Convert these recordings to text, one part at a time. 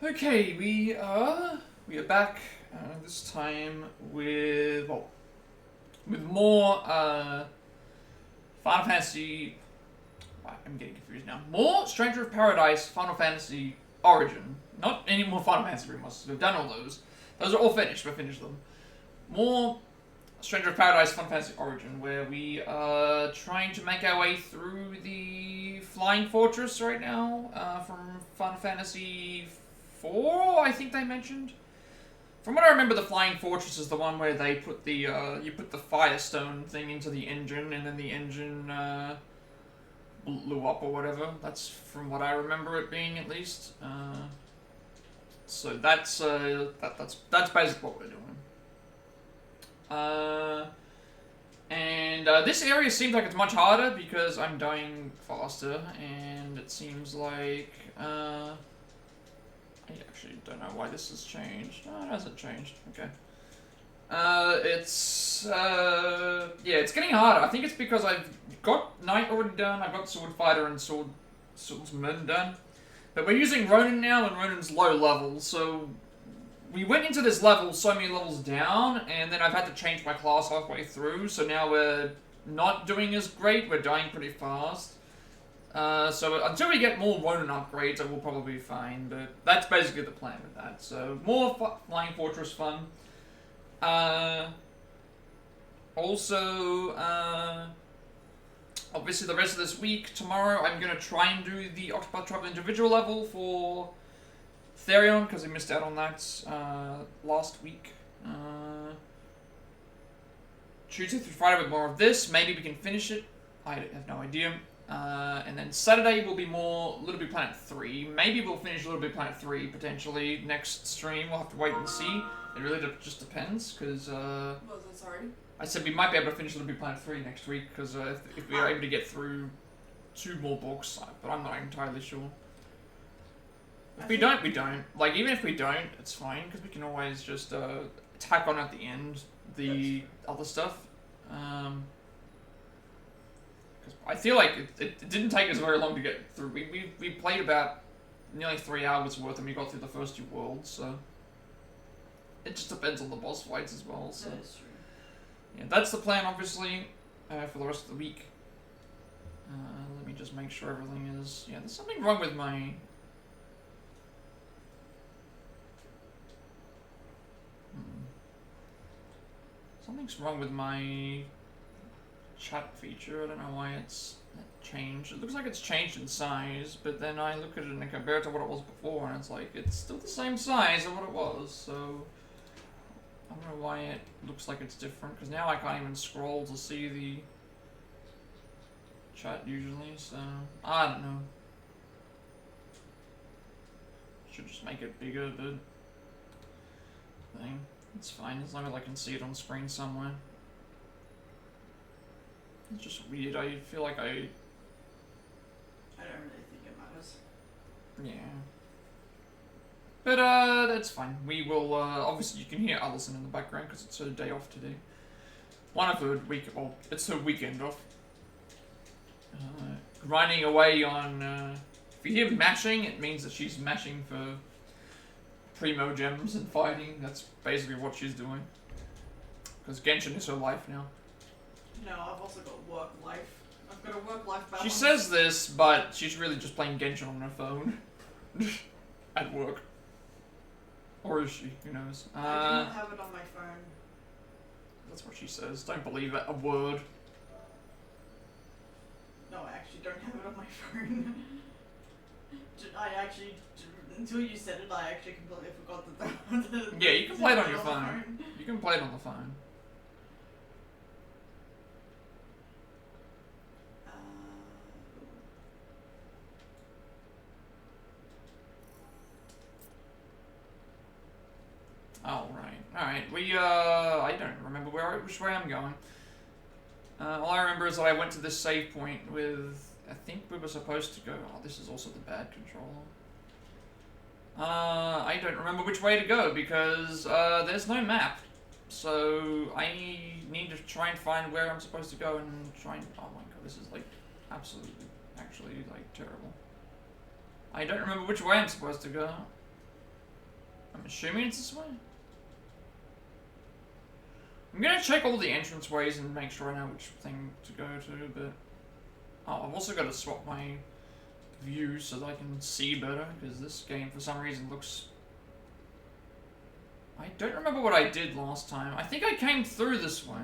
Okay, we are back this time with with more Final Fantasy. I'm getting confused now. More Stranger of Paradise Final Fantasy Origin. Not any more Final Fantasy remasters. We've done all those. Those are all finished. We finished them. More Stranger of Paradise Final Fantasy Origin, where we are trying to make our way through the Flying Fortress right now from Final Fantasy 4, I think they mentioned. From what I remember, the Flying Fortress is the one where they put the you put the Firestone thing into the engine, and then the engine blew up or whatever. That's from what I remember it being, at least. So that's basically what we're doing. This area seems like it's much harder because I'm dying faster, and it seems like I actually don't know why this has changed. No, it hasn't changed. Okay. Yeah, it's getting harder. I think it's because I've got Knight already done, I've got Sword Fighter and Swordsman done. But we're using Ronin now, and Ronin's low level, so we went into this level so many levels down, and then I've had to change my class halfway through, so now we're not doing as great, we're dying pretty fast. So until we get more Ronin upgrades, I will probably be fine, but that's basically the plan with that. So more Flying Fortress fun. Obviously the rest of this week, tomorrow, I'm going to try and do the Octopath Traveler individual level for Therion, because I missed out on that last week. Tuesday through Friday with more of this. Maybe we can finish it. I have no idea. And then Saturday will be more Little Big Planet 3. Maybe we'll finish Little Big Planet 3 potentially next stream. We'll have to wait and see. It really just depends, because What was it, sorry? I said we might be able to finish Little Big Planet 3 next week, because if we are able to get through 2 more books, but I'm not entirely sure. If we don't, we don't. Like, even if we don't, it's fine, because we can always just tack on at the end the other stuff. I feel like it didn't take us very long to get through. We played about nearly 3 hours worth, and we got through the first 2 worlds, so it just depends on the boss fights as well. So that is true. yeah, that's the plan, obviously, for the rest of the week. Let me just make sure everything is... Yeah, there's something wrong with my... Something's wrong with my chat feature. I don't know why it's changed. It looks like it's changed in size, but then I look at it and I compare it to what it was before, and it's like, it's still the same size as what it was, so... I don't know why it looks like it's different, because now I can't even scroll to see the chat usually, so... I don't know. Should just make it bigger, but... thing. It's fine, as long as I can see it on screen somewhere. It's just weird, I feel like I don't really think it matters. Yeah. But, that's fine. We will, obviously you can hear Alison in the background because it's her day off today. One of her it's her weekend off. Grinding away on, if you hear mashing, it means that she's mashing for primo gems and fighting. That's basically what she's doing. Because Genshin is her life now. No, I've also got work life. I've got a work-life balance. She says this, but she's really just playing Genshin on her phone. At work. Or is she? Who knows? I do not have it on my phone. That's what she says. Don't believe it. A word. No, I actually don't have it on my phone. Until you said it, I actually completely forgot that. Yeah, you can play it on your phone. You can play it on the phone. Oh, right. Alright, I don't remember which way I'm going. All I remember is that I went to this save point with, I think we were supposed to go, oh, this is also the bad controller. I don't remember which way to go because, there's no map. So, I need to try and find where I'm supposed to go and try and, oh my god, this is like, absolutely, actually, like, terrible. I don't remember which way I'm supposed to go. I'm assuming it's this way. I'm gonna check all the entrance ways and make sure I know which thing to go to, but... Oh, I've also got to swap my view so that I can see better, because this game for some reason looks... I don't remember what I did last time. I think I came through this way.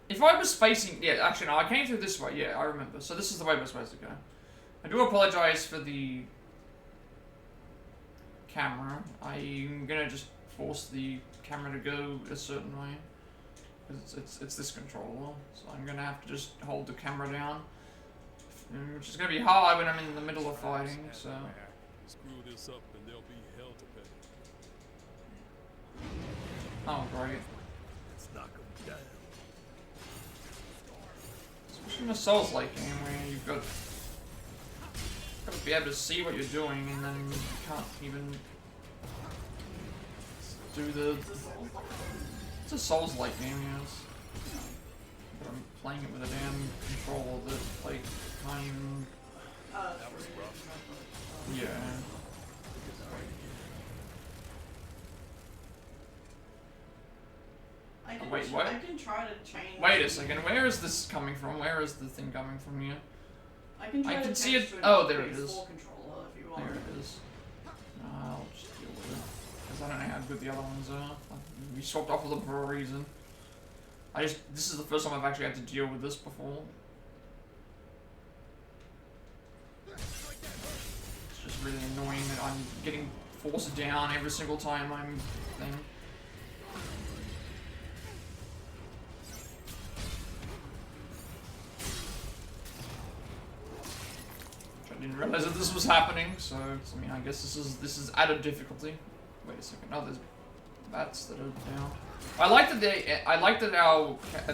If I was facing... Yeah, actually no, I came through this way. Yeah, I remember. So this is the way we're supposed to go. I do apologize for the camera. I'm gonna just force the camera to go a certain way. Because it's this controller. So I'm gonna have to just hold the camera down. Which is gonna be hard when I'm in the middle of fighting, so... Screw this up and there'll be hell to pay. Oh, great. Let's knock 'em down. Especially in a Souls-like game where you've got to be able to see what you're doing and then you can't even do the... It's a Souls-like game, yes. But I'm playing it with a damn controller that, like, can't even... That was rough. Yeah. Wait, what? I can try to change. Wait a second, where is this coming from? Where is the thing coming from here? I can try I to can see change it. to an Oh, there it PS4 is. controller if you want. There it is. I'll just deal with it. Because I don't know how good the other ones are. We swapped off of them for a reason. This is the first time I've actually had to deal with this before. It's just really annoying that I'm getting forced down every single time I'm thing. I didn't realize that this was happening, so I mean, I guess this is added difficulty. Wait a second. Oh, there's bats that are down. I like that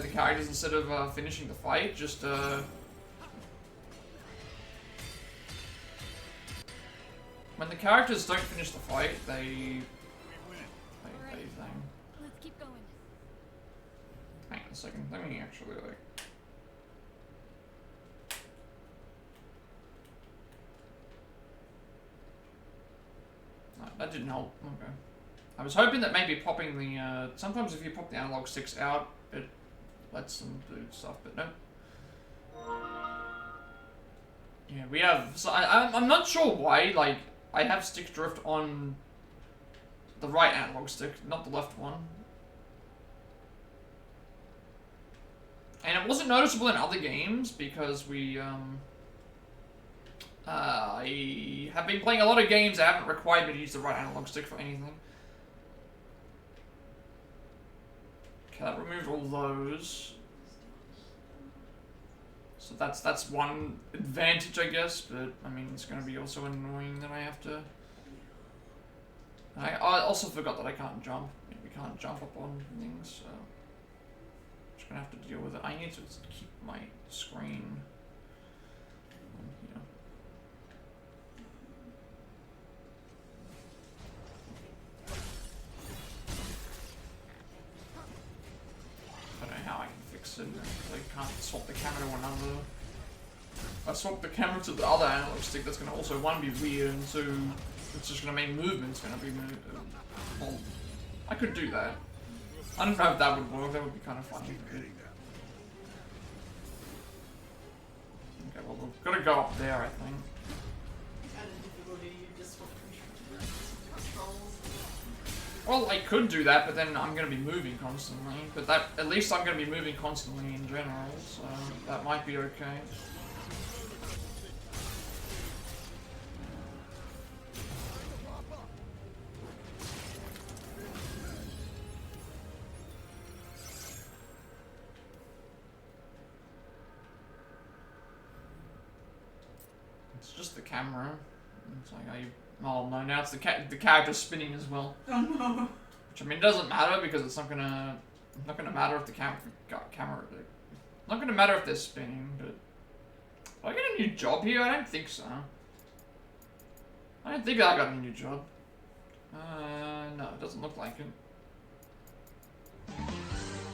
the characters, instead of finishing the fight, just when the characters don't finish the fight, they thing. Let's keep going. Hang on a second. Let me actually like. No, that didn't help. Okay. I was hoping that maybe popping the, sometimes if you pop the analog sticks out, it lets them do stuff, but no. Yeah, we have, so I'm not sure why, like, I have stick drift on the right analog stick, not the left one. And it wasn't noticeable in other games because I have been playing a lot of games that haven't required me to use the right analog stick for anything. Okay, that removed all those. So that's one advantage, I guess, but I mean, it's going to be also annoying that I have to... I also forgot that I can't jump. We can't jump up on things, so... I'm just going to have to deal with it. I need to keep my screen on here. I don't know how I can fix it. I can't swap the camera to another. If I swap the camera to the other analog stick, that's going to also, one, be weird, and two, it's just going to make movements going to be well, I could do that. I don't know if that would work. That would be kind of funny. Okay, well, we've got to go up there, I think. Well, I could do that, but then I'm going to be moving constantly. But that, at least I'm going to be moving constantly in general, so that might be okay. It's just the camera. It's like, oh no, now it's the character spinning as well. Oh no. Which I mean doesn't matter because it's not gonna matter if the camera not gonna matter if they're spinning, but do I get a new job here? I don't think so. I don't think I got a new job. No, it doesn't look like it.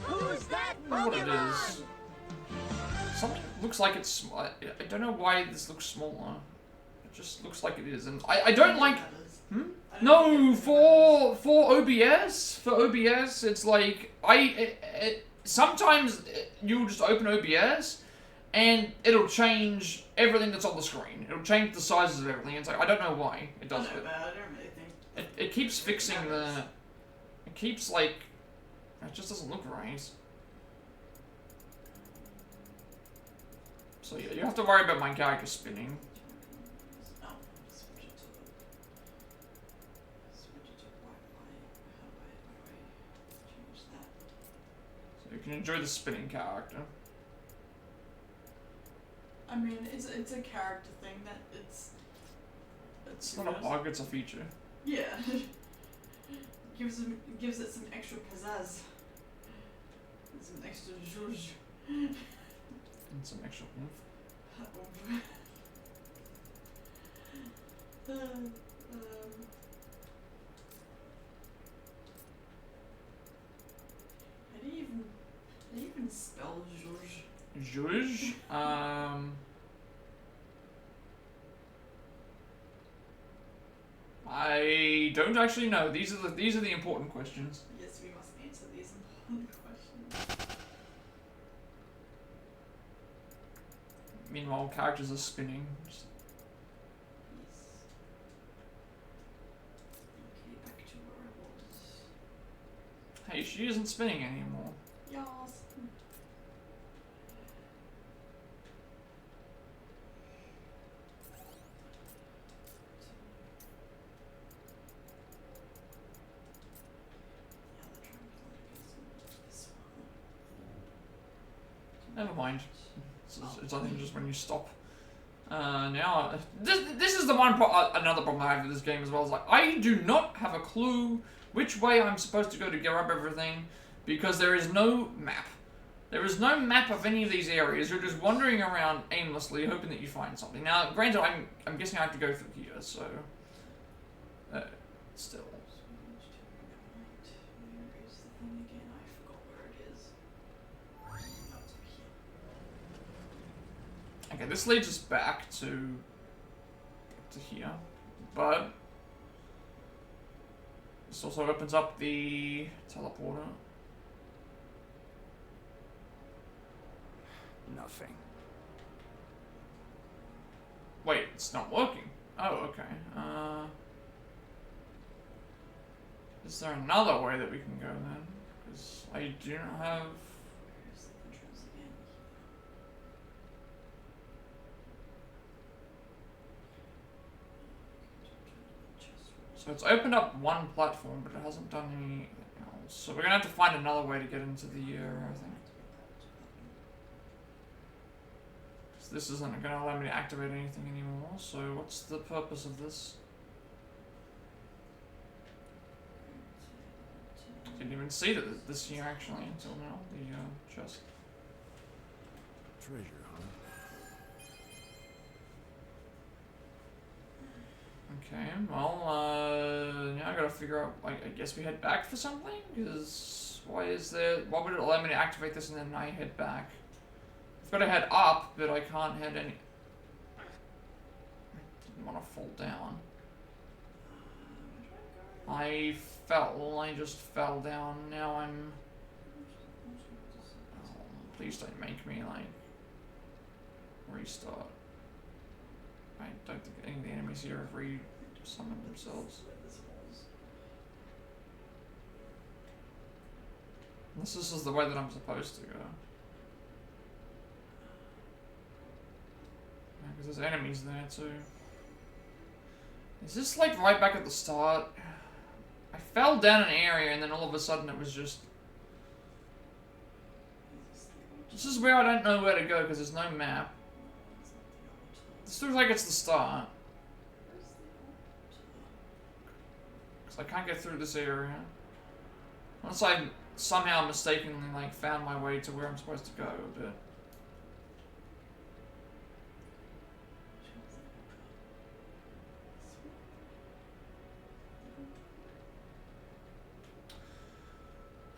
Who's that I don't know what it is. Something looks like it's small. I don't know why this looks smaller. It just looks like it is, and I don't like. Hmm? No, for OBS, it's like sometimes you'll just open OBS and it'll change everything that's on the screen. It'll change the sizes of everything. It's like I don't know why it does it. I don't really think. It keeps fixing the. It keeps like. It just doesn't look right. So yeah, you have to worry about my character spinning. Oh, switch it to white light. How do I change that? So you can enjoy the spinning character. I mean, it's a character thing that it's Not a bug, it's a feature. Yeah. gives it some extra pizzazz. Some extra zhuzh. And some extra oomph. How do you even spell zhuzh? Zhuzh? I don't actually know. These are the important questions. Yes, we must answer these important questions. Meanwhile, characters are spinning. Yes. Okay, back to where I was. Hey, she isn't spinning anymore. Yes. Never mind. It's I think just when you stop. Now, this is the one another problem I have with this game as well. Is like I do not have a clue which way I'm supposed to go to grab everything because there is no map. There is no map of any of these areas. You're just wandering around aimlessly, hoping that you find something. Now, granted, I'm guessing I have to go through here, so still. Okay, this leads us back to here, but this also opens up the teleporter. Nothing. Wait, it's not working. Oh, okay. Is there another way that we can go then? Because I do not have. So it's opened up one platform, but it hasn't done anything else. So we're gonna have to find another way to get into the area, I think. So this isn't gonna allow me to activate anything anymore. So what's the purpose of this? Didn't even see that this here actually until now. The chest. Treasure, huh? Okay, well, now I gotta figure out, like, I guess we head back for something? Because, why would it allow me to activate this and then I head back? I've gotta head up, but I can't head any... I didn't want to fall down. I just fell down, now I'm... Oh, please don't make me, like, restart. I don't think any of the enemies here have re-summoned themselves. Unless this is the way that I'm supposed to go. Yeah, because there's enemies there too. Is this like right back at the start? I fell down an area and then all of a sudden it was just... This is where I don't know where to go because there's no map. This looks like it's the start. Because I can't get through this area. Unless I somehow mistakenly like found my way to where I'm supposed to go, but...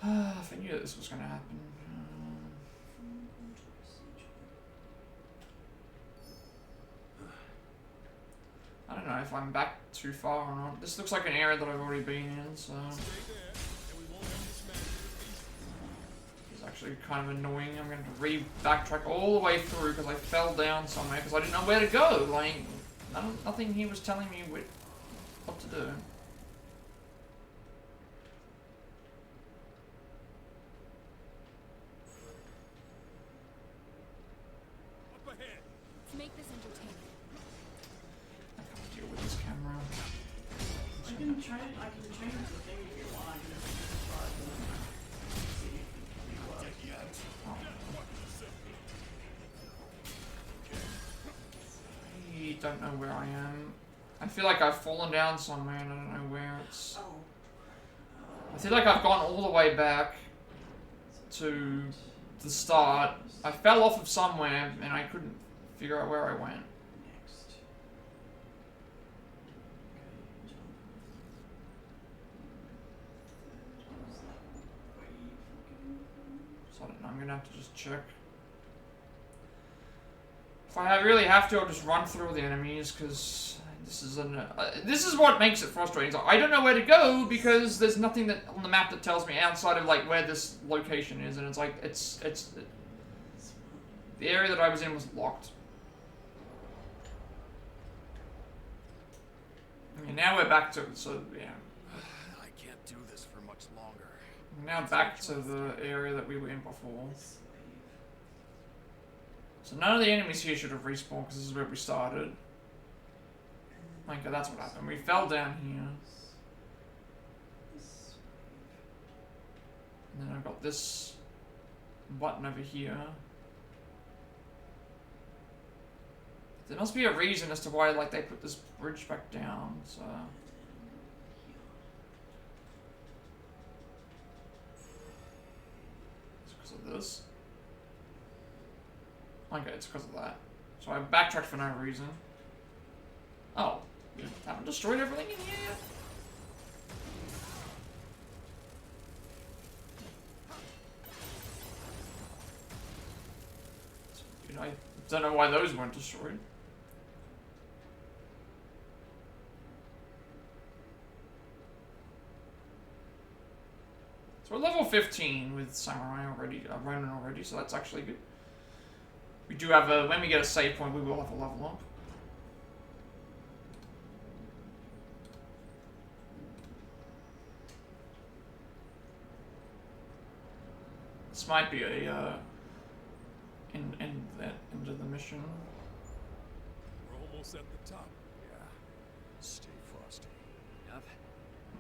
If I knew that this was going to happen. know if I'm back too far or not. This looks like an area that I've already been in, so Stay there, and we won't have to smash you it's actually kind of annoying. I'm going to backtrack all the way through because I fell down somewhere because I didn't know where to go. Like, nothing he was telling me what to do. up ahead. Let's make this entertaining. I can't deal with this camera. I can change the thing if you want. I can just try and see if it works. I don't know where I am. I feel like I've fallen down somewhere and I don't know where it's... Oh. I feel like I've gone all the way back to the start. I fell off of somewhere and I couldn't figure out where I went. Next. Okay, jump. Is that wave looking? So I don't know, I'm gonna have to just check. If I really have to, I'll just run through the enemies, because this is what makes it frustrating. So I don't know where to go, because there's nothing that on the map that tells me outside of, like, where this location is, and it's like, the area that I was in was locked. Okay, now we're back to, so, yeah. I can't do this for much longer. Now back to the area that we were in before. So none of the enemies here should have respawned because this is where we started. Okay, that's what happened. We fell down here. And then I've got this button over here. There must be a reason as to why, like, they put this bridge back down, so... It's because of this. Okay, it's because of that. So I backtracked for no reason. Oh, you haven't destroyed everything in here yet? I don't know why those weren't destroyed. So we're level 15 with Samurai already, Ronin already, so that's actually good. We do have a, when we get a save point, we will have a level up. This might be a, end of the mission. We're almost at the top. Yeah. Stay frosty. Yep.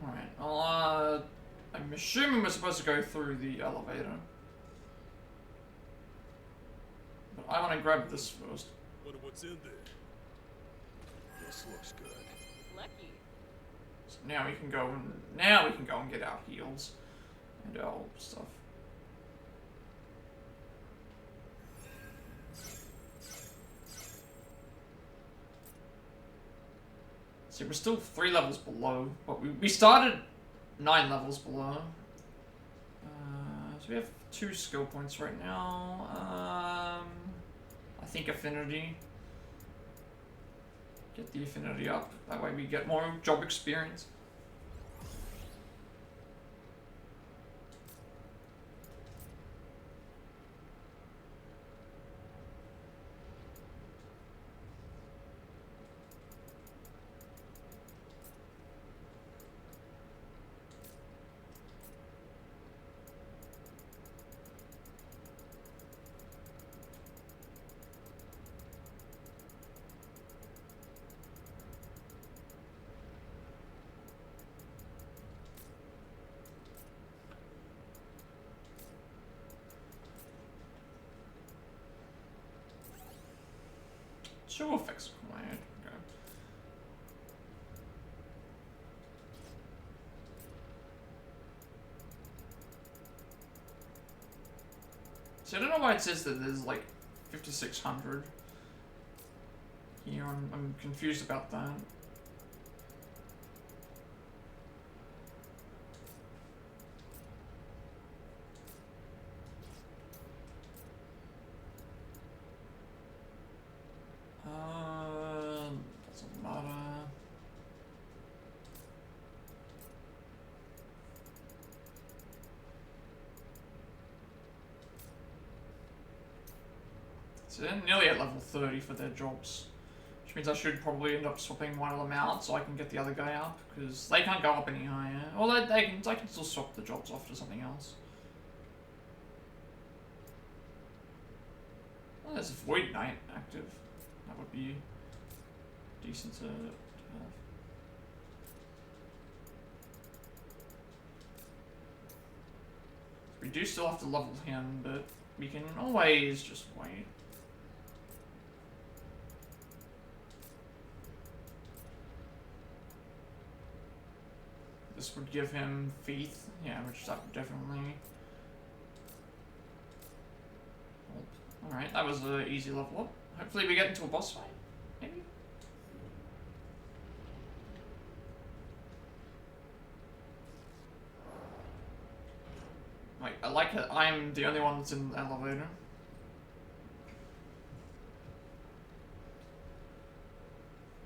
Alright, well, I'm assuming we're supposed to go through the elevator. But I want to grab this first. Wonder what's in there. This looks good. Lucky. So now we can go and get our heals and our stuff. See, we're still 3 levels below, but we started 9 levels below. So we have 2 skill points right now. I think affinity. Get the affinity up. That way we get more job experience. Show effects required. Okay. So I don't know why it says that there's like 5,600 here. I'm confused about that. Doesn't matter. So they're nearly at level 30 for their jobs. Which means I should probably end up swapping one of them out so I can get the other guy up. Because they can't go up any higher. Well, I can still swap the jobs off to something else. Oh, there's a Void Knight active. That would be decent to have. We do still have to level him, but we can always just wait. This would give him faith, yeah, which that would definitely help. Alright, that was an easy level up. Hopefully we get into a boss fight, maybe? Like, I like it, I'm the only one that's in the elevator.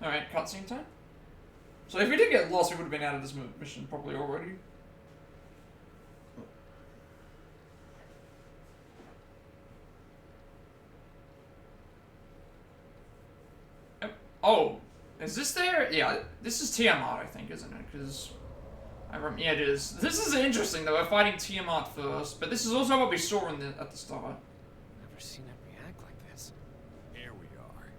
Alright, cutscene time. So if we did get lost, we would have been out of this mission probably already. Yep. Oh, is this there? Yeah, this is Tiamat, I think, isn't it? Because yeah, it is. This is interesting though. We're fighting Tiamat first, but this is also what we saw in at the start. Never seen it react like this. Here we are.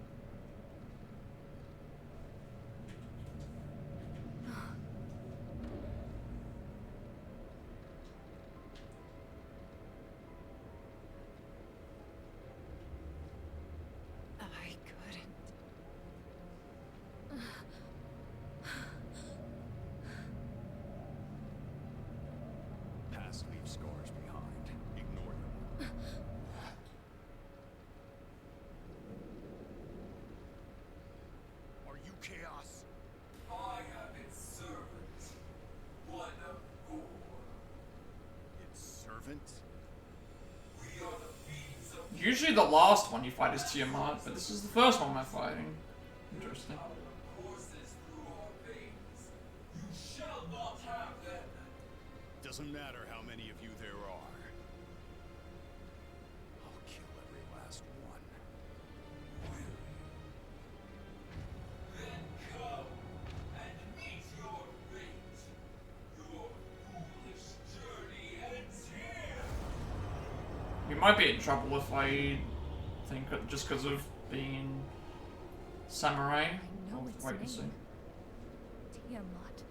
I couldn't. Past leave scars behind. Ignore them. Are you Chaos? I am its servant. One of four. Its servant? We are the fiends of Usually the last one you fight is Tiamat, but this is the first one we're fighting. Interesting. courses through our veins. You shall not have them. Doesn't matter how many of you there are. I'll kill every last one. Then come and meet your fate. Your foolish journey ends here. We might be in trouble if I think just because of being samurai. I know its Wait and see. name. Tiamat.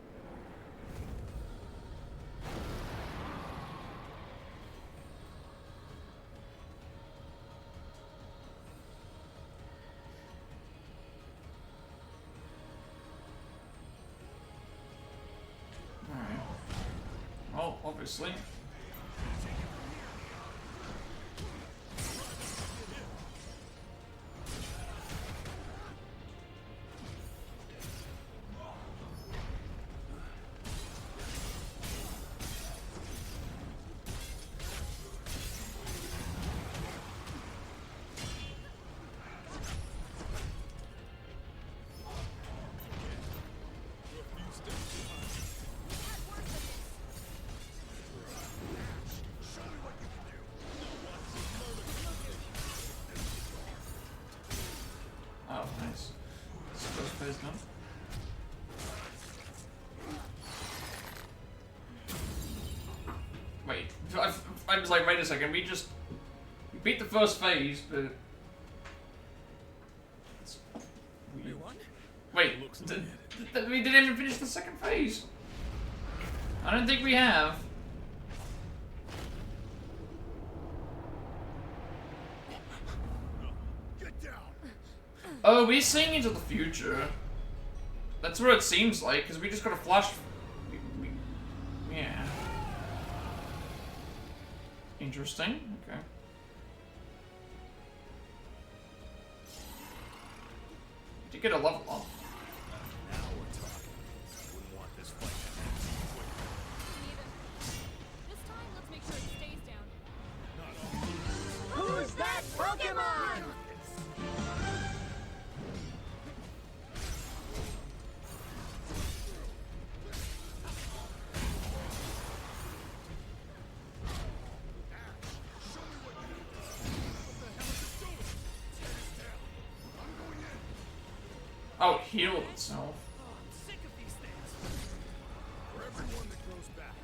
Alright. Well, obviously. Oh, nice. This first phase done. Wait, I was like, wait a second, we beat the first phase, but... It's weird. Wait, we didn't even finish the second phase. I don't think we have. Get down! Oh, we're seeing into the future. That's what it seems like, because we just got a flash. Yeah. Interesting. Okay. Did get a level up. Now we're talking. I wouldn't want this fight to end too quickly. Neither. This time, let's make sure it stays down. Who's that Pokemon? Oh, it healed itself. Oh, I'm sick of these things. For everyone that grows back,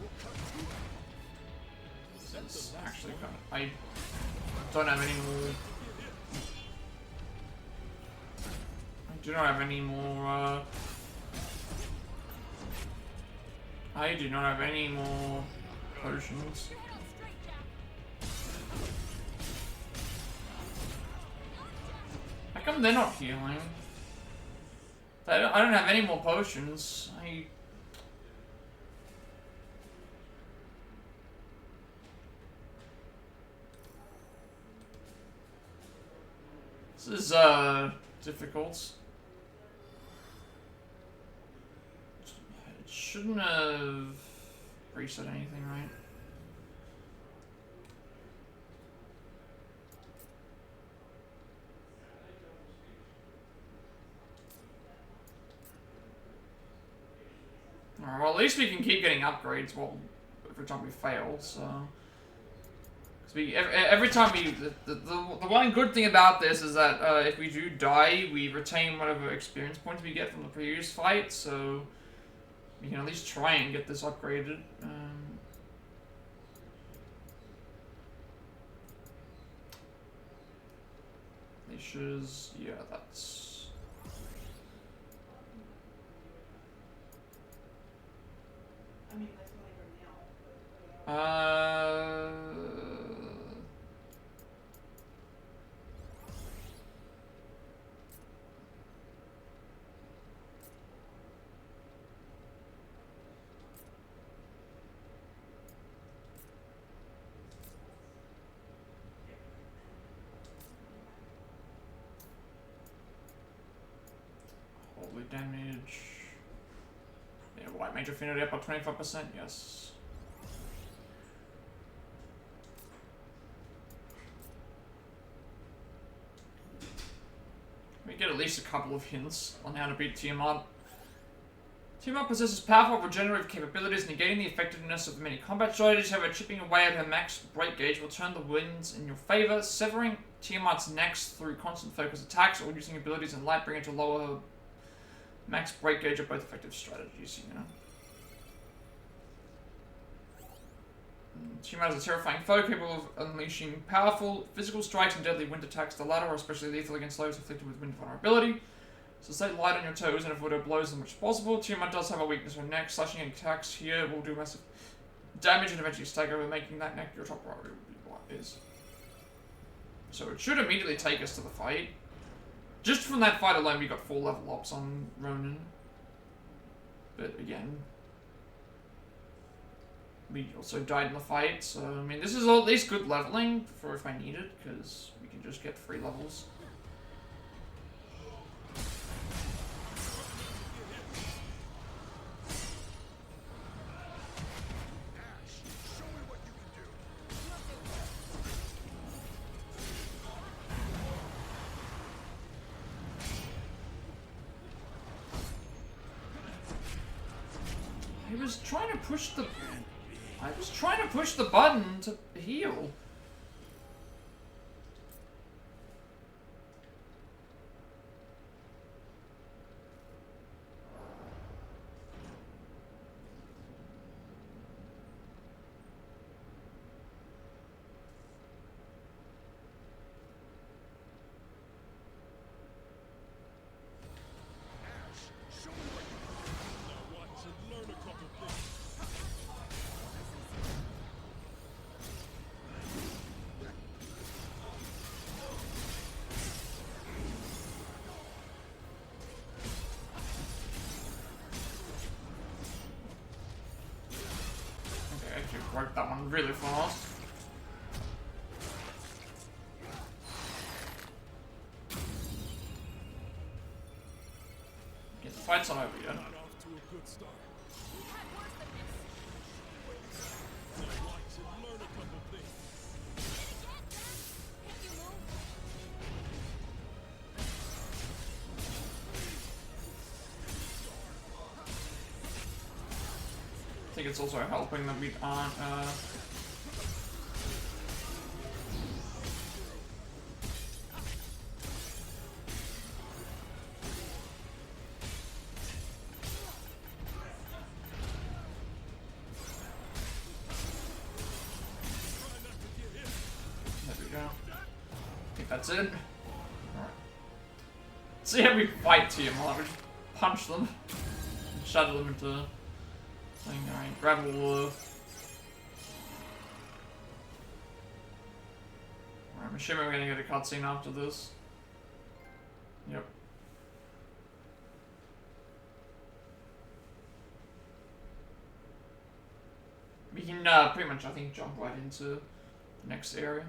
we'll cut two out. This is actually kind of. I don't have any more. I do not have any more. I do not have any more potions. You're head on straight, Jack. How come they're not healing? I don't have any more potions. This is difficult. It shouldn't have reset anything, right? Alright, well, at least we can keep getting upgrades while every time we fail, so. 'Cause every time we. The one good thing about this is that if we do die, we retain whatever experience points we get from the previous fight, so. We can at least try and get this upgraded. Leashes, yeah, that's. I mean, that's only for now. Holy damage. Yeah, white mage affinity up by 25%, yes. We get at least a couple of hints on how to beat Tiamat. Tiamat possesses powerful regenerative capabilities, negating the effectiveness of many combat strategies. However, chipping away at her max break gauge will turn the winds in your favor, severing Tiamat's necks through constant focus attacks or using abilities in Lightbringer to lower her max break gauge are both effective strategies, you know. Tiamat is a terrifying foe capable of unleashing powerful physical strikes and deadly wind attacks. The latter are especially lethal against those afflicted with wind vulnerability. So stay light on your toes and avoid her blows as much as possible. Tiamat does have a weakness on neck. Slashing attacks here will do massive damage and eventually stagger, making that neck your top priority would be what it is. So it should immediately take us to the fight. Just from that fight alone, we got 4 level ups on Ronin. But again, we also died in the fight, so I mean, this is at least good leveling for if I need it, because we can just get 3 levels. I was trying to push the button to heal. Worked that one really fast. Get the fight's not over yet. Not off to a good start. We've had worse than this. So watch and learn a couple things. Can't you move? I think it's also helping that we aren't, That's it. Alright. See how we fight Tiamat. We just punch them. And shatter them into thing. Alright, grab all the... Alright, I'm assuming we're gonna get a cutscene after this. Yep. We can pretty much, I think, jump right into the next area.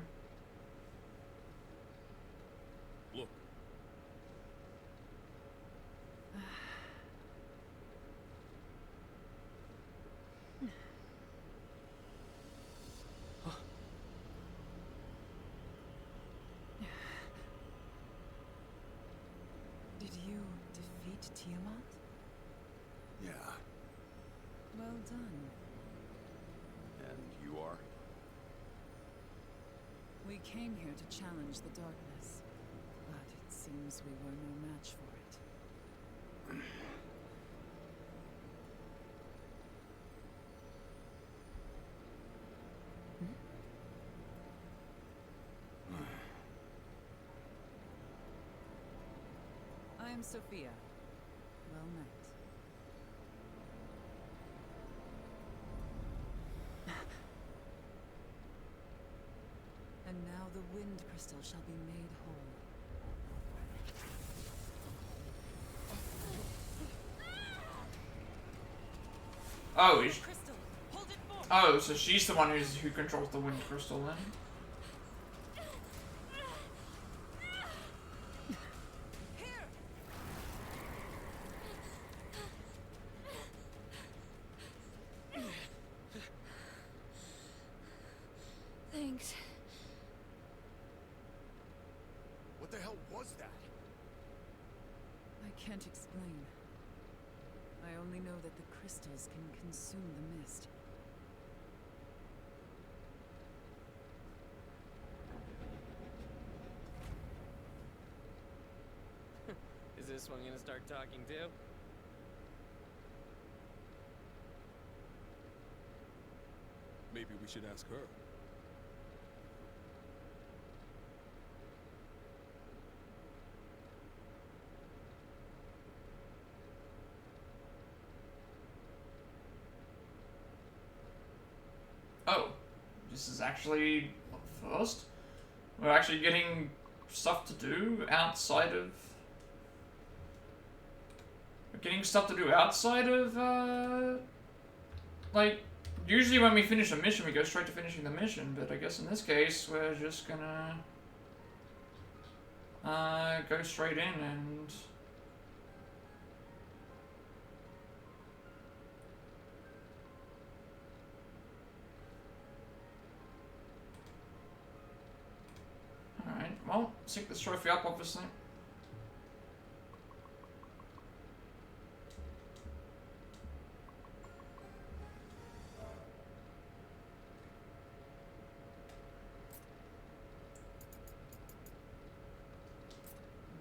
Look, Did you defeat Tiamat? Yeah. Well done. And you are? We came here to challenge the darkness, but it seems we were no match for it. I am Sophia. Well met. And now the wind crystal shall be made whole. Oh, he's... Crystal, hold it for me. Oh, so she's the one who controls the wind crystal then. Thanks. What the hell was that? I can't explain. I only know that the crystals can consume the mist. Is this one gonna start talking too? maybe we should ask her. Oh, this is actually first. We're actually getting stuff to do outside of. We're getting stuff to do outside of. Like, usually when we finish a mission, we go straight to finishing the mission. But I guess in this case, we're just gonna go straight in and. Alright, well, sync this trophy up, obviously.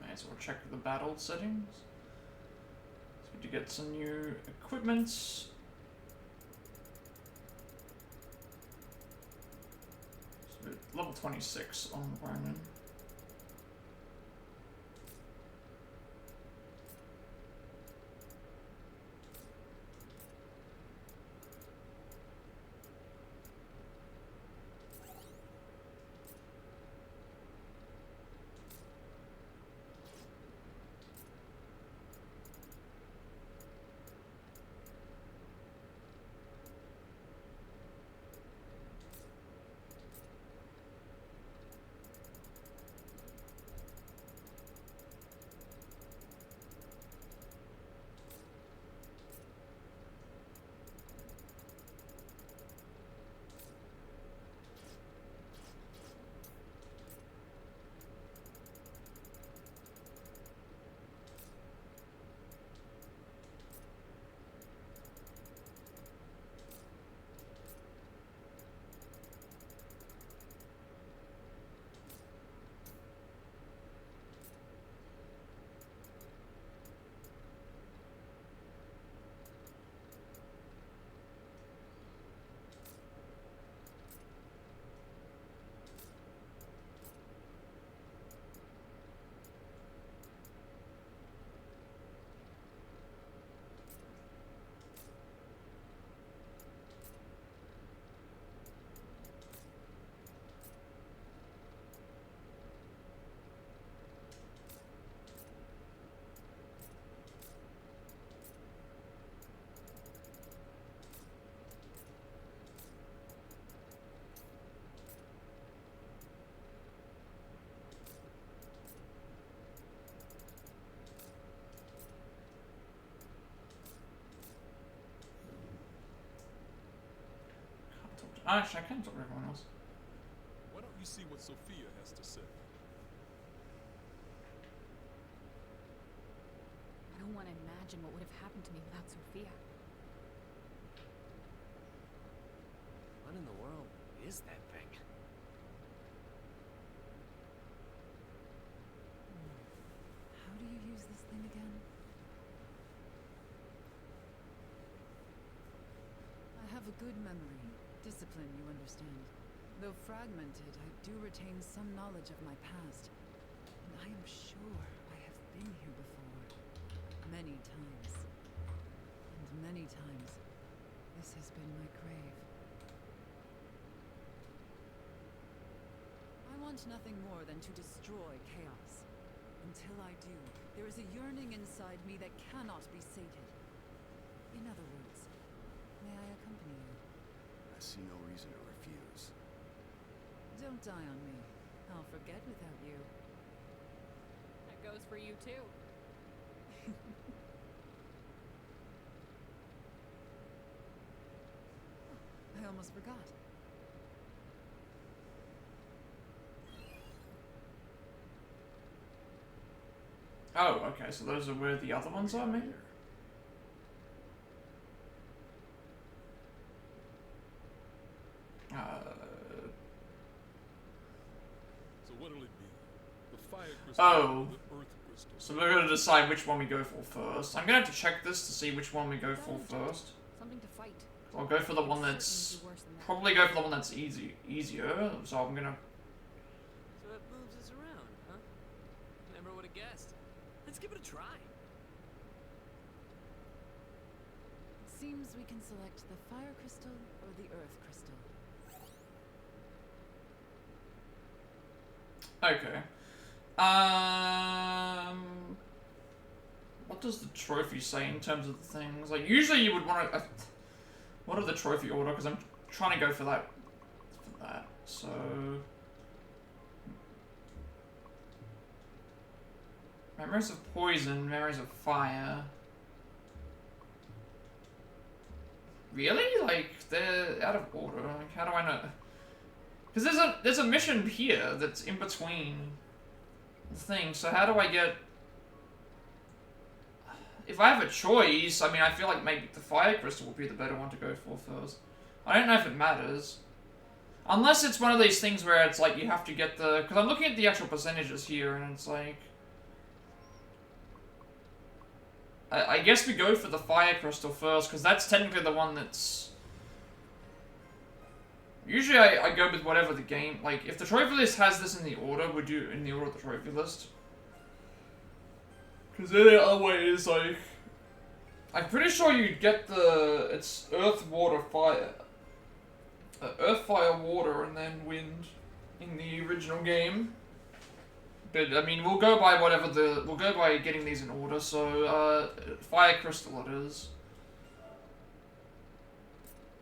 May as well check the battle settings. So we do get some new equipments. Level 26 on Roman. Actually, I can talk to everyone else. Why don't you see what Sophia has to say? I don't want to imagine what would have happened to me without Sophia. What in the world is that thing? How do you use this thing again? I have a good memory. Discipline, you understand. Though fragmented, I do retain some knowledge of my past. And I am sure I have been here before. Many times. And many times, this has been my grave. I want nothing more than to destroy chaos. Until I do, there is a yearning inside me that cannot be sated. In other words, may I accompany you? I see no reason to refuse. Don't die on me. I'll forget without you. That goes for you too. I almost forgot. Oh, okay, so those are where the other ones are, maybe? So what'll it be? The fire crystal Oh. or the earth crystal? So we're gonna decide which one we go for first. I'm gonna have to check this to see which one we go for first. Something to fight. I'll go for the one It'd that's... certainly be worse than that. Probably go for the one that's easier, so I'm gonna... So it moves us around, huh? Never would have guessed. Let's give it a try. It seems we can select the fire crystal or the earth crystal. Okay. What does the trophy say in terms of the things? Like, usually you would want to... what are the trophy order? Because I'm trying to go for that. So... Memories of poison, memories of fire. Really? Like, they're out of order. Like, how do I know? Because there's a mission here that's in between the things. So how do I get... If I have a choice, I mean, I feel like maybe the fire crystal would be the better one to go for first. I don't know if it matters. Unless it's one of these things where it's like you have to get the... Because I'm looking at the actual percentages here and it's like... I guess we go for the fire crystal first, because that's technically the one that's... Usually I go with whatever the game... Like, if the trophy list has this in the order, we do in the order of the trophy list. Because any other way is like... I'm pretty sure you get the... It's earth, water, fire. Earth, fire, water, and then wind in the original game. But, I mean, we'll go by whatever the... We'll go by getting these in order, so, fire crystal it is.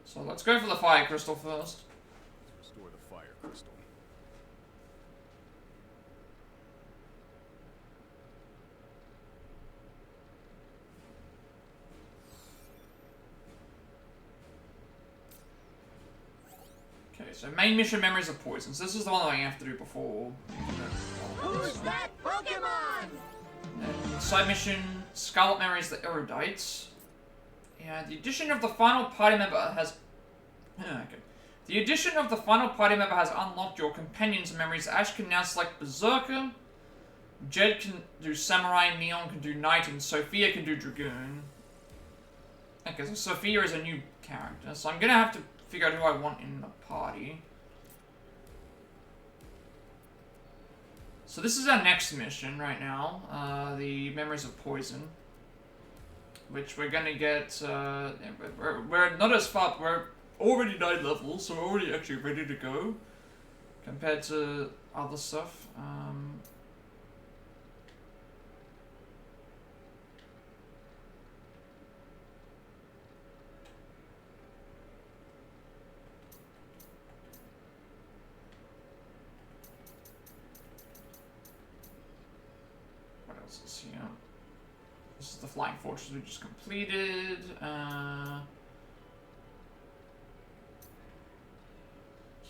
So let's go for the fire crystal first. Restore the fire crystal. Okay, so main mission, memories of poisons. This is the one that I have to do before. Who's that Pokemon? And side mission, Scarlet Memories, the Erudites. Yeah, the addition of the final party member has... okay. The addition of the final party member has unlocked your companion's memories. Ash can now select Berserker. Jed can do Samurai, Neon can do Knight, and Sophia can do Dragoon. Okay, so Sophia is a new character, so I'm gonna have to figure out who I want in the party. So this is our next mission right now, the Memories of Poison. Which we're gonna get, we're not as far, we're already 9 levels, so we're already actually ready to go. Compared to other stuff. What else is here? This is the Flying Fortress we just completed.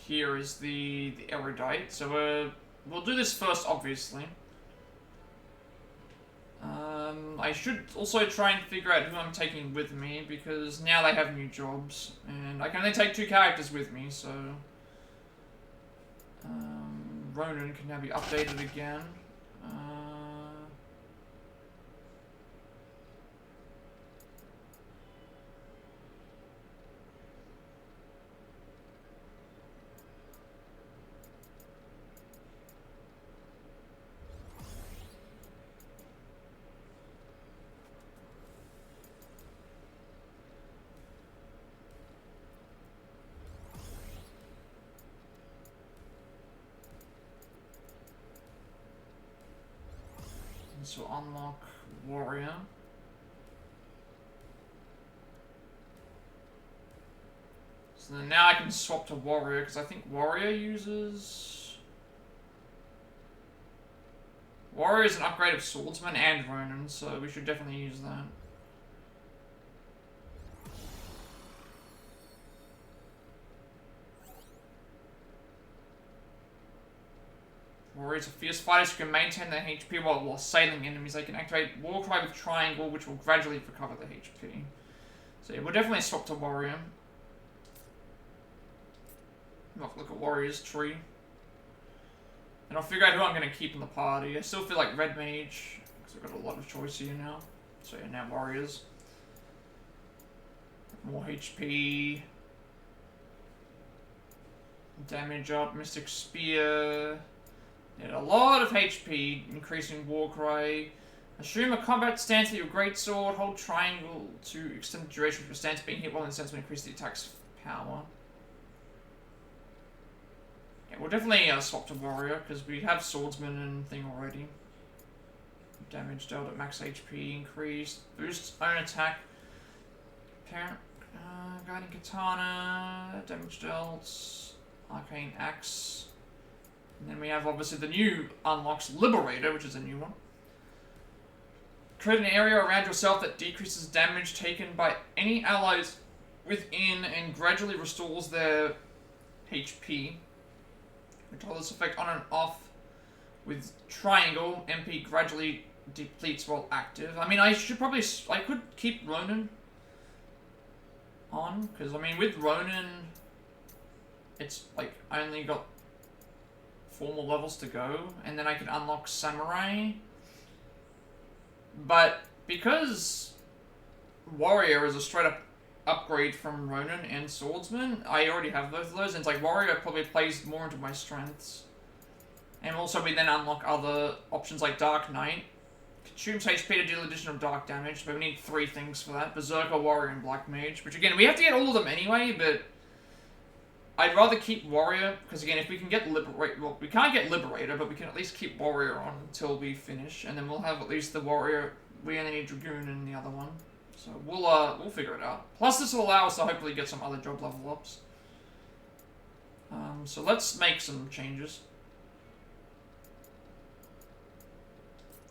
here is the erudite. So we'll do this first, obviously. I should also try and figure out who I'm taking with me, because now they have new jobs, and I can only take 2 characters with me, so... Ronan can now be updated again. So unlock warrior. So then now I can swap to warrior, because I think warrior uses... Warrior is an upgrade of swordsman and Ronin, so we should definitely use that. Warriors are fierce fighters who can maintain their HP while assailing enemies. They can activate Warcry with Triangle, which will gradually recover their HP. So yeah, we'll definitely swap to Warrior. I'll look at Warrior's tree. And I'll figure out who I'm going to keep in the party. I still feel like Red Mage, because I've got a lot of choice here now. So yeah, now Warriors. More HP. Damage up, Mystic Spear. Yeah, a lot of HP, increasing Warcry. Assume a combat stance with your greatsword. Hold triangle to extend the duration of your stance. Being hit while in stance will increase the attack's power. Yeah, we'll definitely swap to warrior, because we have swordsman and thing already. Damage dealt at max HP increased. Boosts own attack. Parent, guiding katana. Damage dealt. Arcane axe. And then we have obviously the new unlocks Liberator, which is a new one. Create an area around yourself that decreases damage taken by any allies within and gradually restores their HP. Control this effect on and off with triangle. MP gradually depletes while active. I mean, I could keep Ronin on, because I mean, with Ronin, it's like I only got 4 more levels to go, and then I can unlock Samurai. But because Warrior is a straight up upgrade from Ronin and Swordsman, I already have both of those, and it's like Warrior probably plays more into my strengths. And also we then unlock other options like Dark Knight. Consumes HP to deal additional dark damage, but we need 3 things for that. Berserker, Warrior, and Black Mage. Which again, we have to get all of them anyway, but I'd rather keep Warrior, because again, if we can get Liberator, well, we can't get Liberator, but we can at least keep Warrior on until we finish, and then we'll have at least the Warrior. We only need Dragoon in the other one, so we'll figure it out. Plus, this will allow us to hopefully get some other job level ups. So let's make some changes.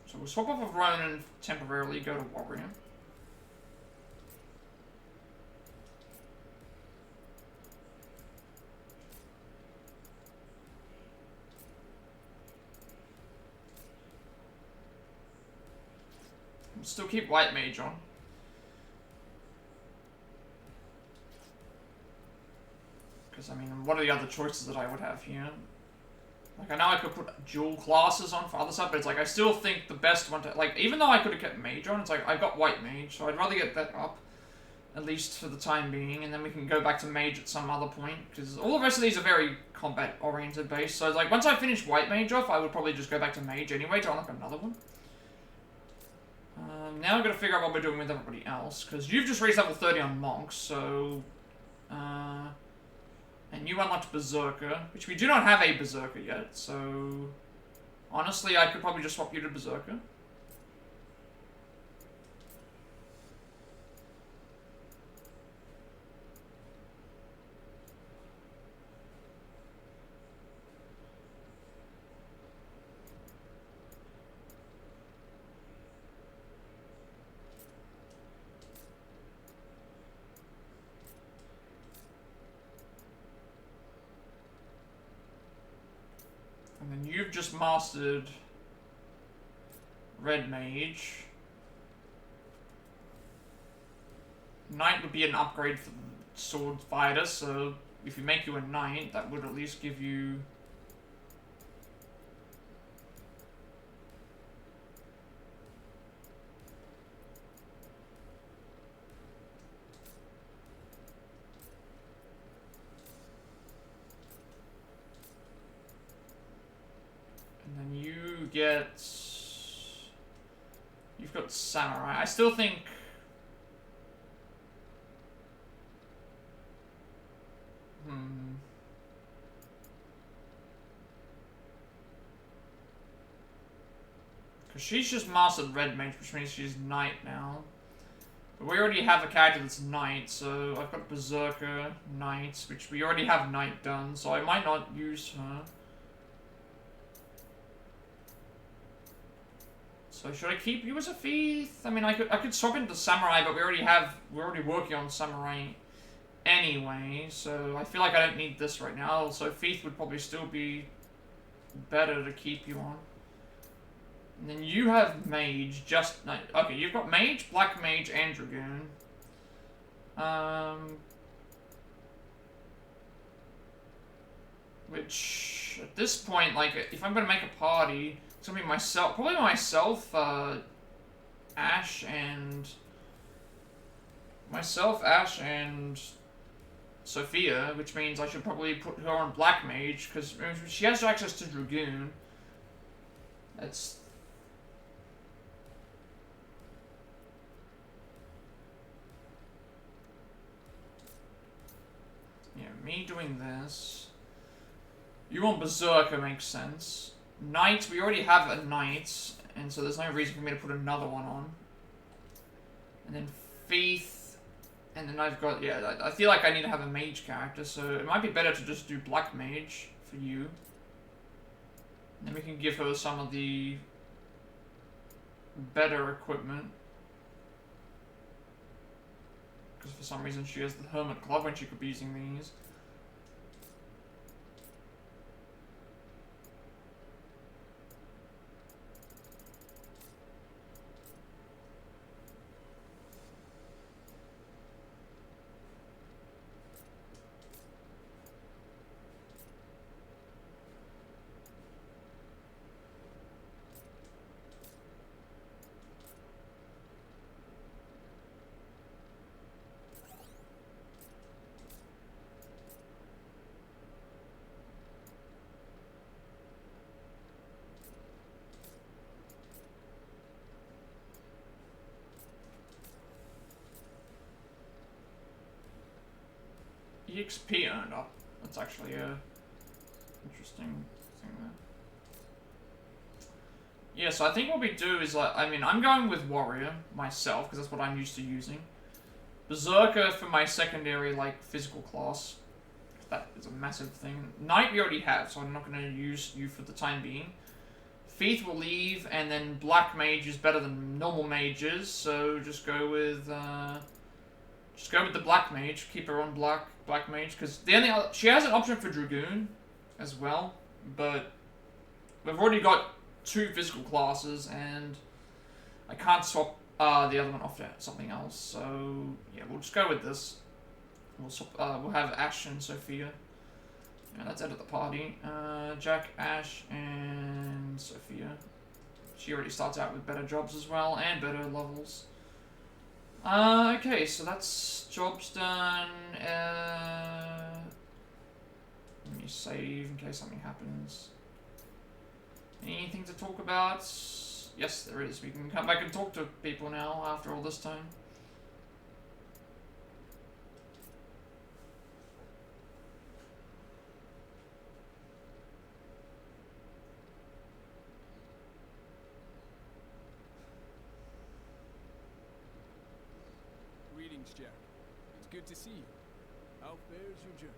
So we'll swap off of Ronin temporarily, go to Warrior. Still keep White Mage on. Because, I mean, what are the other choices that I would have here? Like, I know I could put dual classes on for other stuff, but it's like, I still think the best one to... Like, even though I could have kept Mage on, it's like, I've got White Mage, so I'd rather get that up. At least for the time being, and then we can go back to Mage at some other point. Because all the rest of these are very combat-oriented based, so it's like, once I finish White Mage off, I would probably just go back to Mage anyway to unlock another one. Now I've got to figure out what we're doing with everybody else, because you've just reached level 30 on Monks, so... and you unlocked Berserker, which we do not have a Berserker yet, so... Honestly, I could probably just swap you to Berserker. just mastered Red Mage. Knight would be an upgrade for the Sword Fighter, so if you make you a Knight, that would at least give you... And then you get... You've got Samurai. I still think... Because she's just mastered Red Mage, which means she's Knight now. But we already have a character that's Knight, so I've got Berserker, Knight, which we already have Knight done, so I might not use her. So should I keep you as a Thief? I mean, I could swap into Samurai, but we're already working on Samurai anyway, so I feel like I don't need this right now. So Thief would probably still be better to keep you on. And then you have Mage, just... No, okay, you've got Mage, Black Mage, and Dragoon. Which, at this point, like, if I'm gonna make a party, it's gonna be myself, probably myself, Ash, and Sophia, which means I should probably put her on Black Mage, because she has access to Dragoon. That's... Yeah, me doing this. You want Berserker makes sense. Knight, we already have a Knight, and so there's no reason for me to put another one on. And then Thief, and then I've got, yeah, I feel like I need to have a Mage character, so it might be better to just do Black Mage for you. And then we can give her some of the better equipment. Because for some reason she has the Hermit Club when she could be using these. EXP earned up. That's actually a interesting thing there. Yeah, so I think what we do is, like, I mean, I'm going with Warrior myself, because that's what I'm used to using. Berserker for my secondary, like, physical class. That is a massive thing. Knight we already have, so I'm not going to use you for the time being. Thief will leave, and then Black Mage is better than normal mages, so just go with the Black Mage. Keep her on Black Mage, because the only other, she has an option for Dragoon as well, but we've already got 2 physical classes, and I can't swap the other one off to something else. So yeah, we'll just go with this. We'll swap, we'll have Ash and Sophia. Yeah, that's it at the party. Jack, Ash, and Sophia. She already starts out with better jobs as well, and better levels. Okay, so that's jobs done. Let me save in case something happens. Anything to talk about? Yes, there is. We can come back and talk to people now after all this time. Greetings, Jack. It's good to see you. How fares your journey?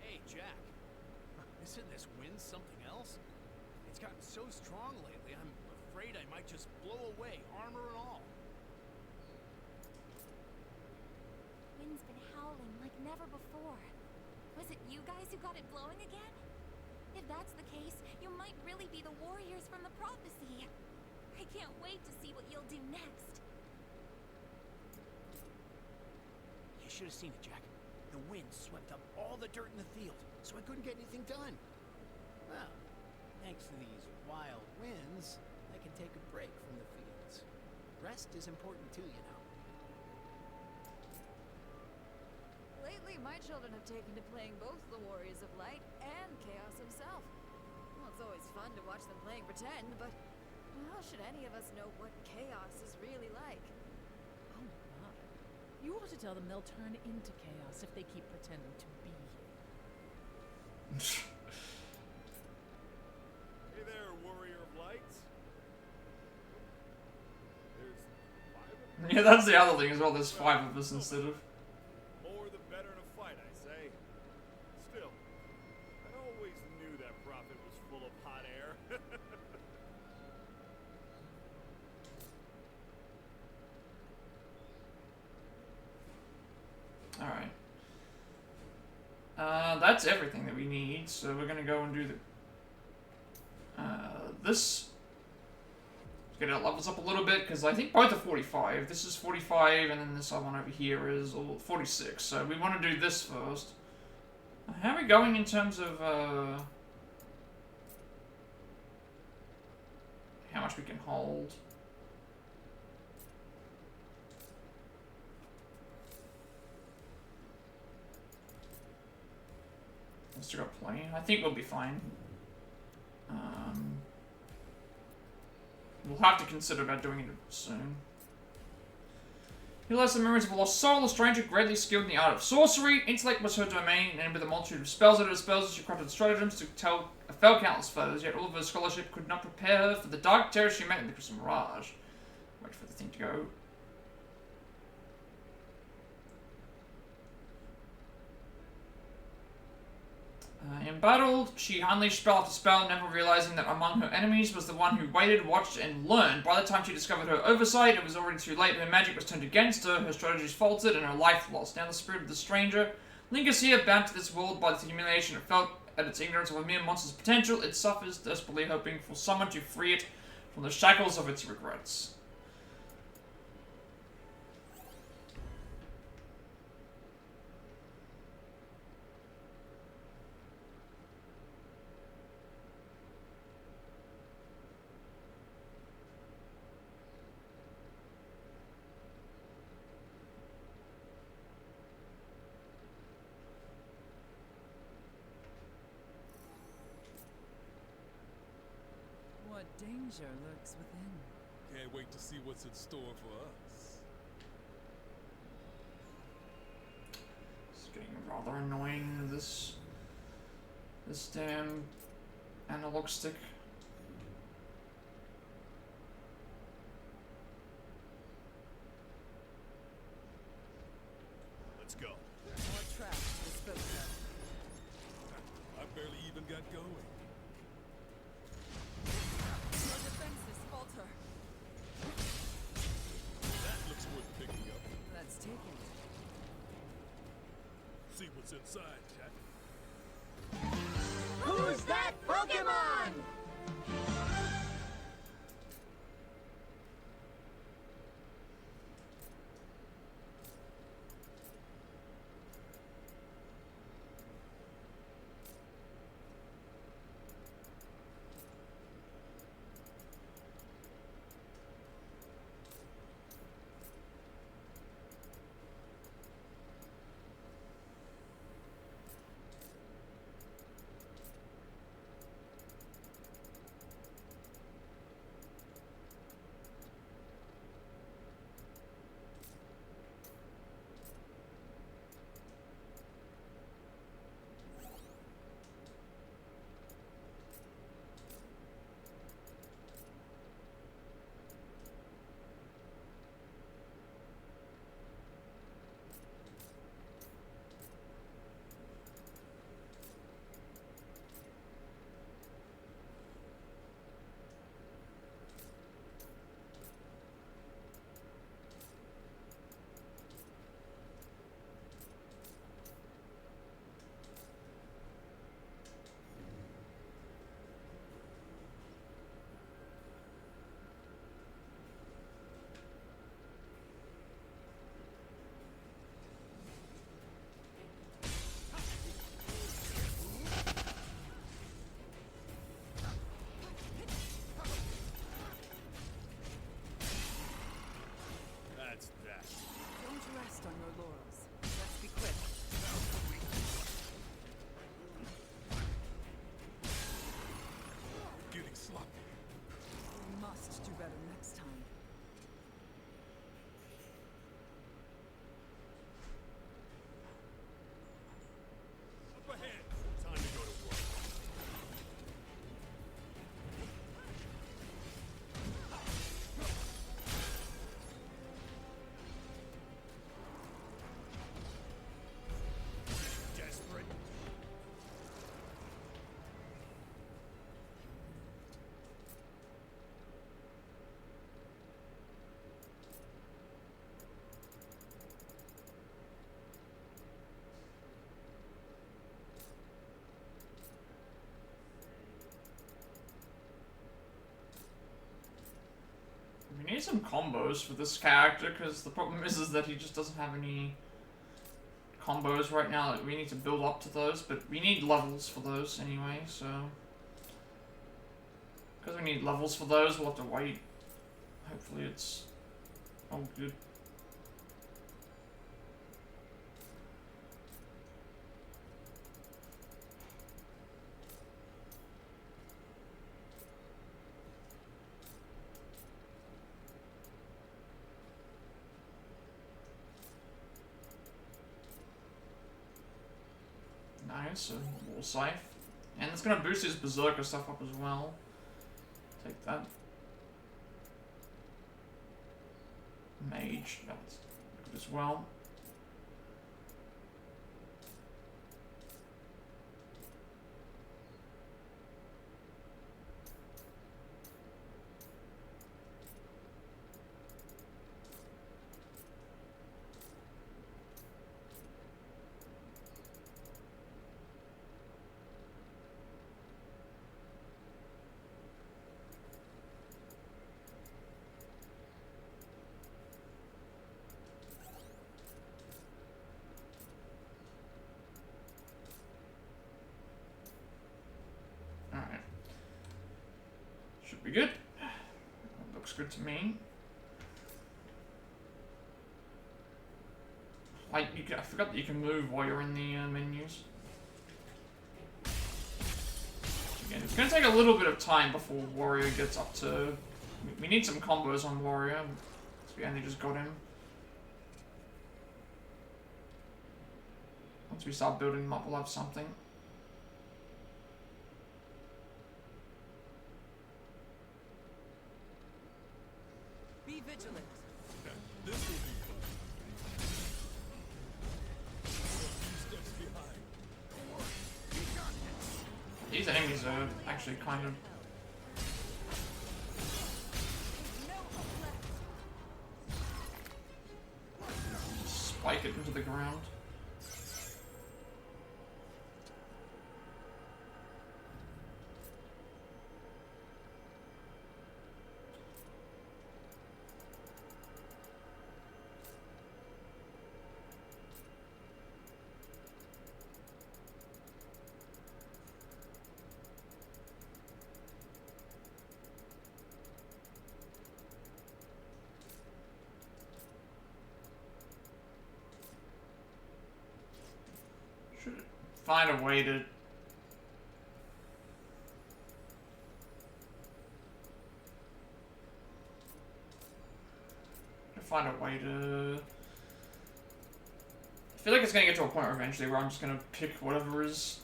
Hey, Jack. Isn't this wind something else? It's gotten so strong lately, I'm afraid I might just blow away, armor and all. Wind's been howling like never before. Was it you guys who got it blowing again? If that's the case, you might really be the warriors from the prophecy. I can't wait to see what you'll do next. You should have seen it, Jack. The wind swept up all the dirt in the field, so I couldn't get anything done. Well, thanks to these wild winds, I can take a break from the fields. Rest is important too, you know. Lately, my children have taken to playing both the Warriors of Light and Chaos himself. Well, it's always fun to watch them playing pretend, but how should any of us know what Chaos is really like? Oh my. You ought to tell them they'll turn into chaos if they keep pretending to be here. Hey there, warrior of lights. There's 5 of them. Yeah, that's the other thing as well. There's 5 of us instead of. More the better in a fight, I say. Still, I always knew that prophet was full of hot air. Alright. That's everything that we need, so we're gonna go and do the... this... Get our levels up a little bit, because I think both are 45. This is 45, and then this other one over here is 46. So we want to do this first. How are we going in terms of, how much we can hold? Let's go plane. I think we'll be fine. We'll have to consider about doing it soon. He lost the memories of a lost soul, a stranger greatly skilled in the art of sorcery. Intellect was her domain, and with a multitude of spells at her disposal, she crafted stratagems to fell countless foes, yet all of her scholarship could not prepare her for the dark terror she met in the Crystal Mirage. Wait for the thing to go. In battle, she unleashed spell after spell, never realizing that among her enemies was the one who waited, watched, and learned. By the time she discovered her oversight, it was already too late. Her magic was turned against her, her strategies faltered, and her life lost. Now the spirit of the stranger lingers here, bound to this world by the humiliation it felt at its ignorance of a mere monster's potential. It suffers, desperately hoping for someone to free it from the shackles of its regrets. What danger lurks within? Can't wait to see what's in store for us. It's getting rather annoying, this damn analog stick. Let's go. More traps disposed of. I barely even got going. Your defenses falter. That looks worth picking up. Let's take it. See what's inside, Jack. Who's that Pokemon? do better next time. Up ahead. Time to go to work. Desperate. We need some combos for this character, because the problem is that he just doesn't have any combos right now. Like, we need to build up to those, but we need levels for those anyway, so... Because we need levels for those, we'll have to wait. Hopefully it's all good. Nice, a wall scythe. And it's gonna boost his berserker stuff up as well. Take that. Mage, that's good as well. Alright. Should be good. Looks good to me. Like, I forgot that you can move while you're in the menus. Again, it's gonna take a little bit of time before Warrior gets up to... We need some combos on Warrior. Because we only just got him. Once we start building them up, we'll have something. Be vigilant. This will be fun. A few steps behind. These enemies are actually kind of... Spike it into the ground. Should find a way to... Find a way to... I feel like it's gonna get to a point eventually where I'm just gonna pick whatever is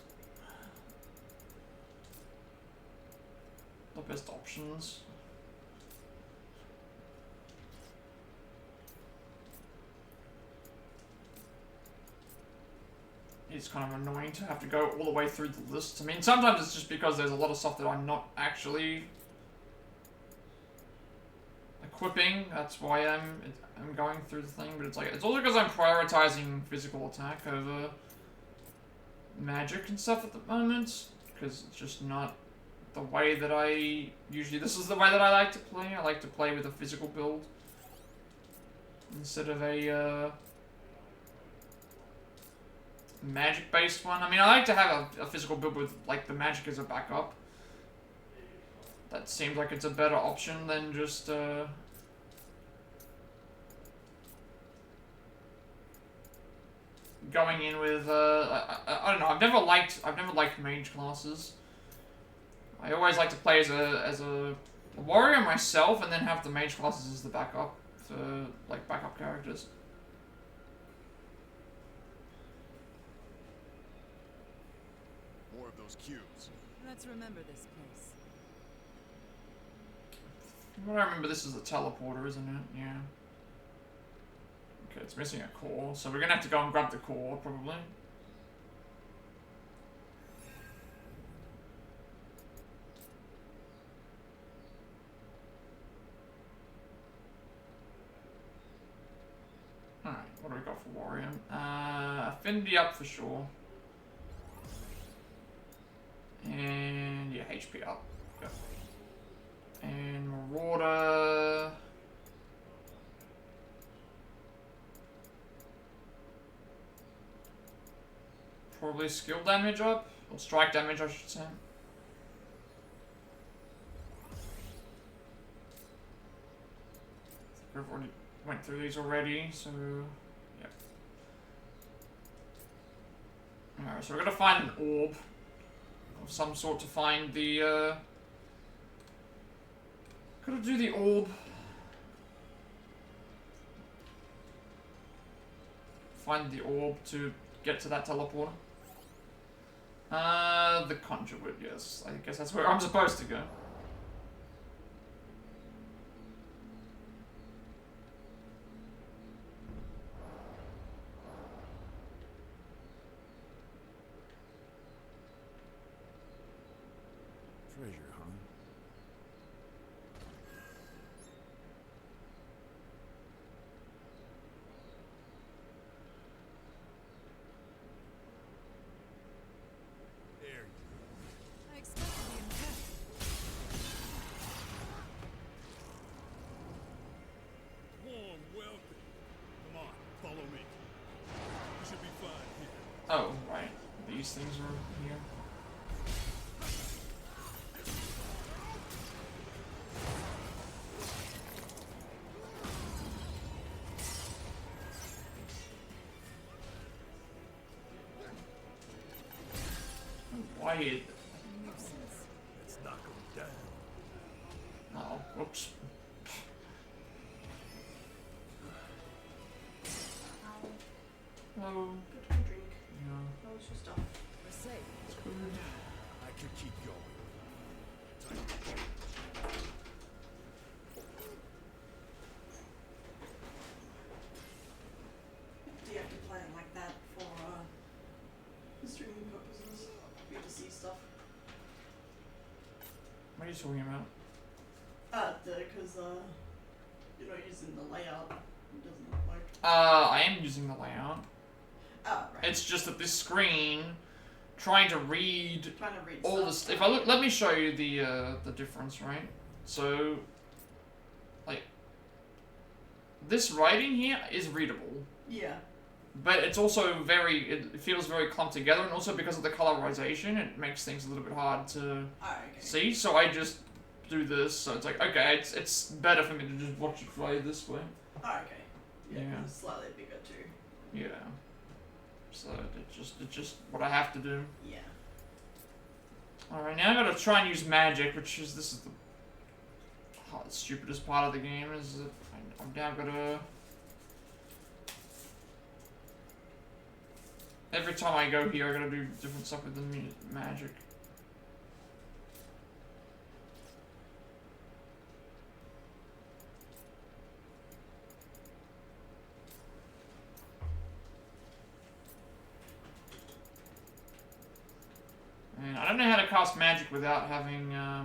the best options. It's kind of annoying to have to go all the way through the list. I mean, sometimes it's just because there's a lot of stuff that I'm not actually equipping. That's why I'm going through the thing. But it's like, it's also because I'm prioritizing physical attack over magic and stuff at the moment. Because it's just not the way that I usually... This is the way that I like to play. I like to play with a physical build instead of a magic-based one. I mean, I like to have a physical build with, like, the magic as a backup. That seems like it's a better option than just, going in with, I don't know, I've never liked mage classes. I always like to play as a the warrior myself, and then have the mage classes as the backup for like backup characters. More of those cubes. Let's remember this place. From what I remember, this is the teleporter, isn't it? Yeah. Okay, it's missing a core, so we're gonna have to go and grab the core, probably. Alright, what do we got for warrior? Affinity up for sure. And yeah, HP up. Yep. And Marauder. Probably skill damage up, or strike damage, I should say. We've already went through these already, so yeah. Alright, so we're gonna find an orb of some sort to find the gotta do the orb. Find the orb to get to that teleporter. The conjure wood, yes. I guess that's where I'm supposed to go. Treasure, huh? There you I expect to be impressed. go. Warm welcome. Come on, follow me. We should be fine here. Oh, right. These things are here. Quiet. Let's knock them down. Oh, whoops. Hello. Good to drink. Yeah. How was your stuff? We're safe. It's good. I could keep going. Do you have to play it like that for streaming purposes? For you to see stuff? What are you talking about? Because you're not using the layout. It doesn't look like. I am using the layout. Oh, right. It's just that this screen, trying to read Trying to read all stuff. this. If I look, let me show you the difference, right? So, like, this writing here is readable, Yeah. but it's also it feels very clumped together, and also because of the colorization, it makes things a little bit hard to Oh, okay. see. So I just do this. So it's like, okay, it's better for me to just watch it play this way. Oh, okay. Yeah, 'cause Yeah. it's slightly bigger too. Yeah. So it's just what I have to do. Yeah. Alright, now I gotta try and use magic, this is the stupidest part of the game, is that I'm now gotta... Every time I go here, I gotta do different stuff with the magic. And I don't know how to cast magic without having, I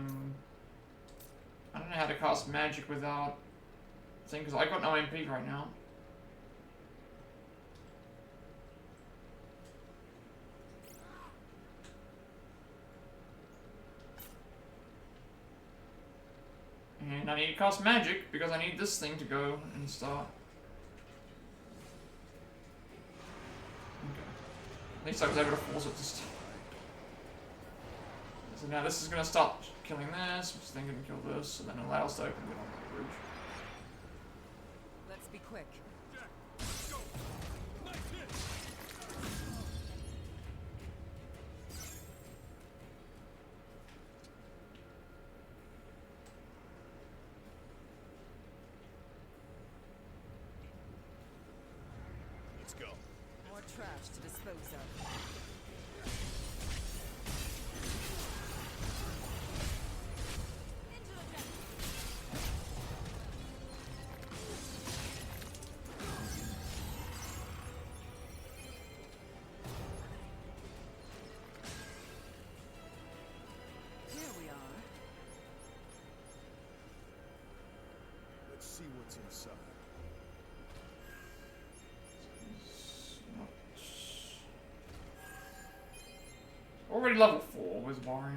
don't know how to cast magic without thing, because I got no MP right now. And I need to cast magic, because I need this thing to go and start. Okay. At least I was able to force it to start. So now this is going to start killing this, which is then going to kill this, and then it allows to open it on the bridge. Let's be quick. Jack, let's go. Nice hit. more trash to dispose of. Here we are. Let's see what's inside. Already level 4 with Warrior.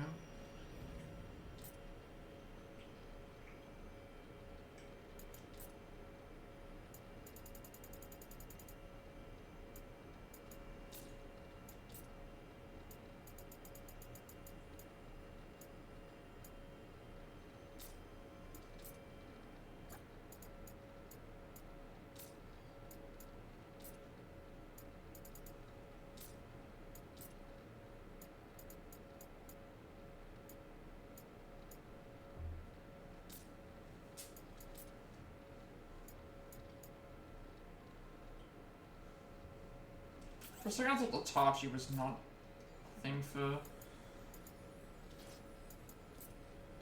For a second I thought the Tachi was not a thing for... I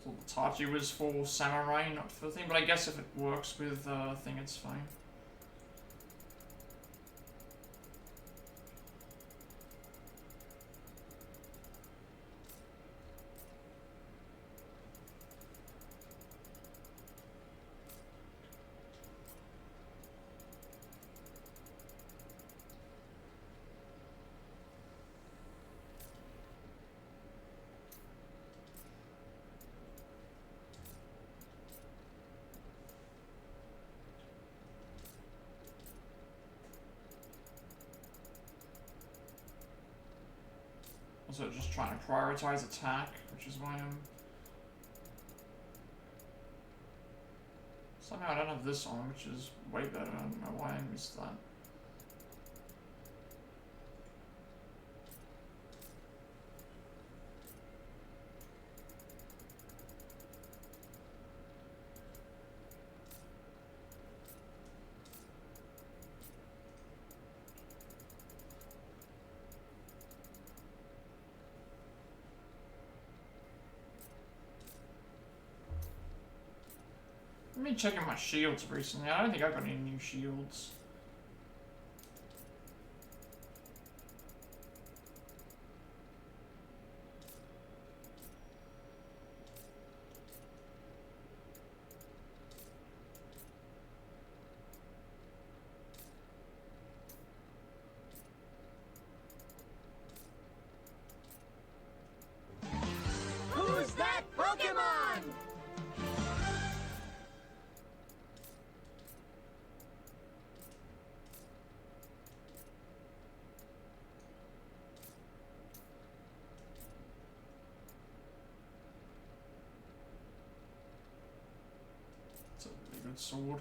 thought the Tachi was for Samurai, not for thing, but I guess if it works with thing, it's fine. Also just trying to prioritize attack, which is why I'm... Somehow I don't have this on, which is way better. I don't know why I missed that. I've been checking my shields recently. I don't think I got any new shields. Who's that Pokemon? It's a really good sword.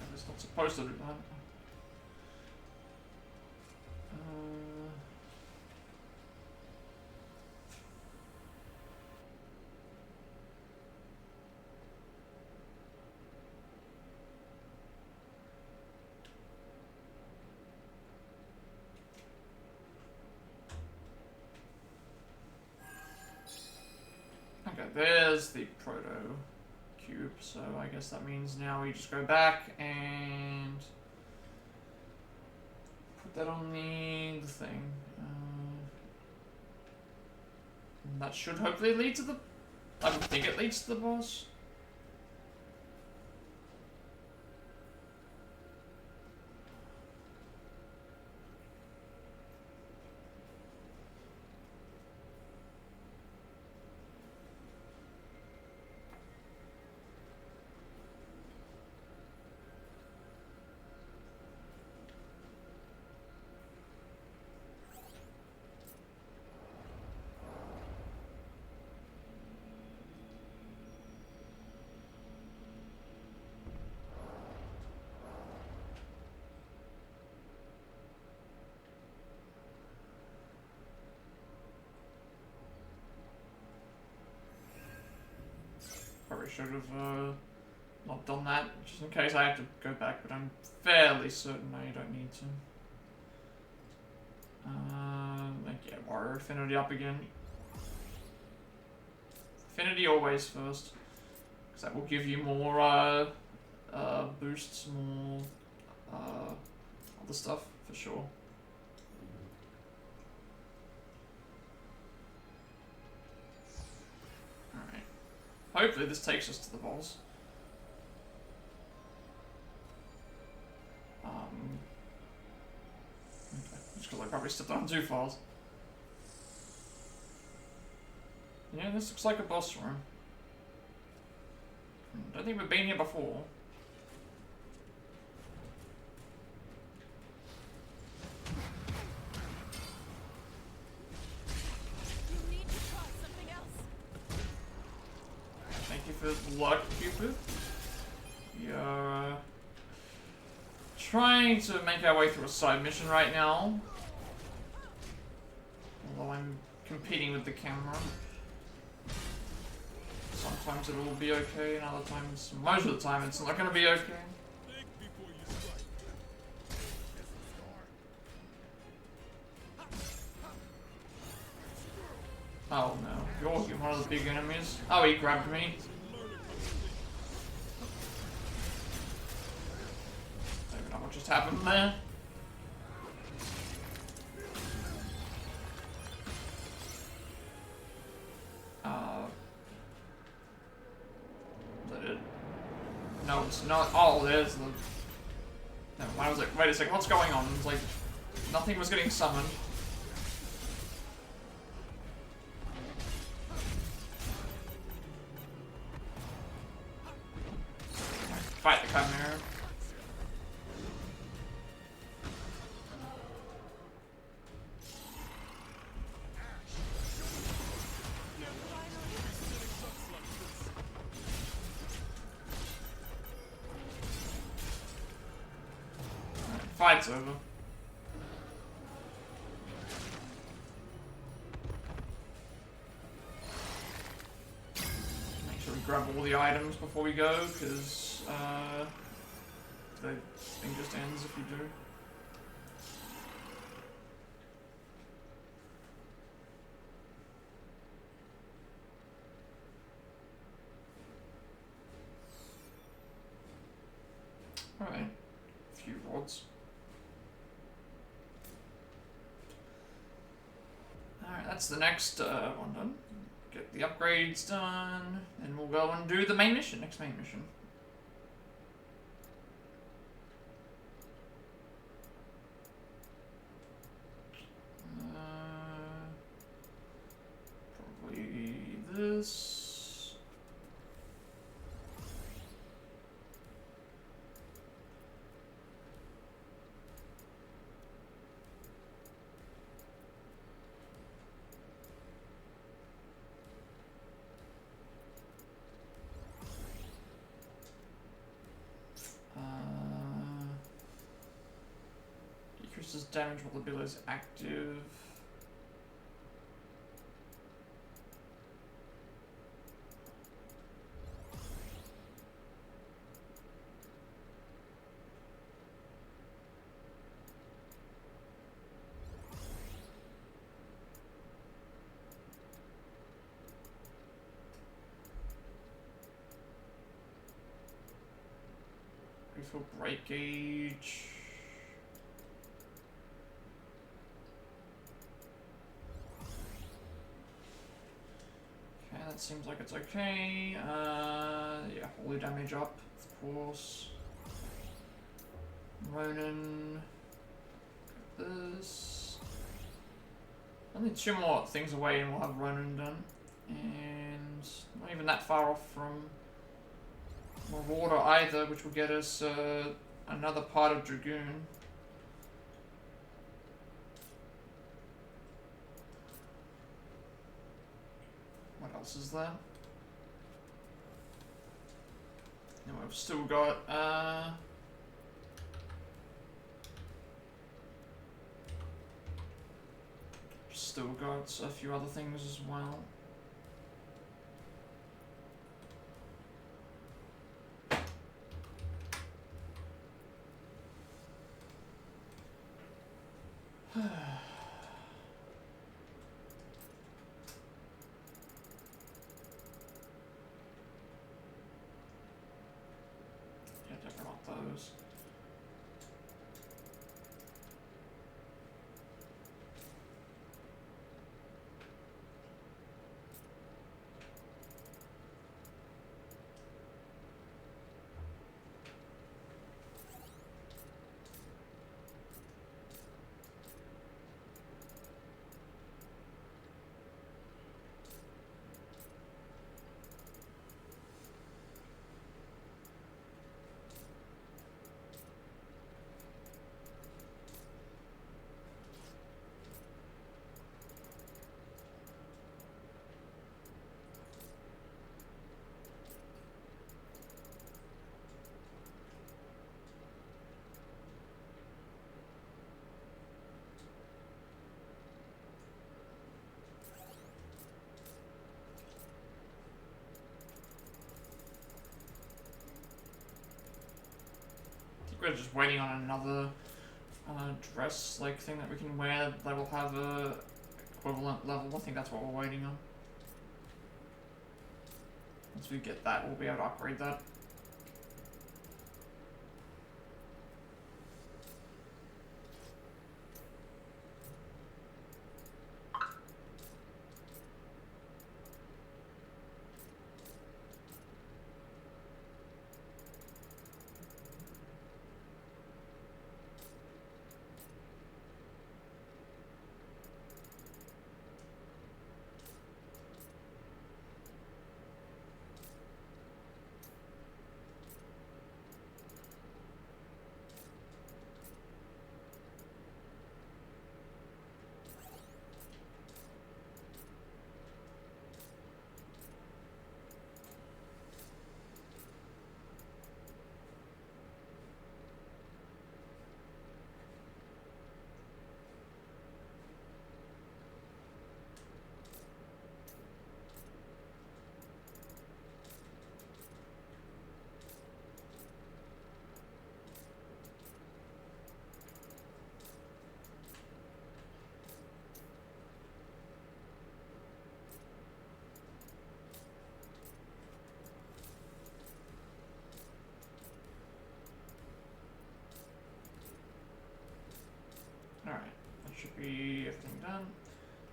I was not supposed to do that. Okay, there's the proto cube, so I guess that means now we just go back and put that on the thing. And that should hopefully lead to the... I would think it leads to the boss. should have not done that, just in case I have to go back, but I'm fairly certain I don't need to. Like, yeah, Warrior Affinity up again. Affinity always first, because that will give you more boosts, more other stuff, for sure. Alright. Hopefully this takes us to the boss. Okay. Just because I probably stepped on too fast. Yeah, this looks like a boss room. Don't think we've been here before. You need to try something else. Thank you for the luck, Cupid. You're trying to make our way through a side mission right now. Although I'm competing with the camera. Sometimes it will be okay, and other times, most of the time, it's not going to be okay. Oh no, you're one of the big enemies. Oh, he grabbed me. Don't even know what just happened there. Is that it? No, it's not. Oh, there's the... No, I was like, wait a second, what's going on? It's like, nothing was getting summoned. Fight the Chimera. Fight's over. Make sure we grab all the items before we go, because the thing just ends if you do. Alright, a few rods. Alright, that's the next one done. Get the upgrades done, and we'll go and do the main mission, next main mission. Probably this. Decreases damage while the ability is active. Refill break gauge. Okay, that seems like it's okay. Yeah, holy damage up, of course. Ronin. This. Only 2 more things away and we'll have Ronin done. And not even that far off from Marauder either, which will get us another part of Dragoon. What else is there? And we've still got a few other things as well. Yeah, definitely not those. We're just waiting on another dress like thing that we can wear that will have a equivalent level. I think that's what we're waiting on. Once we get that, we'll be able to upgrade that. Alright, that should be everything done.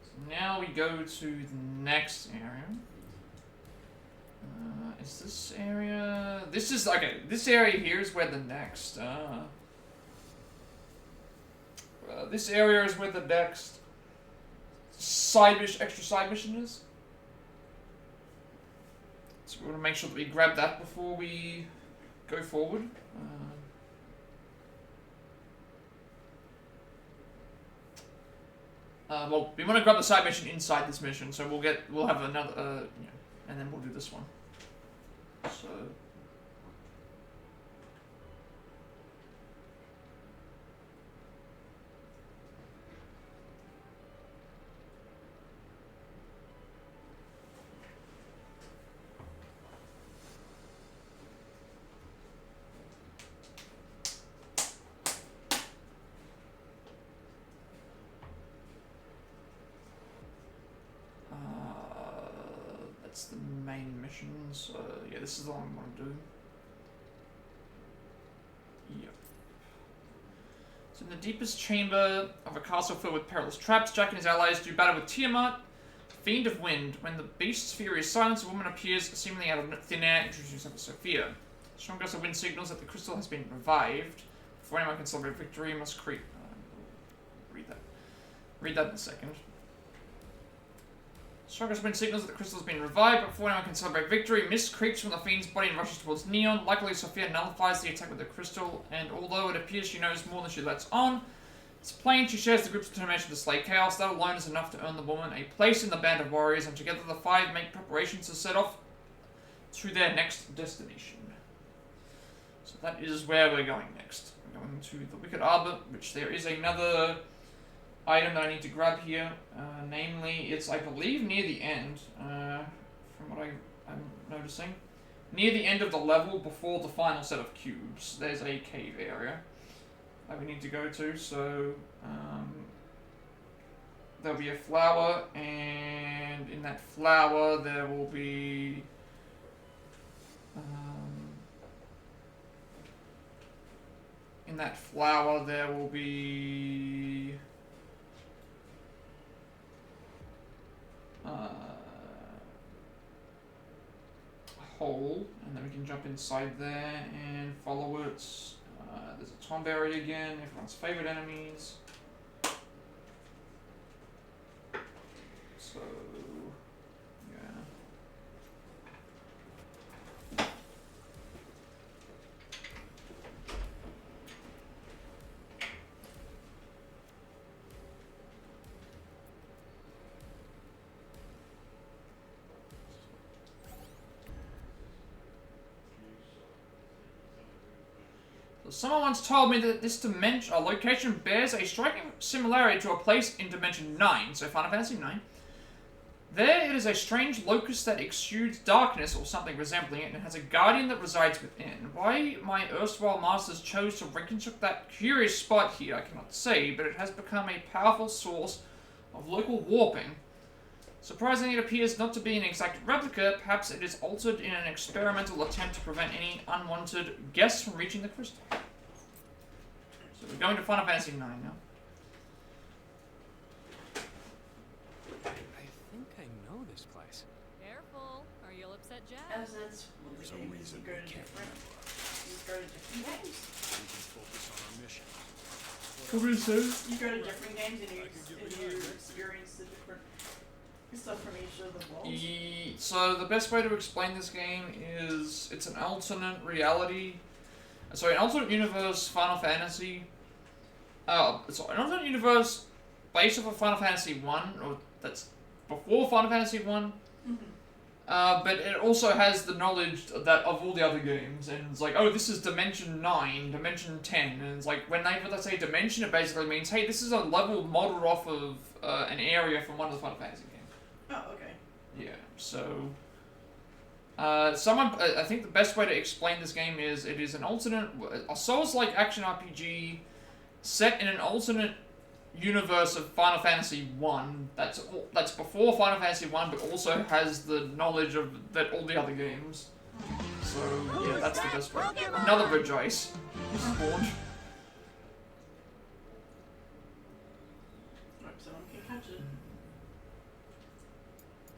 So now we go to the next area. Is this area... This is... Okay, this area here is where the next... this area is where the next extra side mission is. So we want to make sure that we grab that before we go forward. Well, we want to grab the side mission inside this mission, so we'll have another, yeah, and then we'll do this one. So. That's the main mission, so yeah, this is the one we want to do. Yep. So in the deepest chamber of a castle filled with perilous traps, Jack and his allies do battle with Tiamat, Fiend of Wind. When the beast's fury is silenced, a woman appears seemingly out of thin air, introducing herself as Sophia. Strong gust of wind signals that the crystal has been revived. Before anyone can celebrate victory, must creep. Read that. Read that in a second. Strongest wind signals that the crystal has been revived, but before anyone can celebrate victory, mist creeps from the fiend's body and rushes towards Neon. Luckily, Sophia nullifies the attack with the crystal, and although it appears she knows more than she lets on, it's plain she shares the group's determination to slay chaos. That alone is enough to earn the woman a place in the band of warriors, and together the five make preparations to set off to their next destination. So that is where we're going next. We're going to the Wicked Arbor, which there is another item that I need to grab here, namely, it's, I believe, near the end, from what I'm noticing. Near the end of the level, before the final set of cubes, there's a cave area that we need to go to, so, there'll be a flower, and in that flower there will be in that flower there will be a hole, and then we can jump inside there and follow it. There's a tomberry again, everyone's favorite enemies. So, yeah. So someone once told me that this location bears a striking similarity to a place in Dimension 9, so Final Fantasy 9. There it is a strange locust that exudes darkness or something resembling it and has a guardian that resides within. Why my erstwhile masters chose to reconstruct that curious spot here I cannot say, but it has become a powerful source of local warping. Surprisingly, it appears not to be an exact replica. Perhaps it is altered in an experimental attempt to prevent any unwanted guests from reaching the crystal. So we're going to Final Fantasy 9 now. I think I know this place. Careful, or you'll upset Jack. As that's one of the games you go to different games. We can focus on our mission. You go to different games and you experience the different stuff from each of the worlds. So the best way to explain this game is it's an alternate reality. Sorry, an alternate universe Final Fantasy. Sorry, an alternate universe based off of Final Fantasy 1, or that's before Final Fantasy 1. But it also has the knowledge that of all the other games, and it's like, oh, this is Dimension 9, Dimension 10, and it's like, when they say Dimension, it basically means, hey, this is a level modeled off of an area from one of the Final Fantasy games. Oh, okay. Yeah, so... I think the best way to explain this game is, it is an alternate, a Souls-like action RPG set in an alternate universe of Final Fantasy 1 that's before Final Fantasy 1, but also has the knowledge of that all the other games. So yeah, that's the best way. Another Rejoice spawned. Hope someone can catch it.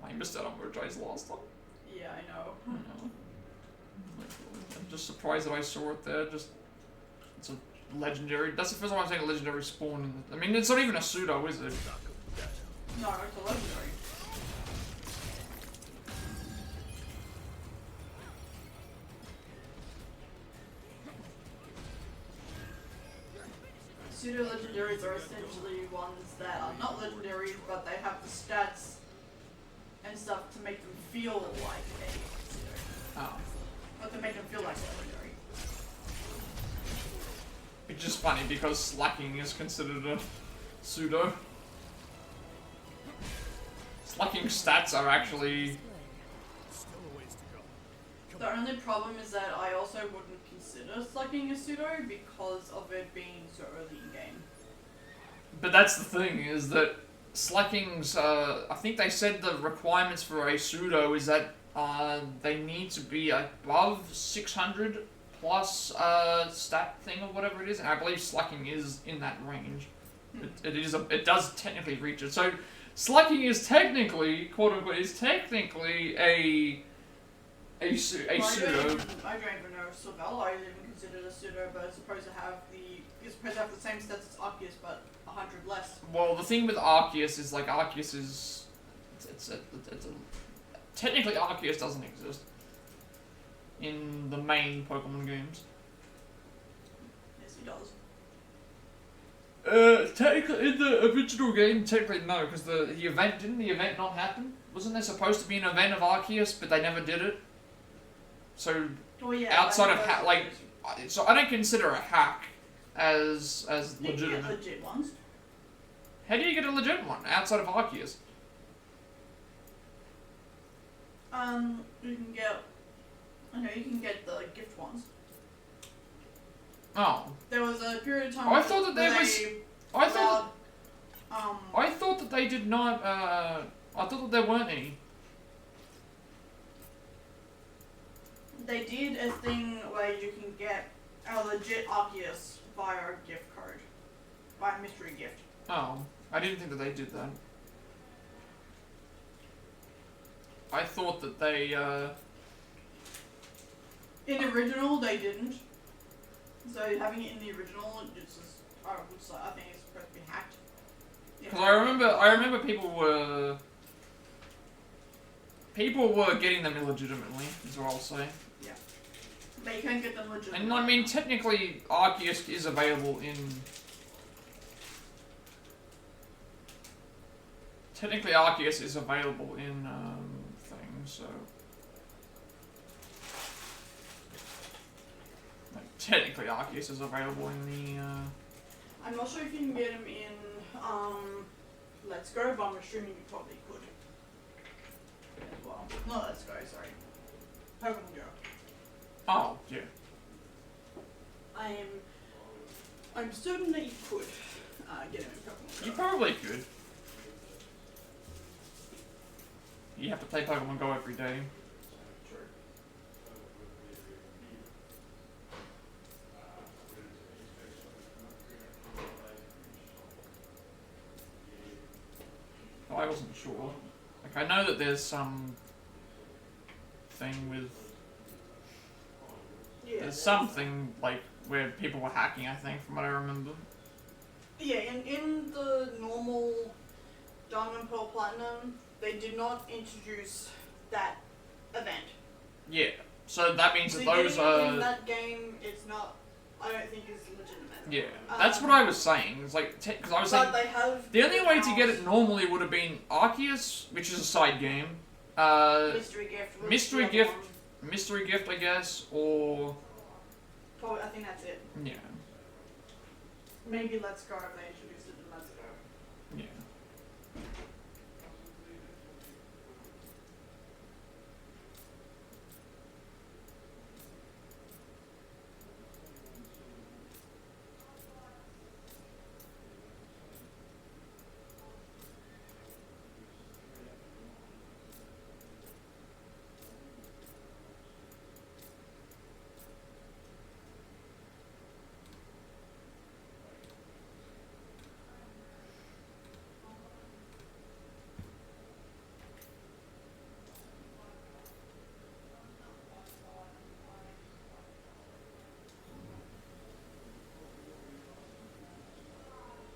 I missed out on Rejoice last time. Yeah, I know. I'm just surprised that I saw it there. It's a legendary. That's the first time I'm saying a legendary spawn. I mean, it's not even a pseudo, is it? No, it's a legendary. Pseudo-legendaries are essentially ones that are not legendary, but they have the stats and stuff to make them feel like a pseudo. Oh. But to make them feel like a legendary. It's just funny because slacking is considered a pseudo. Slacking stats are actually... The only problem is that I also wouldn't consider slacking a pseudo because of it being so early in game. But that's the thing, is that slacking's, I think they said the requirements for a pseudo is that they need to be above 600 plus stat thing or whatever it is, and I believe slacking is in that range. It does technically reach it. So slacking is technically, quote unquote, is technically a pseudo. I don't even know if Sylvella is even considered a pseudo, but it's supposed to have the same stats as Arceus, but 100 less. Well, the thing with Arceus is, like, Arceus is... technically, Arceus doesn't exist in the main Pokemon games. Yes, he does. Technically, in the original game, technically no, because the event, didn't the event not happen? Wasn't there supposed to be an event of Arceus, but they never did it? So, outside of so I don't consider a hack as legitimate. You get legit ones. How do you get a legit one outside of Arceus? You can get. I know you can get the gift ones. Oh. There was a period of time. I thought that there was. I thought. I thought that they did not, I thought that there weren't any. They did a thing where you can get a legit Arceus via a gift card. Via a mystery gift. Oh, I didn't think that they did that. I thought that they, In the original, they didn't. So having it in the original, it's just, I think it's supposed to be hacked. because I remember people were getting them illegitimately, is what I'll say. Yeah. But you can get them legitimately. And I mean, technically, Arceus is available in... Technically, Arceus is available in, things, so... Like, technically, Arceus is available in the, I'm not sure if you can get them in, Let's Go, but I'm assuming you probably could. As well. No, Let's Go, sorry. Pokemon Go. Oh, yeah. I'm certain that you could, get them in Pokemon Go. You probably could. You have to play Pokemon Go every day. True. I wasn't sure. Like, I know that there's some thing with... Yeah. There's something, like, where people were hacking, I think, from what I remember. Yeah, in the normal Diamond, Pearl, Platinum, they did not introduce that event. Yeah, so that means So that those getting it are... in that game, it's not, I don't think is legitimate. Yeah, that's what I was saying. It's like, because I was saying... But they have... The only way to get it normally would have been Arceus, which is a side game. Mystery Gift. was Mystery the other Gift. one. Mystery Gift, I guess, or... Probably, I think that's it. Yeah. Maybe Let's Go if they introduced it in Let's Go. Yeah.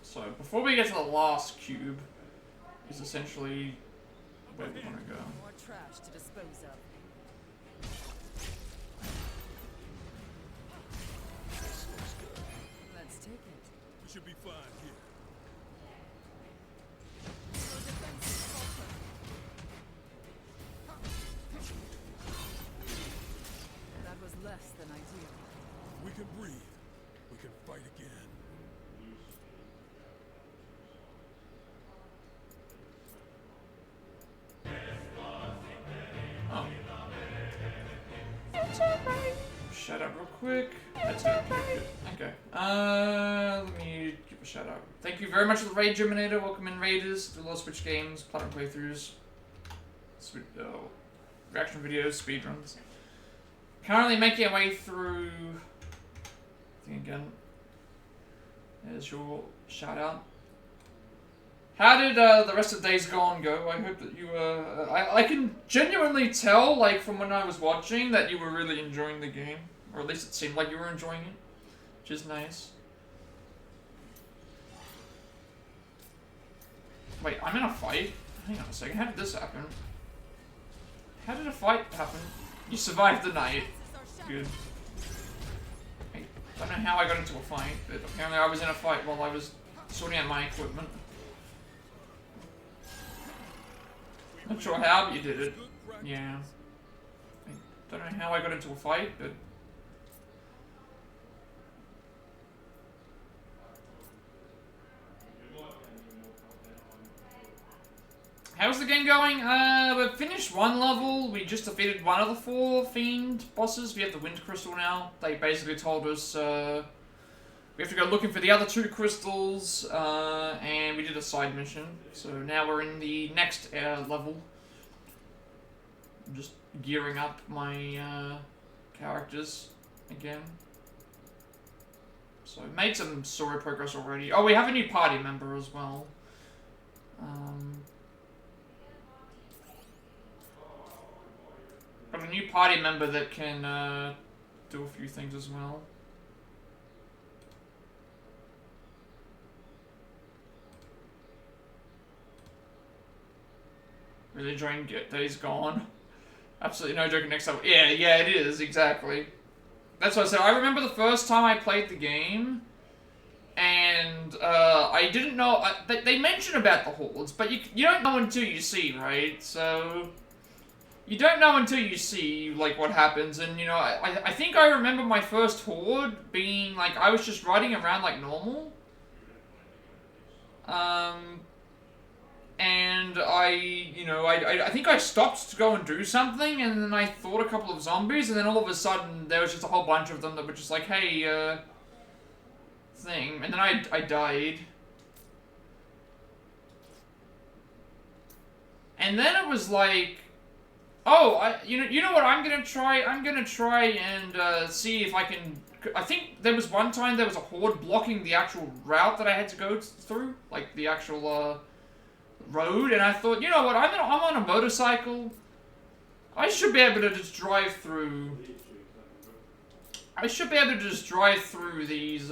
So, before we get to the last cube, is essentially where we want to go. More trash to dispose of. Let's take it. We should be fine here. That was less than ideal. We can breathe. We can fight again. Oh. Shout out real quick. That's good. Good. Okay. Let me give a shout out. Thank you very much for the raid, Germinator. Welcome in, Raiders. Do a lot of Switch games, Platinum playthroughs, reaction videos, speedruns. Currently making our way through. Thing again. There's your shout out. How did the rest of Days Gone go? I hope that you I can genuinely tell, like, from when I was watching, that you were really enjoying the game. Or at least it seemed like you were enjoying it. Which is nice. Wait, I'm in a fight? Hang on a second, how did this happen? How did a fight happen? You survived the night. Good. I don't know how I got into a fight, but apparently I was in a fight while I was sorting out my equipment. Not sure how, but you did it. Yeah. I don't know how I got into a fight, but... How's the game going? We've finished one level. We just defeated one of the 4 fiend bosses. We have the Wind Crystal now. They basically told us, we we have to go looking for the other 2 crystals, and we did a side mission. So now we're in the next level. I'm just gearing up my characters again. So made some story progress already. Oh, we have a new party member as well. Got a new party member that can do a few things as well. Really enjoying Days Gone. Absolutely no joking. Next up, yeah, it is exactly. That's what I said. I remember the first time I played the game, and I didn't know. They mention about the hordes, but you don't know until you see, right? So you don't know until you see like what happens, and you know, I think I remember my first horde being like I was just riding around like normal. And I think I stopped to go and do something, and then I thought a couple of zombies, and then all of a sudden there was just a whole bunch of them that were just like, hey, thing, and then I died. And then it was like, oh, you know what I'm gonna try? I'm gonna try and see if I can. I think there was one time there was a horde blocking the actual route that I had to go through, like the actual road, and I thought, you know what? I'm on a motorcycle. I should be able to just drive through. I should be able to just drive through these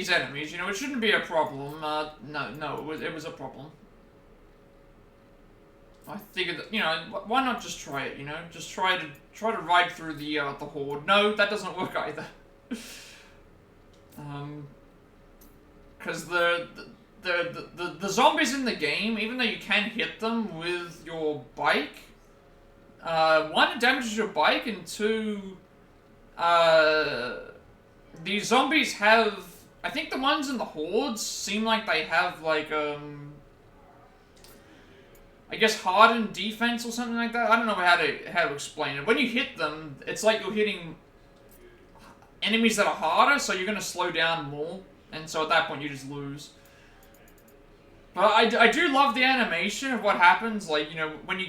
enemies. You know, it shouldn't be a problem. No, it was a problem. I figured that, you know, why not just try it? You know, just try to ride through the horde. No, that doesn't work either. Because the zombies in the game, even though you can hit them with your bike, one, it damages your bike, and two, these zombies have, I think the ones in the hordes seem like they have like I guess hardened defense or something like that. I don't know how to explain it. When you hit them, it's like you're hitting enemies that are harder, so you're gonna slow down more, and so at that point you just lose. But I do love the animation of what happens, like, you know, when you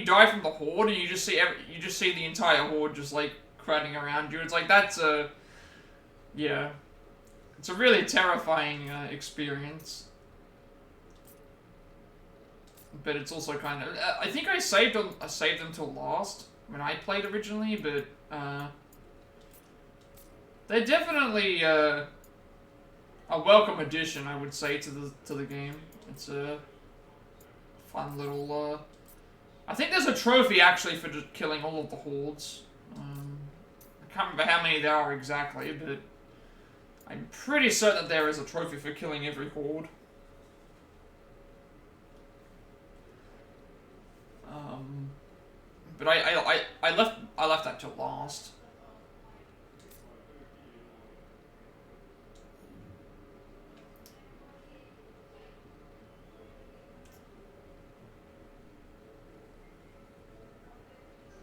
die from the horde and you just see the entire horde just like crowding around you. It's like that's yeah, it's a really terrifying experience. But it's also kind of, I think I saved them till last when I played originally, but they're definitely a welcome addition, I would say, to the game. It's a fun little. I think there's a trophy actually for just killing all of the hordes. I can't remember how many there are exactly, but I'm pretty certain that there is a trophy for killing every horde. But I left that till last.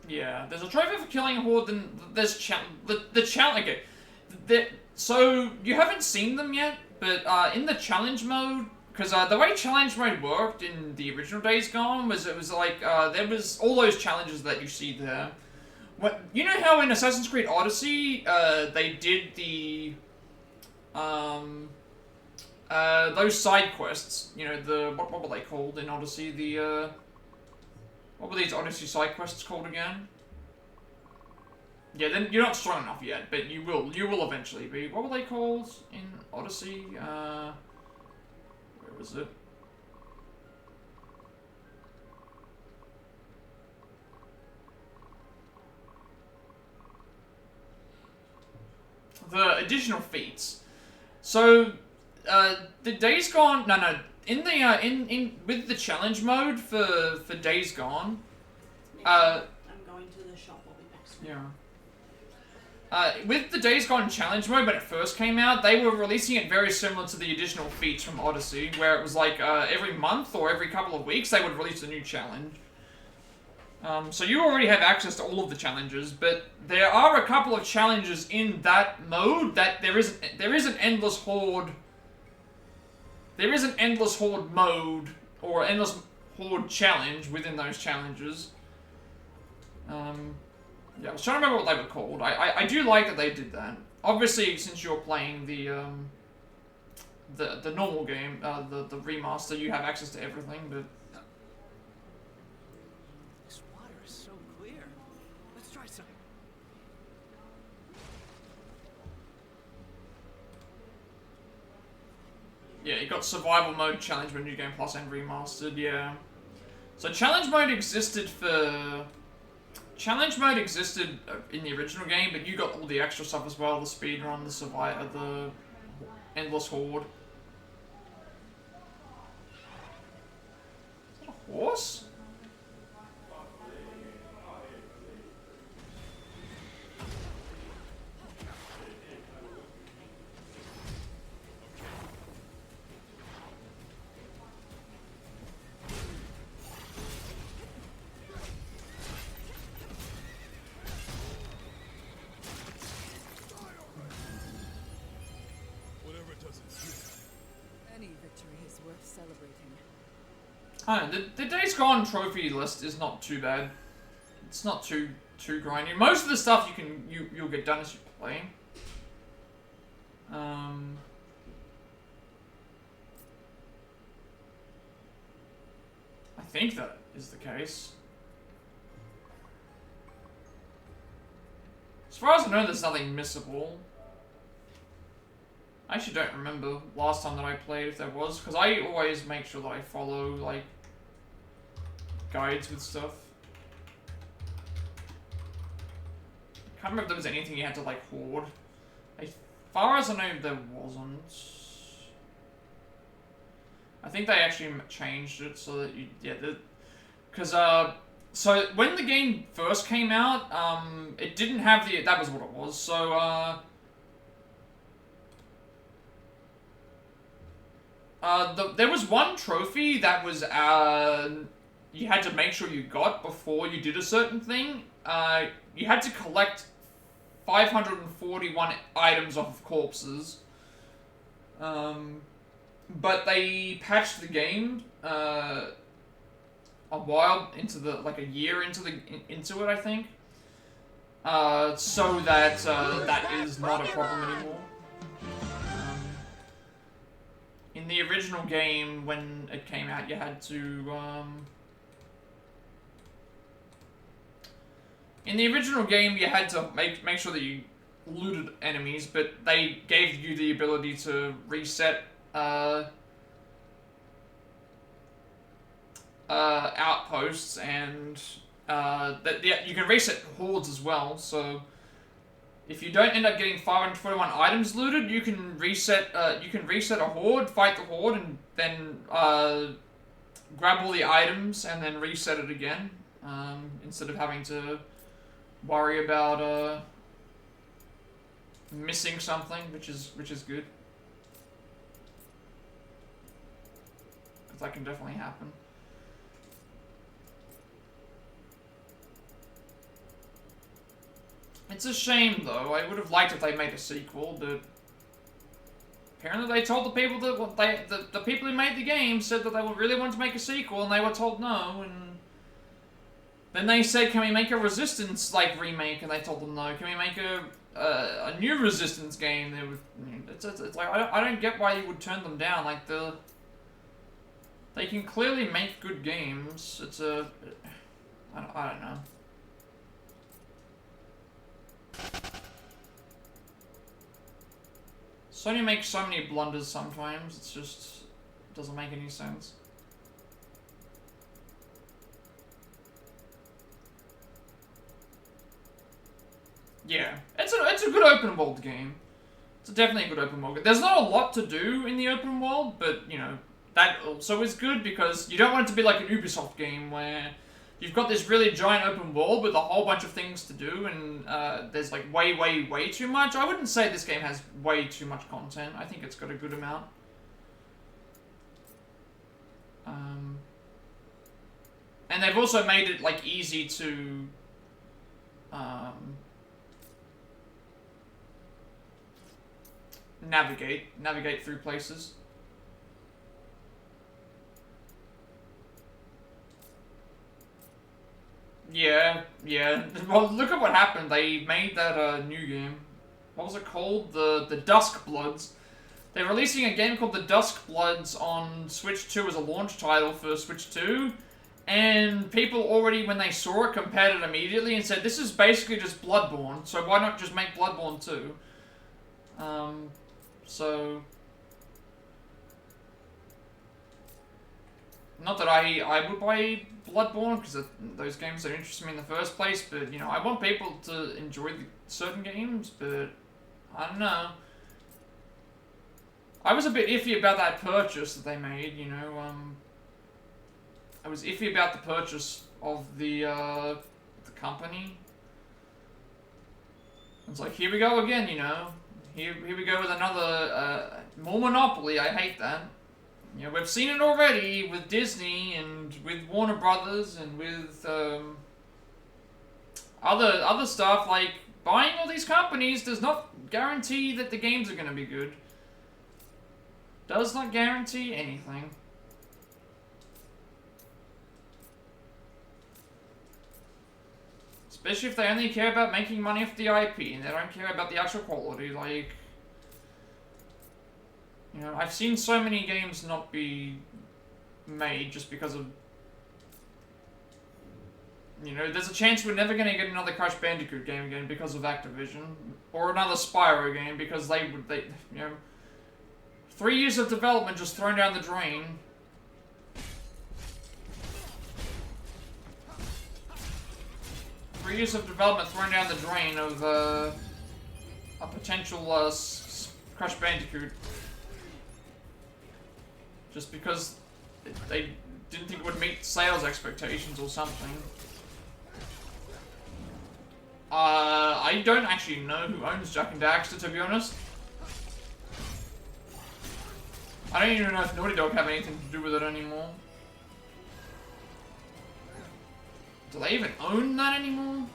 Yeah, there's a trophy for killing a horde, then there's the challenge. Okay, so you haven't seen them yet, but in the challenge mode. Because the way challenge mode worked in the original Days Gone was, it was like, there was all those challenges that you see there. You know how in Assassin's Creed Odyssey, they did the, those side quests, you know, what were they called in Odyssey? What were these Odyssey side quests called again? Yeah, then you're not strong enough yet, but you will eventually be. What were they called in Odyssey? Was it? The additional feats. So, the Days Gone. No. In the with the challenge mode for Days Gone. I'm going to the shop. I'll be back soon. Yeah. With the Days Gone challenge mode, when it first came out, they were releasing it very similar to the additional feats from Odyssey, where it was like every month or every couple of weeks they would release a new challenge. So you already have access to all of the challenges, but there are a couple of challenges in that mode that there is an endless horde. There is an endless horde mode or endless horde challenge within those challenges. Yeah, I was trying to remember what they were called. I do like that they did that. Obviously, since you're playing the normal game, the remaster, you have access to everything, but. This water is so clear. Let's try some. Yeah, you got survival mode, challenge mode, new game plus, and remastered. Yeah. So challenge mode existed for. Challenge mode existed in the original game, but you got all the extra stuff as well: the speedrun, the survival, the endless horde. Is that a horse? Any victory is worth celebrating. I don't know, the Days Gone trophy list is not too bad. It's not too grindy. Most of the stuff you'll get done as you play. I think that is the case. As far as I know, there's nothing missable. I actually don't remember last time that I played if there was, because I always make sure that I follow, like, guides with stuff. I can't remember if there was anything you had to, like, hoard. As far as I know, there wasn't. I think they actually changed it so that you, yeah, because, so when the game first came out, it didn't have the, that was what it was, so, there was one trophy that was, you had to make sure you got before you did a certain thing. You had to collect 541 items off of corpses. But they patched the game, a while into the, like a year into it, I think. So that, that is not a problem anymore. In the original game, when it came out, you had to, in the original game, you had to make sure that you looted enemies, but they gave you the ability to reset, outposts, and, you can reset hordes as well, so if you don't end up getting 541 items looted, you can reset a horde, fight the horde, and then grab all the items and then reset it again, instead of having to worry about missing something, which is good. Because that can definitely happen. It's a shame, though. I would have liked if they made a sequel, but apparently they told the people that the people who made the game said that they really wanted to make a sequel, and they were told no. And then they said, "Can we make a Resistance like remake?" And they told them no. Can we make a new Resistance game? They would. It's like I don't get why you would turn them down. Like they can clearly make good games. It's a I don't know. Sony makes so many blunders sometimes, it's just doesn't make any sense. Yeah, it's a good open world game. It's definitely a good open world game. There's not a lot to do in the open world, but you know, that also is good because you don't want it to be like an Ubisoft game where you've got this really giant open world with a whole bunch of things to do, and there's like way too much. I wouldn't say this game has way too much content. I think it's got a good amount. And they've also made it, like, easy to, navigate through places. Yeah. Well, look at what happened. They made that, new game. What was it called? The Dusk Bloods. They're releasing a game called the Dusk Bloods on Switch 2 as a launch title for Switch 2. And people already, when they saw it, compared it immediately and said, this is basically just Bloodborne, so why not just make Bloodborne 2? So... Not that I would buy Bloodborne, because those games don't interest me in the first place, but, you know, I want people to enjoy certain games, but I don't know. I was a bit iffy about that purchase that they made, you know, I was iffy about the purchase of the company. It's like, here we go again, you know. Here we go with another, more Monopoly, I hate that. You know, we've seen it already with Disney and with Warner Brothers and with, other stuff, like, buying all these companies does not guarantee that the games are gonna be good. Does not guarantee anything. Especially if they only care about making money off the IP and they don't care about the actual quality, like... You know, I've seen so many games not be made just because of... You know, there's a chance we're never gonna get another Crash Bandicoot game again because of Activision. Or another Spyro game because they you know... 3 years of development just thrown down the drain. Three years of development thrown down the drain of a potential Crash Bandicoot. Just because they didn't think it would meet sales expectations or something. I don't actually know who owns Jak and Daxter, to be honest. I don't even know if Naughty Dog have anything to do with it anymore. Do they even own that anymore?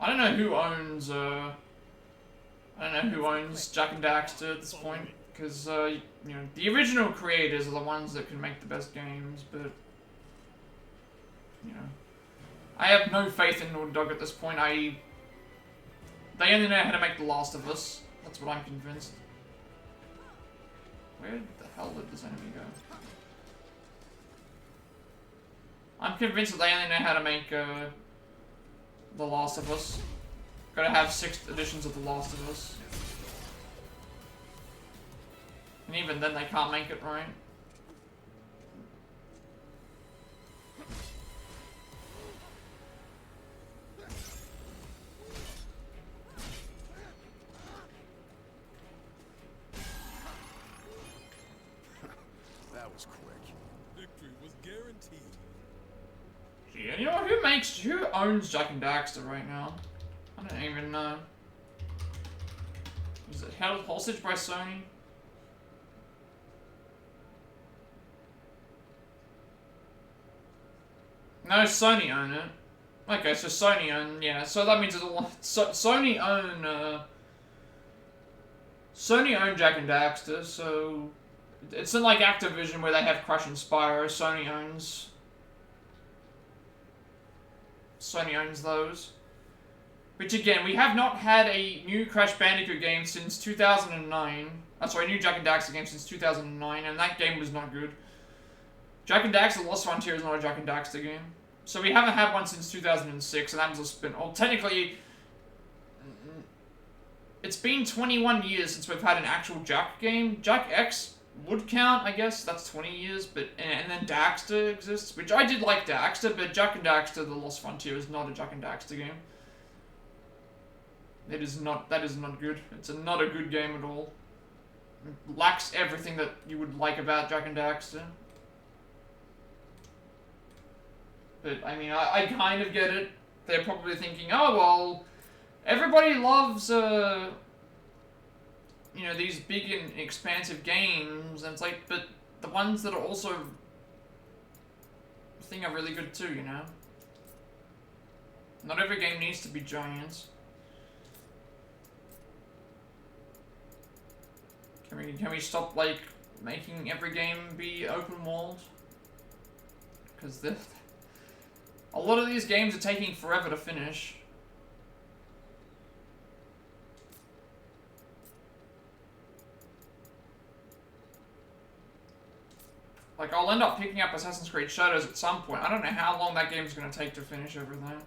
I don't know who owns, Jak and Daxter at this point, because, you know, the original creators are the ones that can make the best games, but, you know, I have no faith in Naughty Dog at this point. They only know how to make The Last of Us. That's what I'm convinced. Where the hell did this enemy go? I'm convinced that they only know how to make, The Last of Us. Gotta have 6 editions of The Last of Us. And even then they can't make it right. That was quick. Victory was guaranteed. Yeah, you know what? Who owns Jak and Daxter right now? I don't even know. Is it held hostage by Sony? No, Sony own it. Okay, so Sony own, yeah. So that means it's all Sony own Jak and Daxter. So it's not like Activision where they have Crash and Spyro. Sony owns those. Which again, we have not had a new Crash Bandicoot game since 2009. Sorry, a new Jak and Daxter game since 2009, and that game was not good. Jak and Daxter Lost Frontier is not a Jak and Daxter game. So we haven't had one since 2006, and that was a spin. Well, technically, it's been 21 years since we've had an actual Jak game. Jak X would count, I guess. That's 20 years, but and then Daxter exists, which I did like Daxter, but Jak and Daxter The Lost Frontier is not a Jak and Daxter game. That is not good. It's not a good game at all. It lacks everything that you would like about Jak and Daxter. But, I mean, I kind of get it. They're probably thinking, oh, well, everybody loves you know, these big and expansive games, and it's like, but the ones that are also, I think, are really good too, you know? Not every game needs to be giant. Can we stop, like, making every game be open world? Because a lot of these games are taking forever to finish. Like, I'll end up picking up Assassin's Creed Shadows at some point. I don't know how long that game's going to take to finish everything.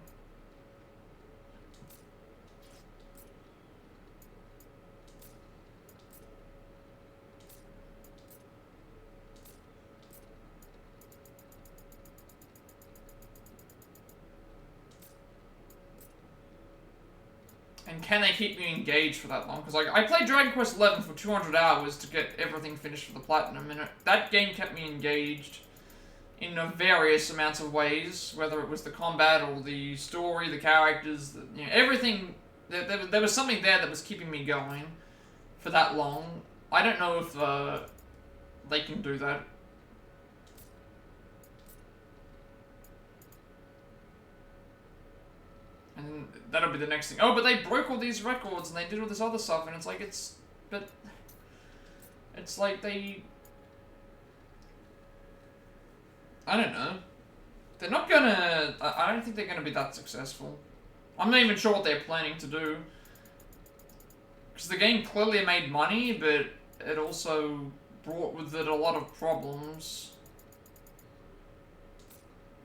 And can they keep me engaged for that long? Because, like, I played Dragon Quest XI for 200 hours to get everything finished for the Platinum, and that game kept me engaged in various amounts of ways, whether it was the combat or the story, the characters, you know, everything. There was something there that was keeping me going for that long. I don't know if they can do that. And that'll be the next thing. Oh, but they broke all these records and they did all this other stuff, and it's like, but it's like they, I don't know. They're not gonna, I don't think they're gonna be that successful. I'm not even sure what they're planning to do. Because the game clearly made money, but it also brought with it a lot of problems.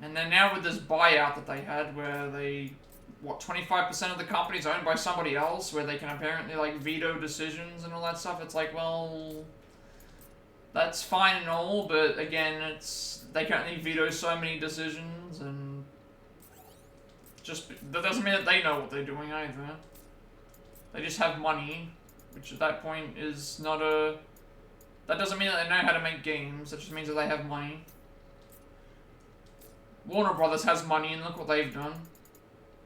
And then now with this buyout that they had, where they, what, 25% of the company's owned by somebody else, where they can apparently, like, veto decisions and all that stuff, it's like, well, that's fine and all, but again, they can only veto so many decisions, and that doesn't mean that they know what they're doing either. They just have money, which at that point is not that doesn't mean that they know how to make games, that just means that they have money. Warner Brothers has money, and look what they've done.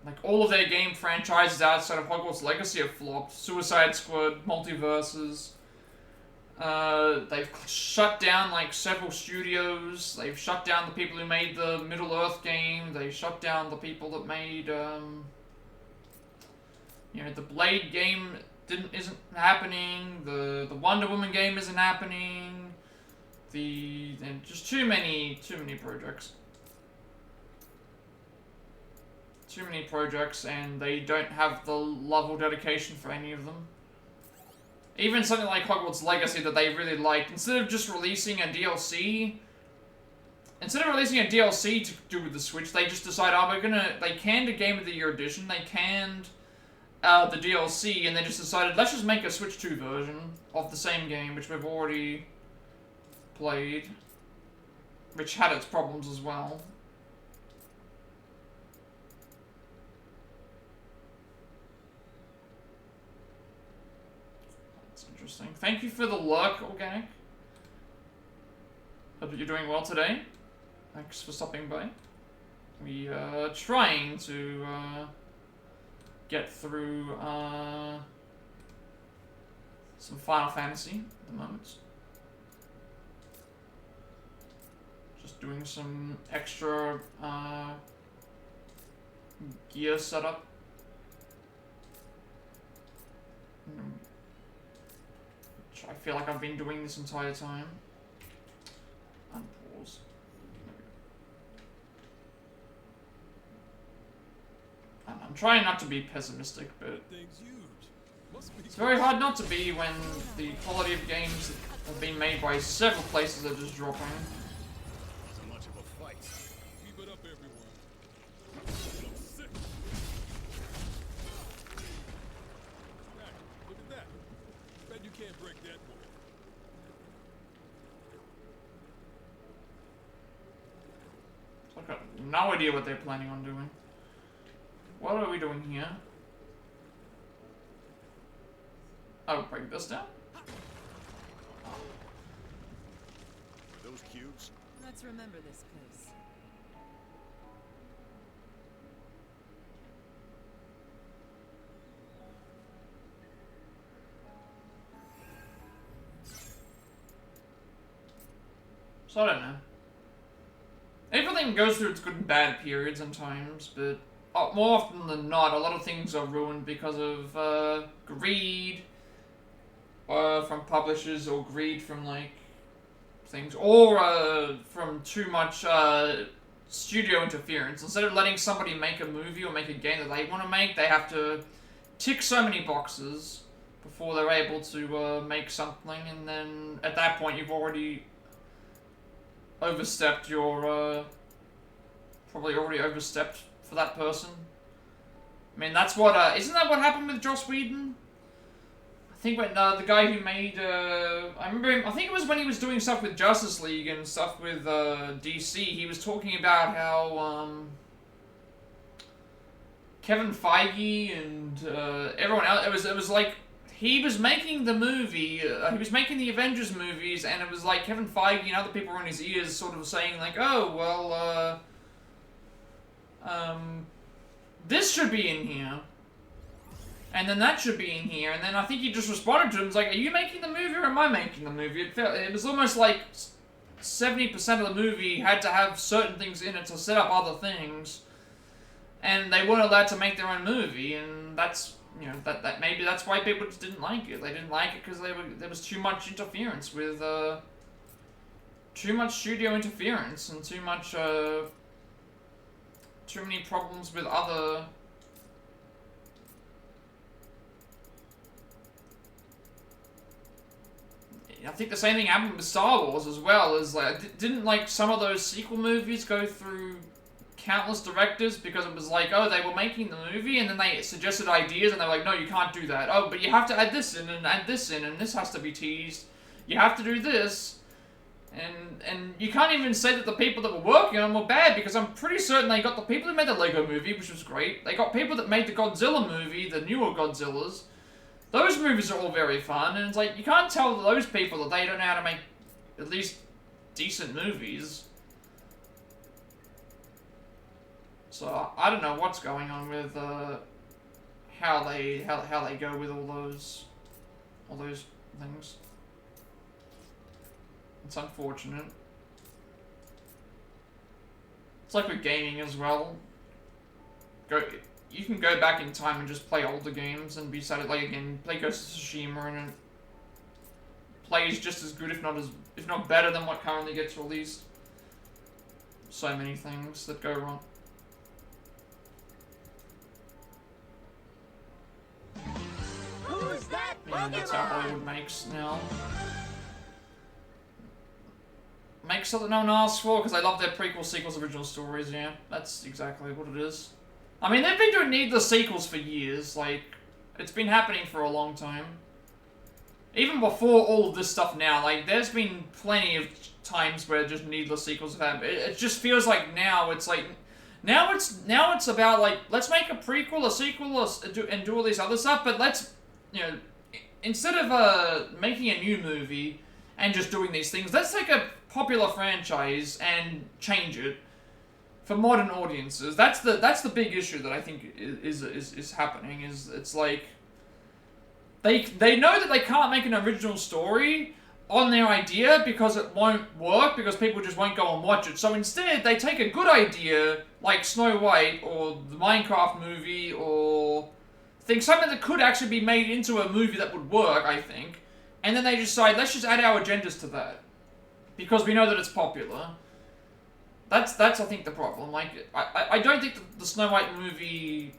Like, all of their game franchises outside of Hogwarts Legacy have flopped. Suicide Squad, Multiverses. They've shut down, like, several studios. They've shut down the people who made the Middle-earth game. They shut down the people that made, you know, the Blade game isn't happening. The Wonder Woman game isn't happening. And just too many projects. Too many projects, and they don't have the love or dedication for any of them. Even something like Hogwarts Legacy that they really liked, instead of just releasing a DLC, to do with the Switch, they just decide, they canned a Game of the Year edition, they canned the DLC, and they just decided, let's just make a Switch 2 version of the same game, which we've already played, which had its problems as well. Interesting. Thank you for the lurk, Organic. Hope that you're doing well today. Thanks for stopping by. We are trying to get through some Final Fantasy at the moment. Just doing some extra gear setup. I feel like I've been doing this entire time. Unpause. I'm trying not to be pessimistic, but it's very hard not to be when the quality of games that have been made by several places are just dropping. So much of a fight. Keep it up, everyone. Sick. Look at that. Bet you can't break that wall. I've got no idea what they're planning on doing. What are we doing here? Oh, break this down? Those cubes? Let's remember this place. So I don't know. Everything goes through its good and bad periods and times, but more often than not, a lot of things are ruined because of greed from publishers, or greed from like things, or from too much studio interference. Instead of letting somebody make a movie or make a game that they want to make, they have to tick so many boxes before they're able to make something, and then at that point you've already overstepped your, probably already overstepped for that person. I mean, that's what, isn't that what happened with Joss Whedon? I think when, the guy who made, I remember him, I think it was when he was doing stuff with Justice League and stuff with, DC, he was talking about how, Kevin Feige and, everyone else, it was like, he was making the movie, he was making the Avengers movies, and it was like Kevin Feige and other people were in his ears sort of saying like, oh, well, this should be in here. And then that should be in here, and then I think he just responded to him, was like, are you making the movie or am I making the movie? It was almost like 70% of the movie had to have certain things in it to set up other things, and they weren't allowed to make their own movie, and that's, you know, that maybe that's why people just didn't like it. They didn't like it because there was too much interference with, too much studio interference, and too many problems with other... I think the same thing happened with Star Wars as well, is like, didn't like some of those sequel movies go through countless directors because it was like, oh, they were making the movie and then they suggested ideas and they were like, no, you can't do that. Oh, but you have to add this in and add this in and this has to be teased. You have to do this. And you can't even say that the people that were working on them were bad, because I'm pretty certain they got the people who made the Lego movie, which was great. They got people that made the Godzilla movie, the newer Godzillas. Those movies are all very fun, and it's like, you can't tell those people that they don't know how to make at least decent movies. So I don't know what's going on with how they go with all those things. It's unfortunate. It's like with gaming as well. You can go back in time and just play older games and be satisfied. Like again, play Ghost of Tsushima and it plays just as good, if not better than what currently gets released. So many things that go wrong. Who's that Yeah, that's how Hollywood makes now. Make something no one asks for because they love their prequels, sequels, original stories. Yeah, that's exactly what it is. I mean, they've been doing needless sequels for years. Like, it's been happening for a long time. Even before all of this stuff now, like, there's been plenty of times where just needless sequels have happened. It just feels like now it's like, now it's about like, let's make a prequel, a sequel, and do all this other stuff, but let's, you know, instead of making a new movie and just doing these things, let's take a popular franchise and change it for modern audiences. That's the big issue that I think is happening. Is it's like they know that they can't make an original story on their idea because it won't work, because people just won't go and watch it. So instead, they take a good idea like Snow White or the Minecraft movie or something that could actually be made into a movie that would work, I think, and then they decide, let's just add our agendas to that because we know that it's popular. That's I think the problem. Like, I don't think the Snow White movie...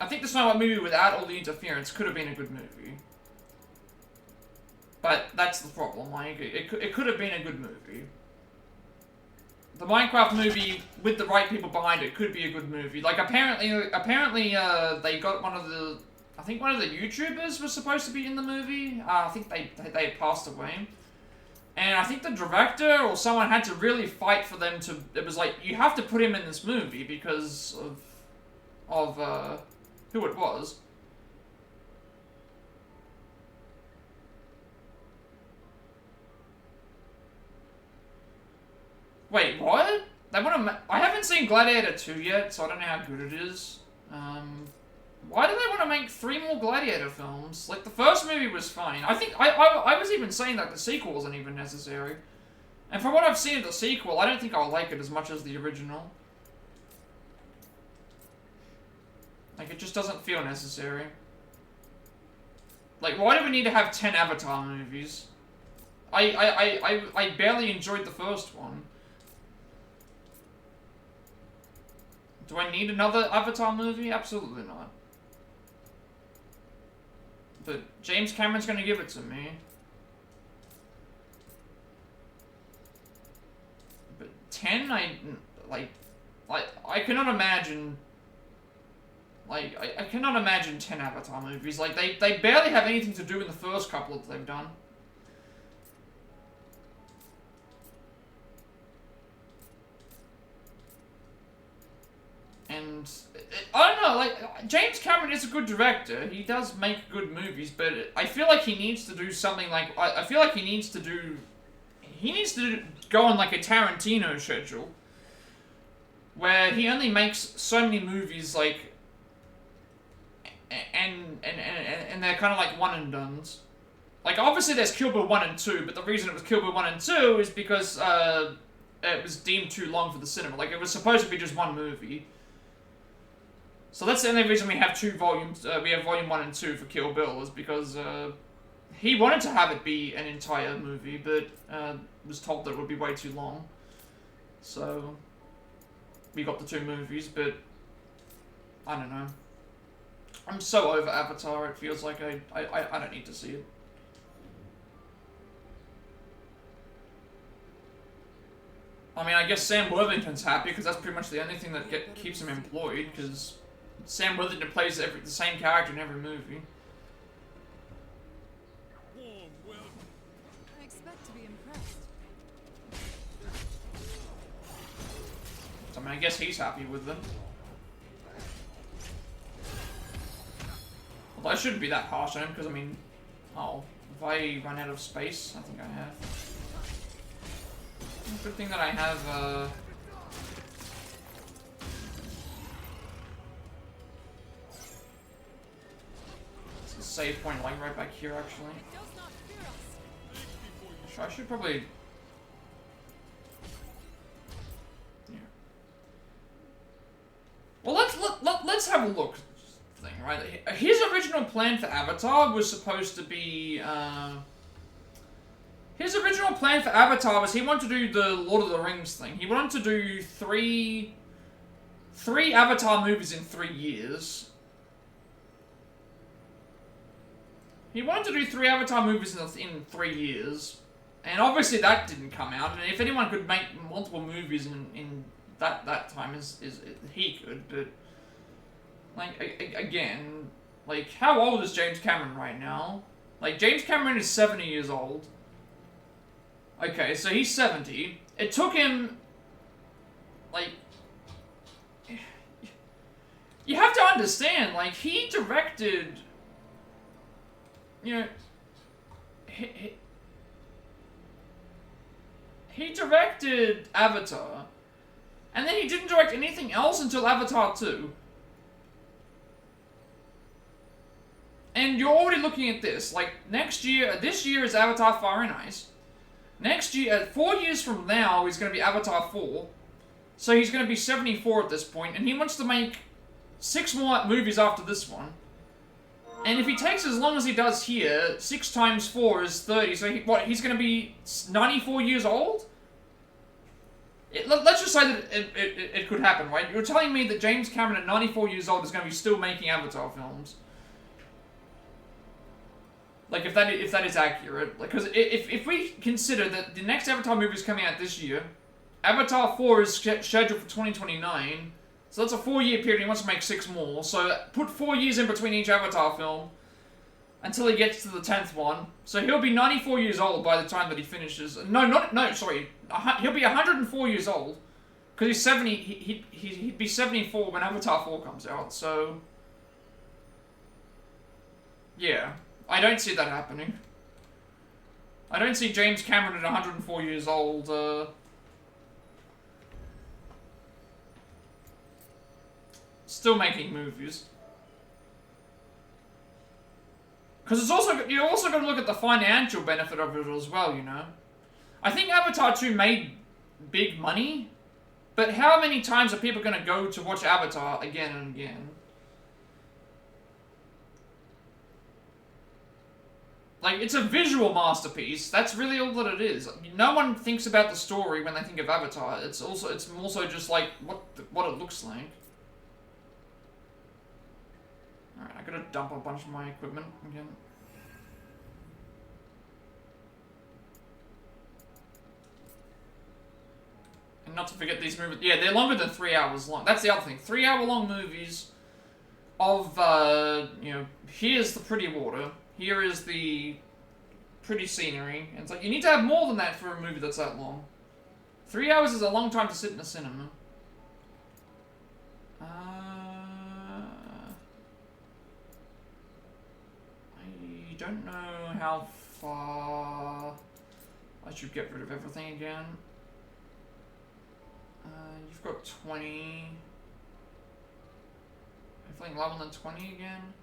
I think the Snow White movie without all the interference could have been a good movie. But that's the problem. Like, it could have been a good movie. The Minecraft movie with the right people behind it could be a good movie. Like, apparently they got one of the... I think one of the YouTubers was supposed to be in the movie. I think they had passed away. And I think the director or someone had to really fight for them to... It was like, you have to put him in this movie because of who it was. Wait, what? They want to... I haven't seen Gladiator 2 yet, so I don't know how good it is. Why do they want to make 3 more Gladiator films? Like, the first movie was fine. I think... I was even saying that the sequel wasn't even necessary. And from what I've seen of the sequel, I don't think I'll like it as much as the original. Like, it just doesn't feel necessary. Like, why do we need to have 10 Avatar movies? I barely enjoyed the first one. Do I need another Avatar movie? Absolutely not. But James Cameron's gonna give it to me. But 10, I cannot imagine... Like, I cannot imagine 10 Avatar movies. Like, they barely have anything to do in the first couple that they've done. And, I don't know, like, James Cameron is a good director. He does make good movies, but I feel like he needs to do something like, I feel like he needs to go on like a Tarantino schedule. Where he only makes so many movies, like, and they're kind of like one and dones. Like, obviously there's Kill Bill 1 and 2, but the reason it was Kill Bill 1 and 2 is because, it was deemed too long for the cinema. Like, it was supposed to be just one movie. So that's the only reason we have two volumes, we have volume 1 and 2 for Kill Bill, is because, he wanted to have it be an entire movie, but, was told that it would be way too long. So, we got the two movies, but, I don't know. I'm so over Avatar, it feels like I don't need to see it. I mean, I guess Sam Worthington's happy, because that's pretty much the only thing that keeps him employed, because Sam Worthington plays the same character in every movie. I expect to be impressed. So, I mean, I guess he's happy with them. Although I shouldn't be that harsh on him, because, I mean... Oh, if I run out of space, I think I have. Good thing that I have, It's a save point, like, right back here, actually. I should probably... Yeah. Well, let's have a look. Thing, right? His original plan for Avatar was supposed to be, His original plan for Avatar was he wanted to do the Lord of the Rings thing. He wanted to do three Avatar movies in 3 years. He wanted to do 3 Avatar movies in 3 years. And obviously that didn't come out. And if anyone could make multiple movies in that time, he could, but... Like, again, like, how old is James Cameron right now? Like, James Cameron is 70 years old. Okay, so he's 70. It took him, like... You have to understand, like, he directed... You know... He directed Avatar. And then he didn't direct anything else until Avatar 2. And you're already looking at this, like, next year, this year is Avatar Fire and Ice. Next year, 4 years from now, is going to be Avatar 4. So he's going to be 74 at this point, and he wants to make 6 more movies after this one. And if he takes as long as he does here, 6 times 4 is 30, so he's going to be 94 years old? Let's just say that it could happen, right? You're telling me that James Cameron at 94 years old is going to be still making Avatar films. Like, if that is accurate, like, because if we consider that the next Avatar movie is coming out this year, Avatar 4 is scheduled for 2029, so that's a 4-year period, he wants to make 6 more, so put 4 years in between each Avatar film, until he gets to the 10th one, so he'll be 94 years old by the time that he finishes, sorry, he'll be 104 years old, because he's 70, he'd be 74 when Avatar 4 comes out, so, yeah. I don't see that happening. I don't see James Cameron at 104 years old, still making movies. Because it's also, you also got to look at the financial benefit of it as well, you know. I think Avatar 2 made big money, but how many times are people going to go to watch Avatar again and again? Like, it's a visual masterpiece. That's really all that it is. No one thinks about the story when they think of Avatar. It's also just like what it looks like. Alright, I gotta dump a bunch of my equipment again. And not to forget these movies. Yeah, they're longer than 3 hours long. That's the other thing. 3 hour long movies of, you know, here's the pretty water. Here is the pretty scenery. And it's like, you need to have more than that for a movie that's that long. 3 hours is a long time to sit in a cinema. I don't know how far I should get rid of everything again. You've got 20. I'm feeling lower than 20 again.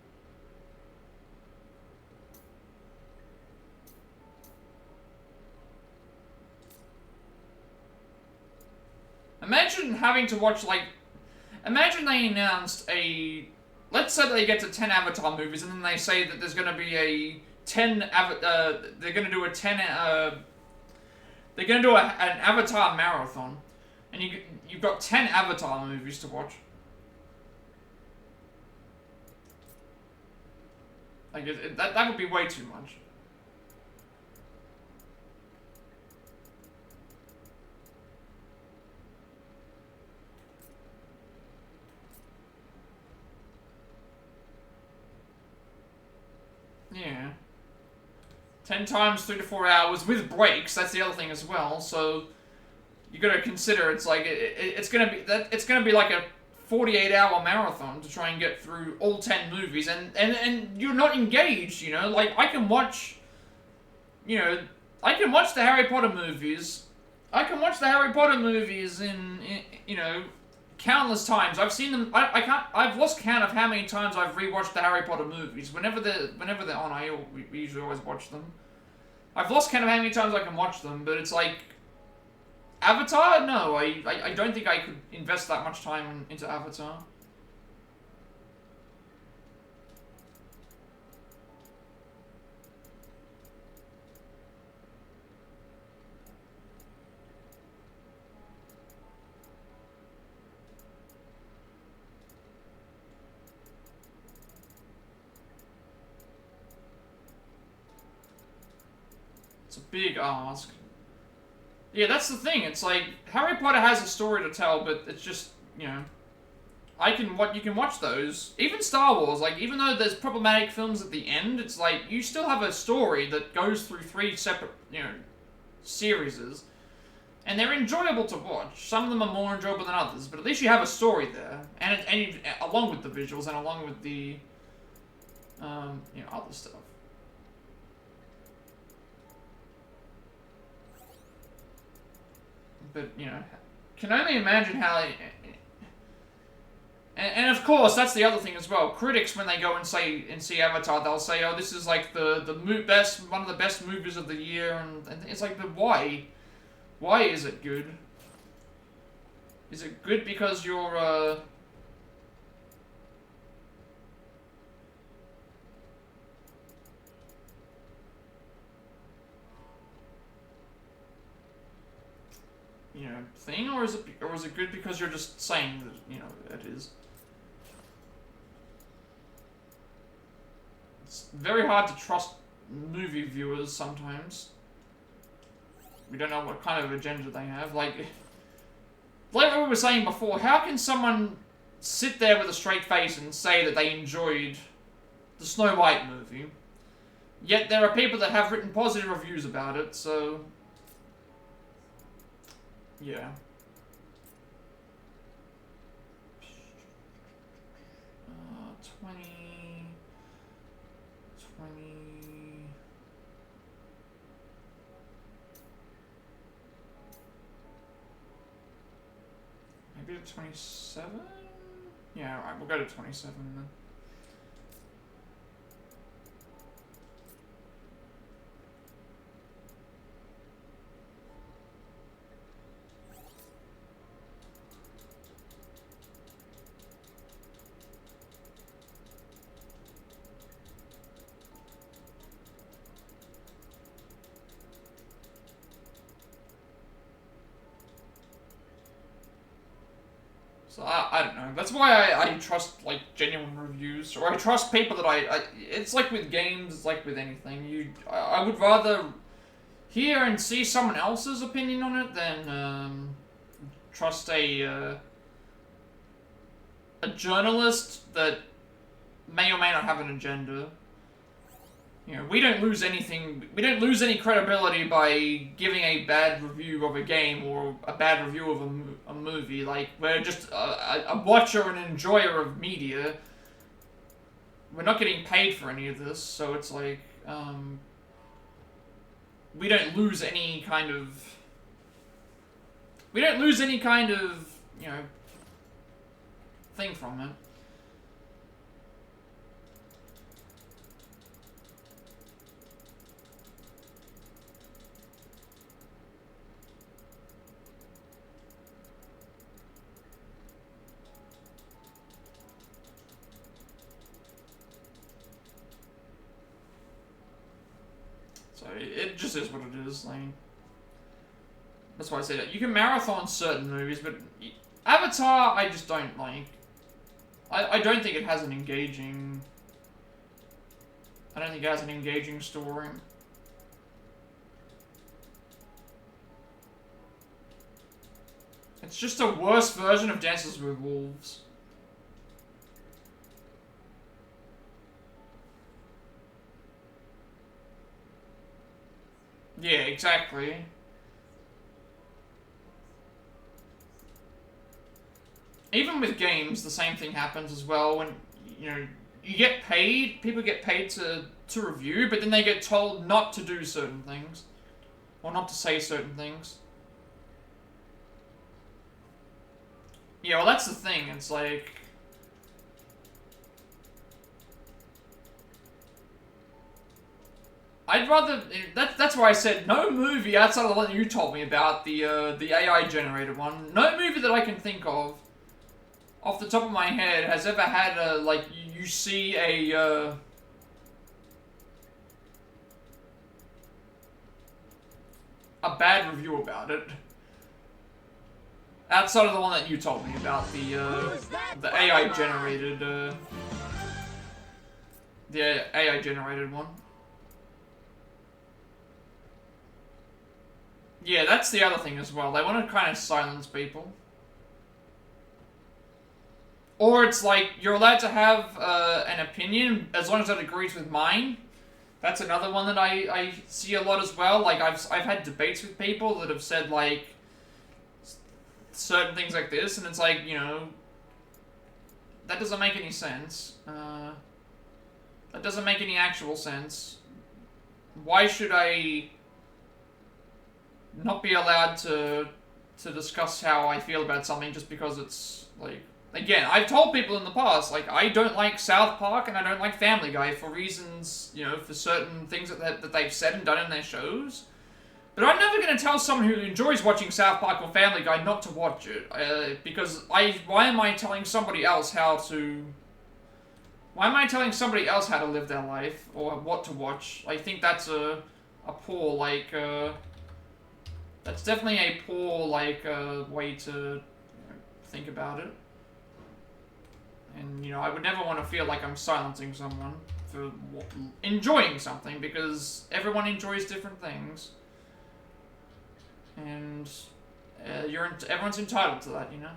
Imagine having to watch, like... Imagine they announced a... Let's say they get to 10 Avatar movies, and then they say that there's going to be a 10... they're going to do a 10... they're going to do an Avatar marathon. And you've got 10 Avatar movies to watch. Like, that would be way too much. Yeah. 10 times 3 to 4 hours with breaks, that's the other thing as well, so you gotta consider it's like it's gonna be like a 48-hour marathon to try and get through all 10 movies, and you're not engaged, you know? Like, I can watch, you know, I can watch the Harry Potter movies. I can watch the Harry Potter movies in you know, countless times. I've seen them. I've lost count of how many times I've rewatched the Harry Potter movies. Whenever they're on, we usually always watch them. I've lost count of how many times I can watch them, but it's like Avatar. No, I don't think I could invest that much time into Avatar. It's a big ask. Yeah, that's the thing. It's like Harry Potter has a story to tell, but it's just, you know, you can watch those. Even Star Wars, like, even though there's problematic films at the end, it's like you still have a story that goes through 3 separate, you know, series, and they're enjoyable to watch. Some of them are more enjoyable than others, but at least you have a story there, and along with the visuals and along with the, you know, other stuff. But, you know, can only imagine how... And of course, that's the other thing as well. Critics, when they go and see Avatar, they'll say, "Oh, this is like one of the best movies of the year," and it's like, but why? Why is it good? Is it good because you're you know, thing, or is it good because you're just saying that, you know, it is? It's very hard to trust movie viewers sometimes. We don't know what kind of agenda they have. Like what we were saying before, how can someone sit there with a straight face and say that they enjoyed the Snow White movie, yet there are people that have written positive reviews about it, so... Yeah. 20... Maybe to 27? Yeah, alright, we'll go to 27 then. So I don't know. That's why I trust like genuine reviews, or I trust people that I it's like with games, it's like with anything. I would rather hear and see someone else's opinion on it than trust a journalist that may or may not have an agenda. You know, we don't lose anything. We don't lose any credibility by giving a bad review of a game or a bad review of a movie. Like, we're just a watcher and enjoyer of media. We're not getting paid for any of this, so it's like, we don't lose any kind of... We don't lose any kind of, you know, thing from it. So it just is what it is. Like, that's why I say that. You can marathon certain movies, but Avatar, I just don't like. I don't think it has an engaging... I don't think it has an engaging story. It's just a worse version of Dances with Wolves. Yeah, exactly. Even with games, the same thing happens as well. When, you know, you get paid, people get paid to review, but then they get told not to do certain things. Or not to say certain things. Yeah, well, that's the thing. It's like... I'd rather... That's why I said no movie outside of the one you told me about, the AI-generated one. No movie that I can think of, off the top of my head, has ever had a, like, you see a bad review about it. Outside of the one that you told me about, the AI-generated, the AI-generated one. Yeah, that's the other thing as well. They want to kind of silence people. Or it's like, you're allowed to have an opinion as long as it agrees with mine. That's another one that I see a lot as well. Like, I've had debates with people that have said, like, certain things like this, and it's like, you know, that doesn't make any sense. That doesn't make any actual sense. Why should I not be allowed to discuss how I feel about something just because it's, like... Again, I've told people in the past, like, I don't like South Park and I don't like Family Guy for reasons, you know, for certain things that they've said and done in their shows. But I'm never going to tell someone who enjoys watching South Park or Family Guy not to watch it, because why am I telling somebody else how to... Why am I telling somebody else how to live their life, or what to watch? I think that's a poor, like, that's definitely a poor, like, way to, you know, think about it. And, you know, I would never want to feel like I'm silencing someone for enjoying something, because everyone enjoys different things. And everyone's entitled to that, you know?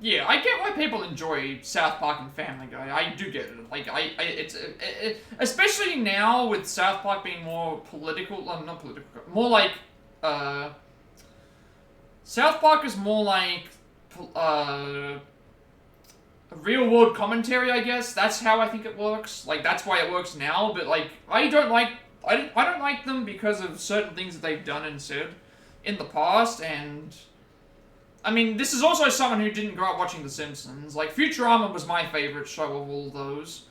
Yeah, I get why people enjoy South Park and Family Guy. I do get it. Like, it's especially now with South Park being more political, not political, more like, South Park is more like, a real world commentary, I guess. That's how I think it works. Like, that's why it works now, but, like, I don't like them because of certain things that they've done and said in the past, and... I mean, this is also someone who didn't grow up watching The Simpsons. Like, Futurama was my favorite show of all those.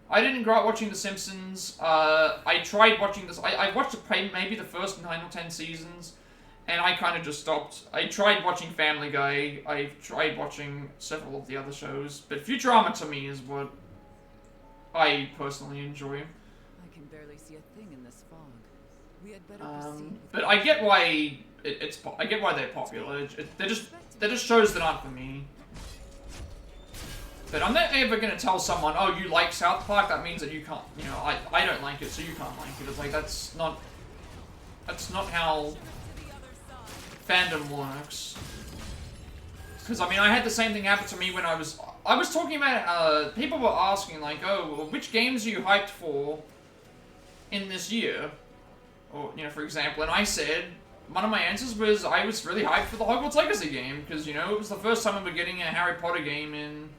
I didn't grow up watching The Simpsons. I tried watching this. I watched maybe the first 9 or 10 seasons. and I kind of just stopped. I tried watching Family Guy, I've tried watching several of the other shows, but Futurama to me is what I personally enjoy. I can barely see a thing in this fog. We had better proceed with But I get why I get why they're popular. They're just shows that aren't for me. But I'm not ever gonna tell someone, oh, you like South Park, that means that you can't, you know, I don't like it, so you can't like it. It's like, that's not how fandom works. Because, I mean, I had the same thing happen to me when I was talking about, people were asking, like, oh, well, which games are you hyped for in this year? Or, you know, for example, and I said, one of my answers was, I was really hyped for the Hogwarts Legacy game, because, you know, it was the first time we were getting a Harry Potter game in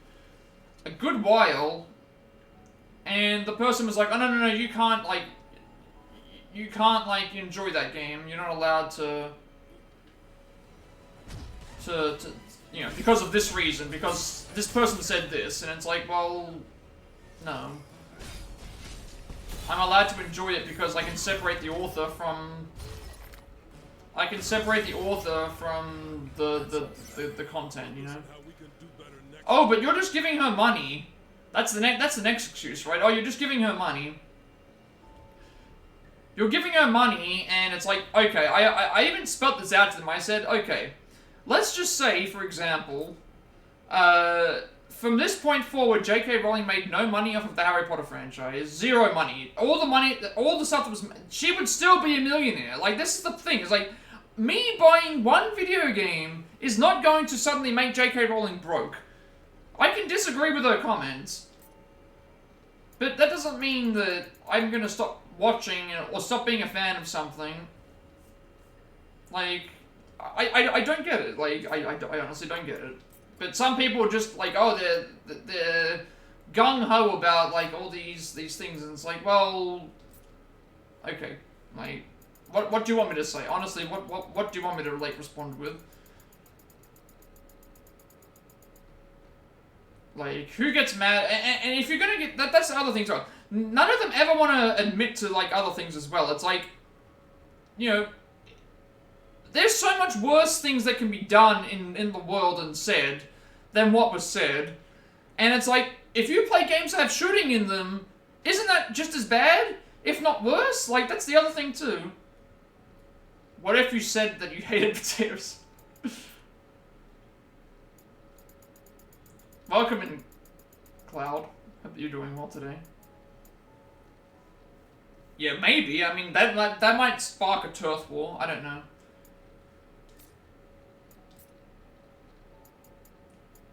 a good while, and the person was like, oh, no, you can't, like, enjoy that game. You're not allowed to, you know, because of this reason, because this person said this, and it's like, well, no. I'm allowed to enjoy it because I can separate the author from, the content, you know? Oh, but you're just giving her money. That's the next excuse, right? Oh, you're just giving her money. You're giving her money, and it's like, okay, I even spelt this out to them. I said, okay, let's just say, for example, from this point forward, J.K. Rowling made no money off of the Harry Potter franchise. Zero money. All the stuff that was, she would still be a millionaire. Like, this is the thing. It's like, me buying one video game is not going to suddenly make J.K. Rowling broke. I can disagree with her comments, but that doesn't mean that I'm gonna stop watching or stop being a fan of something. Like, I don't get it. Like, I honestly don't get it. But some people are just like, oh, they're gung-ho about, like, all these things, and it's like, well, okay, like, what do you want me to say? Honestly, what do you want me to, like, respond with? Like, who gets mad? And if you're gonna get... That's the other thing, too. None of them ever want to admit to, like, other things as well. It's like, you know, there's so much worse things that can be done in the world and said than what was said. And it's like, if you play games that have shooting in them, isn't that just as bad? If not worse? Like, that's the other thing, too. What if you said that you hated potatoes? Welcome in, Cloud. Hope you're doing well today. Yeah, maybe. I mean, that might spark a turf war. I don't know.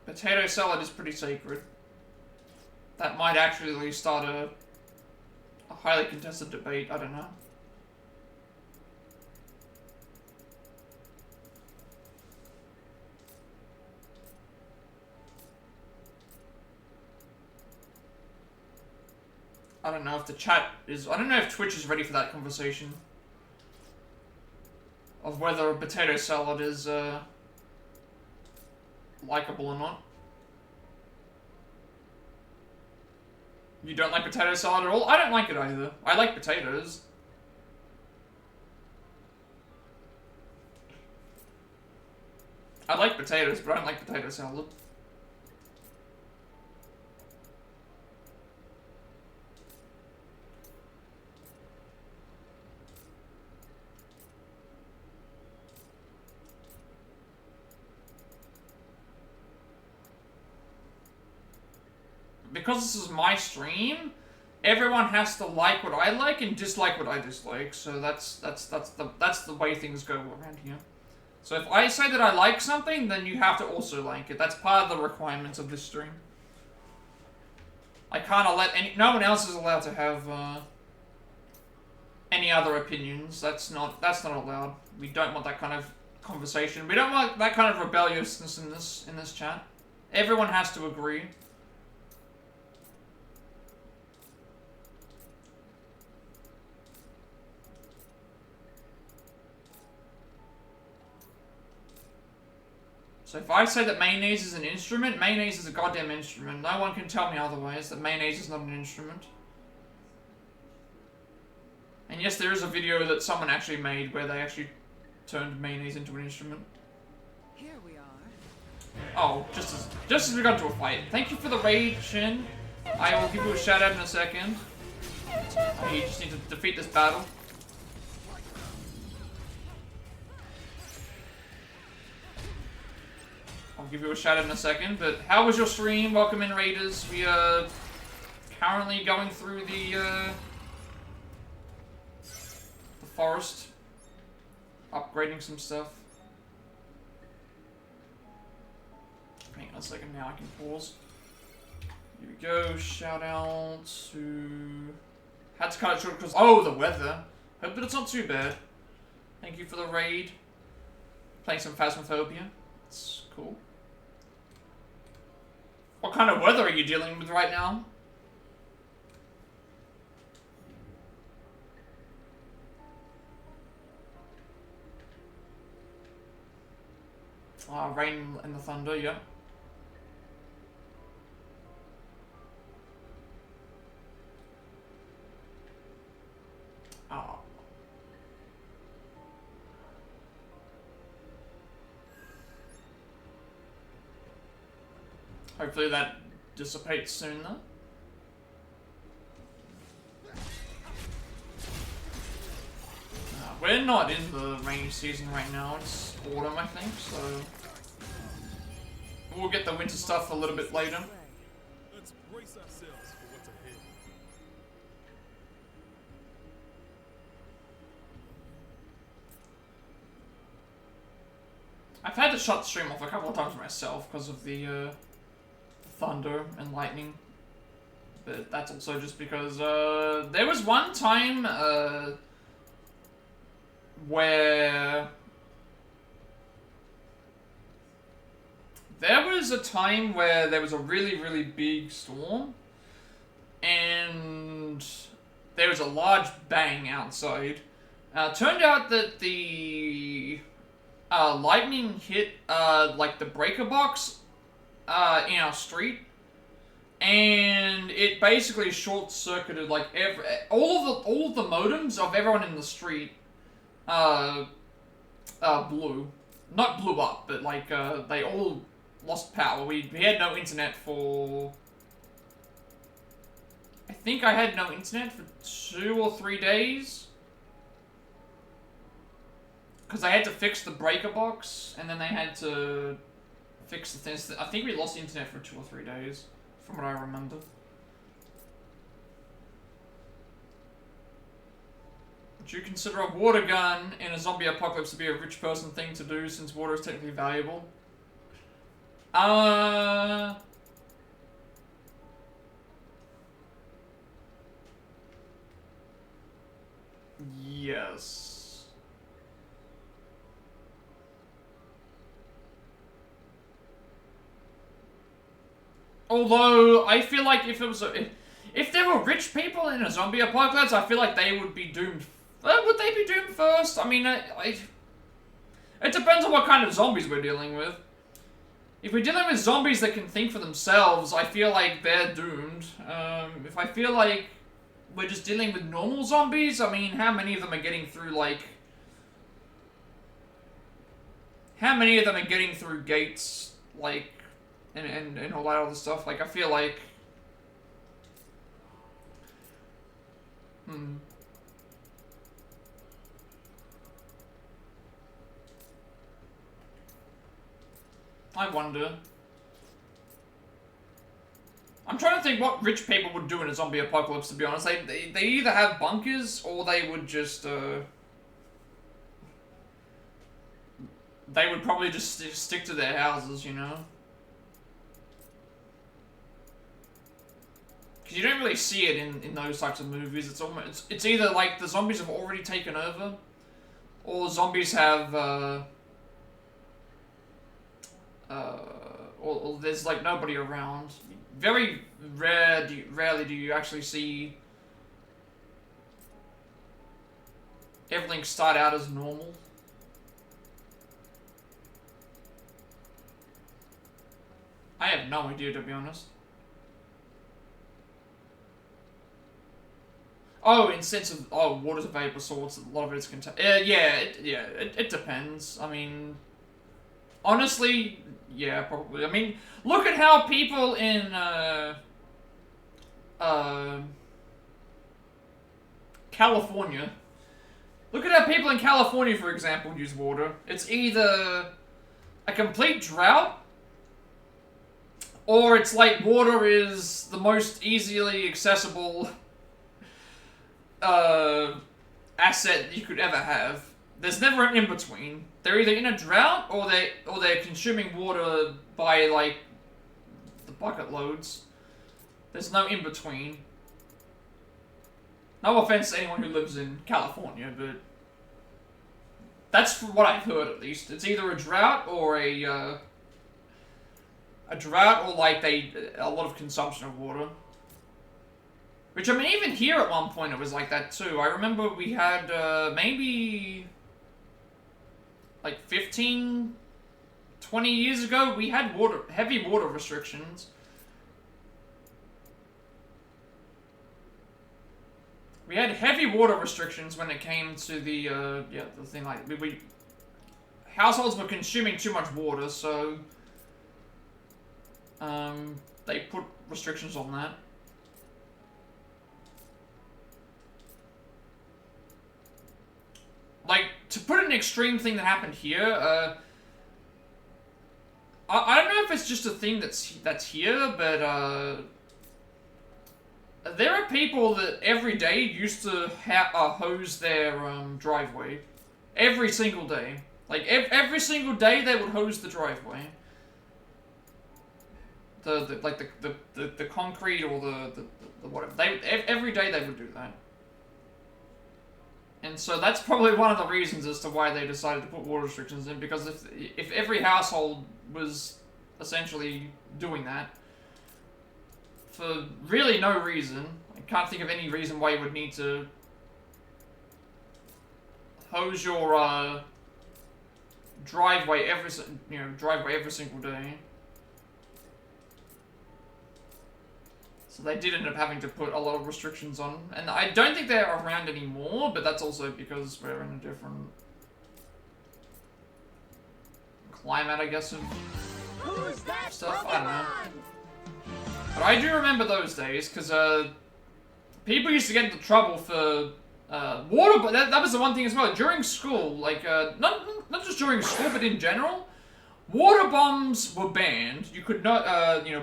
Potato salad is pretty sacred. That might actually start a highly contested debate. I don't know. I don't know if the chat is... I don't know if Twitch is ready for that conversation. Of whether a potato salad is, likable or not. You don't like potato salad at all? I don't like it either. I like potatoes. I like potatoes, but I don't like potato salad. Because this is my stream, everyone has to like what I like and dislike what I dislike. So that's the way things go around here. So if I say that I like something, then you have to also like it. That's part of the requirements of this stream. I can't let no one else is allowed to have any other opinions. That's not allowed. We don't want that kind of conversation. We don't want that kind of rebelliousness in this chat. Everyone has to agree. So if I say that mayonnaise is an instrument, mayonnaise is a goddamn instrument. No one can tell me otherwise that mayonnaise is not an instrument. And yes, there is a video that someone actually made where they actually turned mayonnaise into an instrument. Here we are. Oh, just as we got into a fight. Thank you for the raid, Shin. I will give you a shout out in a second. You just need to defeat this battle. I'll give you a shout out in a second, but how was your stream? Welcome in, raiders. We are currently going through the forest, upgrading some stuff. Hang on a second, now I can pause. Here we go, shout out to... Had to cut it short because... Oh, the weather. Hope that it's not too bad. Thank you for the raid. Playing some Phasmophobia. It's cool. What kind of weather are you dealing with right now? Rain and the thunder, yeah. Oh. Hopefully that dissipates soon though. We're not in the rainy season right now, it's autumn I think, so... We'll get the winter stuff a little bit later. Let's brace ourselves for what's ahead. I've had to shut the stream off a couple of times myself because of the thunder and lightning. But that's also just because there was one time where there was a really, really big storm and there was a large bang outside. Turned out that the lightning hit like the breaker box in our street, and it basically short-circuited like all of the modems of everyone in the street. Not blew up, but like they all lost power. We had no internet for... I think I had no internet for 2 or 3 days. Because they had to fix the breaker box, and then they had to fix the things. I think we lost internet for 2 or 3 days, from what I remember. Would you consider a water gun in a zombie apocalypse to be a rich person thing to do, since water is technically valuable? Yes. Although, I feel like if it was if there were rich people in a zombie apocalypse, I feel like they would be doomed. Would they be doomed first? I mean, it depends on what kind of zombies we're dealing with. If we're dealing with zombies that can think for themselves, I feel like they're doomed. If I feel like we're just dealing with normal zombies, I mean, how many of them are getting through, like... How many of them are getting through gates, like, and all that other stuff? Like, I feel like... I wonder. I'm trying to think what rich people would do in a zombie apocalypse, to be honest. They either have bunkers, or they would just, they would probably just stick to their houses, you know? Because you don't really see it in those types of movies. It's either like the zombies have already taken over, or zombies have, or there's like nobody around. Very rarely do you actually see everything start out as normal. I have no idea, to be honest. Oh, in sense of, oh, water's a vapour source, a lot of it is contained. It depends. I mean, honestly, yeah, probably. I mean, look at how people in, California. Look at how people in California, for example, use water. It's either a complete drought, or it's like water is the most easily accessible asset you could ever have. There's never an in-between. They're either in a drought or they're consuming water by like the bucket loads. There's no in-between. No offense to anyone who lives in California, but that's from what I've heard at least. It's either a drought or a drought or like a lot of consumption of water. Which, I mean, even here at one point it was like that too. I remember we had maybe like 15, 20 years ago, we had heavy water restrictions. We had heavy water restrictions when it came to the thing, like, households were consuming too much water, so, they put restrictions on that. Like, to put an extreme thing that happened here, I don't know if it's just a thing that's here, but, there are people that every day used to hose their driveway. Every single day. Like, every single day they would hose the driveway. The concrete or the whatever. Every day they would do that. And so that's probably one of the reasons as to why they decided to put water restrictions in, because if every household was essentially doing that, for really no reason. I can't think of any reason why you would need to hose your driveway every single day. So they did end up having to put a lot of restrictions on, and I don't think they're around anymore. But that's also because we're in a different climate, I guess, of stuff. I don't know. But I do remember those days, because people used to get into trouble for water, but that was the one thing as well. During school, like, not just during school, but in general, water bombs were banned. You could not,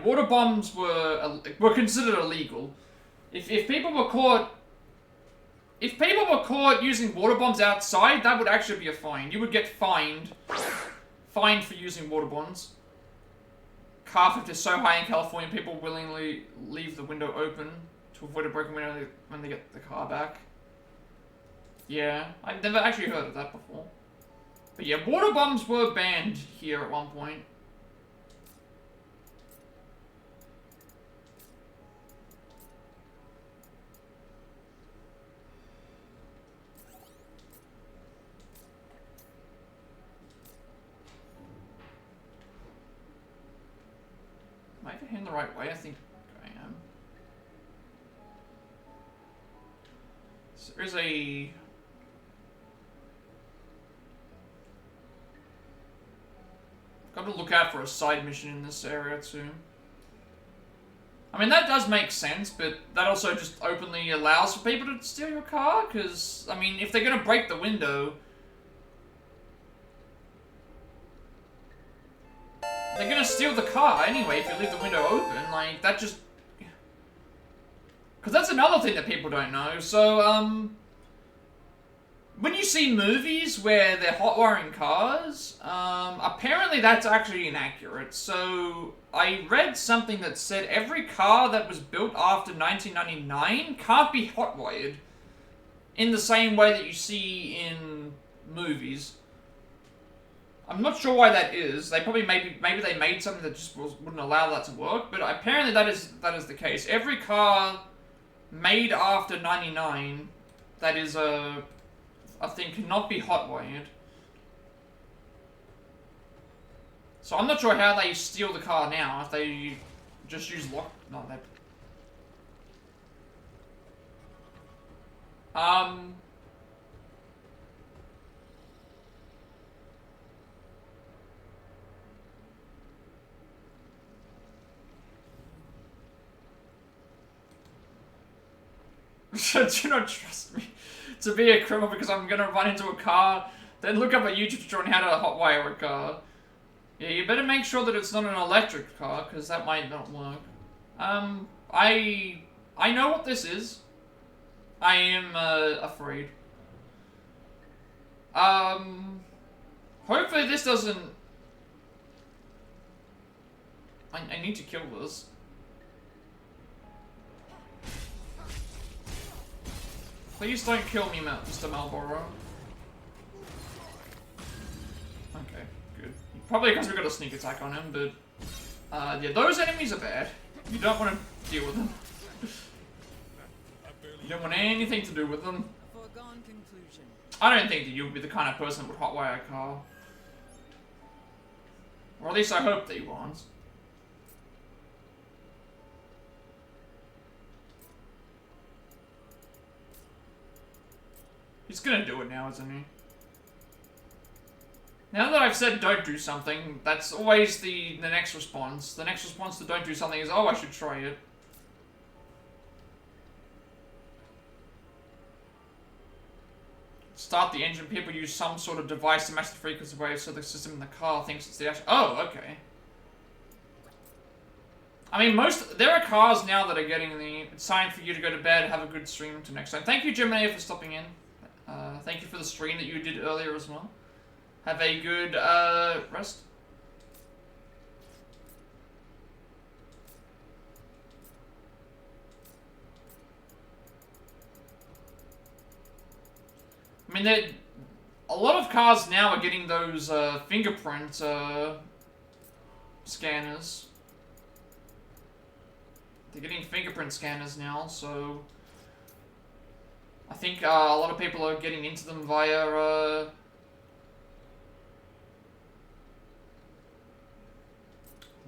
water bombs were considered illegal. If people were caught using water bombs outside, that would actually be a fine. You would get fined for using water bombs. Car theft is so high in California, people willingly leave the window open to avoid a broken window when they get the car back. Yeah, I've never actually heard of that before. But yeah, water bombs were banned here at one point. Am I heading the right way? I think I am. So there's a... Got to look out for a side mission in this area too. I mean, that does make sense, but that also just openly allows for people to steal your car, because, I mean, if they're going to break the window, they're gonna steal the car anyway if you leave the window open. Like, that just... Because that's another thing that people don't know. So, when you see movies where they're hotwiring cars, apparently that's actually inaccurate. So, I read something that said every car that was built after 1999 can't be hotwired in the same way that you see in movies. I'm not sure why that is. They probably maybe they made something that just wouldn't allow that to work, but apparently that is the case. Every car made after 99 that is I think cannot be hotwired. So I'm not sure how they steal the car now, if they just use lock... No, they... Do not trust me to be a criminal because I'm gonna run into a car, then look up a YouTube tutorial on how to hotwire a car. Yeah, you better make sure that it's not an electric car, because that might not work. I know what this is. I am, afraid. Hopefully this doesn't... I need to kill this. Please don't kill me, Mr. Malboro. Okay, good. Probably because we got a sneak attack on him, but... yeah, those enemies are bad. You don't want to deal with them. You don't want anything to do with them. Foregone conclusion. I don't think that you would be the kind of person that would hotwire a car. Or at least I hope that you aren't. He's gonna do it now, isn't he? Now that I've said don't do something, that's always the next response. The next response to don't do something is, oh, I should try it. Start the engine. People use some sort of device to match the frequency wave so the system in the car thinks it's the actual... Oh, okay. I mean, there are cars now that are getting the... It's time for you to go to bed, have a good stream until next time. Thank you, Gemini, for stopping in. Thank you for the stream that you did earlier as well. Have a good, rest. I mean, a lot of cars now are getting those, fingerprint, scanners. They're getting fingerprint scanners now, so... I think, a lot of people are getting into them via, a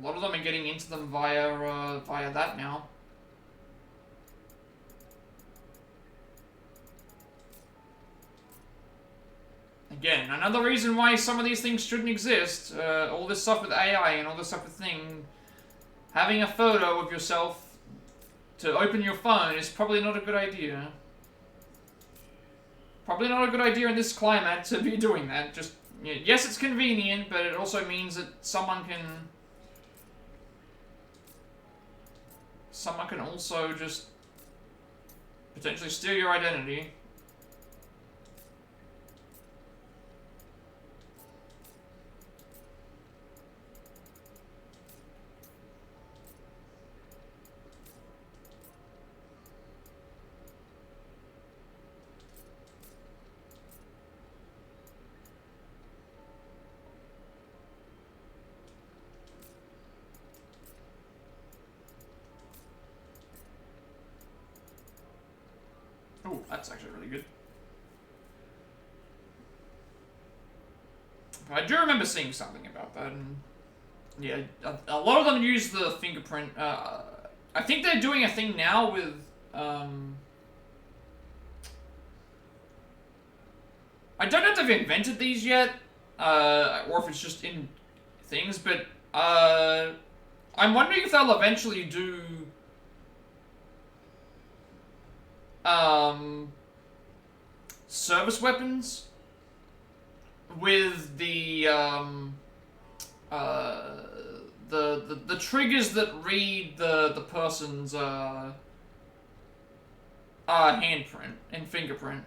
lot of them are getting into them via, via that now. Again, another reason why some of these things shouldn't exist. All this stuff with AI and all this stuff with thing. Having a photo of yourself to open your phone is probably not a good idea. Probably not a good idea in this climate to be doing that. Just, yes, it's convenient, but it also means that someone can also just potentially steal your identity. Oh, that's actually really good. I do remember seeing something about that, and yeah, a lot of them use the fingerprint. I think they're doing a thing now with, I don't know if they've invented these yet, or if it's just in things, but, I'm wondering if they'll eventually do... service weapons with the triggers that read the person's handprint and fingerprint.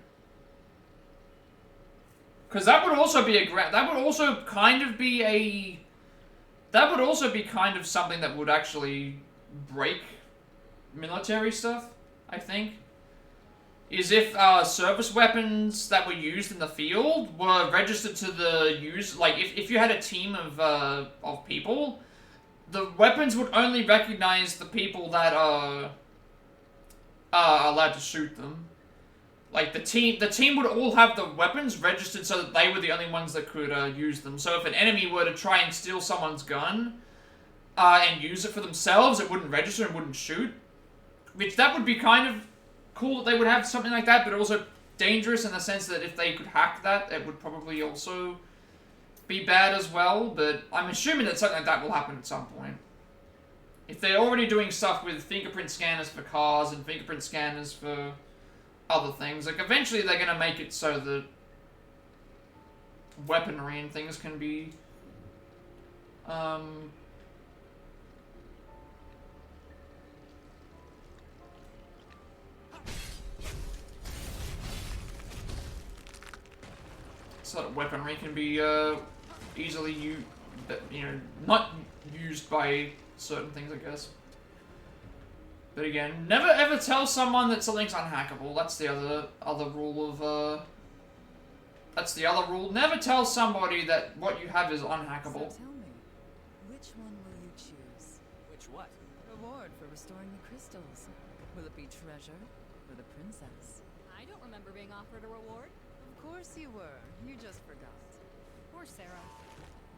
Because that would also be that would also kind of be something that would actually break military stuff, I think. Is if service weapons that were used in the field were registered to the user, like if you had a team of people, the weapons would only recognize the people that are allowed to shoot them. Like the team would all have the weapons registered so that they were the only ones that could use them. So if an enemy were to try and steal someone's gun and use it for themselves, it wouldn't register and wouldn't shoot. Which that would be kind cool that they would have something like that, but also dangerous in the sense that if they could hack that, it would probably also be bad as well, but I'm assuming that something like that will happen at some point. If they're already doing stuff with fingerprint scanners for cars and fingerprint scanners for other things, like eventually they're gonna make it so that weaponry and things can be so that weaponry can be easily not used by certain things, I guess. But again, never ever tell someone that something's unhackable. That's the other rule of that's the other rule. Never tell somebody that what you have is unhackable. So tell me, which one will you choose? Which what? Reward for restoring the crystals. Will it be treasure or the princess? I don't remember being offered a reward. Of course you were. You just forgot. Poor Sarah.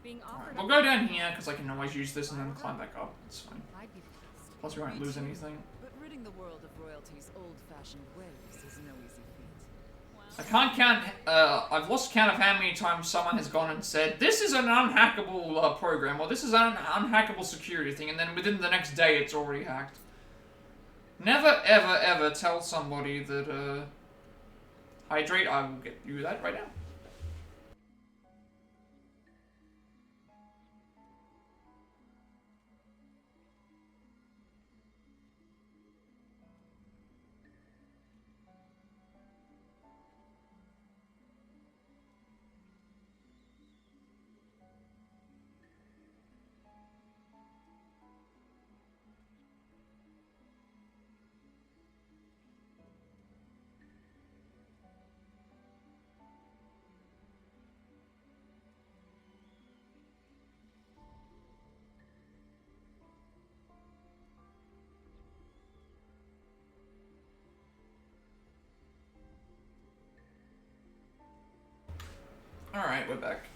Being offered We'll go down here because I can always use this and then climb back up. It's fine. I'd be pleased. Plus we won't lose anything. But ridding the world of royalty's old-fashioned ways is no easy feat. I can't count. I've lost count of how many times someone has gone and said, "This is an unhackable program," or "This is an unhackable security thing," and then within the next day it's already hacked. Never, ever, ever tell somebody that. Hydrate. I will get you that right now. Alright, we're back.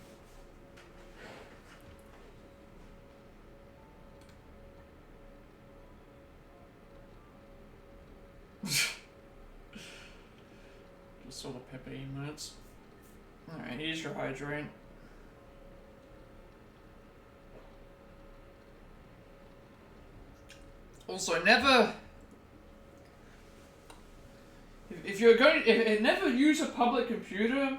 Just sort of peppy emotes. Alright, here's your hydrate. Also, never... If you're going... never use a public computer...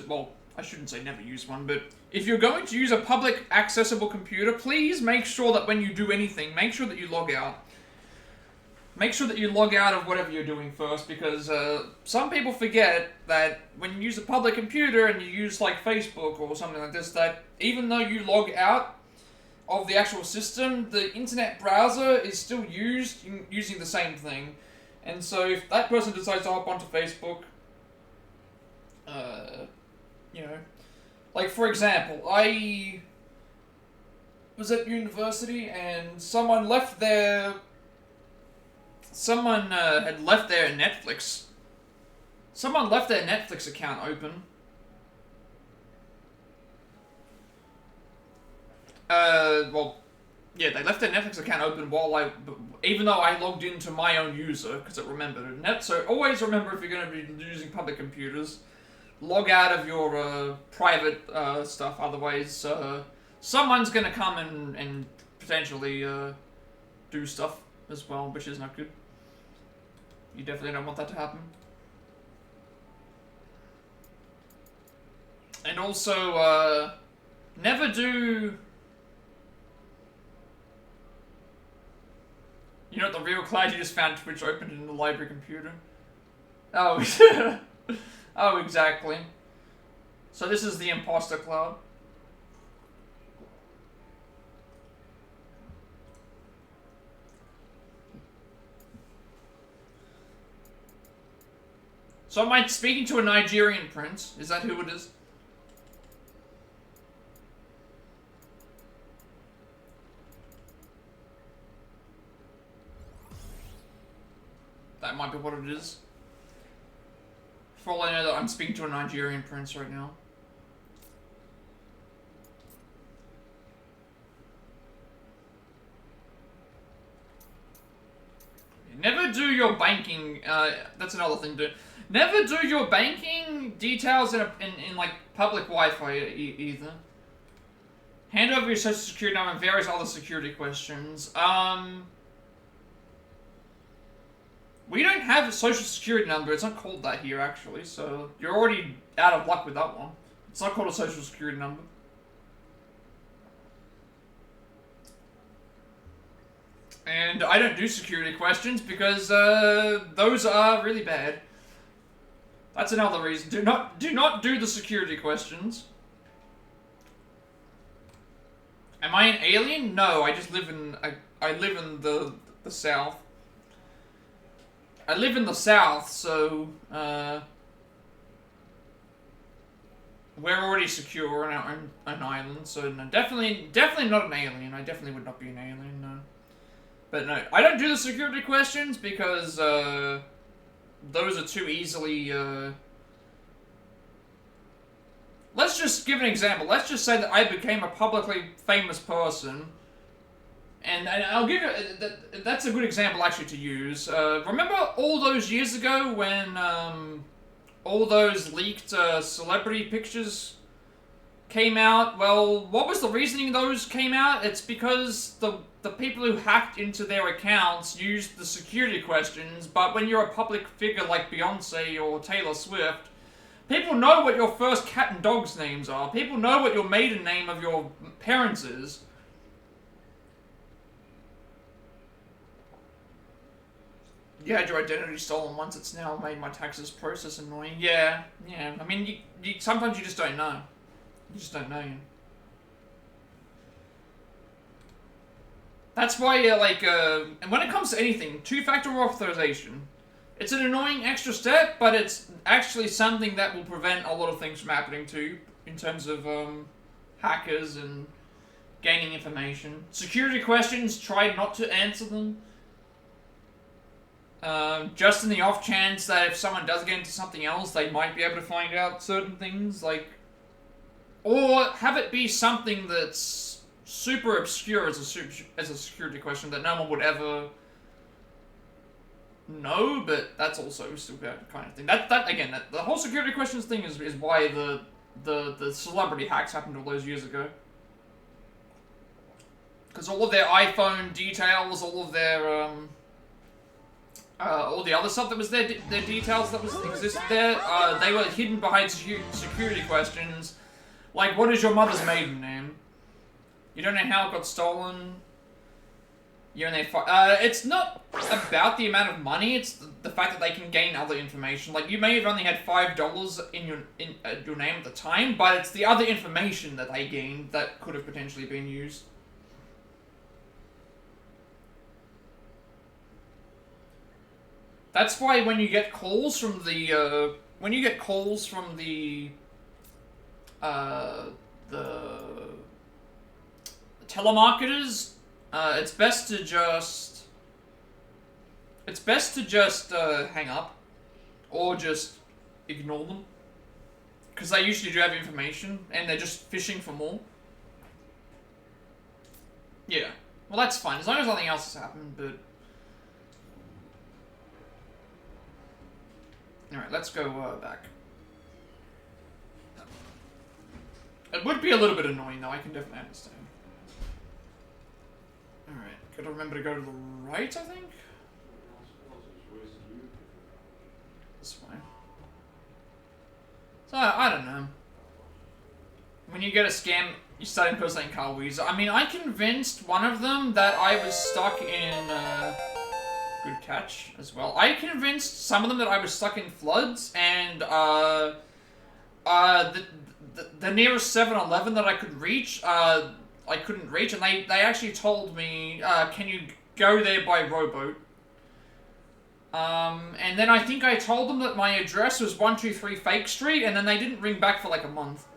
Well, I shouldn't say never use one, but if you're going to use a public accessible computer, please make sure that when you do anything, make sure that you log out. Make sure that you log out of whatever you're doing first, because some people forget that when you use a public computer and you use like Facebook or something like this, that even though you log out of the actual system, the internet browser is still using the same thing. And so if that person decides to hop onto Facebook, you know, like for example, I was at university and someone left their, had left their Netflix. Someone left their Netflix account open. Well, yeah, they left their Netflix account open while even though I logged into my own user, because it remembered it. So always remember, if you're going to be using public computers, log out of your private stuff, otherwise someone's going to come and potentially do stuff as well, which is not good. You definitely don't want that to happen. And also, never do... You know what the real cloud? You just found Twitch opened in the library computer. Oh, oh, exactly. So this is the imposter cloud. So am I speaking to a Nigerian prince? Is that who it is? That might be what it is. For all I know, that I'm speaking to a Nigerian prince right now. Never do your banking. That's another thing to do. Never do your banking details in like public Wi-Fi either. Hand over your social security number and various other security questions. We don't have a social security number. It's not called that here, actually. So you're already out of luck with that one. It's not called a social security number. And I don't do security questions because those are really bad. That's another reason. Do not do the security questions. Am I an alien? No, I just live in I live in the South. I live in the South, so we're already secure on our own island. So no, definitely not an alien. I definitely would not be an alien. No. But no, I don't do the security questions because those are too easily. Let's just give an example. Let's just say that I became a publicly famous person, and I'll give you that's a good example actually to use. Remember all those years ago when all those leaked celebrity pictures came out? Well, what was the reasoning those came out? It's because the people who hacked into their accounts used the security questions, but when you're a public figure like Beyonce or Taylor Swift, people know what your first cat and dog's names are. People know what your maiden name of your parents is. You had your identity stolen once, it's now made my taxes process annoying. Yeah. I mean, you sometimes you just don't know. You just don't know. That's why, and when it comes to anything, two-factor authorization, it's an annoying extra step, but it's actually something that will prevent a lot of things from happening too, in terms of, hackers and gaining information. Security questions, try not to answer them. Just in the off chance that if someone does get into something else, they might be able to find out certain things, like... Or have it be something that's super obscure as a security question that no one would ever know, but that's also still that kind of thing. The whole security questions thing is why the celebrity hacks happened all those years ago. Because all of their iPhone details, all of their all the other stuff that was their details that existed there, they were hidden behind security questions. Like, what is your mother's maiden name? You don't know how it got stolen. It's not about the amount of money, it's the fact that they can gain other information. Like, you may have only had $5 in your name at the time, but it's the other information that they gained that could have potentially been used. That's why when you get calls from the telemarketers, it's best to just hang up or just ignore them, because they usually do have information and they're just fishing for more. Yeah, well, that's fine as long as nothing else has happened. But all right, let's go back. It would be a little bit annoying, though. I can definitely understand. Alright, gotta remember to go to the right, I think? This way. So, I don't know. When you get a scam, you start impersonating Carl Weezer. I mean, I convinced one of them that I was stuck in, good catch, as well. I convinced some of them that I was stuck in floods, and, the nearest 7-Eleven that I could reach, I couldn't reach, and they actually told me, can you go there by rowboat? And then I think I told them that my address was 123 Fake Street, and then they didn't ring back for like a month.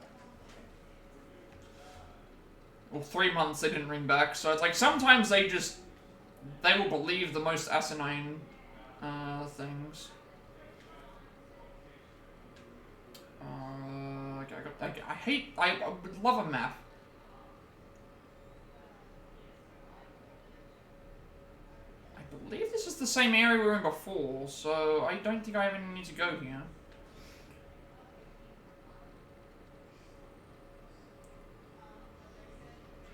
Or 3 months they didn't ring back, so it's like sometimes they will believe the most asinine, things. I would love a map. I believe this is the the same area we were in before, so I don't think I even need to go here.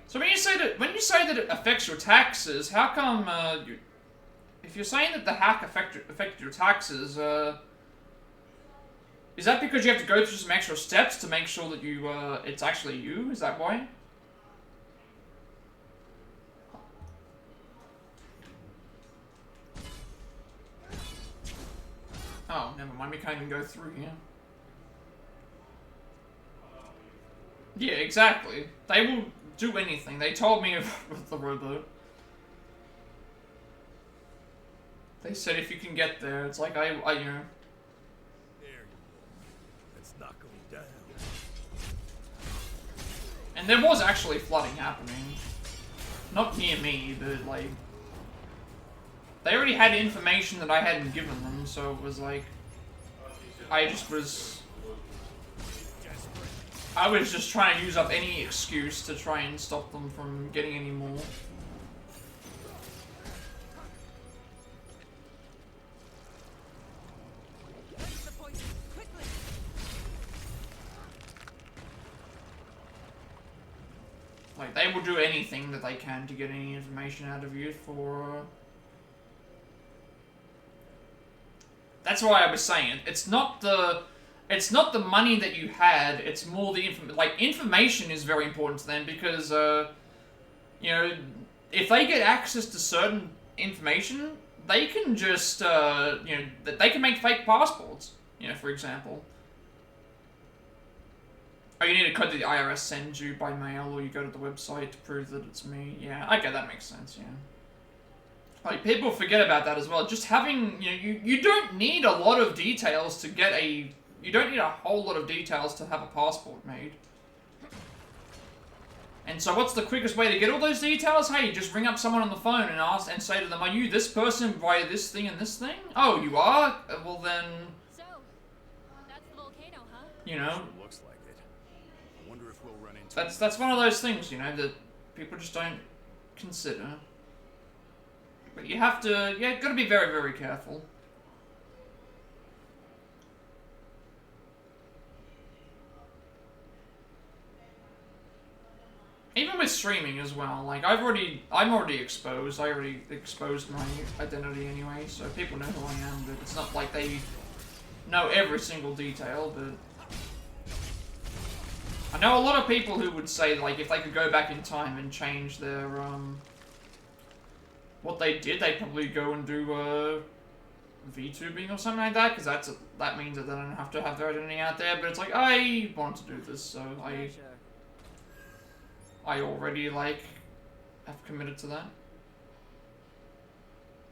So when you say that it affects your taxes, how come if you're saying that the hack affected your taxes, is that because you have to go through some extra steps to make sure that you it's actually you? Is that why? Oh, never mind. We can't even go through here. Yeah, exactly. They will do anything. They told me with the rowboat. They said if you can get there, it's like I you know. There you go. Let's knock him down. And there was actually flooding happening. Not near me, but like they already had information that I hadn't given them, so it was like I was just trying to use up any excuse to try and stop them from getting any more. Like, they will do anything that they can to get any information out of you for... That's why I was saying, it's not the money that you had, it's more the information is very important to them because, you know, if they get access to certain information, they can just, you know, they can make fake passports, you know, for example. Oh, you need a code that the IRS sends you by mail, or you go to the website to prove that it's me. Yeah, okay, that makes sense, yeah. Like, people forget about that as well. Just having, you know, you don't need a lot of details to get a... You don't need a whole lot of details to have a passport made. And so what's the quickest way to get all those details? Hey, you just ring up someone on the phone and ask and say to them, are you this person via this thing and this thing? Oh, you are? Well then... So, that's the volcano, huh? You know? Sure looks like it. I wonder if we'll run into That's one of those things, you know, that people just don't consider. But you have to, yeah, gotta be very, very careful. Even with streaming as well, like, I'm already exposed. I already exposed my identity anyway, so people know who I am, but it's not like they know every single detail, but... I know a lot of people who would say, like, if they could go back in time and change their, what they did, they'd probably go and do, VTubing or something like that, because that means that they don't have to have their identity out there, but it's like, I want to do this, so I already, like, have committed to that.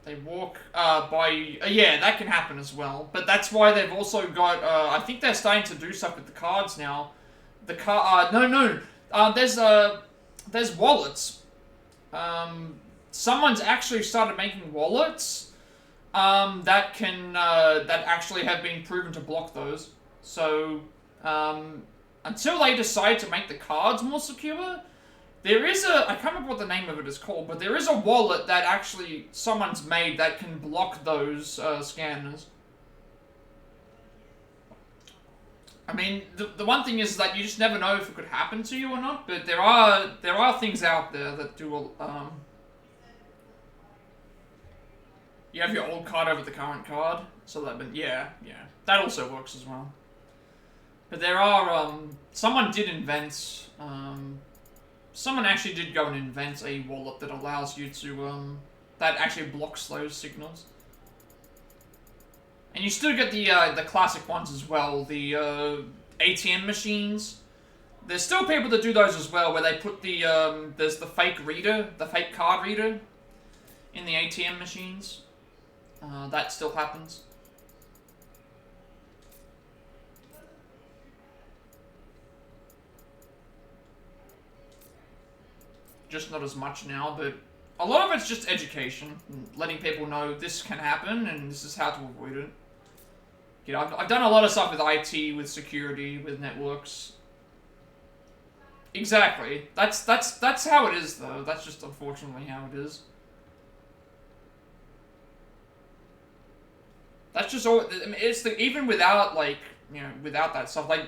They walk, yeah, that can happen as well, but that's why they've also got, I think they're starting to do stuff with the cards now. The there's wallets. Someone's actually started making wallets that actually have been proven to block those. So until they decide to make the cards more secure, there is I can't remember what the name of it is called, but there is a wallet that actually someone's made that can block those scanners. I mean, the one thing is that you just never know if it could happen to you or not, but there are things out there that do, you have your old card over the current card, so that, but yeah, that also works as well. But there are, someone did invent, someone actually did go and invent a wallet that allows you to, that actually blocks those signals. And you still get the classic ones as well, the ATM machines. There's still people that do those as well, where they put the, there's the fake reader, the fake card reader in the ATM machines. That still happens. Just not as much now, but a lot of it's just education, letting people know this can happen and this is how to avoid it. You know, I've done a lot of stuff with IT, with security, with networks. Exactly. That's how it is, though. That's just unfortunately how it is. That's just all. I mean, it's even without like without that stuff. Like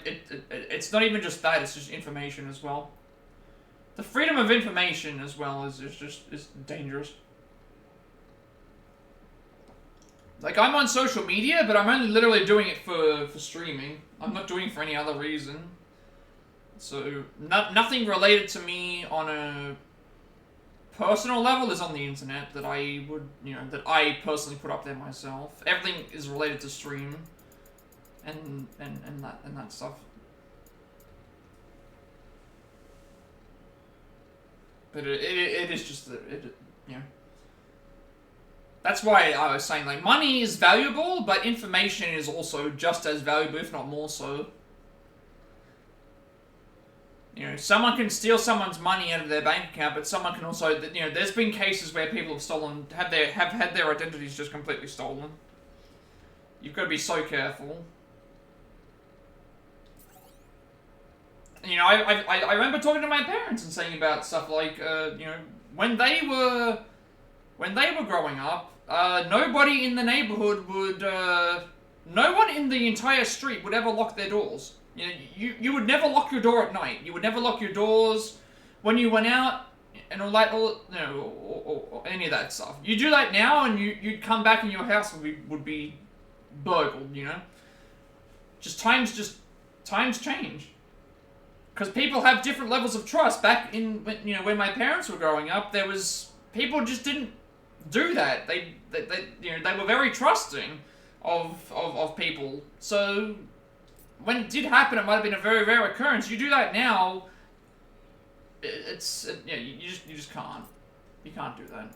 it's not even just that. It's just information as well. The freedom of information as well is dangerous. Like I'm on social media, but I'm only literally doing it for streaming. I'm not doing it for any other reason. So nothing related to me on a personal level is on the internet that I would, that I personally put up there myself. Everything is related to stream, and that stuff. But it is just That's why I was saying like money is valuable, but information is also just as valuable, if not more so. Someone can steal someone's money out of their bank account, but someone can also, there's been cases where people have had their identities just completely stolen. You've got to be so careful. I remember talking to my parents and saying about stuff like, when they were growing up, nobody in the neighborhood would, no one in the entire street would ever lock their doors. You would never lock your door at night. You would never lock your doors when you went out and all that, or any of that stuff. You do that now, and you'd come back and your house would be burgled. Times change. Because people have different levels of trust. Back in when my parents were growing up, people just didn't do that. They were very trusting of people. So when it did happen, it might have been a very rare occurrence. You do that now, you just can't. You can't do that.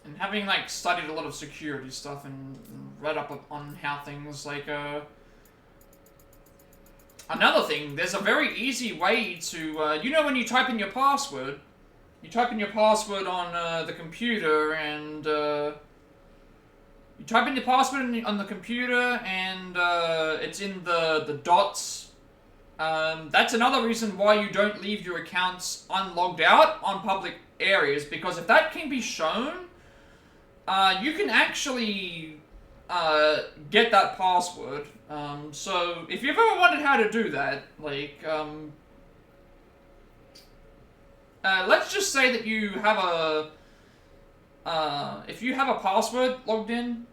And having like studied a lot of security stuff and read up on how things like another thing, there's a very easy way to, when you type in your password, on the computer, and you type in your password on the computer, and it's in the dots. That's another reason why you don't leave your accounts unlogged out on public areas, because if that can be shown, you can actually get that password. So if you've ever wondered how to do that, like, let's just say that you have if you have a password logged in,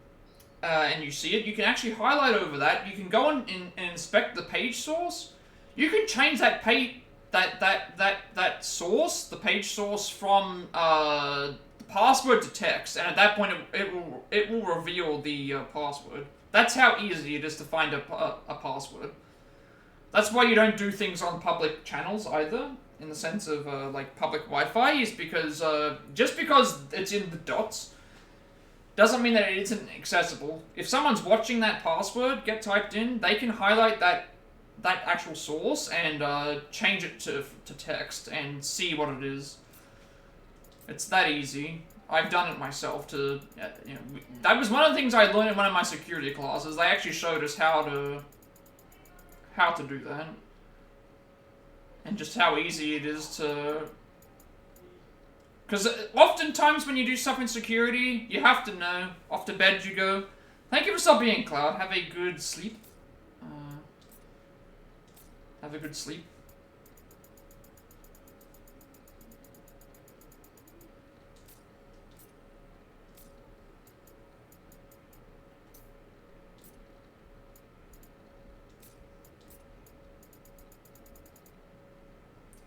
and you see it, you can actually highlight over that. You can go and inspect the page source. You can change that source, the page source, from password to text, and at that point it will reveal the password. That's how easy it is to find a password. That's why you don't do things on public channels either, in the sense of like public Wi-Fi, is because just because it's in the dots doesn't mean that it isn't accessible. If someone's watching that password get typed in, they can highlight that actual source and change it to text and see what it is. It's that easy. I've done it myself to, that was one of the things I learned in one of my security classes. They actually showed us how to do that. And just how easy it is to, because oftentimes when you do stuff in security, you have to know. Off to bed you go. Thank you for stopping in, Cloud. Have a good sleep. Have a good sleep.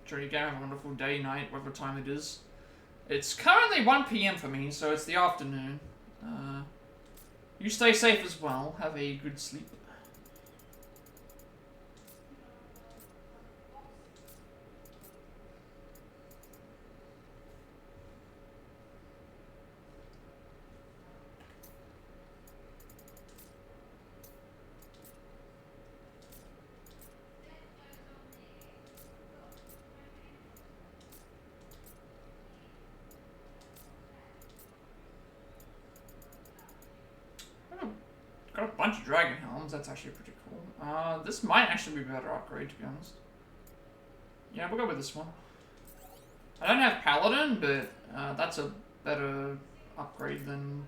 Sure, you have a wonderful day, night, whatever time it is. It's currently 1 PM for me, so it's the afternoon. You stay safe as well. Have a good sleep. Got a bunch of dragon helms. That's actually pretty cool. This might actually be a better upgrade, to be honest. Yeah, we'll go with this one. I don't have Paladin, but that's a better upgrade than...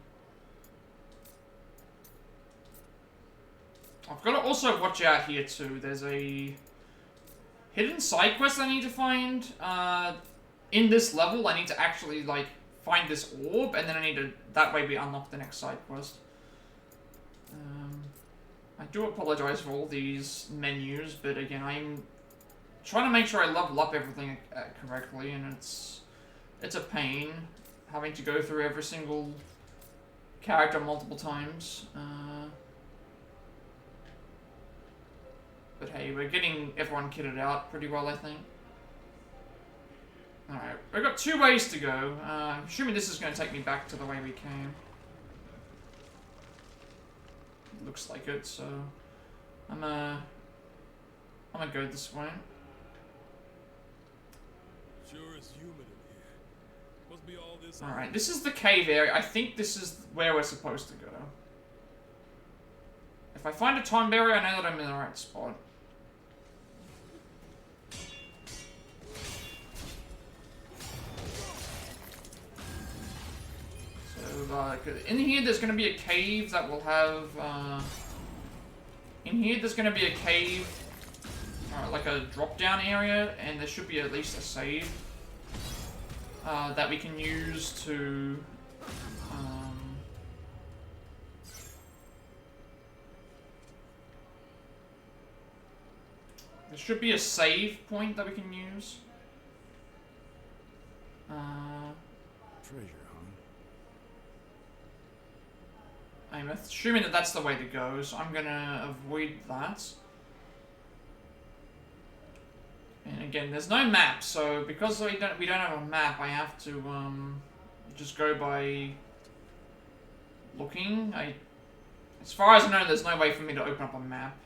I've got to also watch out here too. There's a hidden side quest I need to find. In this level, I need to actually, like, find this orb, and then I need to... That way we unlock the next side quest. I do apologize for all these menus, but again, I'm trying to make sure I level up everything correctly, and it's a pain having to go through every single character multiple times. But hey, we're getting everyone kitted out pretty well, I think. Alright, we've got 2 ways to go. Assuming this is going to take me back to the way we came. Looks like it, so I'm gonna go this way. Sure is humid in here. Must be all this. Alright, this is the cave area. I think this is where we're supposed to go. If I find a Tonberry, I know that I'm in the right spot. In here, there's going to be a cave that will have, in here, there's going to be a cave, like a drop-down area, and there should be at least a save, that we can use to, there should be a save point that we can use. Treasure. I'm assuming that that's the way to go, so I'm gonna avoid that. And again, there's no map, so because we don't have a map, I have to just go by looking. As far as I know, there's no way for me to open up a map.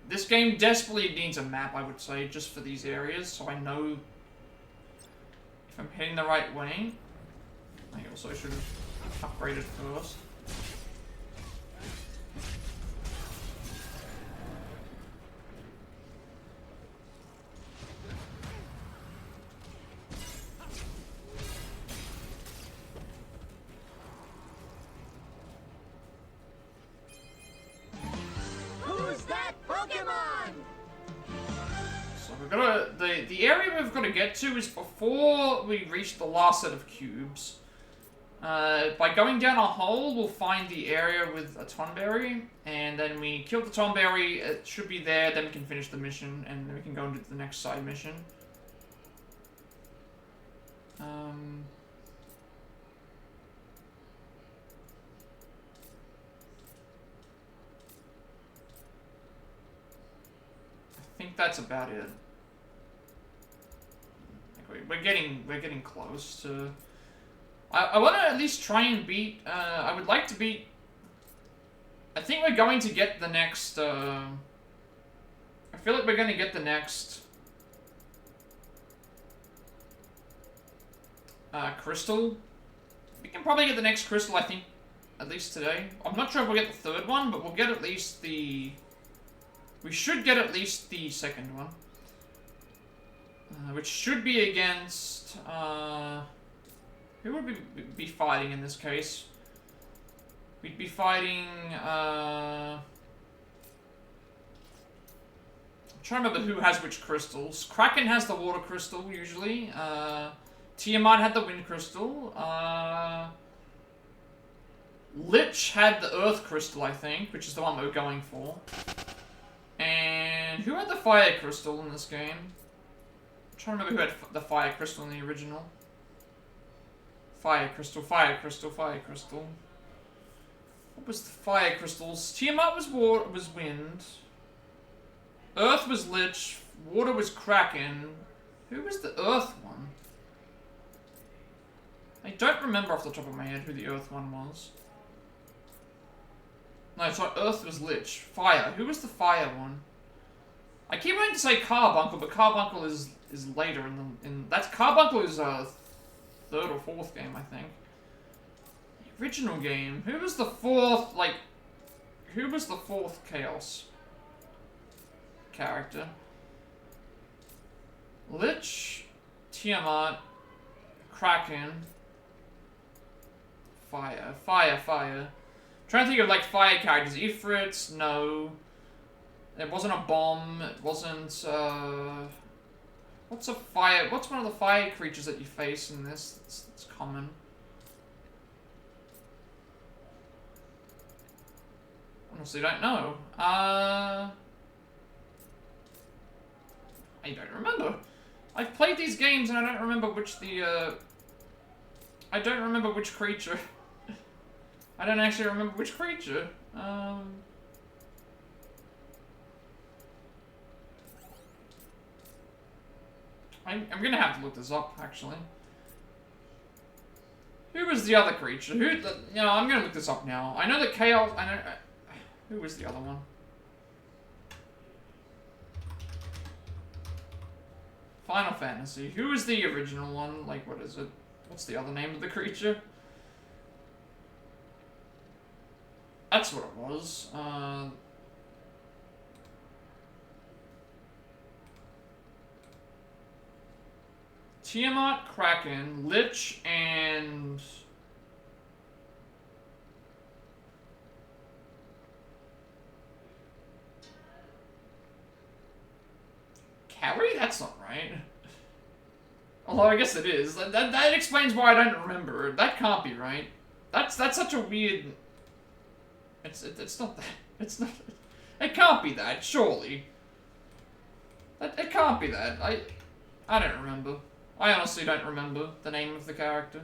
This game desperately needs a map, I would say, just for these areas, so I know if I'm heading the right way. I also should have upgraded first. The area we've got to get to is before we reach the last set of cubes. By going down a hole, we'll find the area with a Tonberry, and then we kill the Tonberry, it should be there, then we can finish the mission, and then we can go into the next side mission. I think that's about it. We're getting close to... I want to at least try and beat... I would like to beat... I think we're going to get the next... I feel like we're going to get the next... crystal. We can probably get the next crystal, I think, at least today. I'm not sure if we'll get the third one, but we'll get at least the... We should get at least the second one. Which should be against, who would we be fighting in this case? We'd be fighting, I'm trying to remember who has which crystals. Kraken has the water crystal, usually. Tiamat had the wind crystal. Lich had the earth crystal, I think, which is the one we're going for. And who had the fire crystal in this game? I'm trying to remember who had the fire crystal in the original. Fire crystal, fire crystal, fire crystal. What was the fire crystals? Tiamat was water, was wind. Earth was Lich. Water was Kraken. Who was the earth one? I don't remember off the top of my head who the earth one was. No, sorry, earth was Lich. Fire. Who was the fire one? I keep wanting to say Carbuncle, but Carbuncle is later in that's Carbuncle is third or fourth game, I think. The original game. Who was the fourth, like, who was the fourth Chaos character? Lich, Tiamat, Kraken, fire. Trying to think of like fire characters. Ifrits, no. It wasn't a bomb. It wasn't. What's a fire? What's one of the fire creatures that you face in this? It's common. Honestly, don't know. I don't remember. I've played these games and I don't remember which I don't remember which creature. I don't actually remember which creature. I'm gonna have to look this up, actually. Who was the other creature? I'm gonna look this up now. I know that Chaos... who was the other one? Final Fantasy. Who was the original one? Like, what is it? What's the other name of the creature? That's what it was. Tiamat, Kraken, Lich, and... Carrie? That's not right. Although I guess it is. That explains why I don't remember it. That can't be right. That's such a weird... It's not that. It's not... It can't be that, surely. It can't be that. I don't remember. I honestly don't remember the name of the character.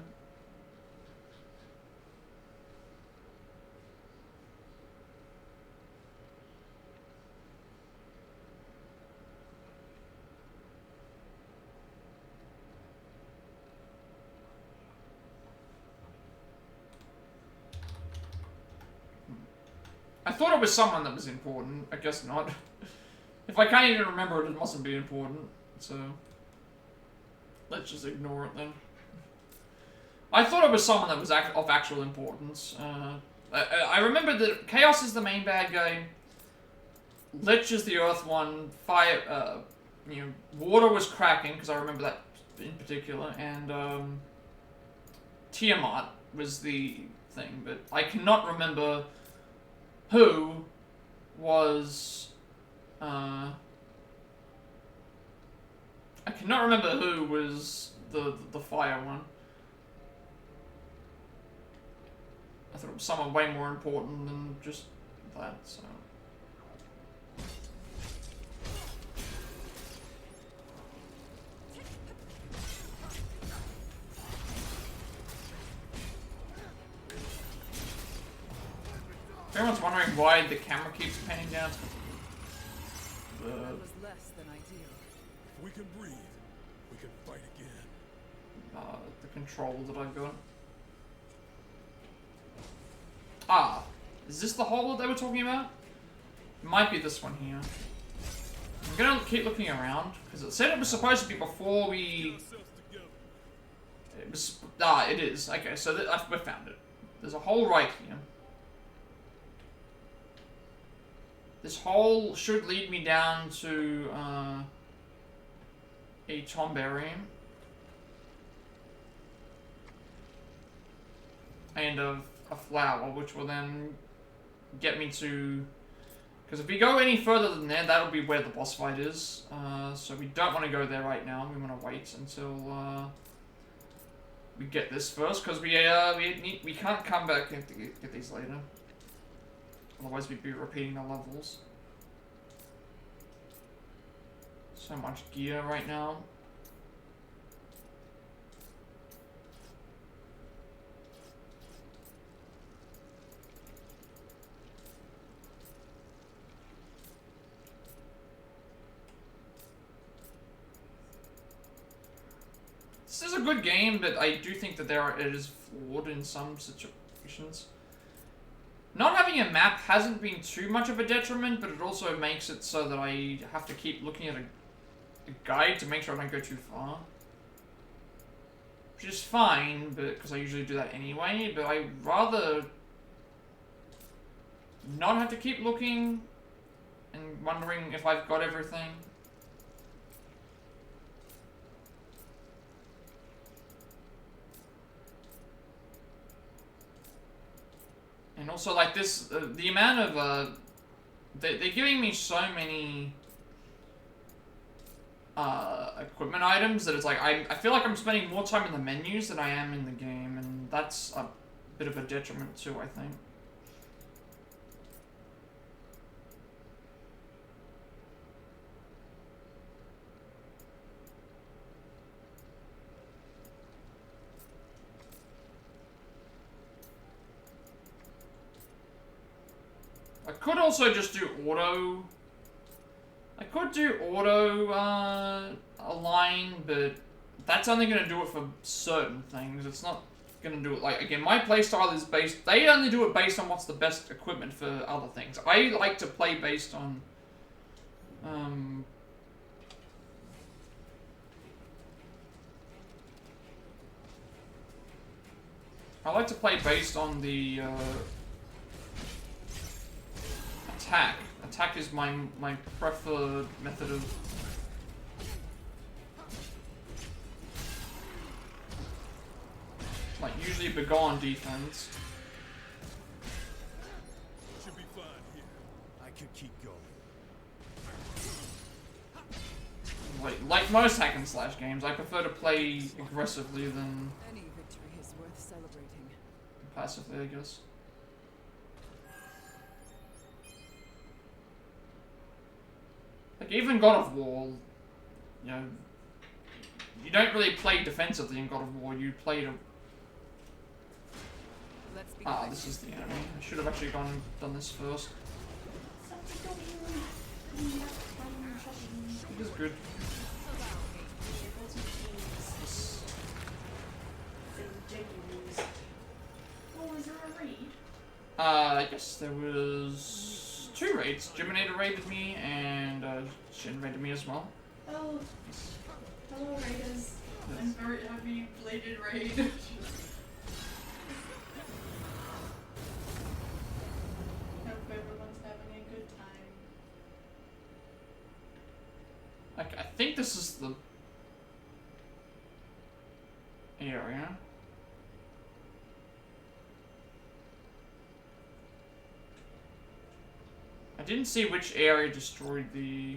I thought it was someone that was important. I guess not. If I can't even remember it, it mustn't be important. So... let's just ignore it then. I thought it was someone that was of actual importance. I remember that Chaos is the main bad guy. Lich is the Earth one. Fire, Water was Kraken, because I remember that in particular. And, Tiamat was the thing. But I cannot remember who was... I cannot remember who was the fire one. I thought it was someone way more important than just that, so... If everyone's wondering why the camera keeps panning down, That was less than ideal. If we can breathe, we can fight again. the control that I've got. Ah, is this the hole that they were talking about? It might be this one here. I'm gonna keep looking around, because it said it was supposed to be before we... It was... Ah, it is. Okay, so we found it. There's a hole right here. This hole should lead me down to, a tombarium. And a flower, which will then get me to... Because if we go any further than there, that'll be where the boss fight is. So we don't want to go there right now. We want to wait until we get this first, because we can't come back and get these later. Otherwise we'd be repeating the levels. So much gear right now. This is a good game, but I do think that it is flawed in some situations. Not having a map hasn't been too much of a detriment, but it also makes it so that I have to keep looking at a guide to make sure I don't go too far. Which is fine, because I usually do that anyway, but I'd rather not have to keep looking and wondering if I've got everything. And also, like, this, the amount of, they're giving me so many, equipment items that it's like, I feel like I'm spending more time in the menus than I am in the game, and that's a bit of a detriment too, I think. I could also just do auto. I could do auto align, but that's only gonna do it for certain things. It's not gonna do it like, again, my playstyle is based, they only do it based on what's the best equipment for other things. I like to play based on the attack. Attack is my preferred method of like usually begone defense. Should be fine here. I could keep going. Like most hack and slash games, I prefer to play aggressively than Any victory is worth celebrating. passively, I guess. Like, even God of War, you know, you don't really play defensively in God of War, you play to... Ah, this is the enemy. I should have actually gone and done this first. It is good. Oh, is there a raid? Yes, there was 2 raids. Geminator raided me, and Shin raided me as well. Oh, hello raiders. I'm very happy belated raid. Hope everyone's having a good time. Okay, I think this is the area. I didn't see which area destroyed the...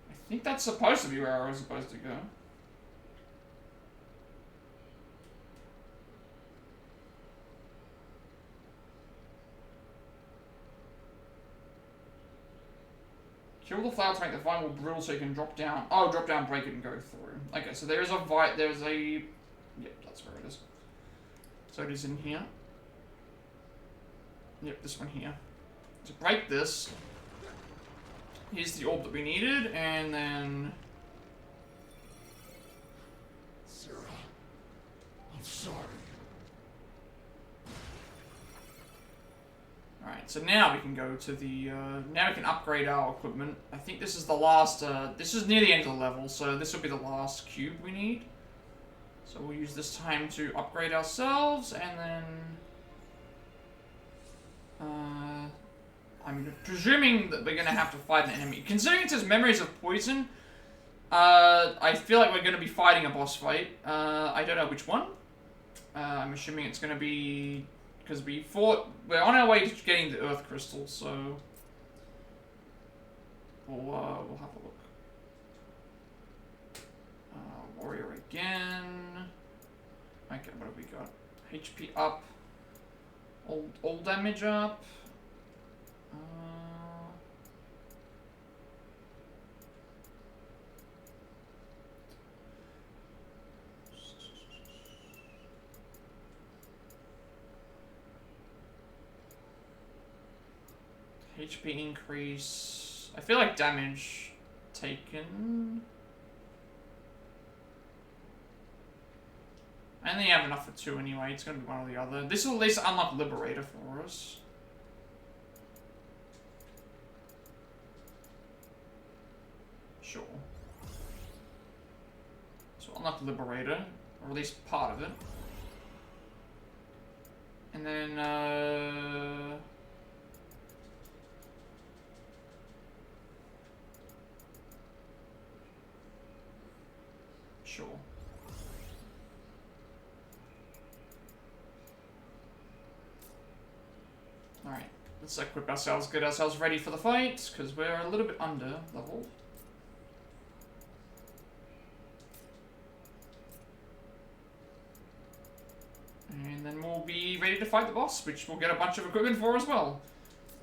I think that's supposed to be where I was supposed to go. Kill the flower to make the final brutal so you can drop down. Oh, drop down, break it, and go through. Okay, so there's a Yep, that's where it is. So it is in here. Yep, this one here. To break this, here's the orb that we needed, and then... Sarah, I'm sorry. Alright, so now we can go to the, now we can upgrade our equipment. I think this is the last, this is near the end of the level, so this will be the last cube we need. So we'll use this time to upgrade ourselves, and then... I'm presuming that we're gonna have to fight an enemy. Considering it says Memories of Poison, I feel like we're gonna be fighting a boss fight. I don't know which one. I'm assuming it's gonna be... Because we're on our way to getting the Earth Crystal, so... We'll have a look. Warrior again. Okay, what have we got? HP up. All damage up. HP increase. I feel like damage taken. I only have enough for 2 anyway, it's gonna be one or the other. This will at least unlock Liberator for us. Sure. So unlock Liberator, or at least part of it. And then, Sure. Alright, let's equip ourselves, get ourselves ready for the fight, because we're a little bit under level. And then we'll be ready to fight the boss, which we'll get a bunch of equipment for as well.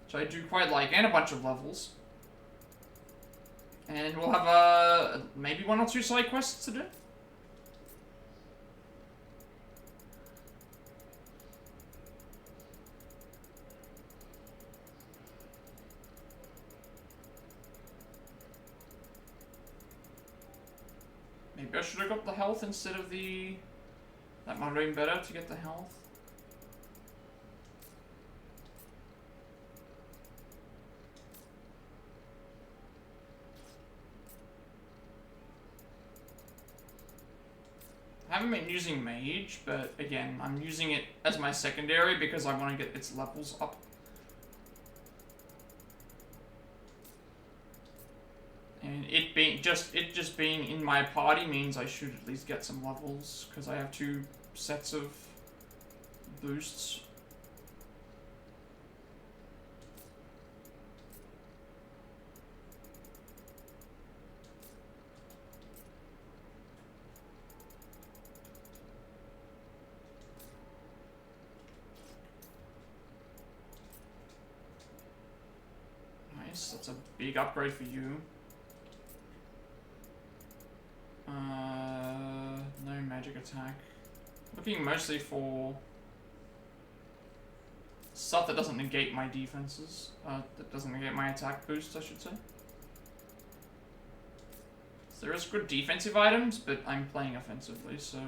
Which I do quite like, and a bunch of levels. And we'll have maybe 1 or 2 side quests to do. Maybe I should have got the health instead of the... That might have been better to get the health. I haven't been using mage, but again, I'm using it as my secondary because I want to get its levels up. And it just being in my party means I should at least get some levels because I have 2 sets of boosts. Nice, that's a big upgrade for you. No magic attack. Looking mostly for stuff that doesn't negate my defenses. That doesn't negate my attack boost, I should say. So there is good defensive items, but I'm playing offensively, so...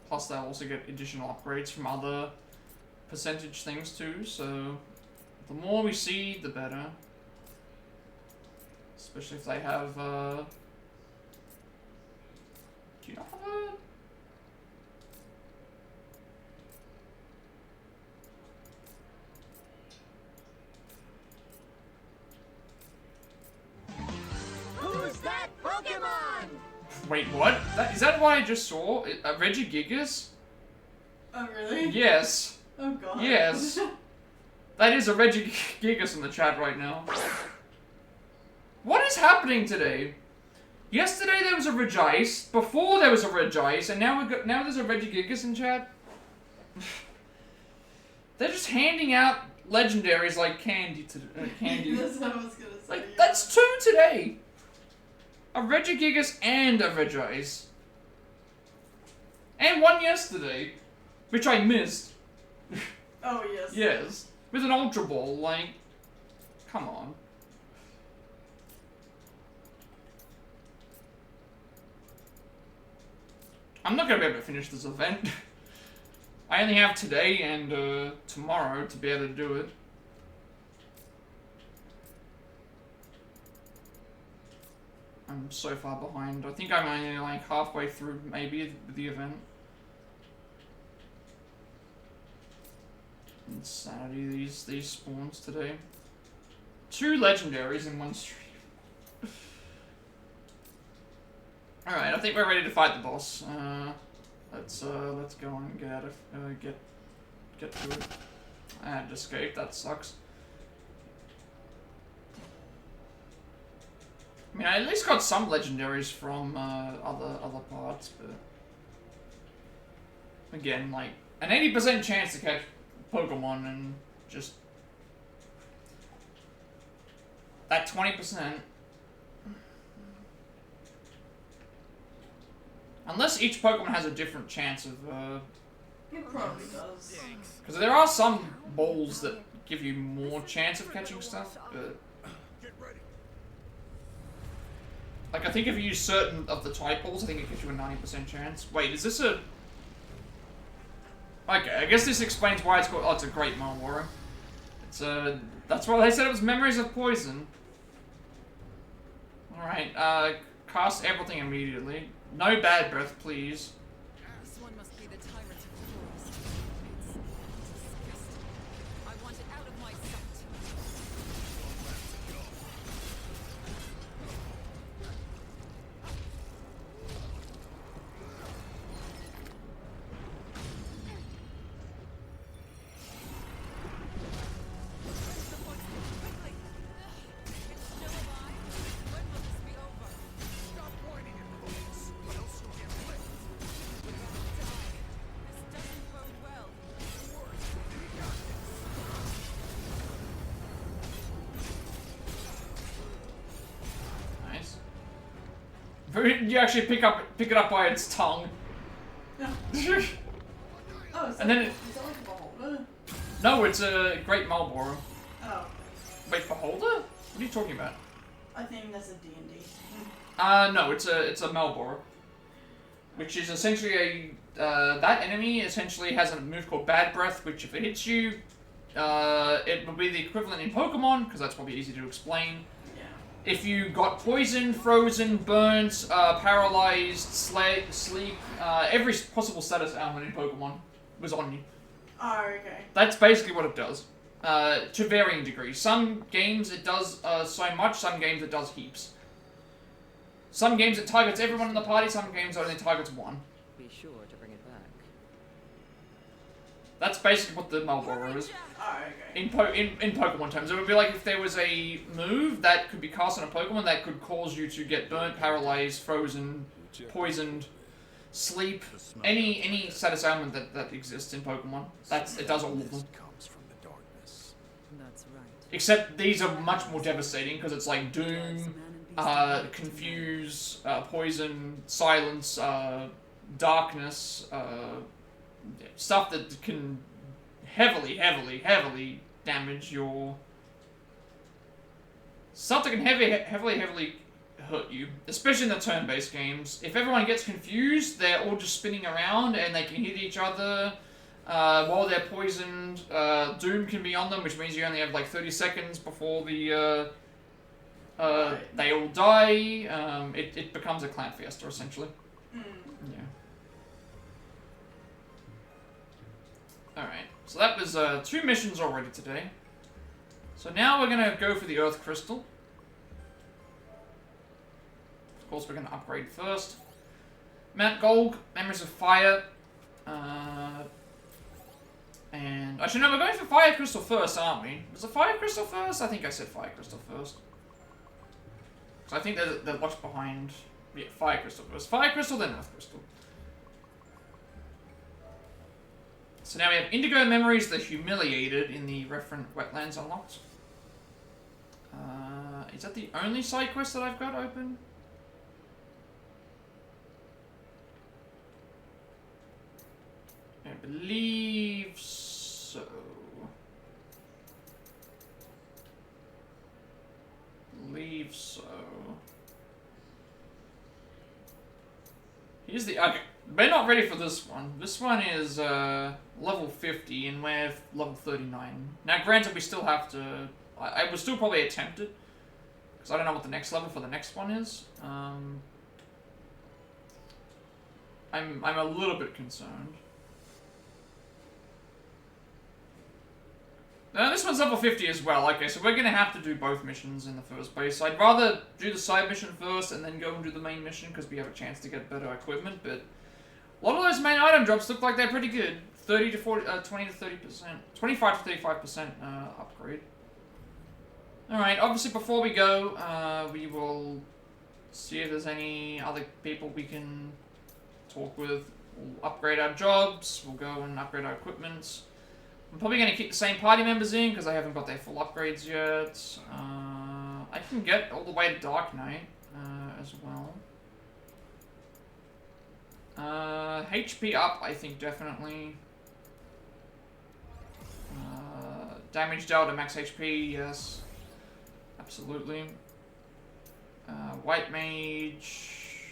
Plus they'll also get additional upgrades from other percentage things too, so the more we see, the better. Especially if they have, do you not have Who's that Pokemon? Wait, what? Is that what I just saw? A Regigigas? Oh, really? Yes. Oh, God. Yes. That is a Regigigas in the chat right now. What is happening today? Yesterday there was a Regice, before there was a Regice, and now there's a Regigigas in chat. They're just handing out legendaries like candy candy. That's what I was gonna say. Like, yeah. that's 2 today. A Regigigas and a Regice. And 1 yesterday, which I missed. Oh, yes. Yes. With an Ultra Ball, like, come on. I'm not gonna be able to finish this event. I only have today and tomorrow to be able to do it. I'm so far behind. I think I'm only like halfway through maybe the event. Insanity, these spawns today. 2 legendaries in 1 stream. Alright, I think we're ready to fight the boss. Let's go and get out of get to it. I had to escape, that sucks. I mean, I at least got some legendaries from other parts, but again, like an 80% chance to catch Pokemon and just that 20%. Unless each Pokemon has a different chance of It probably does. because there are some balls that give you more chance of catching stuff, but like I think if you use certain of the type balls, I think it gives you a 90% chance. Wait, is this a... Okay, I guess this explains why it's called... Oh, it's a Great Marlboro. It's that's why they said it was Memories of Poison. Alright, cast everything immediately. No bad breath, please. You actually pick it up by its tongue. Yeah. Oh, is And then is that like a beholder? No, it's a Great Marlboro. Oh. Wait, beholder? What are you talking about? I think that's a D&D. No, it's a Marlboro. Which is essentially that enemy essentially has a move called Bad Breath, which if it hits you, it will be the equivalent in Pokemon, because that's probably easy to explain. Yeah. If you got poisoned, frozen, burnt, paralyzed, sleep, every possible status ailment in Pokemon was on you. Oh, okay. That's basically what it does. To varying degrees. Some games it does so much, some games it does heaps. Some games it targets everyone in the party, some games it only targets one. Be sure to bring it back. That's basically what the Marlboro is. Oh, okay. In Pokemon terms. It would be like if there was a move that could be cast on a Pokemon that could cause you to get burnt, paralyzed, frozen, poisoned, sleep, any status ailment that exists in Pokemon. It does all of them. That's right. Except these are much more devastating because it's like Doom, Confuse, Poison, Silence, Darkness, stuff that can heavily damage your... Stuff that can heavily hurt you, especially in the turn-based games. If everyone gets confused, they're all just spinning around and they can hit each other while they're poisoned. Doom can be on them, which means you only have like 30 seconds before the they all die. It becomes a clan fiesta, essentially. Mm. Yeah. Alright, so that was 2 missions already today. So now we're gonna go for the Earth Crystal. Of course, we're gonna upgrade first. Mount Gold, Memories of Fire. And actually, no, we're going for Fire Crystal first, aren't we? Was it Fire Crystal first? I think I said Fire Crystal first. So I think they're what's behind. Yeah, Fire Crystal first. Fire Crystal, then Earth Crystal. So now we have Indigo Memories, the Humiliated in the Referent Wetlands unlocked. Is that the only side quest that I've got open? I believe so. Here's the... Okay, we're not ready for this one. This one is level 50 and we're level 39. Now granted we still have to... I would still probably attempt it. Because I don't know what the next level for the next one is. I'm a little bit concerned. Now this one's level 50 as well. Okay, so we're going to have to do both missions in the first place. I'd rather do the side mission first and then go and do the main mission because we have a chance to get better equipment, but a lot of those main item drops look like they're pretty good. 20 to 30%, 25 to 35% upgrade. Alright, obviously before we go, we will see if there's any other people we can talk with. We'll upgrade our jobs, we'll go and upgrade our equipment. I'm probably going to keep the same party members in because I haven't got their full upgrades yet. I can get all the way to Dark Knight as well. HP up, I think, definitely. Damage dealt to max HP, yes. Absolutely. White Mage,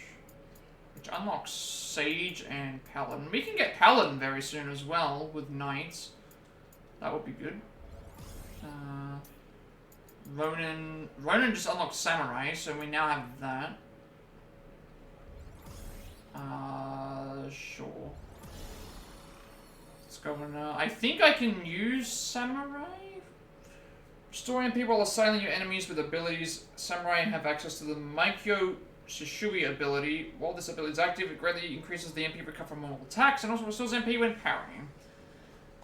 which unlocks Sage and Paladin. We can get Paladin very soon as well with Knights. That would be good. Ronin just unlocked Samurai, so we now have that. Sure. Let's go on. I think I can use Samurai. Restoring people assailing your enemies with abilities. Samurai have access to the Maikyo Shishui ability. While this ability is active, it greatly increases the MP recovered from all attacks and also restores MP when parrying.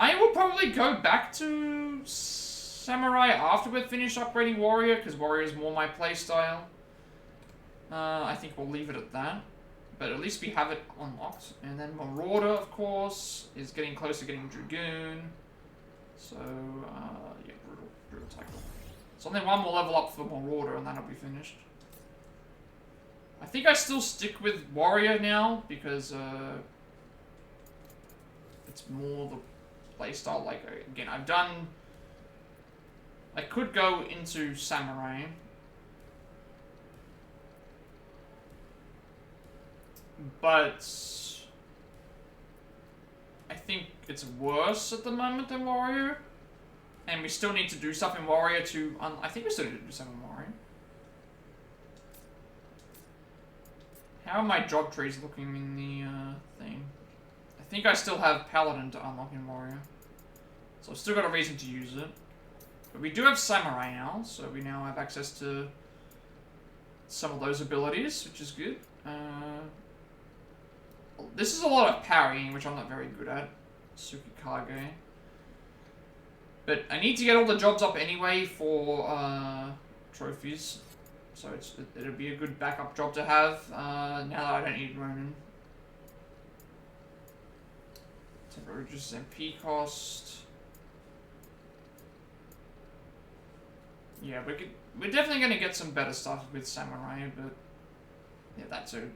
I will probably go back to Samurai after we've finished upgrading Warrior, because Warrior is more my playstyle. I think we'll leave it at that. But at least we have it unlocked. And then Marauder, of course, is getting close to getting Dragoon. So, yeah, Brutal Tackle. So only one more level up for Marauder, and that'll be finished. I think I still stick with warrior now because it's more the playstyle. Like again, I could go into samurai, but I think it's worse at the moment than warrior, and we still need to do stuff in warrior to. I think we still need to do stuff in warrior. How are my job trees looking in the thing? I think I still have Paladin to unlock in warrior, so I've still got a reason to use it. But we do have samurai now, so we now have access to some of those abilities, which is good. This is a lot of parrying, which I'm not very good at. Tsukikage. But I need to get all the jobs up anyway for trophies. So it'll be a good backup job to have now that I don't need Ronin. Temporary reduces MP cost. Yeah, we're definitely going to get some better stuff with samurai, but yeah, that's good.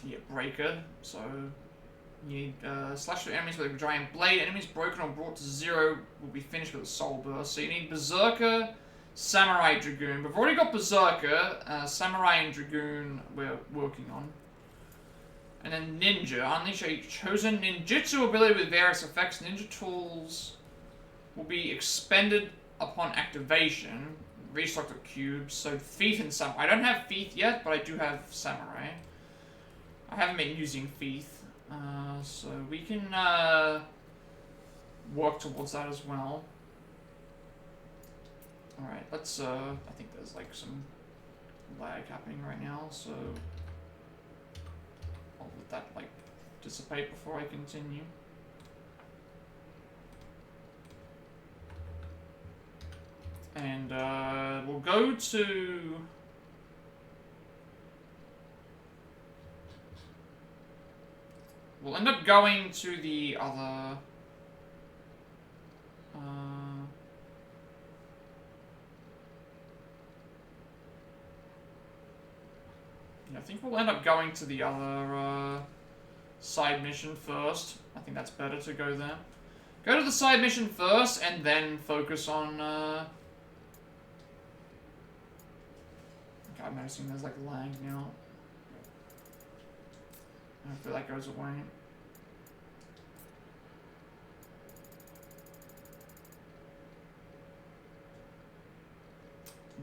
Yeah, breaker. So you need slash through enemies with a giant blade. Enemies broken or brought to 0 will be finished with a soul burst. So you need berserker, samurai, dragoon. We've already got berserker, samurai, and dragoon. We're working on. And then ninja. Unleash a chosen ninjutsu ability with various effects. Ninja tools will be expended upon activation. Restocked with cubes. So Feet and Samurai. I don't have Feet yet, but I do have Samurai. I haven't been using Feet. So we can work towards that as well. Alright, let's I think there's like some lag happening right now, so I'll let that like dissipate before I continue. And we'll go to we'll end up going to the other yeah, I think we'll end up going to the other side mission first. I think that's better to go there. Go to the side mission first and then focus on okay, I'm noticing there's like lag now. Hopefully that goes away.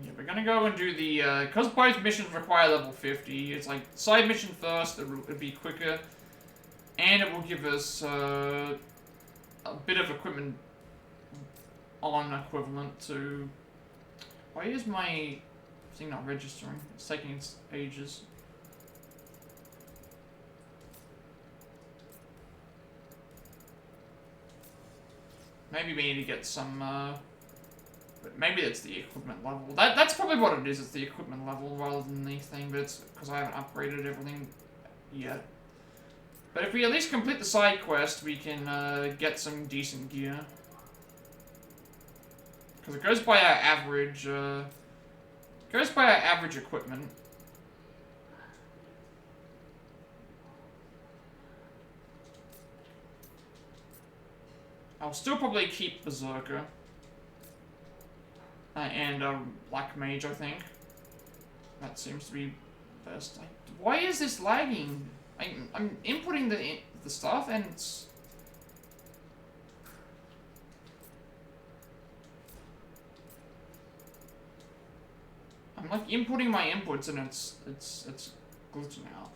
Yeah, we're gonna go and do the, because both missions require level 50, it's like, side mission first, it'll be quicker, and it will give us, a bit of equipment on equivalent to... Why is my thing not registering? It's taking its ages. Maybe we need to get some, but maybe it's the equipment level. That's probably what it is, it's the equipment level rather than the thing, but it's because I haven't upgraded everything yet. But if we at least complete the side quest, we can get some decent gear. Because it goes by our average, equipment. I'll still probably keep Berserker. And Black Mage, I think. That seems to be best. Why is this lagging? I'm inputting the stuff and it's... I'm like inputting my inputs and it's glitching out.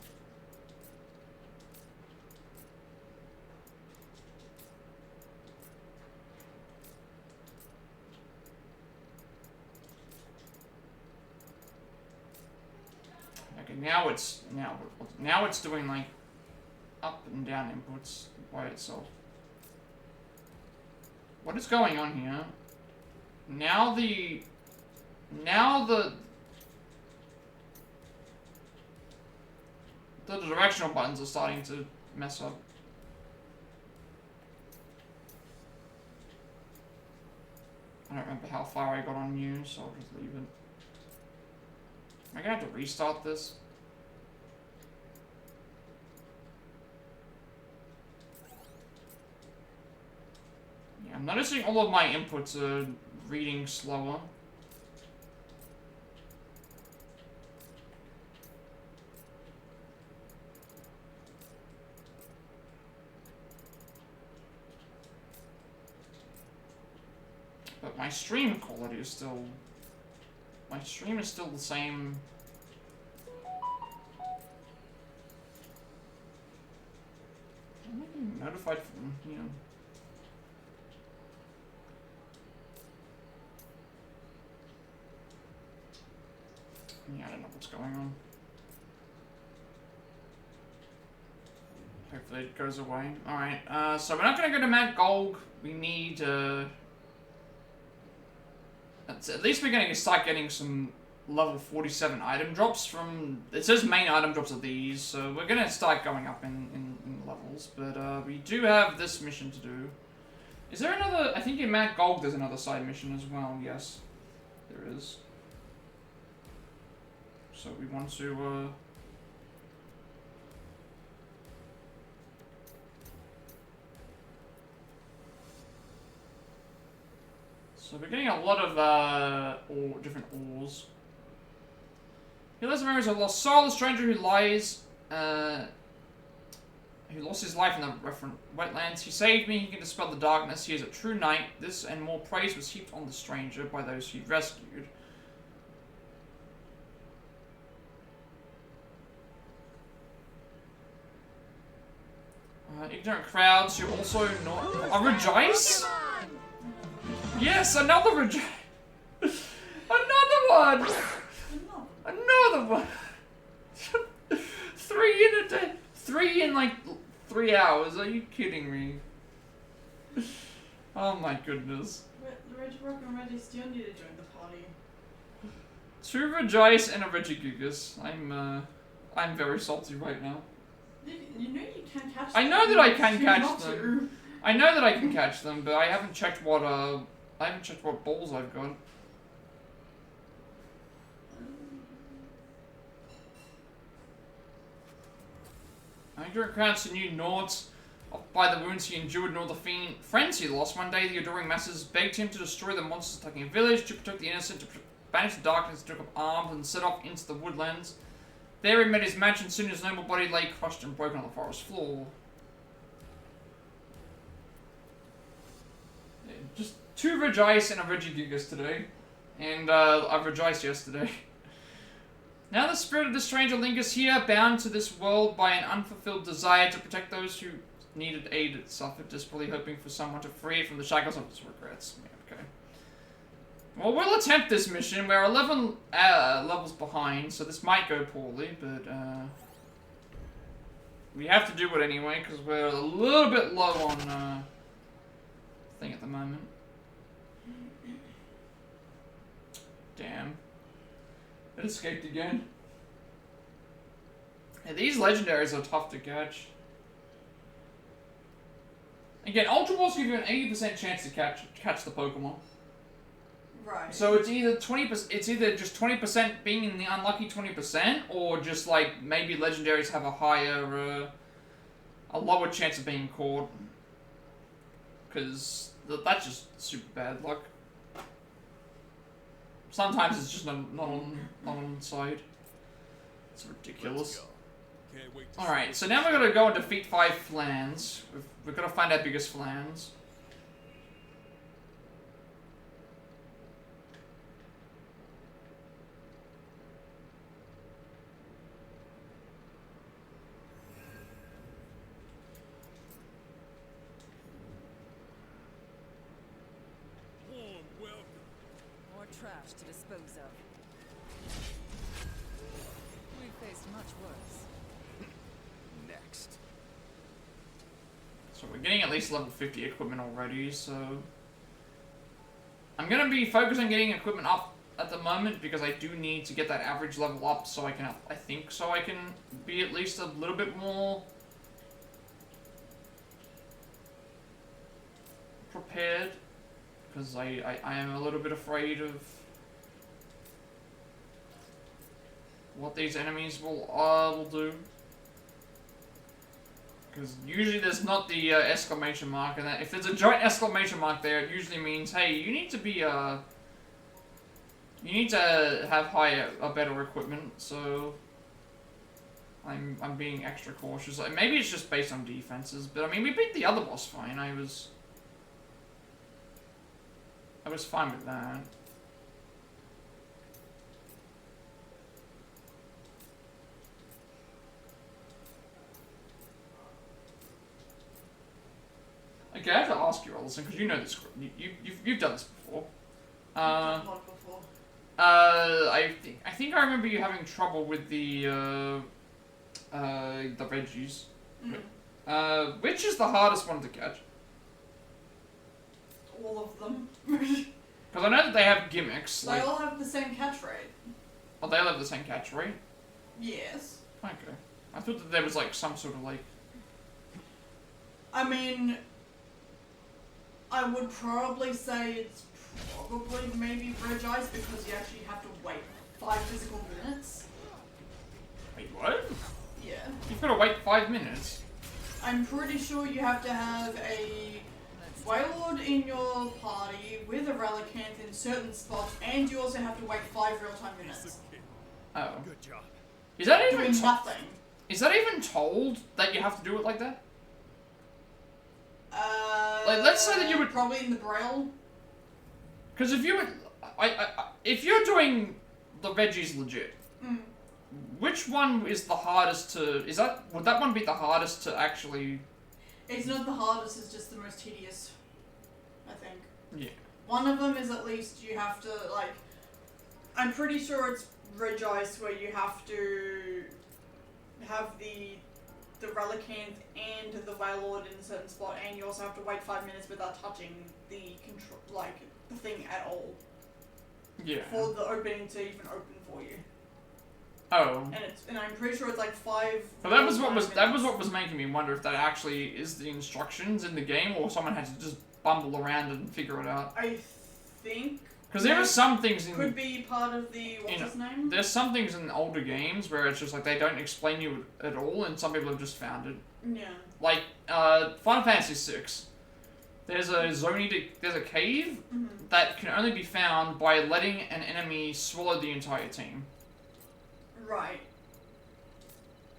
Okay, now it's doing like up and down inputs by itself. What is going on here? Now the directional buttons are starting to mess up. I don't remember how far I got on you, so I'll just leave it. Am I gonna have to restart this? Yeah, I'm noticing all of my inputs are reading slower. But my stream quality is still... My stream is still the same. I'm not getting notified from, you know... Yeah, I don't know what's going on. Hopefully it goes away. Alright, so we're not gonna go to Mount Gold. We need, at least we're gonna start getting some level 47 item drops from... It says main item drops of these, so we're gonna start going up in levels. But, we do have this mission to do. Is there another... I think in Mount Gold there's another side mission as well, yes. There is. So we want to, So we're getting a lot of, different ores. He lives in memories of a lost soul, a stranger who lies, who lost his life in the referent wetlands. He saved me, he can dispel the darkness, he is a true knight. This and more praise was heaped on the stranger by those he rescued. Ignorant crowds who also not... A Rejoice? Yes, another Rejoice! Another one! Another one! 3 in a day. 3 in like 3 hours. Are you kidding me? Oh my goodness. Regirock and Reggie still need to join the party. 2 Rejoice and a Regigigas. I'm very salty right now. You know you can catch them. I know that I can catch them. I know that I can catch them, but I haven't checked what balls I've got. Ignorant crowds who knew naught by the wounds he endured nor the friends he lost. One day the adoring masses begged him to destroy the monsters attacking a village, to protect the innocent, to banish the darkness, took up arms and set off into the woodlands. There he met his match, and soon his noble body lay crushed and broken on the forest floor. Yeah, just 2 Regice and a Regigigas today. And I've Rejoiced yesterday. Now the spirit of the stranger lingers here, bound to this world by an unfulfilled desire to protect those who needed aid it suffered, desperately hoping for someone to free it from the shackles of its regrets. Yeah, okay. Well, we'll attempt this mission. We're 11 levels behind, so this might go poorly, but we have to do it anyway, because we're a little bit low on thing at the moment. Damn. It escaped again. Yeah, these legendaries are tough to catch. Again, Ultra Balls give you an 80% chance to catch the Pokemon. Right. So it's either 20%. It's either just 20% being in the unlucky 20%, or just like maybe legendaries have a higher, a lower chance of being caught. Because that's just super bad luck. Sometimes it's just not on the side. It's ridiculous. Alright, so now we're gonna go and defeat 5 flans. We've got to find our biggest flans. More trash to dispose of. We faced much worse. Next. So we're getting at least level 50 equipment already, so... I'm gonna be focused on getting equipment up at the moment, because I do need to get that average level up so I can, I think, so I can be at least a little bit more... prepared. because I am a little bit afraid of what these enemies will do. Because usually there's not the exclamation mark, and if there's a giant exclamation mark there, it usually means, hey, you need to be you need to have better equipment. So I'm being extra cautious. Like, maybe it's just based on defenses, but I mean, we beat the other boss fine. I was fine with that. Okay, I have to ask you, Alison, because you know this. You've done this before. What before? I think I remember you having trouble with the veggies. Mm. Which is the hardest one to catch? All of them. Because I know that they have gimmicks. They all have the same catch rate. Oh, they all have the same catch rate? Yes. Okay. I thought that there was like some sort of like... I mean, I would probably say it's probably maybe Regice because you actually have to wait 5 physical minutes. Wait, what? Yeah. You've got to wait 5 minutes? I'm pretty sure you have to have a Waylord in your party with a Relicanth in certain spots, and you also have to wait 5 real-time minutes. Oh. Good job. Is that even Doing nothing. Is that even told that you have to do it like that? Like, let's say that you would probably in the Braille. Because if you would, if you're doing the veggies legit, which one is the hardest to? Would that one be the hardest to actually? It's not the hardest. It's just the most tedious, I think. Yeah. One of them is at least you have to like. I'm pretty sure it's Regice where you have to have the Relicanth and the Waylord in a certain spot, and you also have to wait 5 minutes without touching the control, like the thing at all. Yeah. For the opening to even open for you. Oh. And I'm pretty sure it's like 5. But that was what was making me wonder if that actually is the instructions in the game, or someone had to just bumble around and figure it out. I think. Because there are some things in... Could be part of the... What's his name? There's some things in older games where it's just like they don't explain you at all, and some people have just found it. Yeah. Like, Final Fantasy VI. There's a cave that can only be found by letting an enemy swallow the entire team. Right.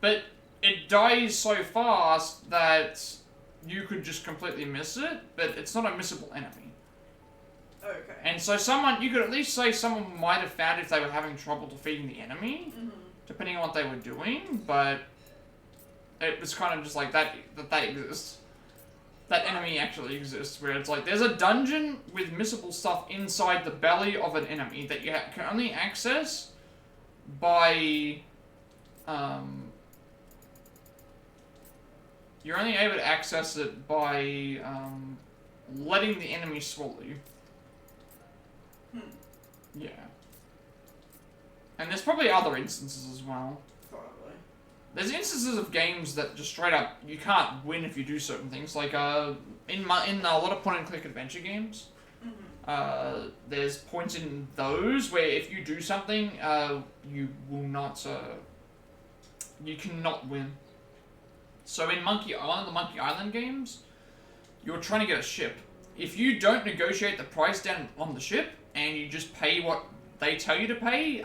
But it dies so fast that you could just completely miss it, but it's not a missable enemy. Okay. And so you could at least say someone might have found it if they were having trouble defeating the enemy, depending on what they were doing, but it was kind of just like that exists. That enemy actually exists, where it's like, there's a dungeon with missable stuff inside the belly of an enemy that you can only access by, you're only able to access it by, letting the enemy swallow you. Yeah. And there's probably other instances as well. Probably. There's instances of games that just straight up, you can't win if you do certain things. Like, in a lot of point-and-click adventure games, there's points in those where if you do something, you will not, you cannot win. So in the Monkey Island games, you're trying to get a ship. If you don't negotiate the price down on the ship, and you just pay what they tell you to pay,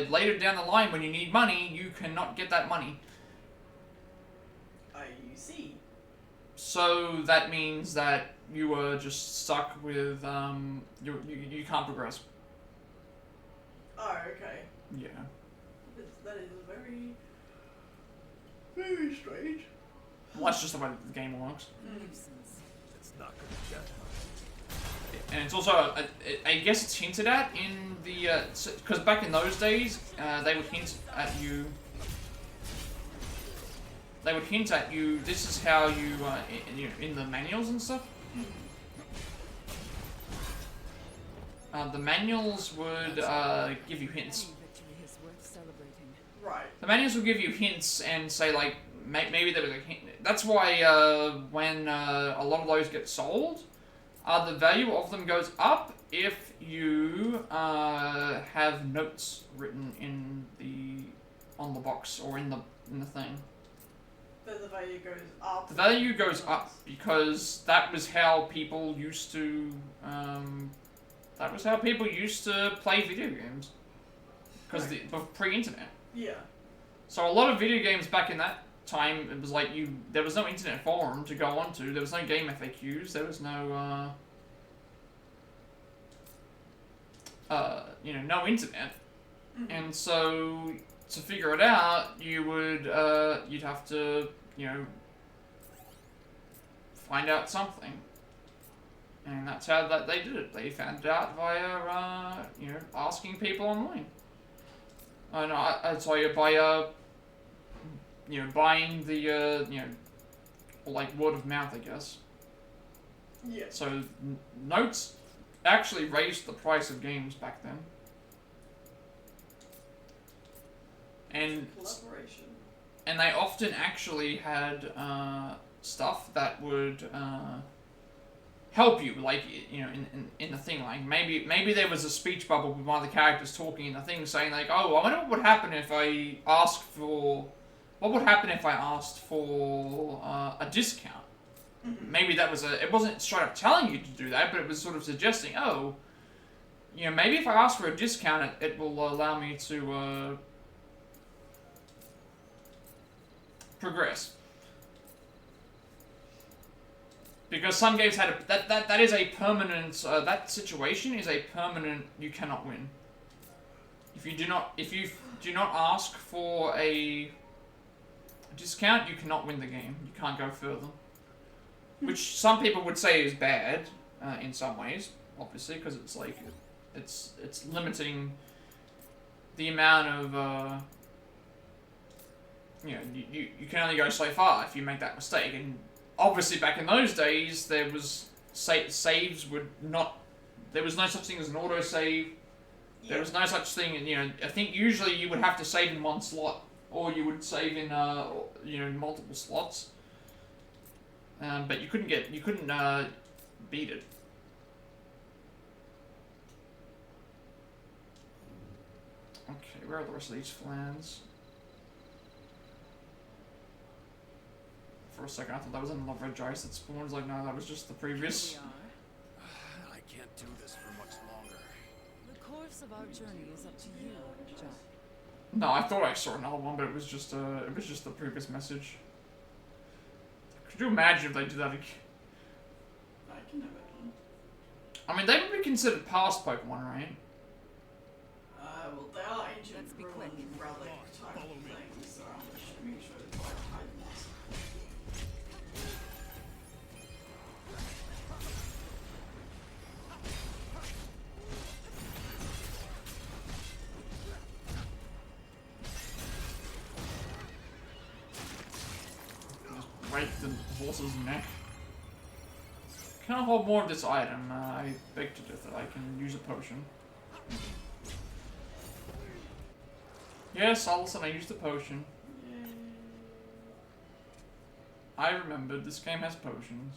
later down the line when you need money, you cannot get that money. I see. So that means that you are just stuck with, you can't progress. Oh, okay. Yeah. That is very, very strange. Well, that's just the way the game works. It's not gonna get. And it's also, I guess it's hinted at in the, because back in those days, they would hint at you, this is how you, in the manuals and stuff. The manuals would give you hints. Right. The manuals will give you hints and say, like, maybe there was a hint. That's why when a lot of those get sold, The value of them goes up if you have notes written on the box or in the thing. But the value goes up. The value goes up because that was how people used to play video games. Because pre-internet. Yeah. So a lot of video games back in that time, it was like there was no internet forum to go onto. There was no game FAQs. There was no no internet. Mm-hmm. And so to figure it out, you'd have to, find out something. And that's how they did it. They found it out via, asking people online. By buying the, like word of mouth, I guess. Yeah. So notes actually raised the price of games back then. Collaboration. And they often actually had stuff that would help you, like in the thing. Like maybe there was a speech bubble with one of the characters talking in the thing, saying like, "Oh, I wonder what would happen if I asked for a discount." Mm-hmm. Maybe that was it wasn't straight up telling you to do that, but it was sort of suggesting, oh, maybe if I ask for a discount, it will allow me to progress. Because some games had that is a permanent that situation is a permanent. You cannot win if you do not ask for a discount. You cannot win the game. You can't go further. Which some people would say is bad in some ways, obviously, because it's like it's limiting the amount of you can only go so far if you make that mistake. And obviously back in those days there was saves would not, there was no such thing as an auto save. There was no such thing, I think usually you would have to save in one slot, or you would save in multiple slots. But you couldn't beat it. Okay, where are the rest of these flans? For a second I thought that was another red ice that spawned. I was like, no, that was just the previous. Here we are. I can't do this for much longer. The course of our journey is up to you, Jack. No, I thought I saw another one, but it was just the previous message. Could you imagine if they did that again? I can imagine. I mean, they would be considered past Pokemon, right? Well, they are ancient Let's be ruin quick. relic type Follow me. things, so I'm assuming sure it's like Titans. Break the horse's neck. Can I hold more of this item? I beg to differ. I can use a potion. Yes, all of a sudden I used a potion. Yay. I remembered this game has potions.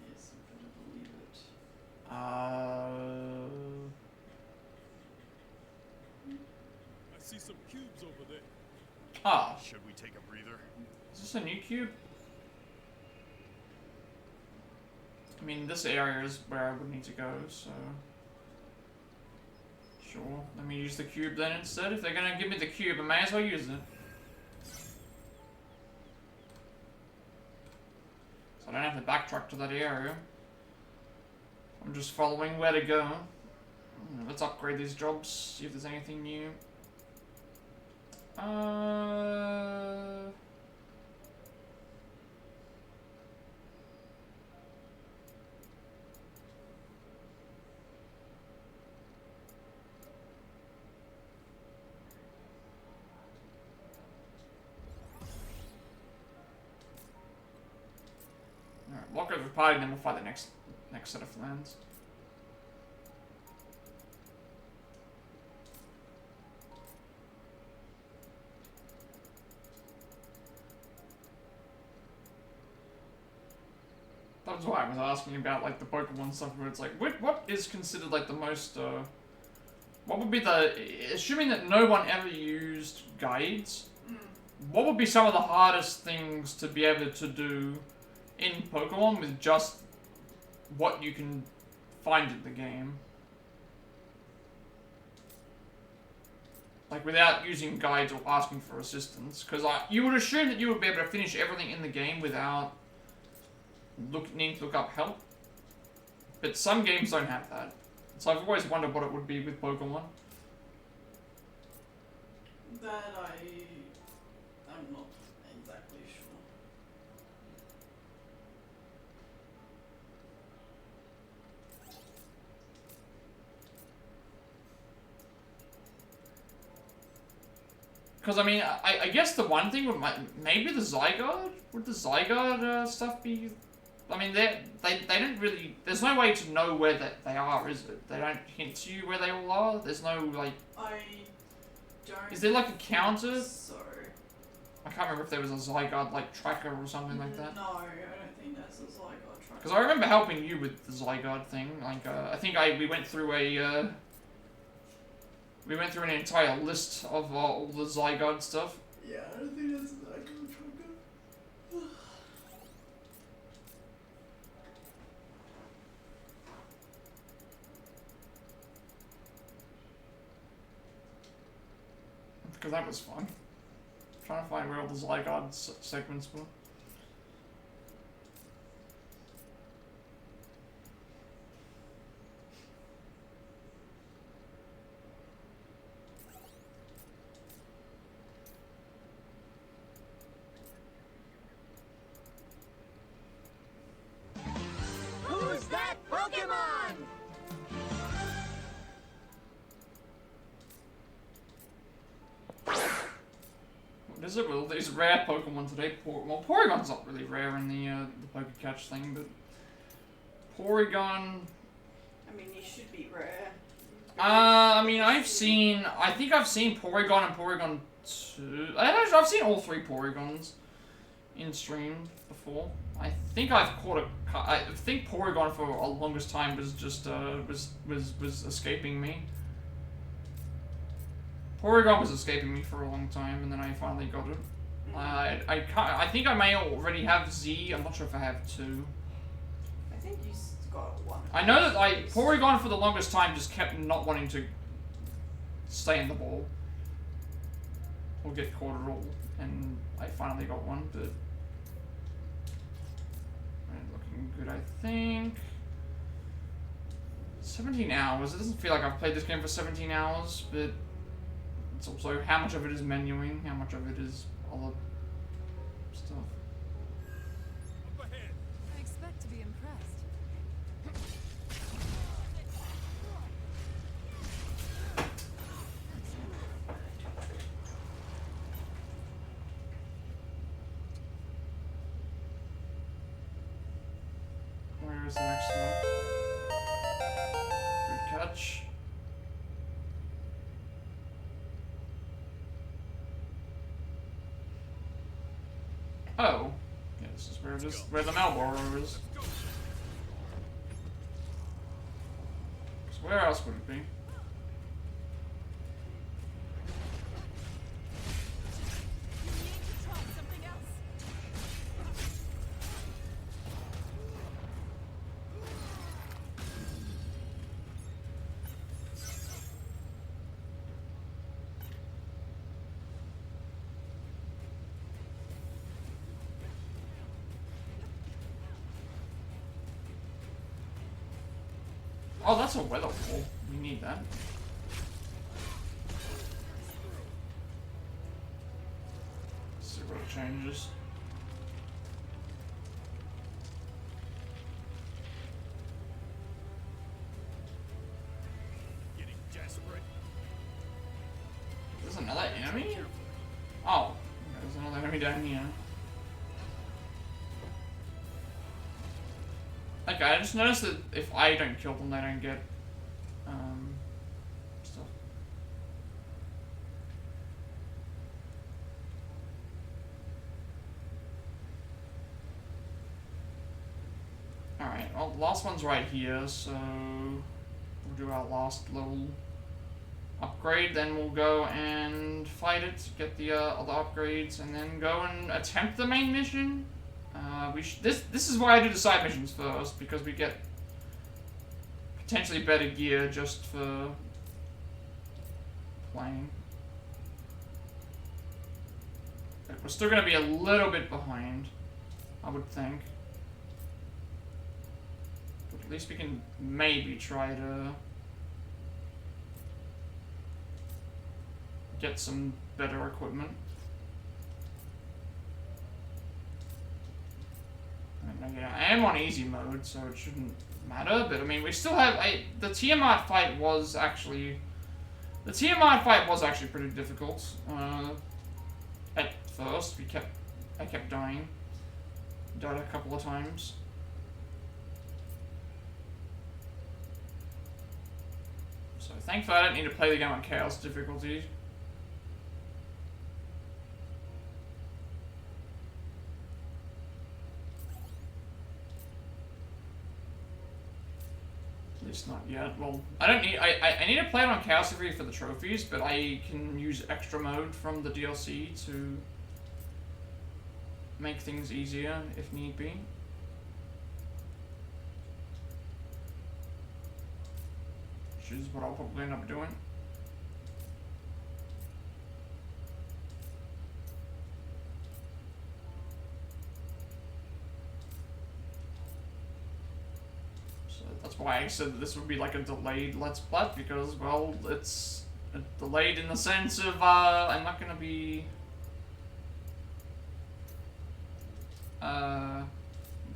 Yes, I'm gonna believe it. I see some cubes over there. Ah, Should we take a breather? is this a new cube? I mean, this area is where I would need to go, so... Sure, let me use the cube then instead. If they're gonna give me the cube, I may as well use it. So I don't have to backtrack to that area. I'm just following where to go. Let's upgrade these jobs, see if there's anything new. Alright, walk over to the party and then we'll fight the next set of lands. That's why I was asking about like the Pokemon stuff, where it's like, what is considered like the most, what would be the, assuming that no one ever used guides, what would be some of the hardest things to be able to do in Pokemon with just what you can find in the game? Like, without using guides or asking for assistance. Because you would assume that you would be able to finish everything in the game without needing to look up help. But some games don't have that. So I've always wondered what it would be with Pokemon. That I'm not exactly sure. Because, I mean, I guess the one thing would maybe the Zygarde? Would the Zygarde stuff be... I mean, they don't really... There's no way to know where they are, is it? They don't hint to you where they all are? There's no, like... I don't... Is there, like, a counter? So... I can't remember if there was a Zygarde, like, tracker or something like that. No, I don't think there's a Zygarde tracker. Because I remember helping you with the Zygarde thing. Like, I think we went through a... We went through an entire list of all the Zygarde stuff. Yeah, I don't think there's a Zygarde tracker. Because that was fun. Trying to find where all the Zygarde segments were. Who's that Pokemon? What is it with all these rare Pokemon today? Well, Porygon's not really rare in the Pokecatch thing, but Porygon... I mean, he should be rare. I mean, I think I've seen Porygon and Porygon 2. I've seen all 3 Porygons in stream before. I think I've caught I think Porygon for a longest time was just, was escaping me. Porygon was escaping me for a long time, and then I finally got it. I think I may already have Z. I'm not sure if I have 2. I think you got 1. I know that Porygon for the longest time just kept not wanting to stay in the ball or get caught at all, and I finally got one. But looking good, I think. 17 hours. It doesn't feel like I've played this game for 17 hours, but it's also how much of it is menuing, how much of it is other stuff. I expect to be impressed. Where is the next one? Good catch. Oh. Yeah, this is where where the Malboro is. So where else would it be? Oh, that's a weather wall. You need that. Let's see what it changes. Getting desperate. There's another enemy? Oh, there's another enemy down here. Okay, I just noticed that if I don't kill them, they don't get, stuff. well, the last one's right here, so we'll do our last level upgrade, then we'll go and fight it, get the other upgrades, and then go and attempt the main mission. This is why I do the side missions first, because we get potentially better gear just for playing. But we're still going to be a little bit behind, I would think. But at least we can maybe try to get some better equipment. I mean, I am on easy mode, so it shouldn't matter, but I mean, we still have the Tiamat fight was actually pretty difficult. At first, I kept dying. Died a couple of times. So thankfully I don't need to play the game on Chaos difficulty. At least not yet. Well, I don't need. I need to play it on Chaos difficulty for the trophies, but I can use extra mode from the DLC to make things easier if need be. Which is what I'll probably end up doing. So that's why I said that this would be like a delayed Let's Plat, because, well, it's delayed in the sense of I'm not going to be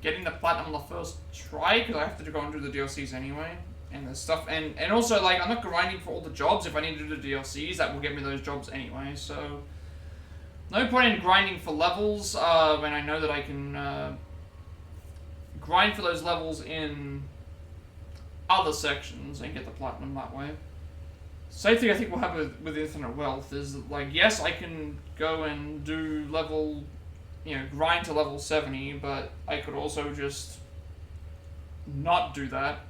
getting the platinum on the first try, because I have to go and do the DLCs anyway, and the stuff, and also, like, I'm not grinding for all the jobs. If I need to do the DLCs, that will get me those jobs anyway, so no point in grinding for levels when I know that I can grind for those levels in other sections and get the platinum that way. Same thing I think we'll have with Infinite Wealth is that, like, yes, I can go and do level, grind to level 70, but I could also just not do that,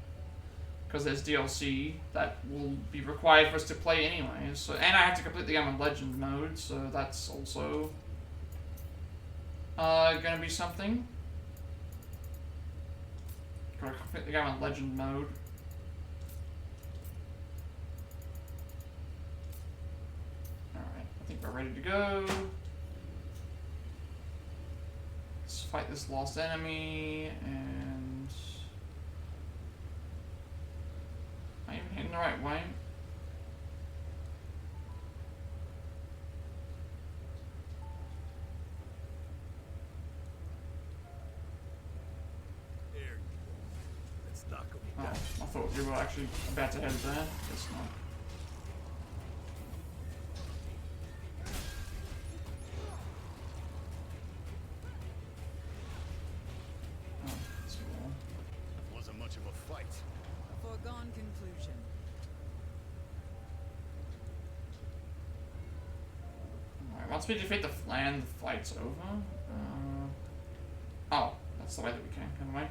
because there's DLC that will be required for us to play anyway. So, and I have to complete the game on Legend mode, so that's also gonna be something. Gotta complete the game on Legend mode. Alright, I think we're ready to go. Let's fight this lost enemy, and am I even heading the right way? There you go. Let's knock him Oh, down. I thought we were actually about to head there. Guess not. Oh, that's cool. Wasn't much of a fight. A foregone conclusion. Alright, once we defeat the Flan, the fight's over. Oh, that's the way that we came. Never mind.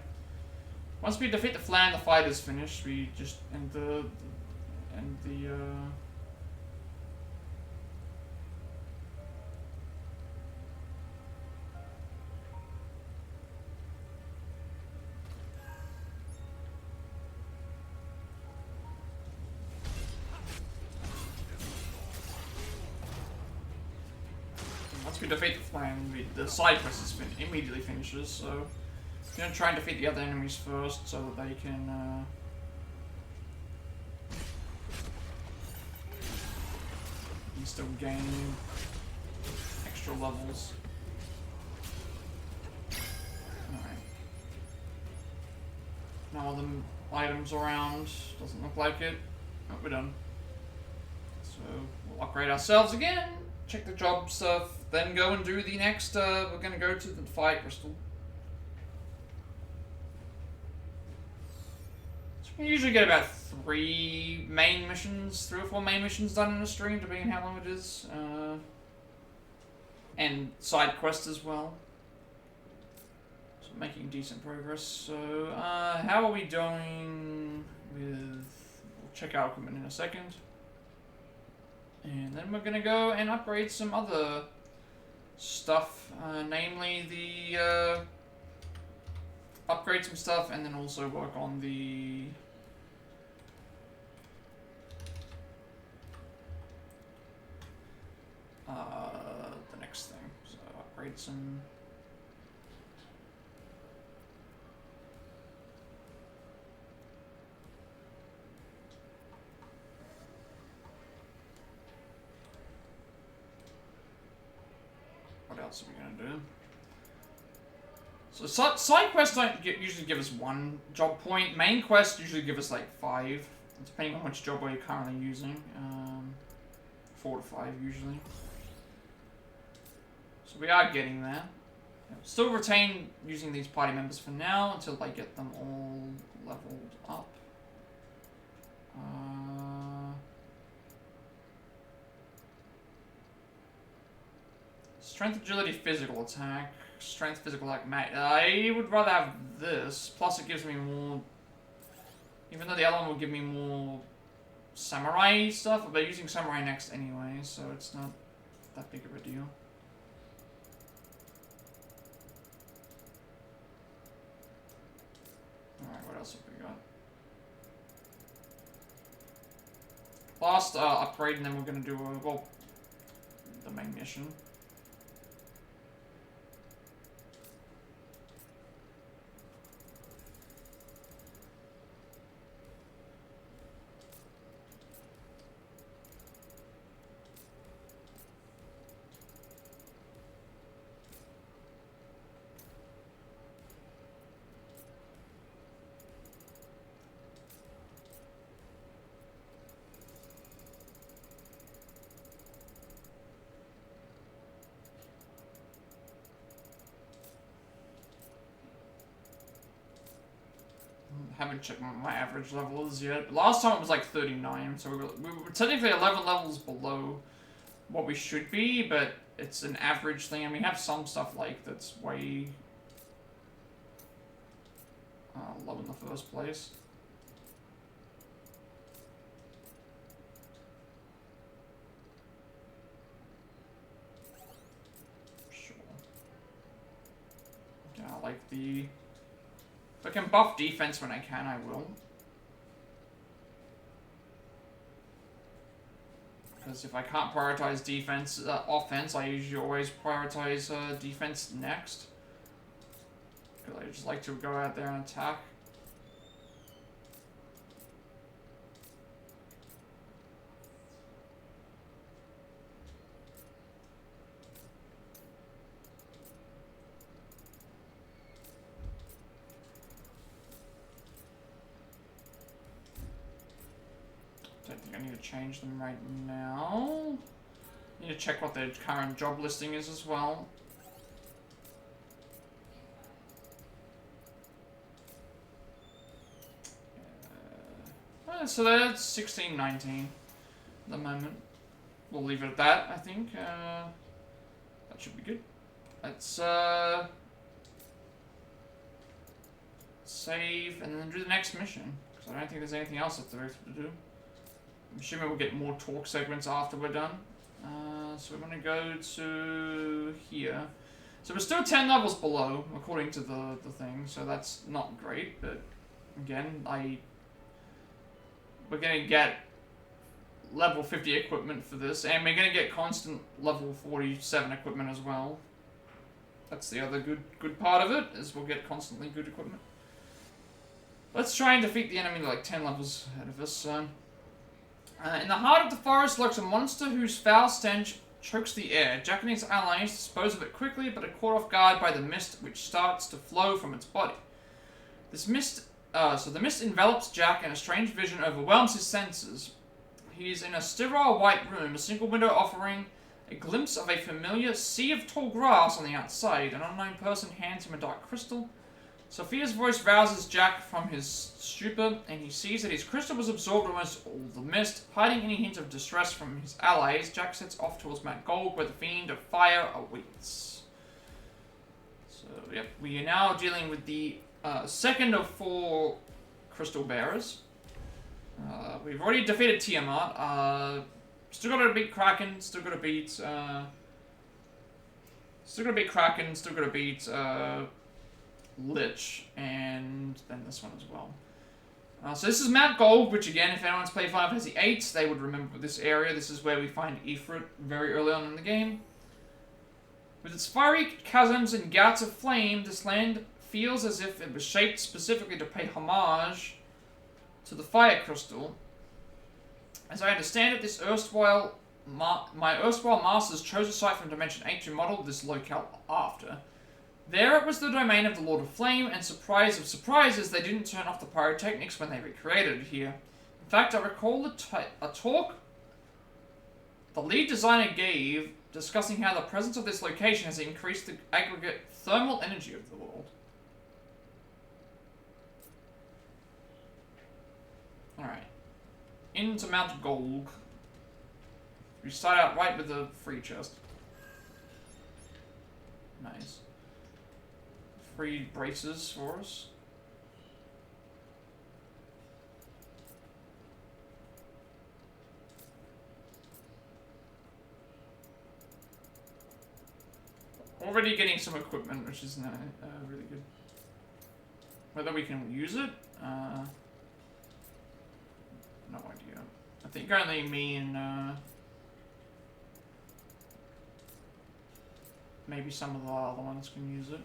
Once we defeat the Flan, the fight is finished. We just end the once we defeat the Flan, the side quest is immediately finishes. So I'm gonna try and defeat the other enemies first, so that they can still gain extra levels. Alright. No other items around. Doesn't look like it. Oh, we're done. So we'll upgrade ourselves again, check the job stuff, then go and do the next, we're gonna go to the Fire Crystal. So we usually get about 3 or 4 main missions done in a stream, depending on how long it is. And side quests as well. So making decent progress. So, how are we doing with... We'll check our equipment in a second. And then we're gonna go and upgrade some other stuff, namely the, upgrade some stuff and then also work on the... the next thing. So, upgrade some... What else are we gonna do? So side quests don't usually give us 1 job point. Main quests usually give us like 5, depending on which job we're currently using. 4 to 5 usually. So we are getting there. Still retain using these party members for now until I get them all leveled up. Strength, agility, physical attack. Strength, physical attack. I would rather have this. Plus, it gives me more. Even though the other one will give me more samurai stuff, but using samurai next anyway, so it's not that big of a deal. Alright, what else have we got? Last upgrade, and then we're gonna do the main mission. Haven't checked what my average level is yet. Last time it was like 39, so we were technically 11 levels below what we should be, but it's an average thing, and we have some stuff like that's way low in the first place. Sure. Yeah, I like the... If I can buff defense when I can, I will. Because if I can't prioritize defense, offense, I usually always prioritize defense next. Because I just like to go out there and attack. Don't think I need to change them right now. Need to check what their current job listing is as well. So that's 16, 19 at the moment. We'll leave it at that, I think. That should be good. Let's save and then do the next mission. Because I don't think there's anything else that there is to do. I'm assuming we'll get more talk segments after we're done. So we're going to go to here. So we're still 10 levels below, according to the thing. So that's not great, but again, we're going to get level 50 equipment for this, and we're going to get constant level 47 equipment as well. That's the other good part of it, is we'll get constantly good equipment. Let's try and defeat the enemy like 10 levels ahead of us. In the heart of the forest lurks a monster whose foul stench chokes the air. Jack and his allies dispose of it quickly, but are caught off guard by the mist which starts to flow from its body. This mist, so the mist envelops Jack, and a strange vision overwhelms his senses. He is in a sterile white room, a single window offering a glimpse of a familiar sea of tall grass on the outside. An unknown person hands him a dark crystal. Sophia's voice rouses Jack from his stupor, and he sees that his crystal was absorbed almost all the mist. Hiding any hint of distress from his allies, Jack sets off towards Mount Gold, where the Fiend of Fire awaits. So So, yep, we are now dealing with the second of 4 crystal bearers. We've already defeated Tiamat. Still gotta beat Kraken, still gotta beat Kraken, still gotta beat Lich, and then this one as well. So this is Mount Gold, which again, if anyone's played Final Fantasy VIII, they would remember this area. This is where we find Ifrit very early on in the game. With its fiery chasms and gouts of flame, this land feels as if it was shaped specifically to pay homage to the Fire Crystal. As I understand it, this my erstwhile masters chose a site from Dimension 8 to model this locale after. There it was the domain of the Lord of Flame, and surprise of surprises, they didn't turn off the pyrotechnics when they recreated it here. In fact, I recall a talk the lead designer gave discussing how the presence of this location has increased the aggregate thermal energy of the world. Alright. Into Mount Golg. We start out right with the free chest. Nice. Free braces for us. Already getting some equipment, which is really good. Whether we can use it? No idea. I think only me and maybe some of the other ones can use it.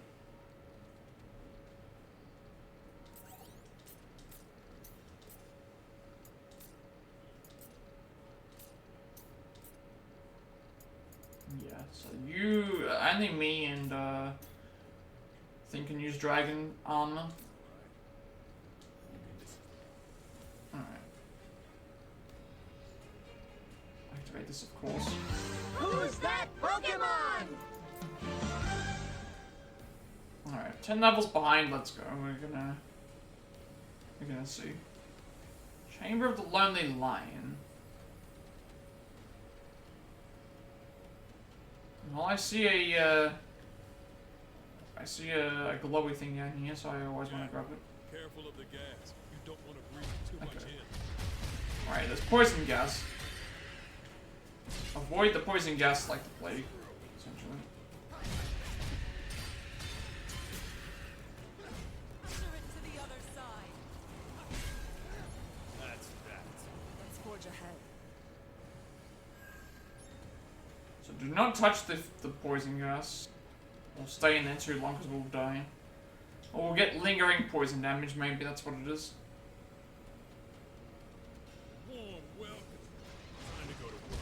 Yeah, so you, only me and think can use dragon armor. Alright. Activate this, of course. Who's that Pokemon? Alright, 10 levels behind, let's go. We're gonna see. Chamber of the Lonely Lion. Well, I see a glowy thing down here, so I always want to grab it. Careful of the gas. You don't want to breathe too much in. Alright, there's poison gas. Avoid the poison gas like the plague, essentially. That's that. Let's forge ahead. So do not touch the poison gas. We'll stay in there too long because we'll die. Or we'll get lingering poison damage, maybe that's what it is. Warm welcome. Time to go to work.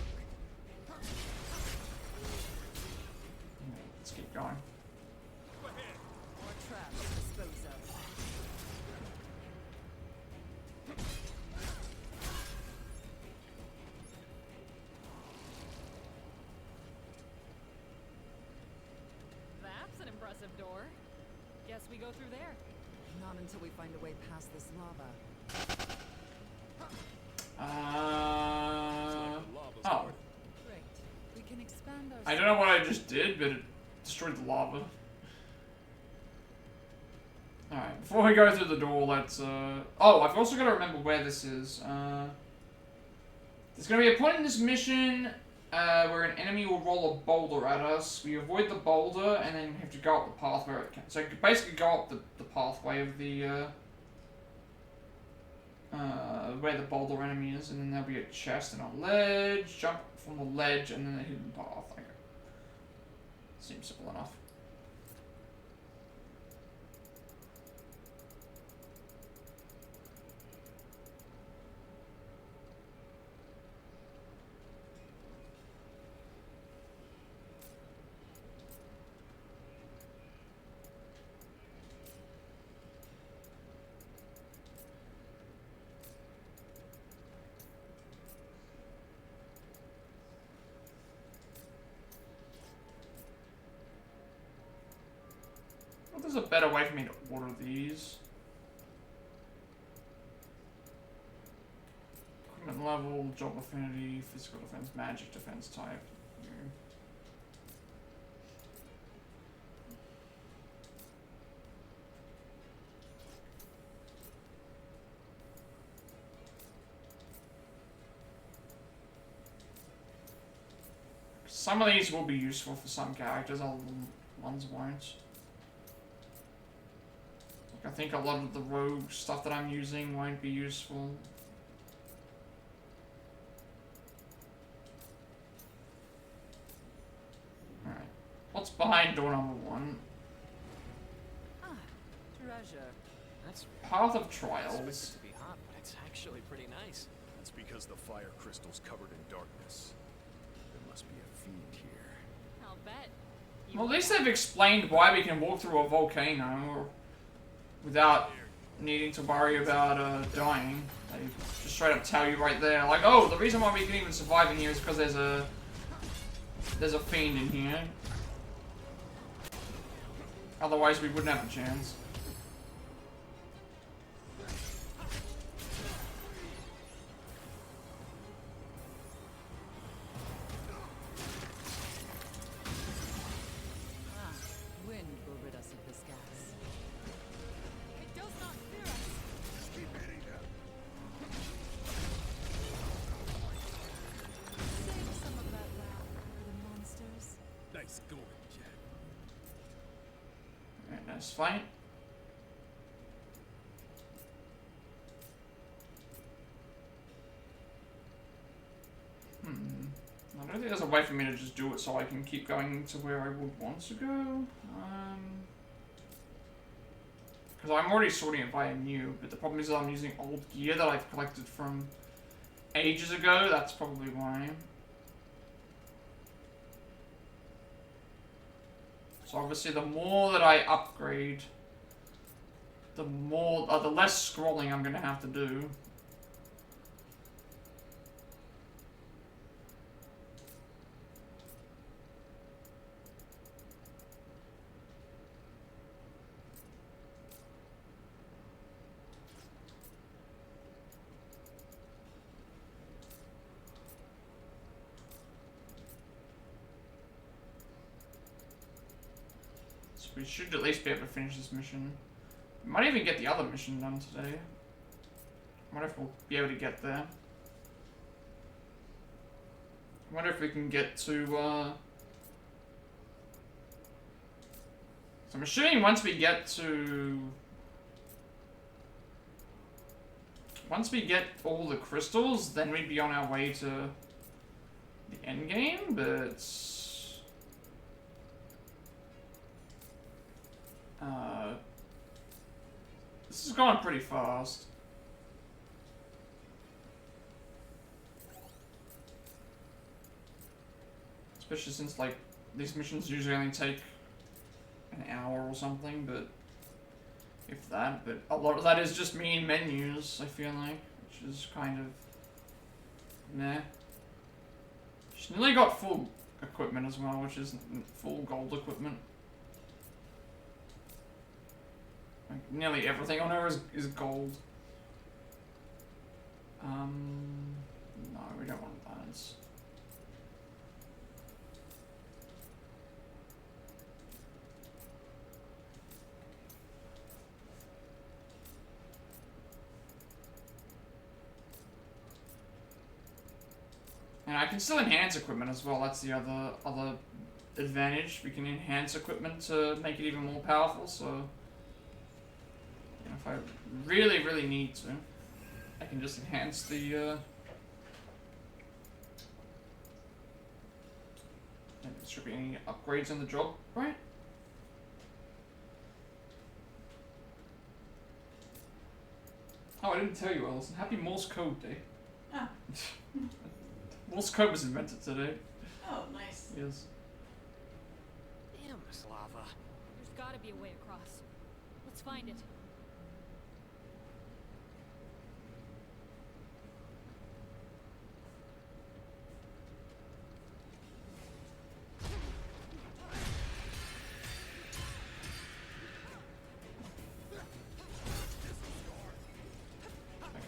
Let's keep going. Go ahead. More traps to dispose of. That's an impressive door. Guess we go through there. Not until we find a way past this lava. Oh. Great. We can expand our... I don't know what I just did, but it destroyed the lava. Alright, before we go through the door, let's, oh, I've also got to remember where this is. There's going to be a point in this mission where an enemy will roll a boulder at us. We avoid the boulder, and then we have to go up the path where it can. So basically go up the pathway of the, where the boulder enemy is, and then there'll be a chest and a ledge, jump from the ledge, and then a hidden path. Okay. Seems simple enough. There's a better way for me to order these. Equipment level, job affinity, physical defense, magic defense type. Some of these will be useful for some characters, other ones won't. Like, I think a lot of the rogue stuff that I'm using won't be useful. Alright. What's behind door number 1? Ah, treasure. That's Path of expected Trials. to be hot, but it's actually pretty nice. That's because the fire crystal's covered in darkness. There must be a fiend here. I'll bet. Well, at least they've explained why we can walk through a volcano without needing to worry about dying. They just straight up tell you right there, like, oh, the reason why we can even survive in here is because there's a fiend in here. Otherwise, we wouldn't have a chance. Ah, wind will rid us of this gas. It does not fear us. Just keep hitting them. Save some of that wrath for the monsters. Nice going, Jack. Alright, nice fight. I don't think there's a way for me to just do it so I can keep going to where I would want to go. Because I'm already sorting it via new, but the problem is that I'm using old gear that I've collected from ages ago. That's probably why. So obviously the more that I upgrade, the less scrolling I'm going to have to do. We should at least be able to finish this mission. We might even get the other mission done today. I wonder if we'll be able to get there. I wonder if we can get to, So I'm assuming once we get all the crystals, then we'd be on our way to the end game, but... this is going pretty fast. Especially since, like, these missions usually only take an hour or something, but... if that, but a lot of that is just me in menus, I feel like, which is kind of... meh. She's nearly got full equipment as well, which is full gold equipment. Like, nearly everything on her is gold. No, we don't want that. And I can still enhance equipment as well. That's the other advantage. We can enhance equipment to make it even more powerful, so... if I really, really need to, I can just enhance the, there should be any upgrades on the job, right? Oh, I didn't tell you, Alison. Happy Morse Code Day. Oh. Morse Code was invented today. Oh, nice. Yes. Damn, Miss Lava. There's gotta be a way across. Let's find it.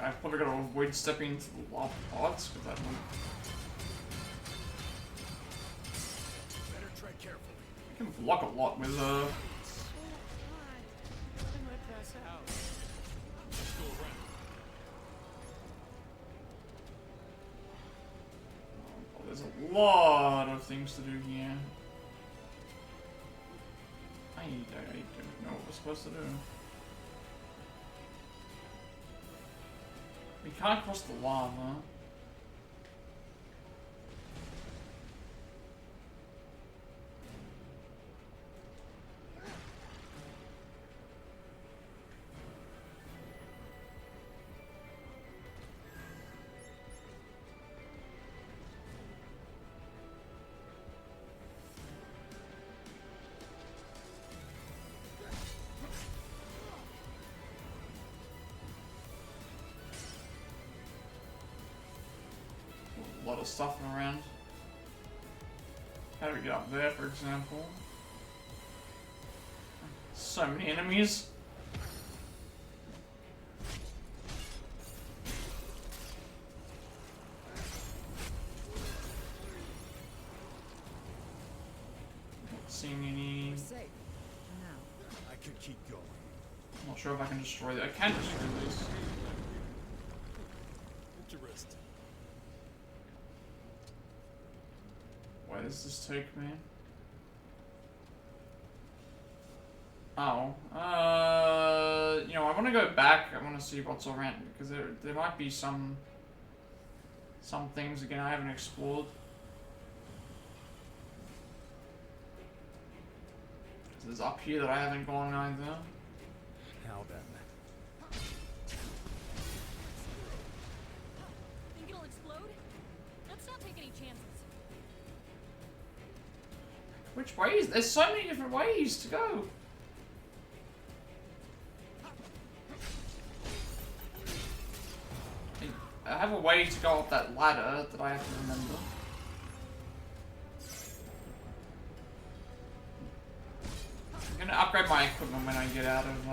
I've probably got to avoid stepping into the lava pods, because that one... Better tread carefully. I can block a lot with, When I pass out. Let's go around. oh, there's a lot of things to do here. I don't know what we're supposed to do. We can't cross the lava. A lot of stuff around. How do we get up there, for example? So many enemies. Not seeing any. We're safe. Now. I could keep going. I'm not sure if I can destroy that. I can destroy this. Interesting. Where does this take me? Oh, you know, I want to go back. I want to see what's around because there might be some things again I haven't explored. There's up here that I haven't gone either. Now then. Think it'll explode? Let's not take any chances. Which ways? There's so many different ways to go. I have a way to go up that ladder that I have to remember. I'm gonna upgrade my equipment when I get out of,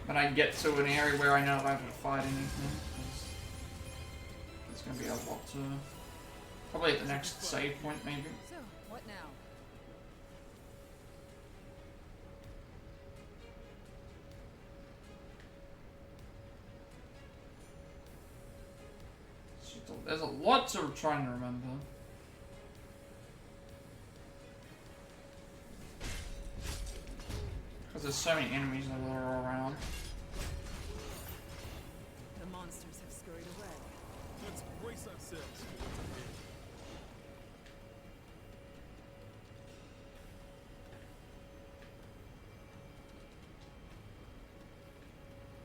when I get to an area where I know I have to fight anything. It's gonna be a lot to... Probably at the next save point, maybe. So, what now? There's a lot to trying to remember. Because there's so many enemies that are around. The monsters have scurried away. Let's brace ourselves for what's ahead.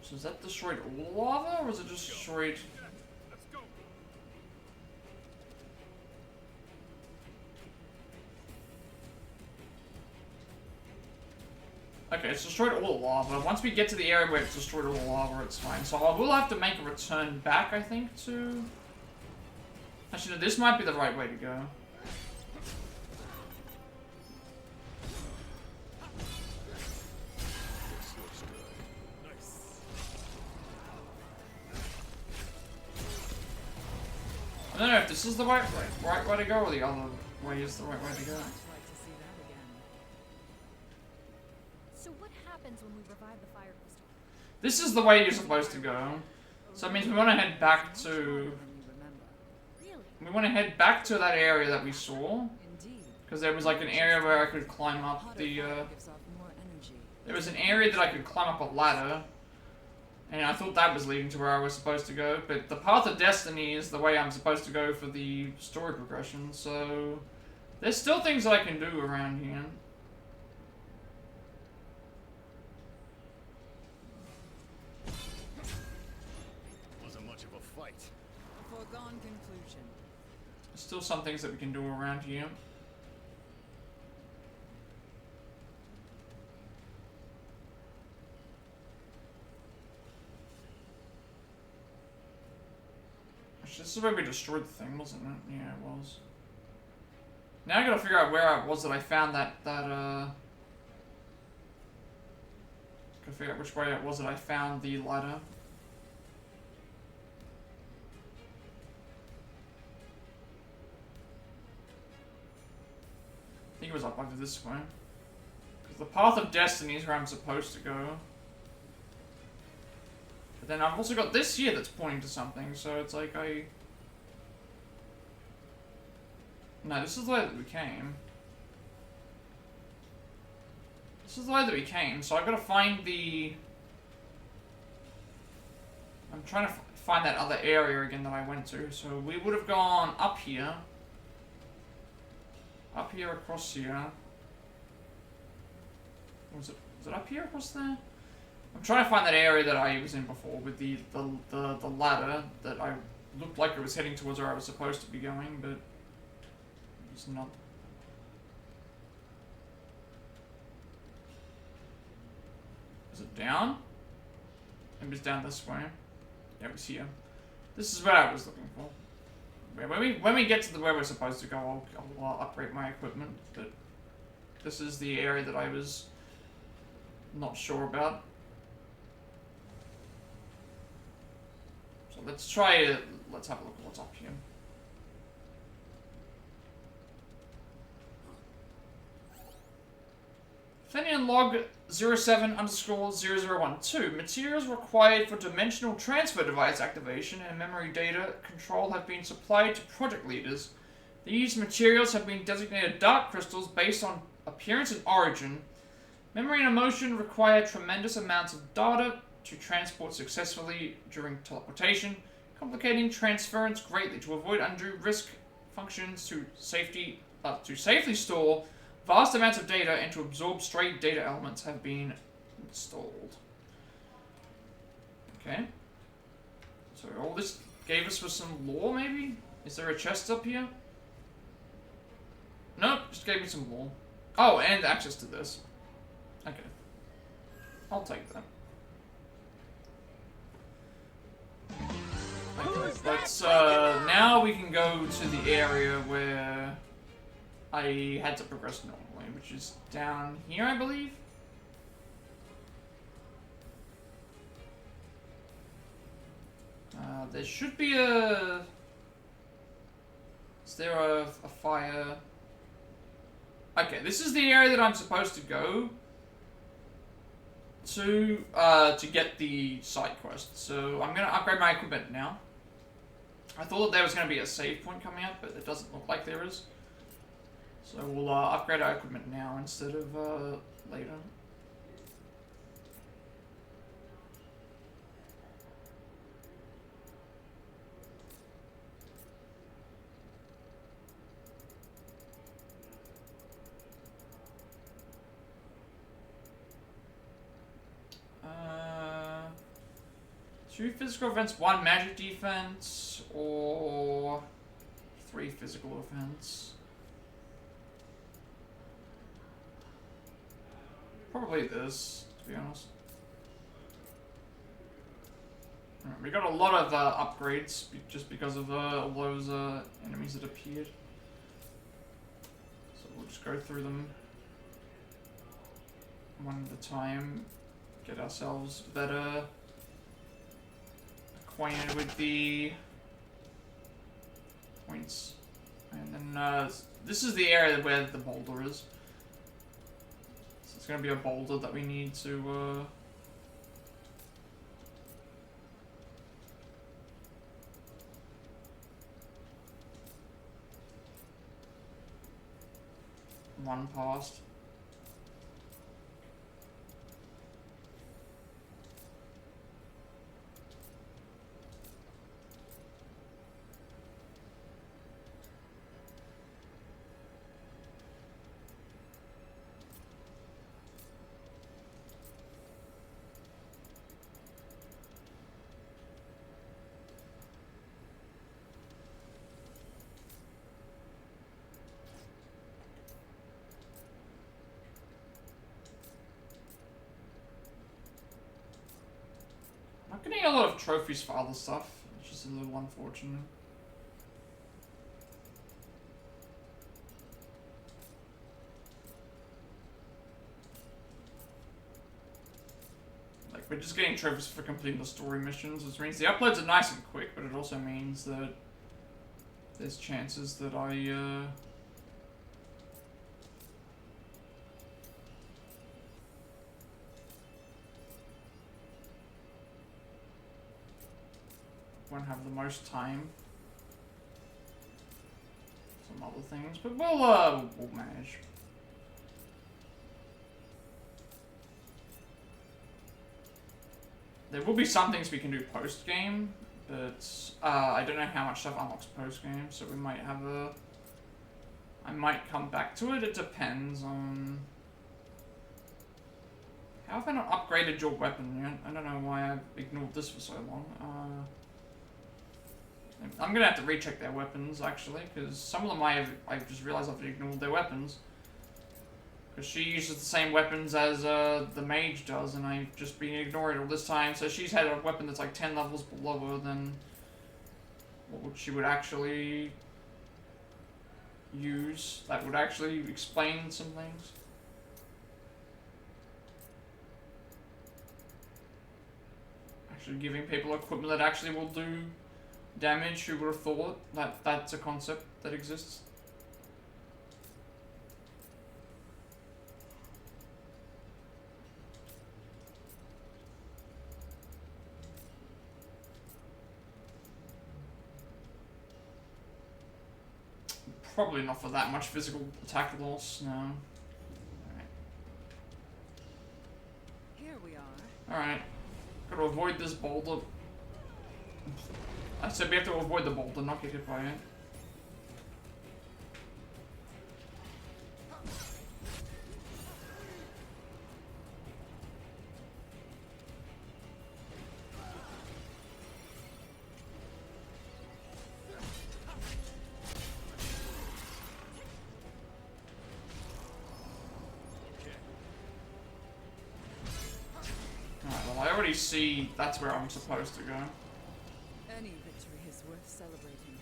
So is that destroyed all the lava, or was it just destroyed? Let's go. Okay, it's destroyed all the lava. Once we get to the area where it's destroyed all the lava, it's fine. So I will have to make a return back, I think, to... Actually, no, this might be the right way to go. This looks good. Nice. I don't know if this is the right way to go, or the other way is the right way to go. I'd like to see that again. So what happens when we revive the fire crystal? This is the way you're supposed to go. So it means we want to head back to... Than you remember. Really? We want to head back to that area that we saw. Indeed. Because there was like an area where I could climb up Hotter the... fire gives off more energy. There was an area that I could climb up a ladder. And I thought that was leading to where I was supposed to go. But the Path of Destiny is the way I'm supposed to go for the story progression. So... There's still things that I can do around here. Wasn't much of a fight. A foregone conclusion. There's still some things that we can do around here. Actually, this is where we destroyed the thing, wasn't it? Yeah, it was. Now I gotta figure out where it was that I found gotta figure out which way it was that I found the ladder. I think it was up over this way. Because the Path of Destiny is where I'm supposed to go. But then I've also got this here that's pointing to something, so it's like No, this is the way that we came. This is the way that we came, so I gotta find the... I'm trying to find that other area again that I went to. So we would have gone up here. Up here, across here. Was it up here, across there? I'm trying to find that area that I was in before with the ladder that I looked like it was heading towards where I was supposed to be going, but it's not. Is it down? It was down this way. Yeah, it was here. This is what I was looking for. When we get to the where we're supposed to go, I'll upgrade my equipment, but this is the area that I was not sure about. So let's have a look at what's up here. Fenian log 07_0012. Materials required for dimensional transfer device activation and memory data control have been supplied to project leaders. These materials have been designated dark crystals based on appearance and origin. Memory and emotion require tremendous amounts of data to transport successfully during teleportation, complicating transference greatly. To avoid undue risk, functions to safely store vast amounts of data and to absorb stray data elements have been installed. Okay. So all this gave us was some lore, maybe? Is there a chest up here? Nope, just gave me some lore. Oh, and access to this. Okay. I'll take that. Okay, let's, now we can go to the area where I had to progress normally, which is down here, I believe. There should be a... Is there a fire? Okay, this is the area that I'm supposed to go to get the side quest. So I'm going to upgrade my equipment now. I thought that there was going to be a save point coming up, but it doesn't look like there is. So we'll upgrade our equipment now instead of later. Two physical events, one magic defense, or 3 physical events. Probably this, to be honest. Right, we got a lot of upgrades just because of all those enemies that appeared. So we'll just go through them one at a time, get ourselves better acquainted with the points. And then this is the area where the boulder is. So it's going to be a boulder that we need to run past. I'm getting a lot of trophies for other stuff, which is a little unfortunate. Like, we're just getting trophies for completing the story missions, which means the uploads are nice and quick, but it also means that there's chances that I, won't have the most time. So other things, but we'll manage. There will be some things we can do post-game, but I don't know how much stuff unlocks post-game, so we might have a... I might come back to it, it depends on... How have I not upgraded your weapon yet? I don't know why I've ignored this for so long. I'm gonna have to recheck their weapons, actually, because some of them I've just realized I've ignored their weapons. Because she uses the same weapons as the mage does, and I've just been ignoring it all this time. So she's had a weapon that's like 10 levels below her than what she would actually use. That would actually explain some things. Actually giving people equipment that actually will do damage, who would have thought that that's a concept that exists. Probably not for that much physical attack loss, no. Alright. Here we are. Alright. Gotta avoid this boulder. I said we have to avoid the boulder, not get hit by it. Alright, well I already see that's where I'm supposed to go. Any victory is worth celebrating.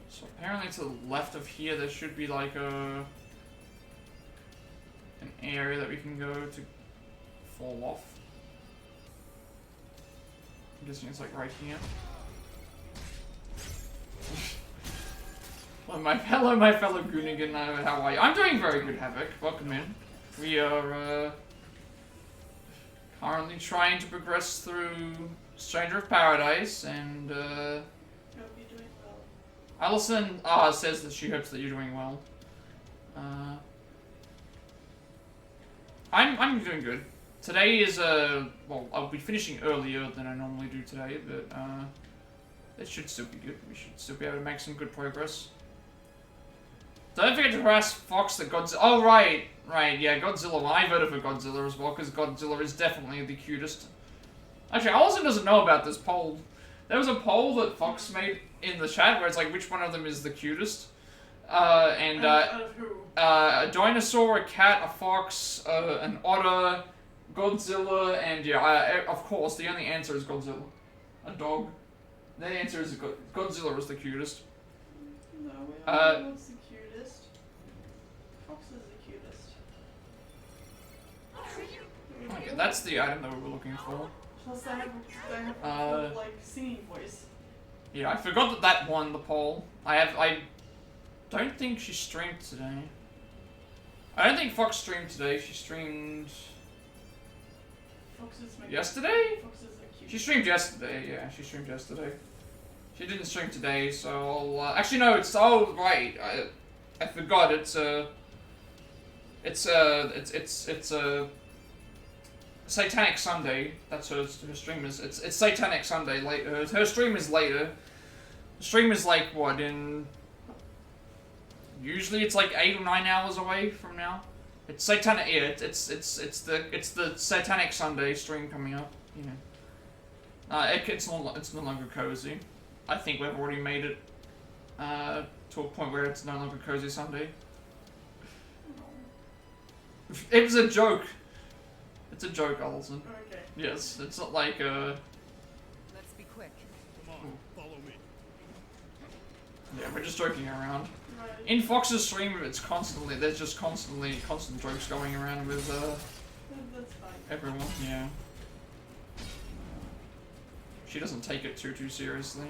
So apparently to the left of here there should be like an area that we can go to fall off. I'm guessing it's like right here. Well, my fellow Goonigan, how are you? I'm doing very good, Havoc. Welcome in. We are currently trying to progress through Stranger of Paradise, and Hope you're doing well. Allison says that she hopes that you're doing well. I'm doing good. Today is well, I'll be finishing earlier than I normally do today, but it should still be good. We should still be able to make some good progress. Don't forget to harass Fox that Godzilla. Oh right, yeah, Godzilla. Well, I voted for Godzilla as well because Godzilla is definitely the cutest. Actually, Allison doesn't know about this poll. There was a poll that Fox made in the chat where it's like, which one of them is the cutest? And a dinosaur, a cat, a fox, an otter, Godzilla, and yeah, of course, the only answer is Godzilla. A dog. The answer is Godzilla is the cutest. No, we don't know what's the cutest. Fox is the cutest. Okay, that's the item that we were looking for. Plus they have a cool, like, singing voice. Yeah, I forgot that won the poll. I don't think she streamed today. I don't think Fox streamed today. She streamed yesterday? She streamed yesterday, yeah, she streamed yesterday. She didn't stream today, so I'll, actually no, it's, oh, right, I forgot, it's a Satanic Sunday, that's her stream is, it's Satanic Sunday, later, her stream is later. The stream is like, what, usually it's like 8 or 9 hours away from now. It's Satanic, yeah, it's the Satanic Sunday stream coming up, you know. It's no longer cozy. I think we've already made it to a point where it's no longer cozy Sunday. It was a joke. It's a joke, Allison. Okay. Yes, it's not like Let's be quick. Come on, follow me. yeah, we're just joking around. Right. In Fox's stream, there's just constant jokes going around with That's fine. everyone. Yeah. She doesn't take it too seriously.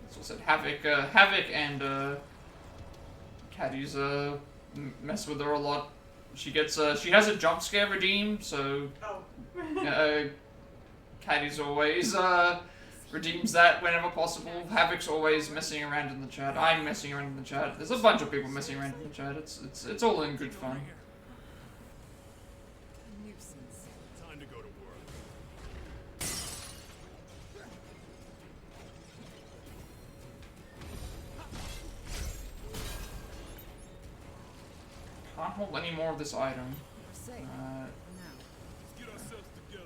That's what I said. Havoc and Caddy's mess with her a lot. She gets she has a jump scare redeem, so Oh. Patty's always redeems that whenever possible. Havoc's always messing around in the chat. I'm messing around in the chat. There's a bunch of people messing around in the chat. It's all in good fun. Nuisance. Time to go to work. Can't hold any more of this item. Safe. Uh, Now. Let's get ourselves together.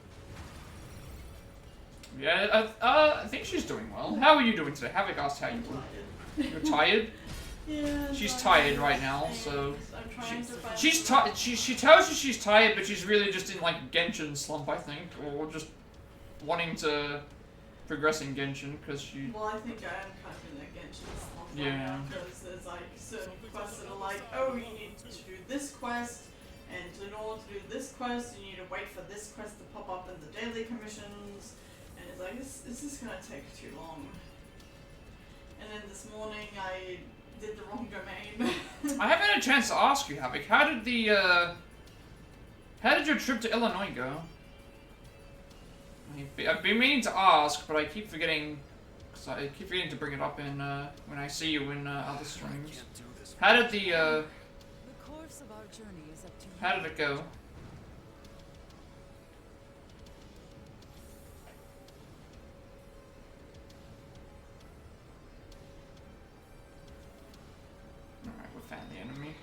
yeah, I think she's doing well. How are you doing today? Havoc asked how you were. You're tired? Yeah. She's tired right now, so I'm trying to find. she's tired. She tells you she's tired, but she's really just in like Genshin slump, I think, or just wanting to progress in Genshin because she. Well, I think I am kind of in a Genshin slump right Yeah. now because there's like certain quests that are like, oh, you need to do this quest, and in order to do this quest, you need to wait for this quest to pop up in the daily commissions, and it's like, this is gonna take too long. And then this morning I did the wrong domain. I haven't had a chance to ask you, Havoc. How did your trip to Illinois go? I've been meaning to ask, but I keep forgetting. Cause I keep forgetting to bring it up in when I see you in other streams. How did the The course of our journey is up to you. how did it go? Alright, we found the enemy.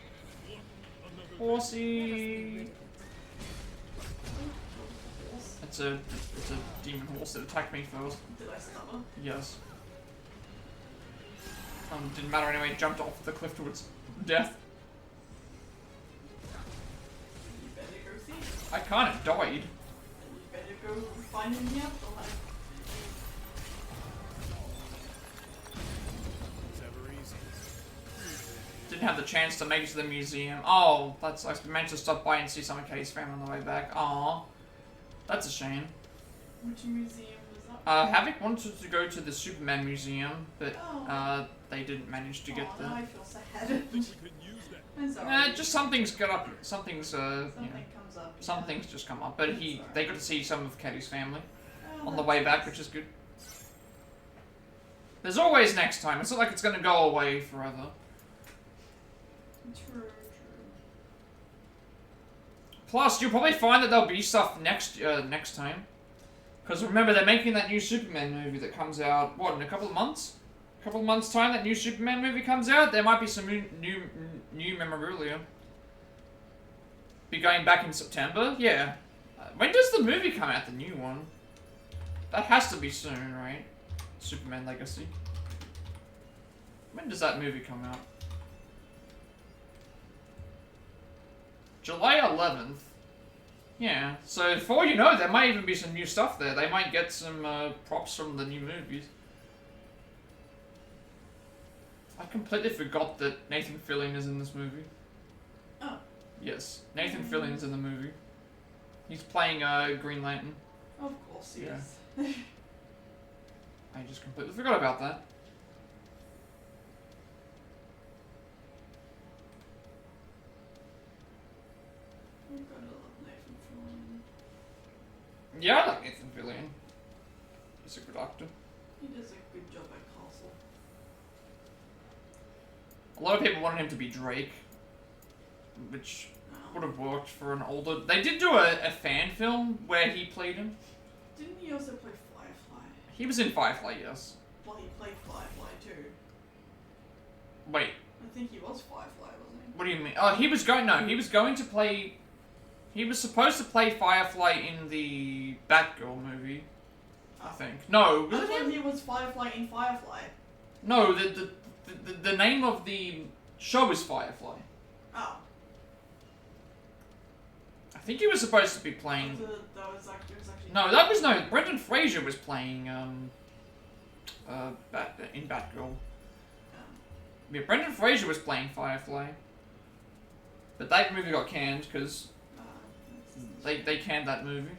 Horsey. It's a demon horse that attacked me first. Did I stumble? Yes. Didn't matter anyway, jumped off the cliff towards death. You better go see. I kinda died. You better go find him in the afterlife. It's ever easy. Didn't have the chance to make it to the museum. Oh, that's I meant to stop by and see some of Katie's family on the way back. Aw. That's a shame. Which museum was that? Havoc wanted to go to the Superman Museum, but Oh. they didn't manage to get Aw, there. now I feel sad. I think we could use that. I'm sorry. Just something's got up. Something's you know, Something comes up. some yeah. things just come up. But they got to see some of Katie's family Oh, on the that's way back, nice. which is good. There's always next time. It's not like it's gonna go away forever. True. Plus, you'll probably find that there'll be stuff next time. Because remember, they're making that new Superman movie that comes out, what, in a couple of months? A couple of months' time, that new Superman movie comes out. There might be some new memorabilia. Be going back in September? Yeah. When does the movie come out, the new one? That has to be soon, right? Superman Legacy. When does that movie come out? July 11th. Yeah, so for all you know, there might even be some new stuff there. They might get some props from the new movies. I completely forgot that Nathan Fillion is in this movie. Oh. Yes, Nathan Fillion's in the movie. He's playing Green Lantern. Of course he Yeah. is. I just completely forgot about that. I'm gonna love Nathan Fillion. Yeah, I like Nathan Fillion. He's a good actor. He does a good job at Castle. A lot of people wanted him to be Drake, which would have worked for an older... They did do a fan film where he played him. Didn't he also play Firefly? He was in Firefly, yes. Well, he played Firefly too. Wait, I think he was Firefly, wasn't he? what do you mean? Oh, he was going to play... He was supposed to play Firefly in the Batgirl movie, I think. No, I was it thought him? he was Firefly in Firefly. No, the name of the show is Firefly. Oh. I think he was supposed to be playing... That was actually No, that was no. Brendan Fraser was playing in Batgirl. Yeah, Brendan Fraser was playing Firefly, but that movie got canned because they canned that movie.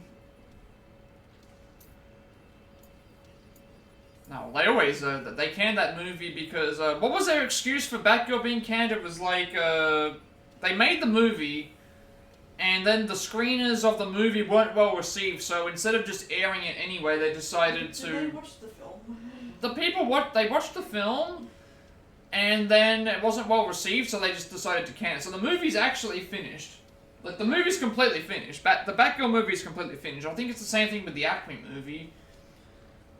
No, they always they canned that movie because what was their excuse for Batgirl being canned? It was like they made the movie, and then the screeners of the movie weren't well received, so instead of just airing it anyway, they decided to... Did they watch the film? The people, they watched the film, and then it wasn't well received, so they just decided to cancel. So the movie's actually finished. Like, the movie's completely finished. The Batgirl movie is completely finished. I think it's the same thing with the Acme movie.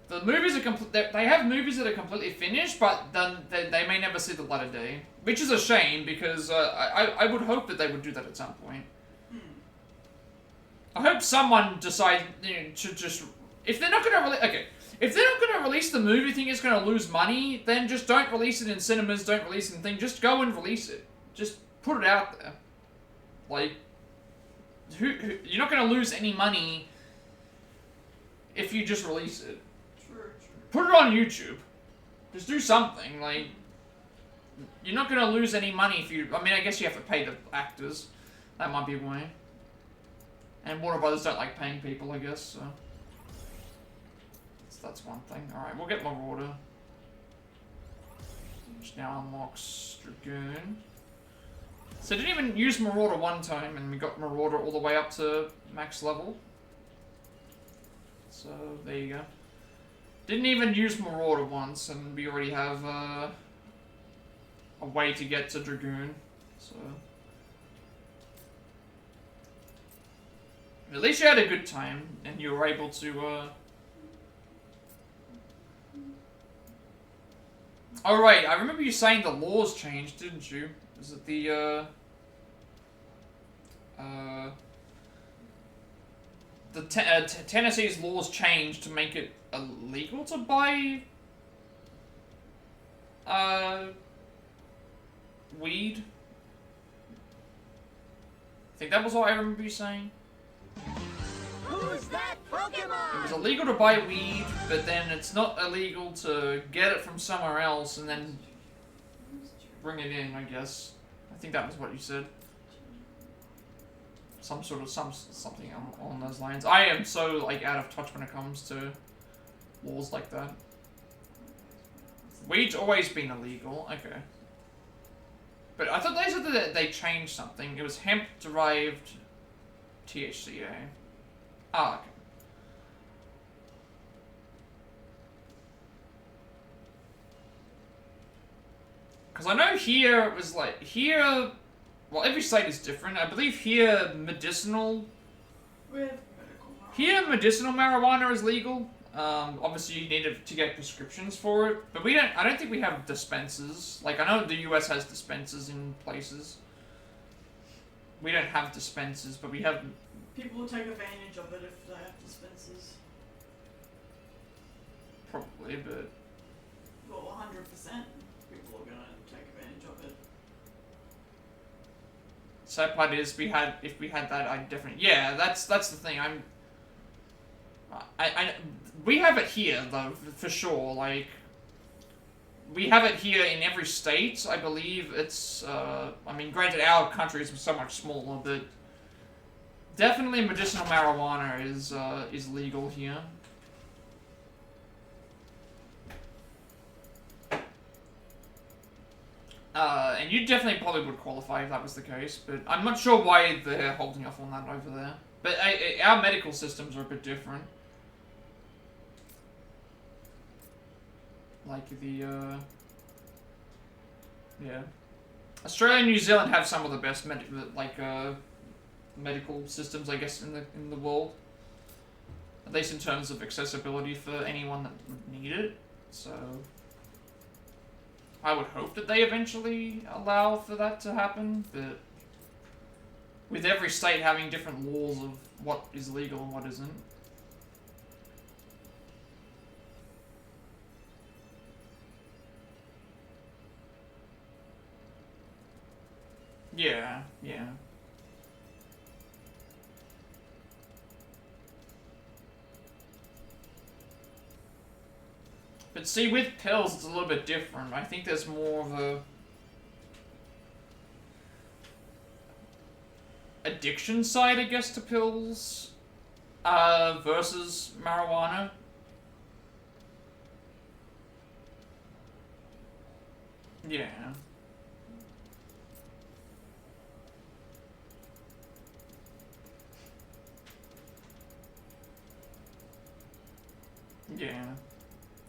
The movies are they have movies that are completely finished, but then they may never see the light of day. Which is a shame, because I would hope that they would do that at some point. I hope someone decides, you know, to just... If they're not going to release... Okay. If they're not going to release the movie, think it's going to lose money, then just don't release it in cinemas, don't release it in things. Just go and release it. Just put it out there. Like... you're not going to lose any money if you just release it. True. Put it on YouTube. Just do something, like... You're not going to lose any money if you... I mean, I guess you have to pay the actors. That might be a way. And Warner Brothers don't like paying people, I guess, so... That's one thing. Alright, we'll get Marauder. Which now unlocks Dragoon. So I didn't even use Marauder one time, and we got Marauder all the way up to max level. So, there you go. Didn't even use Marauder once, and we already have a way to get to Dragoon. So... At least you had a good time, and you were able to, Oh right, I remember you saying the laws changed, didn't you? Is it the, Tennessee's laws changed to make it illegal to buy, weed? I think that was what I remember you saying. Who's that Pokemon? It was illegal to buy weed, but then it's not illegal to get it from somewhere else and then bring it in, I guess. I think that was what you said. Something on those lines. I am so, like, out of touch when it comes to laws like that. Weed's always been illegal, okay. But I thought they said that they changed something. It was hemp-derived THCA. Ah, okay. Because I know here it was like, here, well, every state is different. I believe here medicinal marijuana is legal. Obviously you need to get prescriptions for it, but I don't think we have dispensers. Like, I know the US has dispensers in places. We don't have dispensers, but we have... People will take advantage of it if they have dispensers. Probably, but... Well, 100% people are gonna take advantage of it. Sad part is, if we had that, I'd definitely... Yeah, that's the thing, we have it here, though, for sure, like... We have it here in every state, I believe. It's, I mean, granted, our country is so much smaller, but... Definitely medicinal marijuana is legal here. And you definitely probably would qualify if that was the case, but I'm not sure why they're holding off on that over there. But our medical systems are a bit different. Like the, yeah. Australia and New Zealand have some of the best medical systems, I guess, in the world. At least in terms of accessibility for anyone that would need it. So I would hope that they eventually allow for that to happen, but with every state having different laws of what is legal and what isn't. Yeah, yeah. But see, with pills, it's a little bit different. I think there's more of a addiction side, I guess, to pills, versus marijuana. Yeah. Yeah.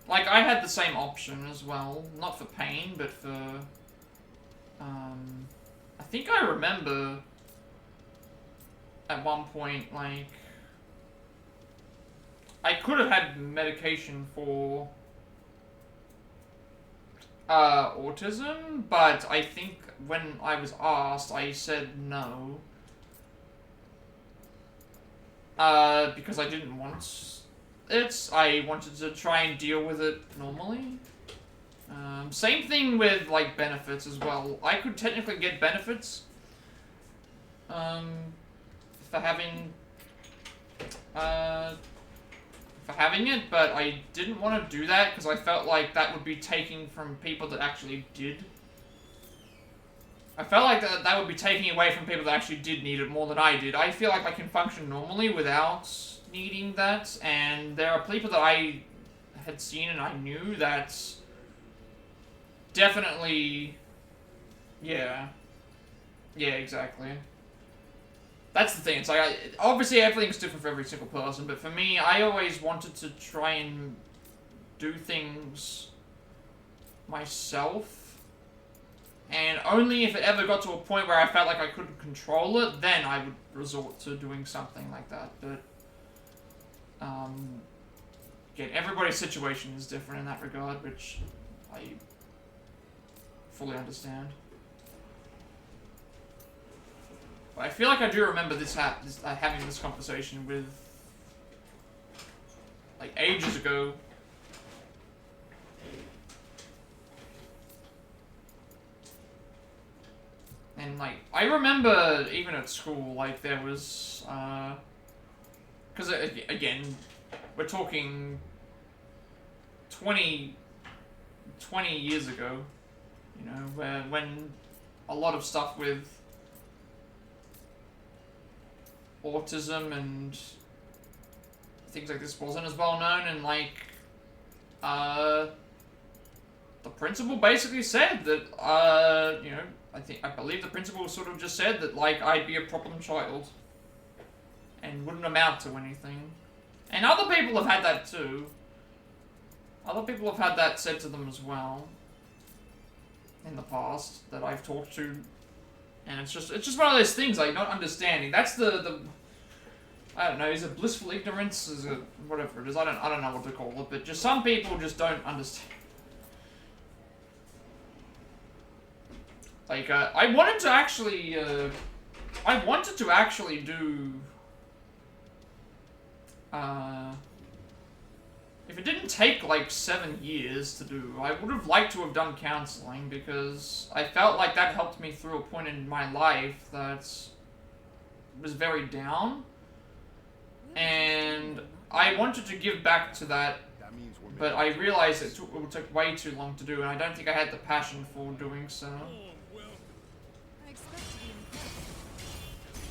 Like, I had the same option as well. Not for pain, but for... I think I remember... at one point, like... I could have had medication for... autism, but I think when I was asked, I said no. Because I didn't want it. I wanted to try and deal with it normally. Same thing with, like, benefits as well. I could technically get benefits, for having it, but I didn't want to do that because I felt like that would be taking from people that actually did. I felt like that would be taking away from people that actually did need it more than I did. I feel like I can function normally without needing that, and there are people that I had seen and I knew that definitely... Yeah. Yeah, exactly. That's the thing, it's like, obviously everything's different for every single person, but for me, I always wanted to try and do things myself, and only if it ever got to a point where I felt like I couldn't control it, then I would resort to doing something like that, but, again, everybody's situation is different in that regard, which I fully understand. But I feel like I do remember having this conversation with, like, ages ago. And, like, I remember even at school, like, there was, because, again, we're talking 20 years ago, you know, when a lot of stuff with autism and things like this wasn't as well known, and like the principal basically said that you know, I believe the principal sort of just said that, like, I'd be a problem child and wouldn't amount to anything. And other people have had that too. Other people have had that said to them as well in the past that I've talked to. And it's just one of those things, like, not understanding. That's the I don't know, is it blissful ignorance? Is it whatever it is? I don't know what to call it, but just some people just don't understand. Like, I wanted to actually do, if it didn't take, like, 7 years to do, I would have liked to have done counseling, because I felt like that helped me through a point in my life that was very down, and I wanted to give back to that, but I realized it would take way too long to do, and I don't think I had the passion for doing so.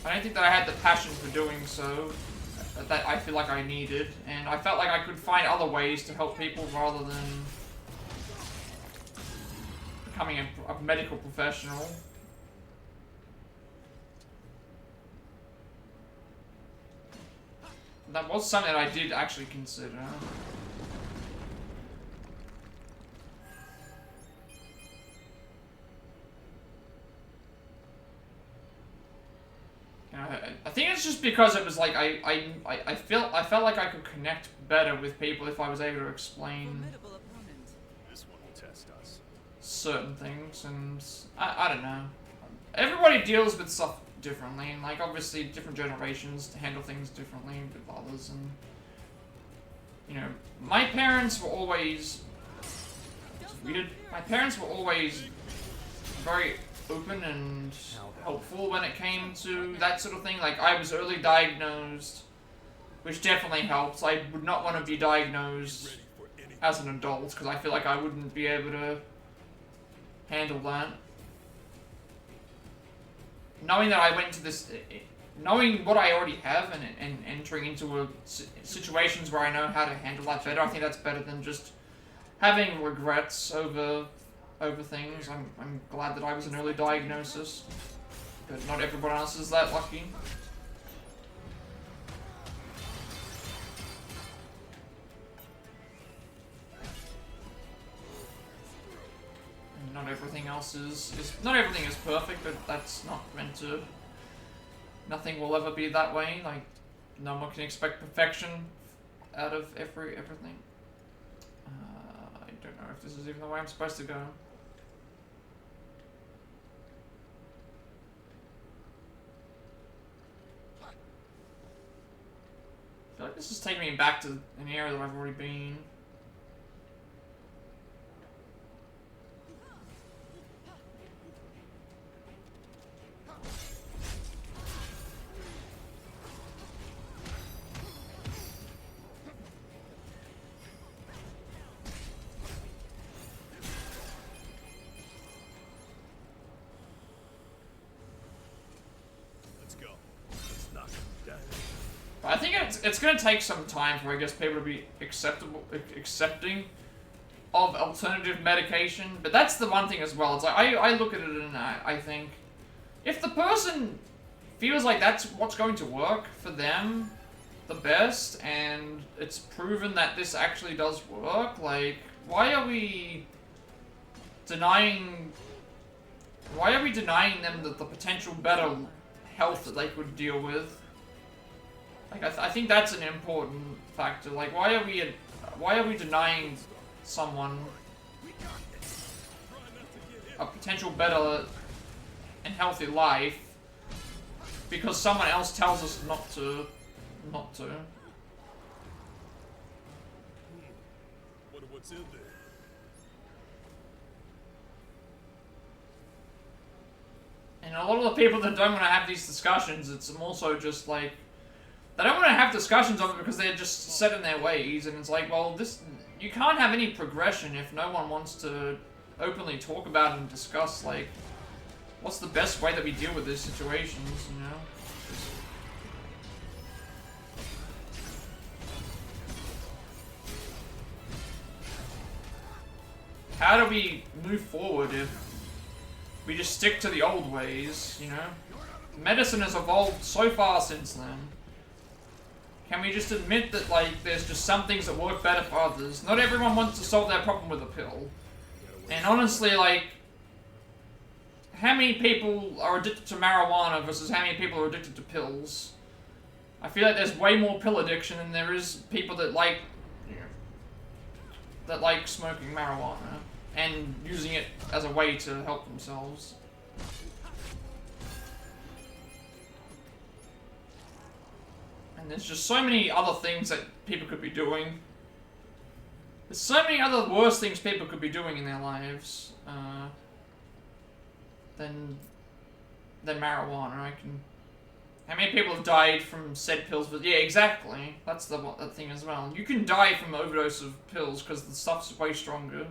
I don't think that I had the passion for doing so that I feel like I needed, and I felt like I could find other ways to help people rather than becoming a medical professional. That was something that I did actually consider. I think it's just because it was like I felt like I could connect better with people if I was able to explain This one will test us. certain things, and I don't know. Everybody deals with stuff differently, and like obviously different generations handle things differently with others, and you know, my parents were always weird. My parents were always very open and helpful when it came to that sort of thing. Like, I was early diagnosed, which definitely helps. I would not want to be diagnosed as an adult, because I feel like I wouldn't be able to handle that. Knowing that I went to this, knowing what I already have, and entering into situations where I know how to handle that better, I think that's better than just having regrets over things. I'm glad that I was an early diagnosis, but not everyone else is that lucky. not everything else is not everything is perfect, but that's not meant to. Nothing will ever be that way. Like, no one can expect perfection out of everything. I don't know if this is even the way I'm supposed to go. I feel like this is taking me back to an area that I've already been. I think it's going to take some time for, I guess, people to be accepting of alternative medication. But that's the one thing as well. It's like, I look at it and I think, if the person feels like that's what's going to work for them the best, and it's proven that this actually does work, like, why are we denying them the potential better health that they could deal with? Like, I think that's an important factor. Like, why are we denying someone a potential better and healthy life because someone else tells us not to? What's in there? And a lot of the people that don't want to have these discussions, it's also just like, they don't want to have discussions of it because they're just set in their ways, and it's like, well, you can't have any progression if no one wants to openly talk about it and discuss, like, what's the best way that we deal with these situations, you know? How do we move forward if we just stick to the old ways, you know? Medicine has evolved so far since then. Can we just admit that, like, there's just some things that work better for others? Not everyone wants to solve their problem with a pill. And honestly, like, how many people are addicted to marijuana versus how many people are addicted to pills? I feel like there's way more pill addiction than there is people that like smoking marijuana and using it as a way to help themselves. And there's just so many other things that people could be doing. There's so many other worse things people could be doing in their lives than marijuana. How many people have died from said pills? But yeah, exactly. That's the thing as well. You can die from overdose of pills because the stuff's way stronger.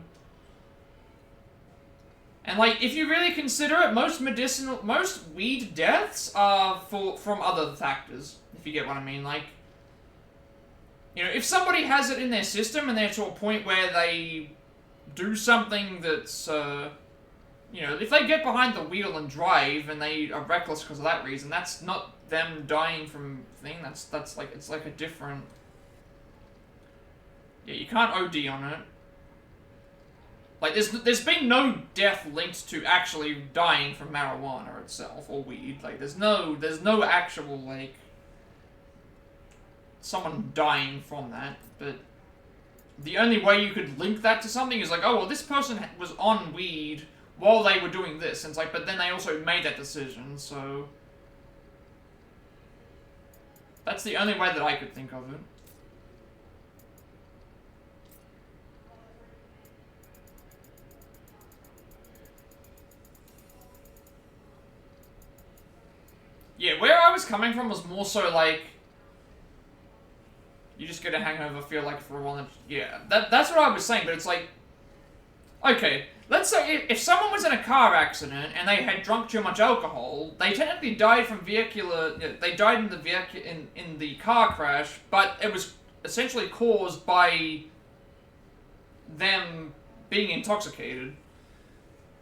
And like, if you really consider it, most weed deaths are from other factors. If you get what I mean, like, you know, if somebody has it in their system and they're to a point where they do something that's, you know, if they get behind the wheel and drive and they are reckless because of that reason, that's not them dying from thing. That's like, it's like a different. Yeah, you can't OD on it. Like, there's been no death linked to actually dying from marijuana itself or weed. Like, there's no actual, like, someone dying from that. But the only way you could link that to something is like, oh, well, this person was on weed while they were doing this. And it's like, but then they also made that decision, so that's the only way that I could think of it. Yeah, where I was coming from was more so like, you just get a hangover, feel like for a while, and yeah, that's what I was saying, but it's like, okay, let's say if someone was in a car accident and they had drunk too much alcohol, they technically died from they died in the car crash, but it was essentially caused by them being intoxicated.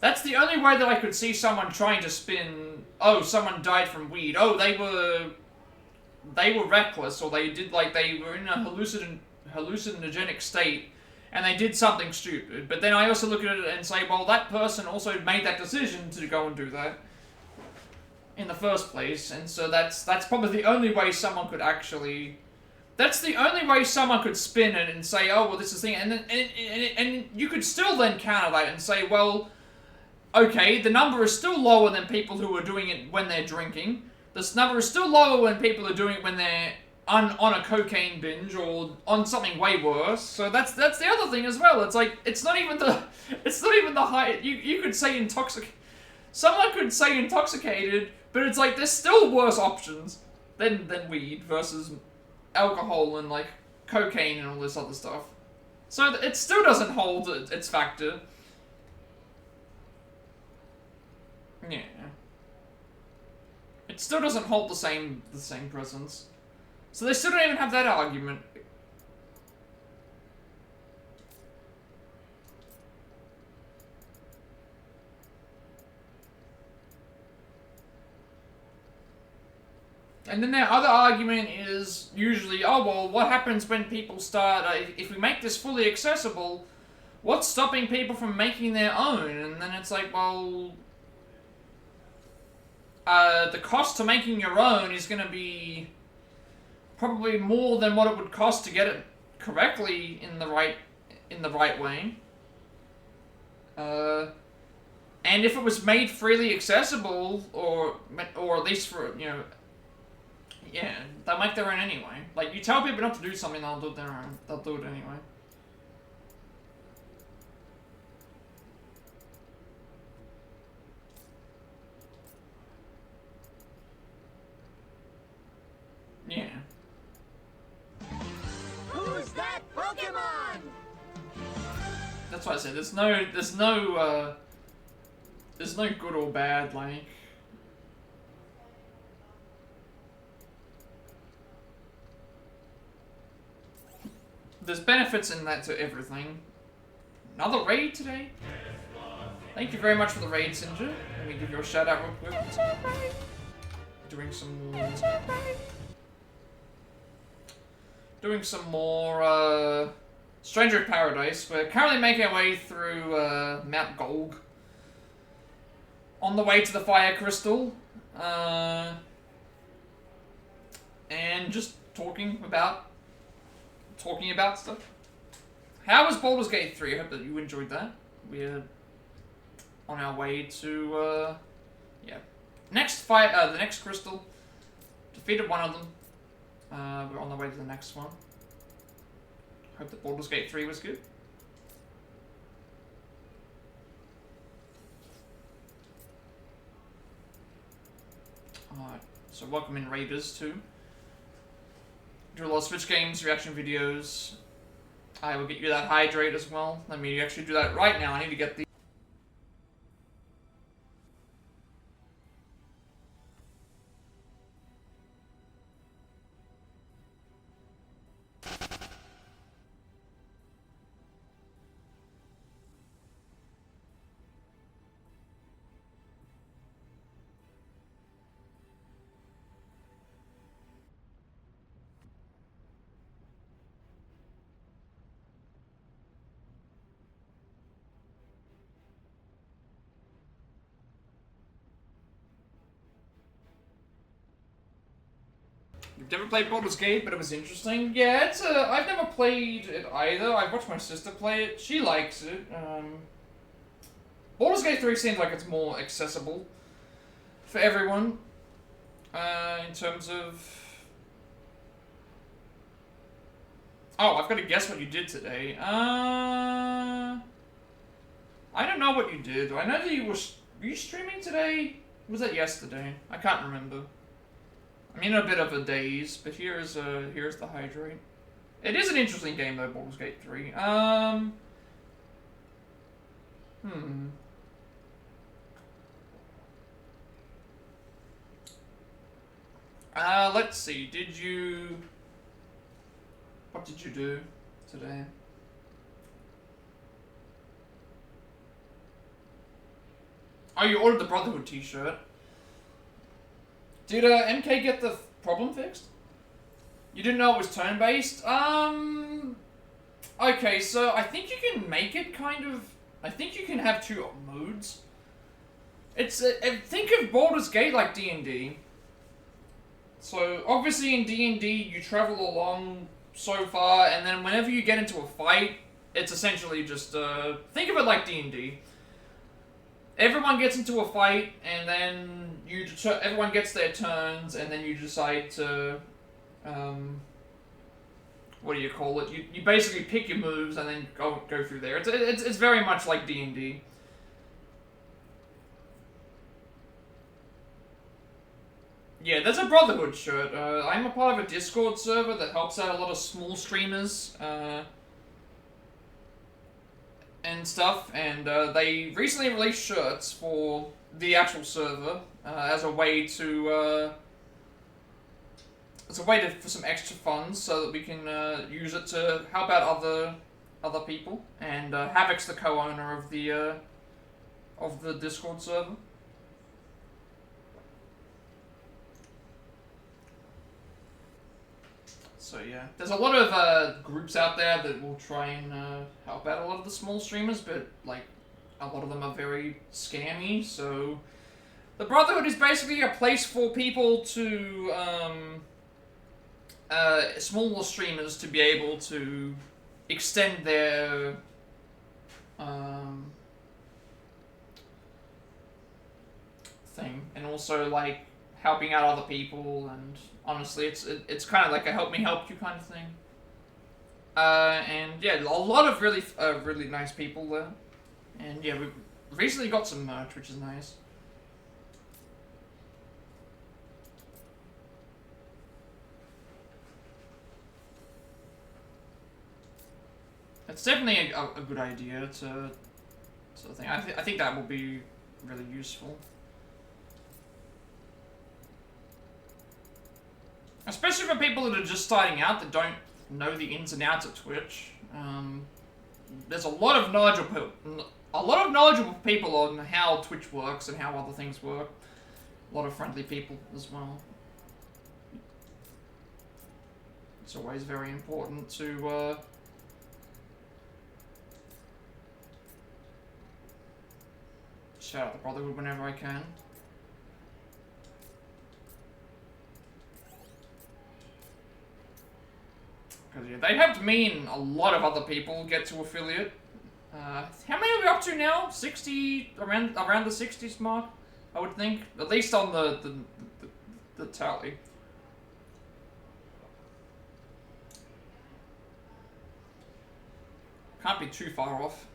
That's the only way that I could see someone trying to spin, oh, someone died from weed, oh, they were reckless, or they were in a hallucinogenic state, and they did something stupid. But then I also look at it and say, well, that person also made that decision to go and do that in the first place, and so that's probably the only way someone could actually... That's the only way someone could spin it and say, oh, well, this is the thing, and you could still then counter that and say, well, okay, the number is still lower than people who are doing it when they're drinking. This number is still lower when people are doing it when they're on a cocaine binge or on something way worse. So that's the other thing as well. It's like it's not even the high. You could say someone could say intoxicated, but it's like there's still worse options than weed versus alcohol and like cocaine and all this other stuff. So it still doesn't hold its factor. Yeah. It still doesn't hold the same presence. So they still don't even have that argument. And then their other argument is usually, oh, well, what happens when people start, if we make this fully accessible, what's stopping people from making their own? And then it's like, well, the cost to making your own is going to be probably more than what it would cost to get it correctly in the right way. And if it was made freely accessible, or at least for, you know, yeah, they'll make their own anyway. Like, you tell people not to do something, they'll do their own. They'll do it anyway. Yeah. Who's that Pokemon? That's why I said there's no good or bad, like. There's benefits in that to everything. Another raid today? Thank you very much for the raid, Sinja. Let me give you a shout out real quick. Doing some more Stranger of Paradise. We're currently making our way through Mount Golg. On the way to the Fire Crystal. And just talking about stuff. How was Baldur's Gate 3? I hope that you enjoyed that. We're on our way to, yeah. Next fight, the next crystal. Defeated one of them. We're on the way to the next one. Hope that Baldur's Gate 3 was good. Alright, so welcome in Raiders too. Do a lot of Switch games, reaction videos. I will get you that hydrate as well. Let me actually do that right now. I need to get the... You've never played Baldur's Gate, but it was interesting. Yeah, it's I've never played it either. I've watched my sister play it. She likes it. Baldur's Gate 3 seems like it's more accessible for everyone. In terms of... Oh, I've got to guess what you did today. I don't know what you did. I know that you were you streaming today? Was that yesterday? I can't remember. I'm in a bit of a daze, but here's the hydrate. It is an interesting game though, Baldur's Gate 3. Let's see. What did you do today? Oh, you ordered the Brotherhood t-shirt. Did MK get the problem fixed? You didn't know it was turn-based? I Okay, so I think you can make it kind of... I think you can have 2 modes. It's... think of Baldur's Gate like D&D. So, obviously in D&D, you travel along so far, and then whenever you get into a fight, it's essentially just, think of it like D&D. Everyone gets into a fight, and then everyone gets their turns, and then you decide to, what do you call it? You basically pick your moves, and then go through there. It's very much like D&D. Yeah, there's a Brotherhood shirt. I'm a part of a Discord server that helps out a lot of small streamers, and stuff, and they recently released shirts for the actual server, as a way to, for some extra funds, so that we can, use it to help out other people, and, Havoc's the co-owner of the Discord server. So yeah, there's a lot of groups out there that will try and help out a lot of the small streamers, but like a lot of them are very scammy. So the Brotherhood is basically a place for people to smaller streamers to be able to extend their thing, and also like helping out other people, and honestly, it's kind of like a help me help you kind of thing. And yeah, a lot of really nice people there, and yeah, we've recently got some merch, which is nice. It's definitely a good idea to sort of thing. I think that will be really useful. Especially for people that are just starting out, that don't know the ins and outs of Twitch. There's a lot of knowledgeable people on how Twitch works and how other things work. A lot of friendly people as well. It's always very important to shout out the Brotherhood whenever I can. Because yeah, they helped me and a lot of other people get to affiliate. How many are we up to now? 60, around the 60s mark, I would think. At least on the tally. Can't be too far off.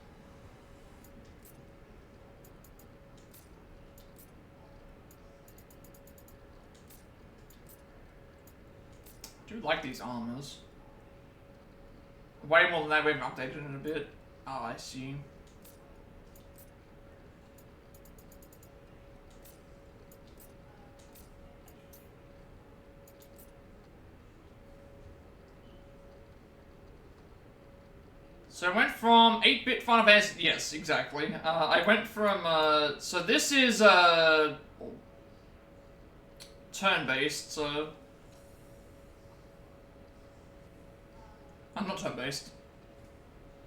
I do like these armors. Way more than that, we haven't updated in a bit. Oh, I see. So I went from 8-bit Final Fantasy... Yes, exactly. I went from... so this is... turn-based, so... I'm not turn-based.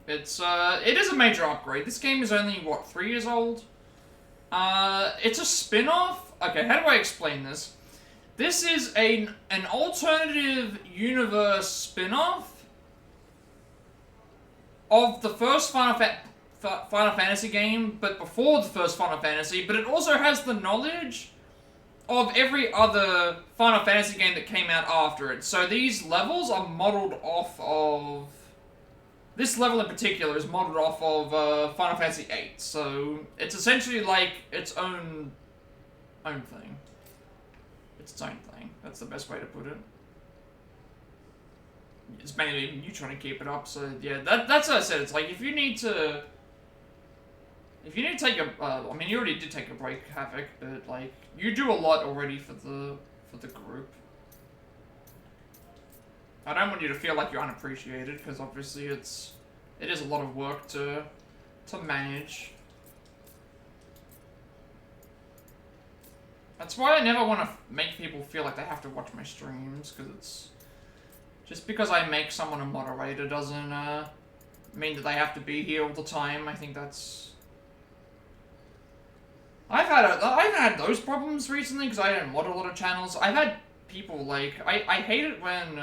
It's, it is a major upgrade. This game is only, what, 3 years old? It's a spin-off? Okay, how do I explain this? This is an alternative universe spin-off of the first Final Fantasy game, but before the first Final Fantasy, but it also has the knowledge of every other Final Fantasy game that came out after it. So these levels are modeled off of... This level in particular is modeled off of Final Fantasy VIII. So it's essentially like its own thing. It's its own thing. That's the best way to put it. It's mainly you trying to keep it up, so yeah, that's what I said. It's like, if you need to take a, I mean, you already did take a break, Havoc, but like, you do a lot already for the group. I don't want you to feel like you're unappreciated, because obviously it is a lot of work to manage. That's why I never want to make people feel like they have to watch my streams, because it's... Just because I make someone a moderator doesn't mean that they have to be here all the time. I think that's... I've had those problems recently because I don't mod a lot of channels. I've had people like... I hate it when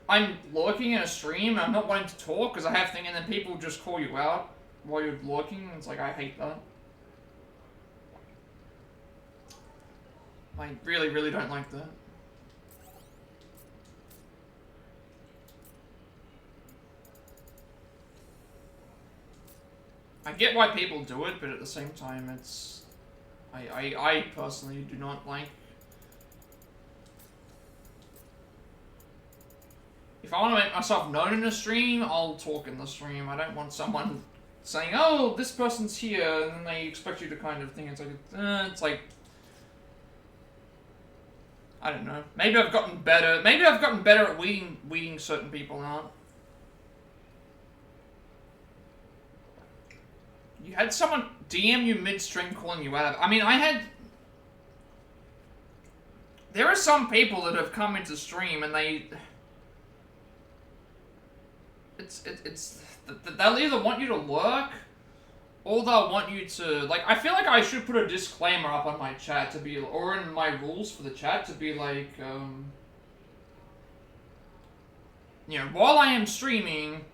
I'm lurking in a stream and I'm not wanting to talk because I have thing, and then people just call you out while you're lurking. It's like, I hate that. I really, really don't like that. I get why people do it, but at the same time, it's... I personally do not like... If I want to make myself known in a stream, I'll talk in the stream. I don't want someone saying, oh, this person's here, and then they expect you to kind of think, it's like... I don't know. Maybe I've gotten better. Maybe I've gotten better at weeding certain people out. You had someone DM you mid-stream calling you out. I mean, there are some people that have come into stream and they... They'll either want you to lurk, or they'll want you to... Like, I feel like I should put a disclaimer up on my chat to be... Or in my rules for the chat to be like, you know, while I am streaming,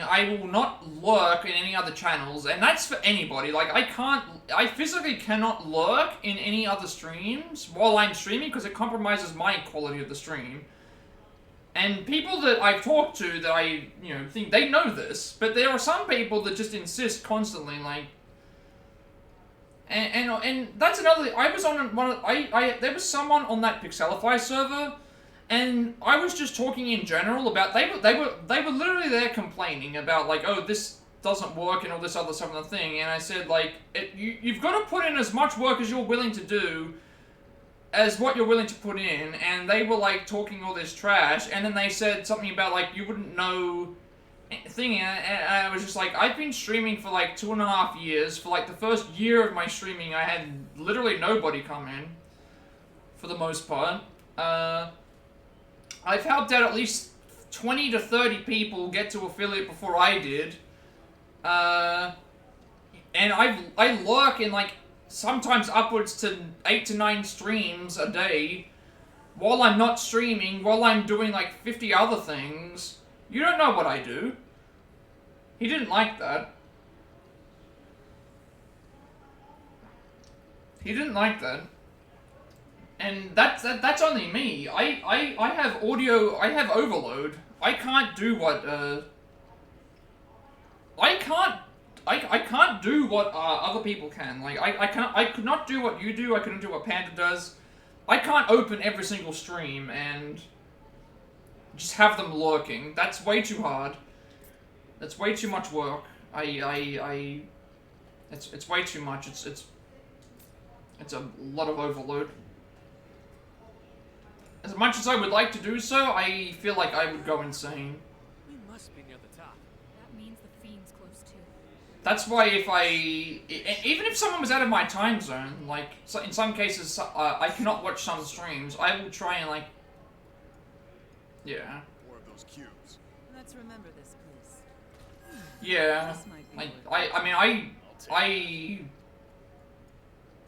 I will not lurk in any other channels, and that's for anybody. Like, I physically cannot lurk in any other streams while I'm streaming because it compromises my quality of the stream. And people that I've talked to that I, you know, think they know this, but there are some people that just insist constantly, like, and that's another. I was on one. There was someone on that Pixelify server. And I was just talking in general about, they were literally there complaining about, like, oh, this doesn't work and all this other stuff and the thing, and I said, like, you've got to put in as much work as you're willing to do as what you're willing to put in, and they were, like, talking all this trash, and then they said something about, like, you wouldn't know thing, and I was just like, I've been streaming for, like, 2.5 years. For, like, the first year of my streaming, I had literally nobody come in, for the most part. I've helped out at least 20 to 30 people get to affiliate before I did. And I lurk in, like, sometimes upwards to 8 to 9 streams a day while I'm not streaming, while I'm doing, like, 50 other things. You don't know what I do. He didn't like that. He didn't like that. And that's only me. I have audio, I have overload. I can't do what, I can't do what, other people can. Like, I could not do what you do, I couldn't do what Panda does. I can't open every single stream and just have them lurking. That's way too hard. That's way too much work. It's way too much. It's a lot of overload. As much as I would like to do so, I feel like I would go insane. We must be near the top. That means the fiend's close too. That's why even if someone was out of my time zone, like, so in some cases, I cannot watch some streams, I will try and, like, yeah. More of those cubes. Let's remember this, please. Yeah. This might be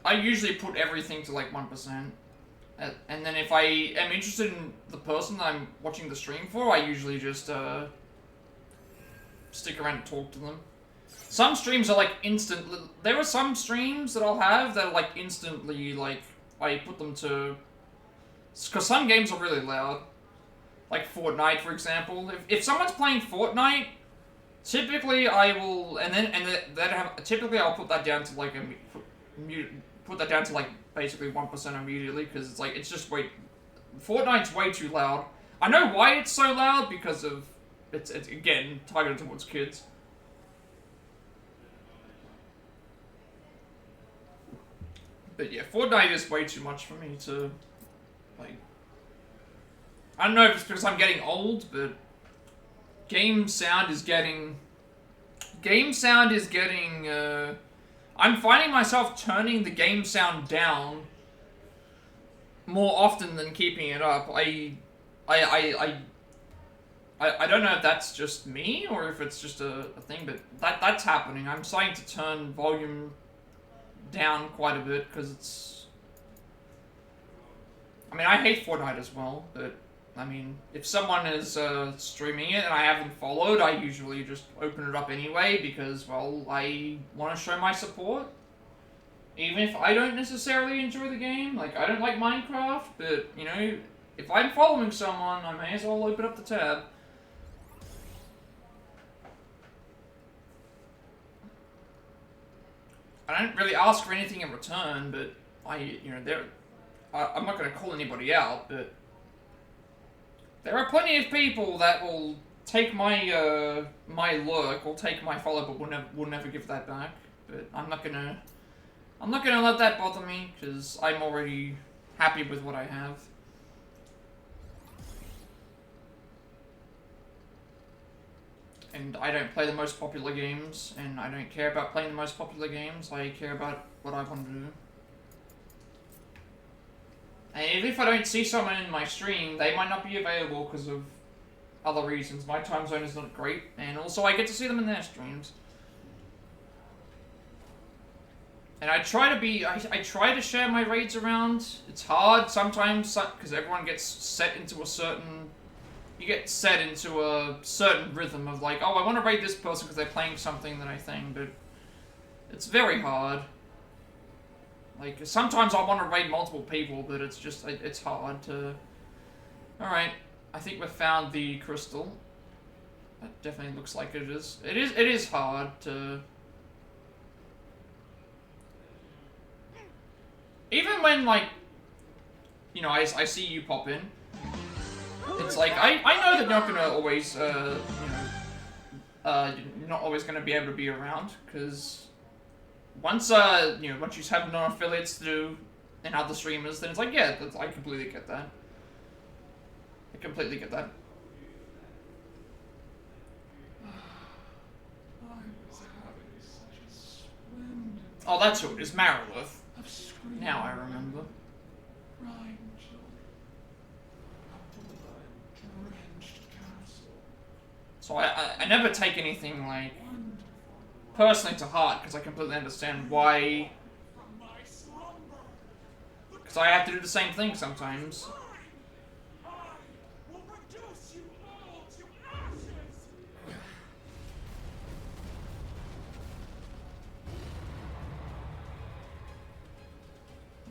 I usually put everything to, like, 1%. And then if I am interested in the person that I'm watching the stream for, I usually just, stick around and talk to them. Some streams are, like, instant. There are some streams that I'll have that are, like, instantly, like, I put them to... Because some games are really loud. Like Fortnite, for example. If someone's playing Fortnite, typically I will... Typically I'll put that down to, like, put that down to, like, basically 1% immediately, because it's like, it's just Fortnite's way too loud. I know why it's so loud, because of, it's again, targeted towards kids. But yeah, Fortnite is way too much for me to, like, I don't know if it's because I'm getting old, but game sound is getting, I'm finding myself turning the game sound down more often than keeping it up. I don't know if that's just me or if it's just a thing, but that's happening. I'm starting to turn volume down quite a bit because it's... I mean, I hate Fortnite as well, but I mean, if someone is streaming it and I haven't followed, I usually just open it up anyway because, well, I want to show my support. Even if I don't necessarily enjoy the game, like, I don't like Minecraft, but, you know, if I'm following someone, I may as well open up the tab. I don't really ask for anything in return, but I'm not going to call anybody out, but there are plenty of people that will take my my lurk or take my follow, but will never give that back. But I'm not gonna let that bother me because I'm already happy with what I have. And I don't play the most popular games, and I don't care about playing the most popular games. I care about what I want to do. And even if I don't see someone in my stream, they might not be available because of other reasons. My time zone is not great, and also I get to see them in their streams. And I try to be, I try to share my raids around. It's hard sometimes because everyone gets set into a certain... You get set into a certain rhythm of like, oh, I want to raid this person because they're playing something that I think, but it's very hard. Like, sometimes I want to raid multiple people, but it's just, it's hard to... Alright, I think we've found the crystal. That definitely looks like it is. It is hard to... Even when, like, you know, I see you pop in, it's like, I know that you're not gonna always, you're not always gonna be able to be around, because once, once you have non-affiliates to do and other streamers, then it's like, yeah, I completely get that. I completely get that. Oh, that's who it is, Marilith. Now I remember. So I never take anything, like, personally to heart, because I completely understand why... Because I have to do the same thing sometimes.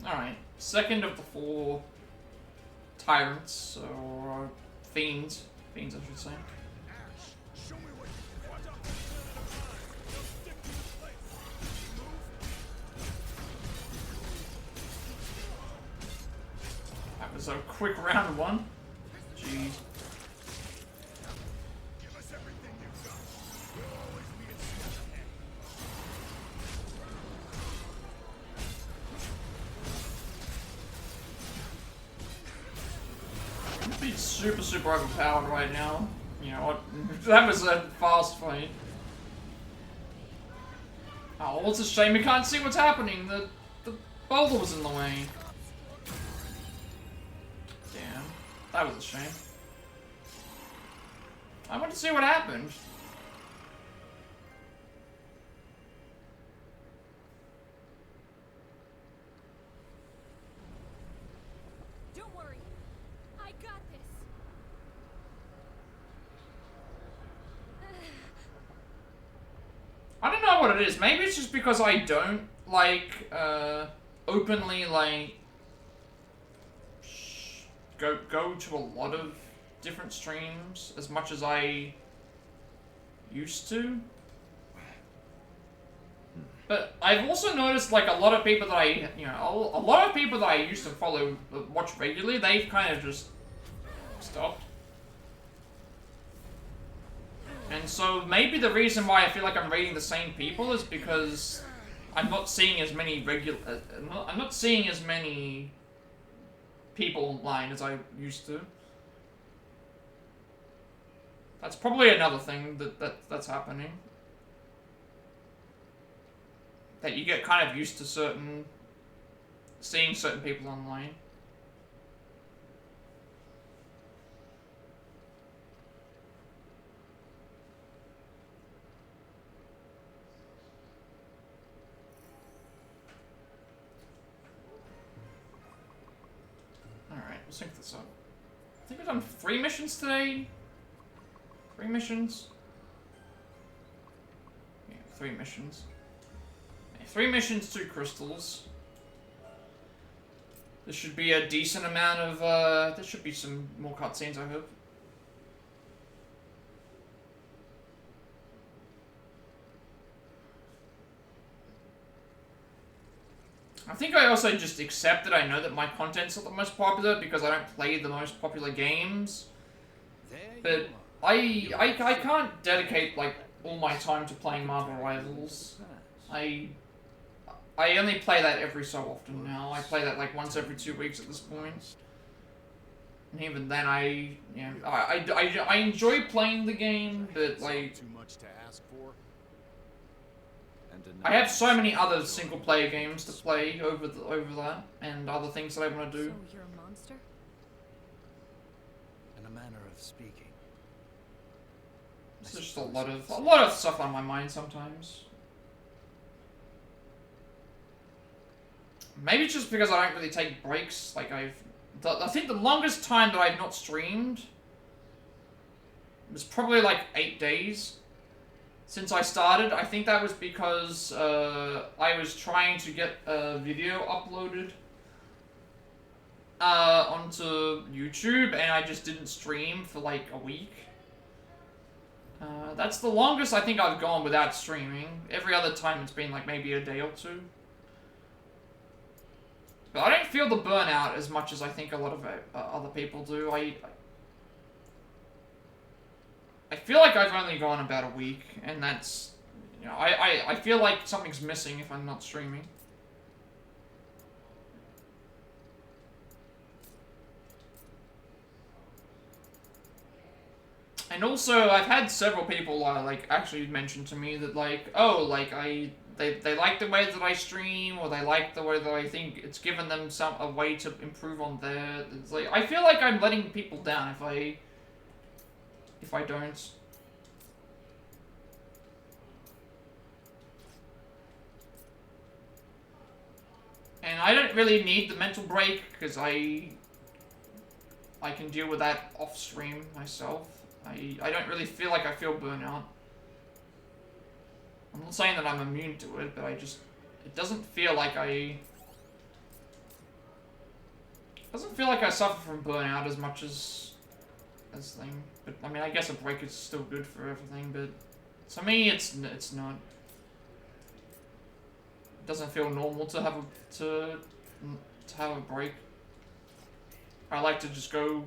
Alright, second of the 4 tyrants, or fiends I should say. That was a quick round 1. Jeez. Be super overpowered right now. You know what? That was a fast fight. Oh, well, it's a shame we can't see what's happening. The boulder was in the way. Damn, that was a shame. I want to see what happened. I don't know what it is. Maybe it's just because I don't, like, openly, like, go to a lot of different streams as much as I used to. But I've also noticed, like, a lot of people that a lot of people that I used to follow, watch regularly, they've kind of just stopped. And so maybe the reason why I feel like I'm raiding the same people is because I'm not seeing as many I'm not seeing as many people online as I used to. That's probably another thing that's happening. That you get kind of used to seeing certain people online. we'll sync this up. I think we've done 3 missions today. 3 missions. Yeah, 3 missions. Yeah, 3 missions, 2 crystals. This should be a decent amount of, there should be some more cutscenes, I hope. I think I also just accept that I know that my content's not the most popular because I don't play the most popular games. But I can't dedicate, like, all my time to playing Marvel Rivals. I only play that every so often now. I play that, like, once every 2 weeks at this point. And even then, I enjoy playing the game, but, like... Too much to ask for. I have so many other single-player games to play over that, and other things that I want to do. So you're a monster? In a manner of speaking. There's just a lot of stuff on my mind sometimes. Maybe it's just because I don't really take breaks. Like I think the longest time that I've not streamed was probably like 8 days since I started. I think that was because I was trying to get a video uploaded onto YouTube, and I just didn't stream for like a week. That's the longest I think I've gone without streaming. Every other time it's been like maybe a day or 2. But I don't feel the burnout as much as I think a lot of other people do. I feel like I've only gone about a week, and that's, you know, I feel like something's missing if I'm not streaming. And also, I've had several people like actually mention to me that like, oh, like they like the way that I stream, or they like the way that I think it's given them a way to improve on their. It's like I feel like I'm letting people down if I don't. And I don't really need the mental break because I can deal with that off stream myself. I don't really feel like I feel burnout. I'm not saying that I'm immune to it, but it doesn't feel like I suffer from burnout as much as thing. But I mean, I guess a break is still good for everything, but to me, it's not. It doesn't feel normal to have a break. I like to just go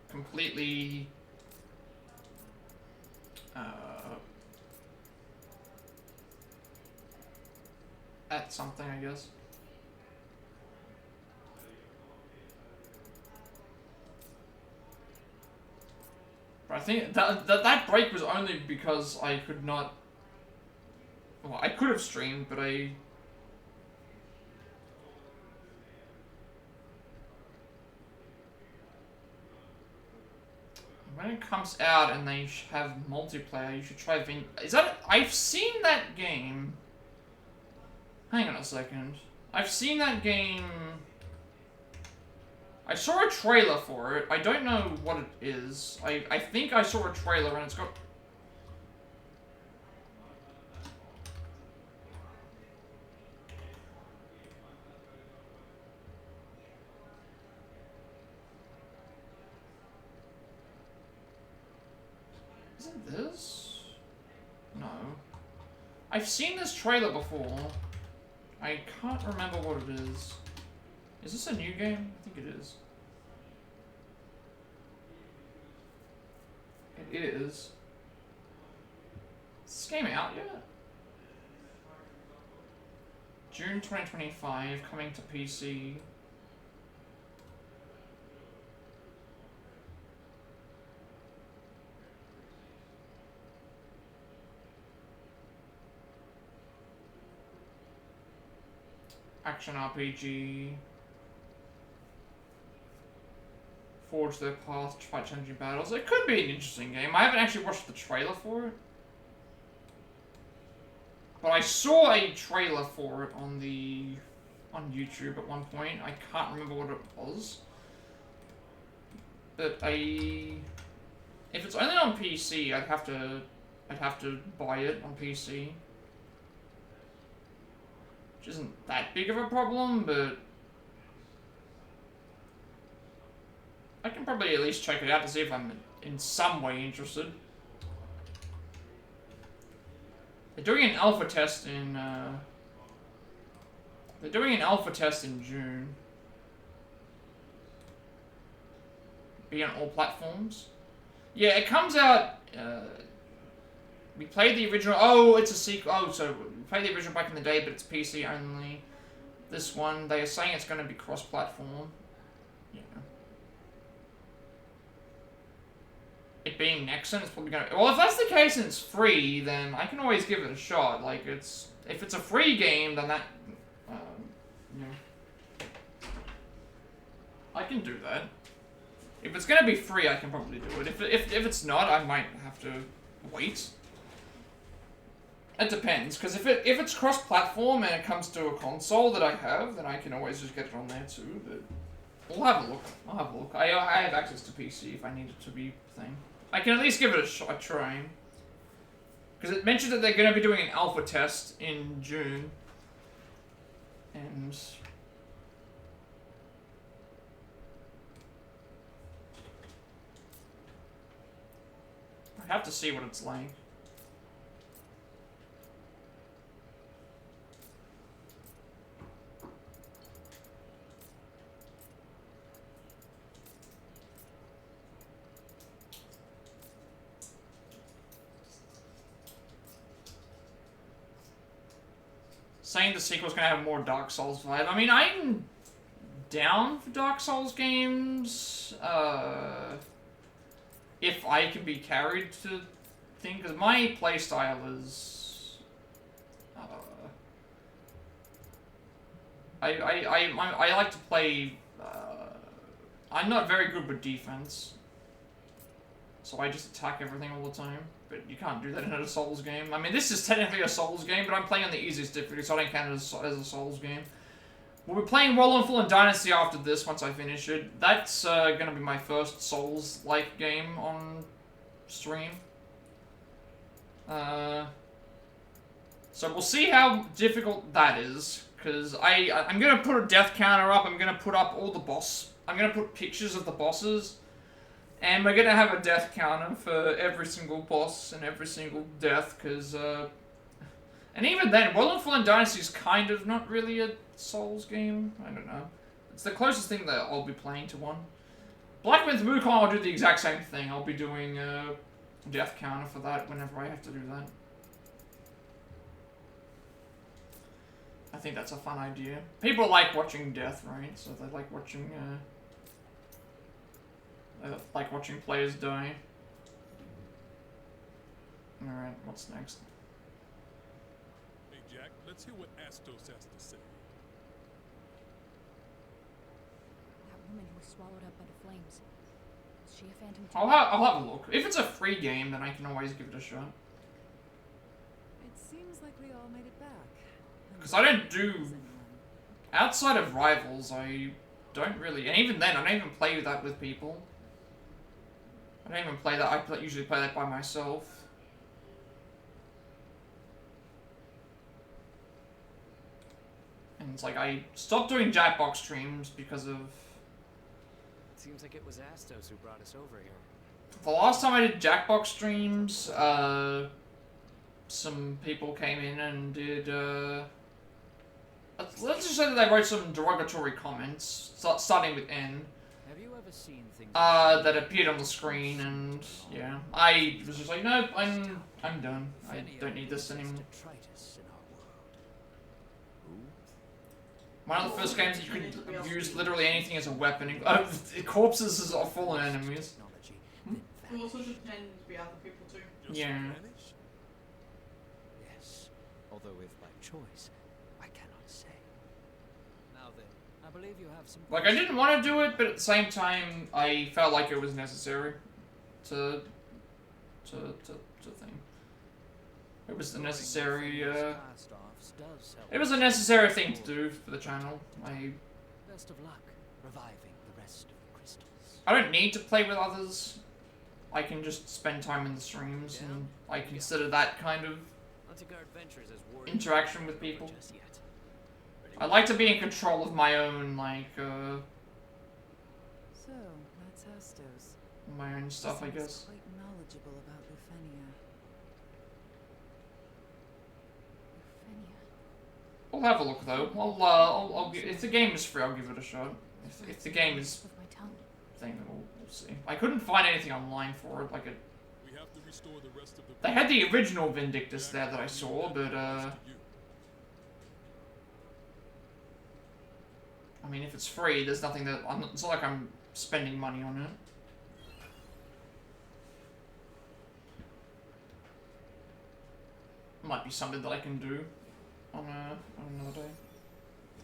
completely at something, I guess. But I think that break was only because I could not. Well, I could have streamed, but when it comes out and they have multiplayer, you should try Is that... I've seen that game... Hang on a second. I've seen that game... I saw a trailer for it. I don't know what it is. I think I saw a trailer and it's got... This? No. I've seen this trailer before. I can't remember what it is. Is this a new game? I think it is. It is. Is this game out yet? June 2025, coming to PC. Action RPG. Forge their path to fight challenging battles. It could be an interesting game. I haven't actually watched the trailer for it. But I saw a trailer for it on on YouTube at one point. I can't remember what it was. But if it's only on PC, I'd have to buy it on PC. Which isn't that big of a problem, but I can probably at least check it out to see if I'm in some way interested. They're doing an alpha test in June. Be on all platforms. Yeah, it comes out. We played the original. Oh, it's a sequel. Oh, so we played the original back in the day, but it's PC only. This one, they are saying it's going to be cross-platform. Yeah. It being Nexon, it's probably going to... Well, if that's the case and it's free, then I can always give it a shot. Like, if it's a free game, then that... yeah. I can do that. If it's going to be free, I can probably do it. If it's not, I might have to wait. It depends, because if it's cross-platform and it comes to a console that I have, then I can always just get it on there too, but... We'll have a look. I'll have a look. I have access to PC if I need it to be a thing. I can at least give it a try. Because it mentioned that they're going to be doing an alpha test in June. And... I have to see what it's like. Saying the sequel's gonna have more Dark Souls vibe. I mean, I'm down for Dark Souls games. If I can be carried to thing, because my playstyle is, I like to play. I'm not very good with defense, so I just attack everything all the time. But you can't do that in a Souls game. I mean, this is technically a Souls game, but I'm playing on the easiest difficulty, so I don't count it as a Souls game. We'll be playing Roll and Fallen Dynasty after this, once I finish it. That's gonna be my first Souls-like game on stream. So we'll see how difficult that is, because I'm gonna put a death counter up, I'm gonna put up all the I'm gonna put pictures of the bosses. And we're gonna have a death counter for every single boss and every single death, because, and even then, Roll and Fallen Dynasty is kind of not really a Souls game. I don't know. It's the closest thing that I'll be playing to one. Black Myth Wukong, I'll do the exact same thing. I'll be doing a death counter for that whenever I have to do that. I think that's a fun idea. People like watching death, right? So they like watching, players die. Alright, what's next? Hey Jack, let's hear what Astos has to say. That woman who was swallowed up by the flames. Is she a phantom too? I'll have a look. If it's a free game, then I can always give it a shot. It seems like we all made it back. Because I don't do... Outside of Rivals, I don't really... And even then, I don't even play that with people. I don't even play that. I usually play that by myself. And it's like, I stopped doing Jackbox streams because of... Seems like it was Astos who brought us over here. The last time I did Jackbox streams, some people came in and did, let's just say that they wrote some derogatory comments, starting with N. Have you ever seen things That appeared on the screen, and yeah, I was just like, nope, I'm done. I don't need this anymore. One of the first games that you could use literally anything as a weapon, corpses as fallen enemies. We'll also just pretend to be other people too. Yeah. Yes, although if by choice, I cannot say. Now then, I believe you have some... Like, I didn't want to do it, but at the same time, I felt like it was necessary to thing. It was the necessary, Cast-offs does help it was a necessary thing to do for the channel. Best of luck reviving the rest of the crystals. I don't need to play with others. I can just spend time in the streams, and I consider that kind of I'll take our adventures as warriors. interaction with people. Just yet. I like to be in control of my own, like, So, that's Astos. my own stuff, I Seems guess. quite knowledgeable about Lufenia. Lufenia. I'll have a look though. I'll give, if the game is free, I'll give it a shot. If the game is With my tongue. thing, then we'll see. I couldn't find anything online for it. Like We have to restore the rest of the they had the original Vindictus there that I saw, but I mean, if it's free, there's nothing that it's not like I'm spending money on it. Might be something that I can do on another day.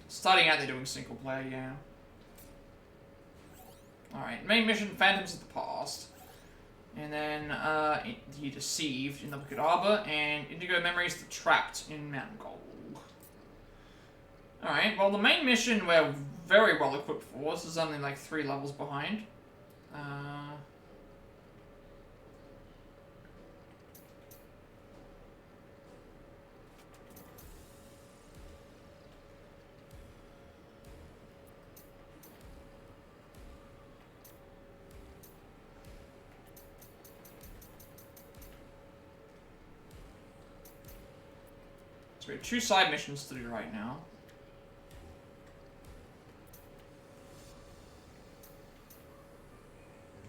Starting out, they're doing single player, yeah. Alright, main mission, Phantoms of the Past. And then, The Deceived in the Wicked Arbor, and Indigo Memories, The Trapped in Mountain Gold. Alright, well the main mission we're very well equipped for. This is only like 3 levels behind. So we have 2 side missions to do right now.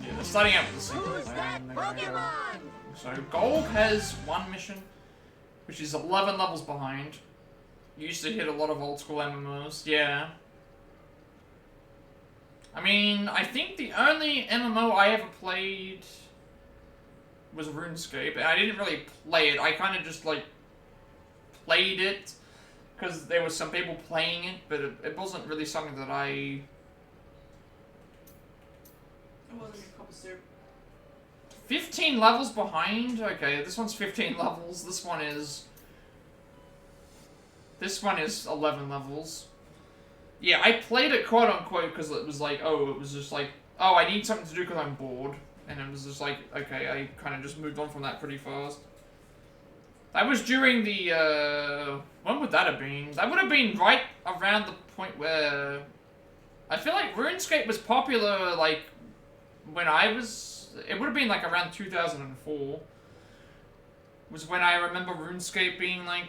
Yeah, they're starting out with the single player. And they're gonna go. So Gold has 1 mission, which is 11 levels behind. Used to hit a lot of old school MMOs. Yeah. I mean, I think the only MMO I ever played was RuneScape, and I didn't really play it. I kind of just like played it because there were some people playing it, but it wasn't really something that I. It wasn't your cup of soup. 15 levels behind? Okay, this one's 15 levels. This one is 11 levels. Yeah, I played it quote unquote because it was like, it was just like, I need something to do because I'm bored. And it was just like, okay, I kind of just moved on from that pretty fast. That was during the, when would that have been? That would have been right around the point where I feel like RuneScape was popular, like, when I was, it would have been like around 2004 was when I remember RuneScape being like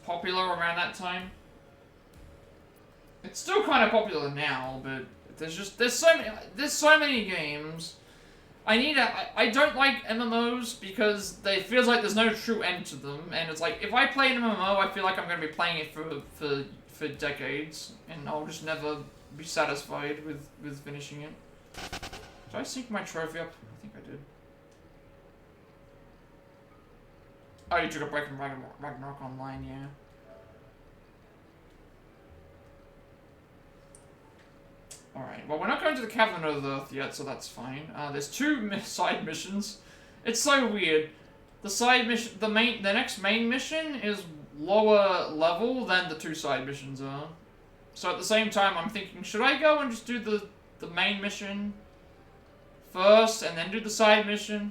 popular around that time. It's still kind of popular now, but there's so many games. I don't like MMOs because it feels like there's no true end to them, and it's like if I play an MMO, I feel like I'm going to be playing it for decades, and I'll just never be satisfied with finishing it. Did I sync my trophy up? I think I did. Oh, you took a break from Ragnarok Online, yeah. Alright, well we're not going to the Cavern of Earth yet, so that's fine. There's 2 side missions. It's so weird. The side mission, the next main mission is lower level than the 2 side missions are. So at the same time, I'm thinking, should I go and just do the main mission first, and then do the side mission?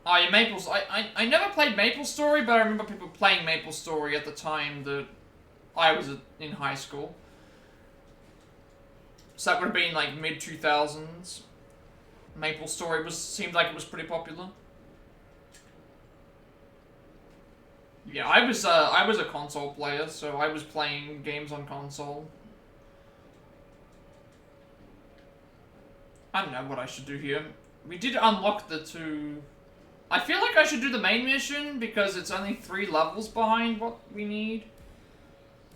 Oh yeah, Maple's, I never played MapleStory, but I remember people playing MapleStory at the time that I was in high school. So that would have been like mid-2000s. MapleStory seemed like it was pretty popular. Yeah, I was a console player, so I was playing games on console. I don't know what I should do here. We did unlock the 2... I feel like I should do the main mission because it's only 3 levels behind what we need.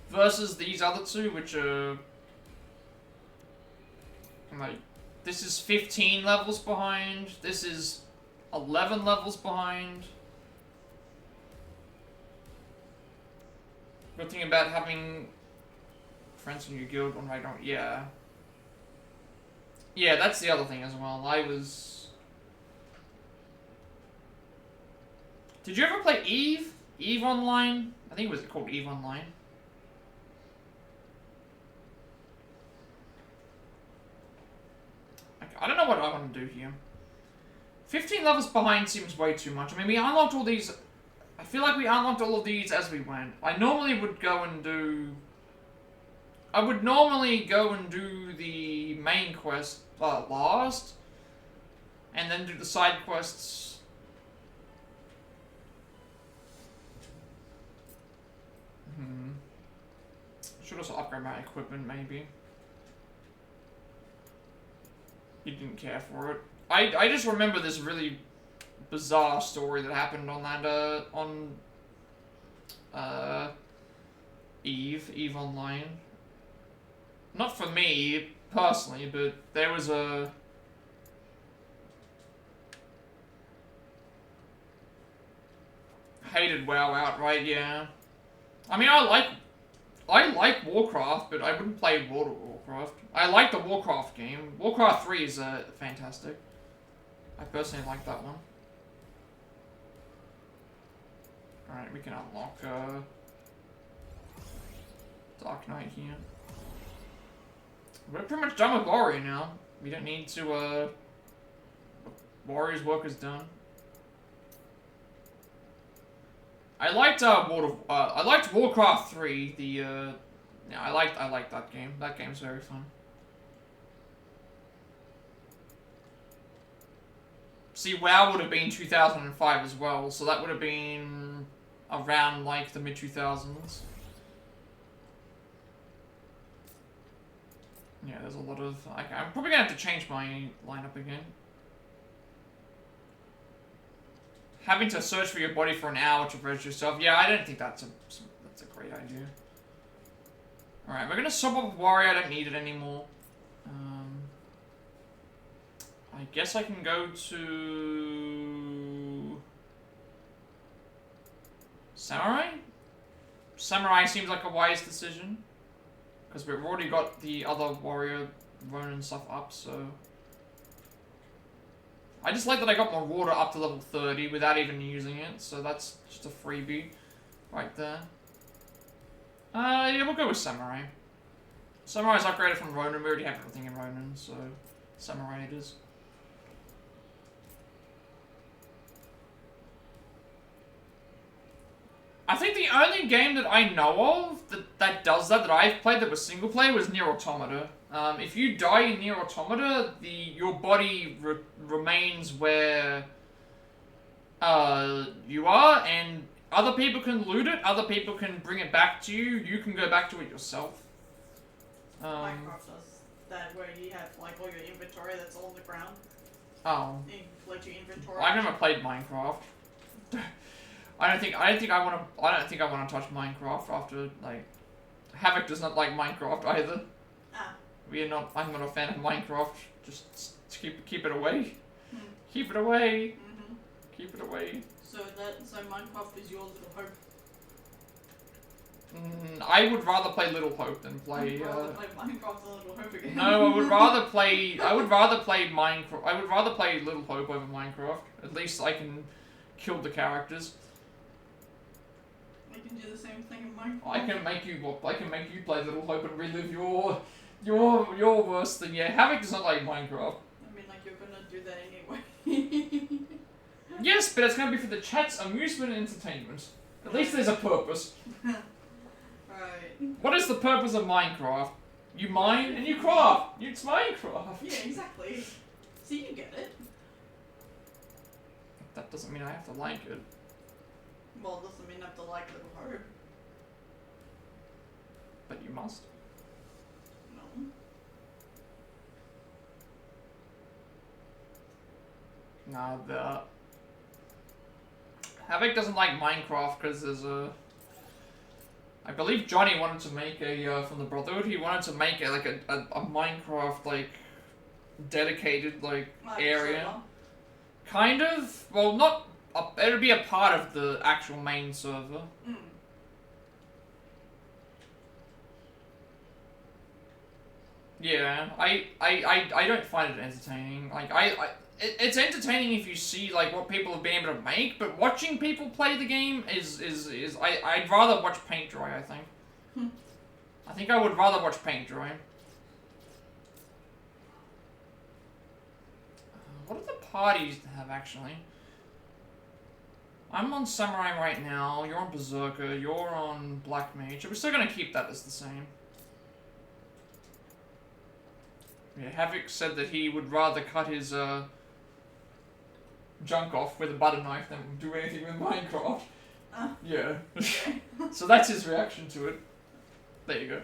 Versus these other 2, which are... like, this is 15 levels behind. This is 11 levels behind. Good thing about having friends in your guild on Ragnarok, yeah. Yeah, that's the other thing as well. Did you ever play Eve? Eve Online? I think it was called Eve Online. I don't know what I want to do here. 15 levels behind seems way too much. I mean, we unlocked all these... I feel like we unlocked all of these as we went. I normally would go and do... I would normally go and do the main quest last. And then do the side quests... Should also upgrade my equipment, maybe. You didn't care for it. I just remember this really bizarre story that happened on that, Eve Online. Not for me, personally, but there was a... Hated WoW outright, yeah. I mean, I like Warcraft, but I wouldn't play World of Warcraft. I like the Warcraft game. Warcraft 3 is fantastic. I personally like that one. Alright, we can unlock Dark Knight here. We're pretty much done with Warrior now. We don't need to, Warrior's work is done. I liked I liked Warcraft 3. The yeah, I liked that game. That game's very fun. See, WoW would have been 2005 as well, so that would have been around like the mid 2000s. Yeah, there's a lot of. I'm probably gonna have to change my lineup again. Having to search for your body for an hour to register yourself. Yeah, I don't think that's a great idea. Alright, we're gonna swap up Warrior. I don't need it anymore. I guess I can go to... Samurai? Samurai seems like a wise decision. Because we've already got the other Warrior Ronin stuff up, so... I just like that I got my water up to level 30 without even using it, so that's just a freebie right there. Yeah, we'll go with Samurai. Samurai's upgraded from Ronin, we already have everything in Ronin, so Samurai it is. I think the only game that I know of that does that I've played that was single player was Nier Automata. If you die in Nier Automata, your body remains where you are, and other people can loot it, other people can bring it back to you, you can go back to it yourself. Minecraft does that, where you have like all your inventory that's all on the ground. Oh. You can collect your inventory. I've never played Minecraft. I don't think I want to touch Minecraft after, like, Havoc does not like Minecraft either. Ah. I'm not a fan of Minecraft. Just keep it away. Keep it away. Keep it away. So Minecraft is your little hope. I would rather play Little Hope than play. You'd rather play Minecraft than Little Hope again. No, I would rather play Minecraft. I would rather play Little Hope over Minecraft. At least I can kill the characters. I can do the same thing in Minecraft. I can make you play Little Hope and relive your worst thing. Yeah, Havoc does not like Minecraft. I mean, like, you're gonna do that anyway. Yes, but it's gonna be for the chat's amusement and entertainment. At least there's a purpose. Right. What is the purpose of Minecraft? You mine and you craft. It's Minecraft. Yeah, exactly. So you get it. That doesn't mean I have to like it. Well, it doesn't mean I have to like Little Hope. But you must. No. No, Havoc doesn't like Minecraft because there's a... I believe Johnny wanted to make a, from the Brotherhood, he wanted to make a Minecraft, like, dedicated, like area. Server. Kind of. Well, not... it'll be a part of the actual main server. Yeah, I don't find it entertaining. Like, it's entertaining if you see like what people have been able to make, but watching people play the game is I'd rather watch paint dry, I think. I think I would rather watch paint dry. What do the parties have actually? I'm on Samurai right now, you're on Berserker, you're on Black Mage. We're still gonna keep that as the same. Yeah, Havoc said that he would rather cut his junk off with a butter knife than do anything with Minecraft. Yeah. Okay. So that's his reaction to it. There you go.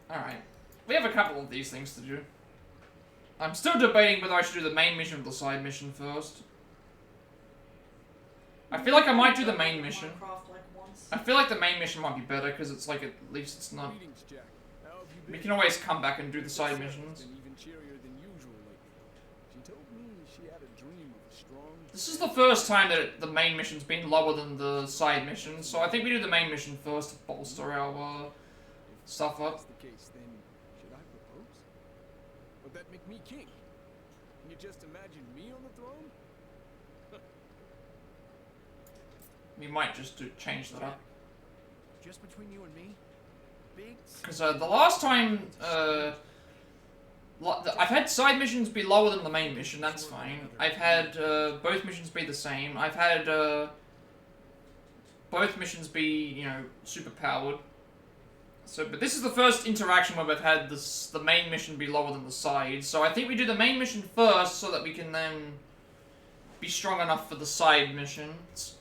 Alright. We have a couple of these things to do. I'm still debating whether I should do the main mission or the side mission first. I feel like I might do the main mission. Minecraft, like, once. I feel like the main mission might be better because it's like at least it's not. Greetings, Jack. How have you We been? can always come back and do the side missions. Been even cheerier than usual lately. She told me she had a dream of a strong. This is the first time that the main mission's been lower than the side missions, so I think we do the main mission first to bolster our stuff If up. that's the case, then should I propose? Would that make me king? Can you just imagine me on the throne? We might just change that up. Just between you and me, big. Because the last time, I've had side missions be lower than the main mission, that's fine. I've had both missions be the same. I've had both missions be, you know, super powered. So, but this is the first interaction where we've had the main mission be lower than the side. So I think we do the main mission first so that we can then be strong enough for the side missions.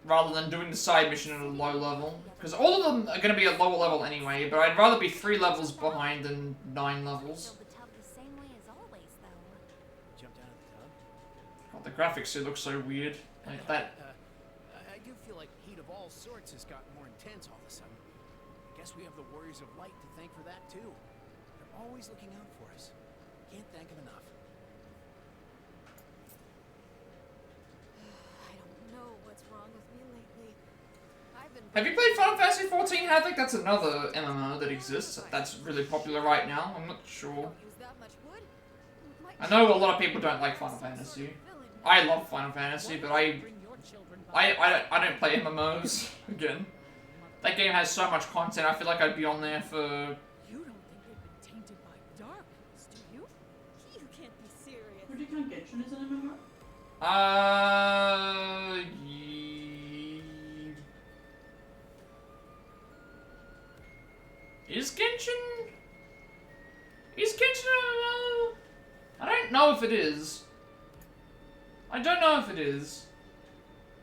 Rather than doing the side mission at a low level. Because all of them are going to be at lower level anyway, but I'd rather be 3 levels behind than 9 levels. Filled the tub the same way as always, though. Jumped out of the tub. God, the graphics here look so weird. Like that. I do feel like heat of all sorts has gotten more intense all of a sudden. I guess we have the Warriors of Light to thank for that too. They're always looking out for us. Can't thank them enough. I don't know what's wrong with me lately. I've been Have you played Final Fantasy XIV, Havoc? That's another MMO that exists. That's really popular right now. I'm not sure. Don't use that much wood. I know a lot of people don't like Final Fantasy. I love Final Fantasy, but I don't play MMOs again. That game has so much content. I feel like I'd be on there for. You don't think they've been tainted by darkness, do you? You can't be serious. Would you count Genshin as an MMO? Is Genshin? Is Genshin MMO? I don't know if it is. I don't know if it is.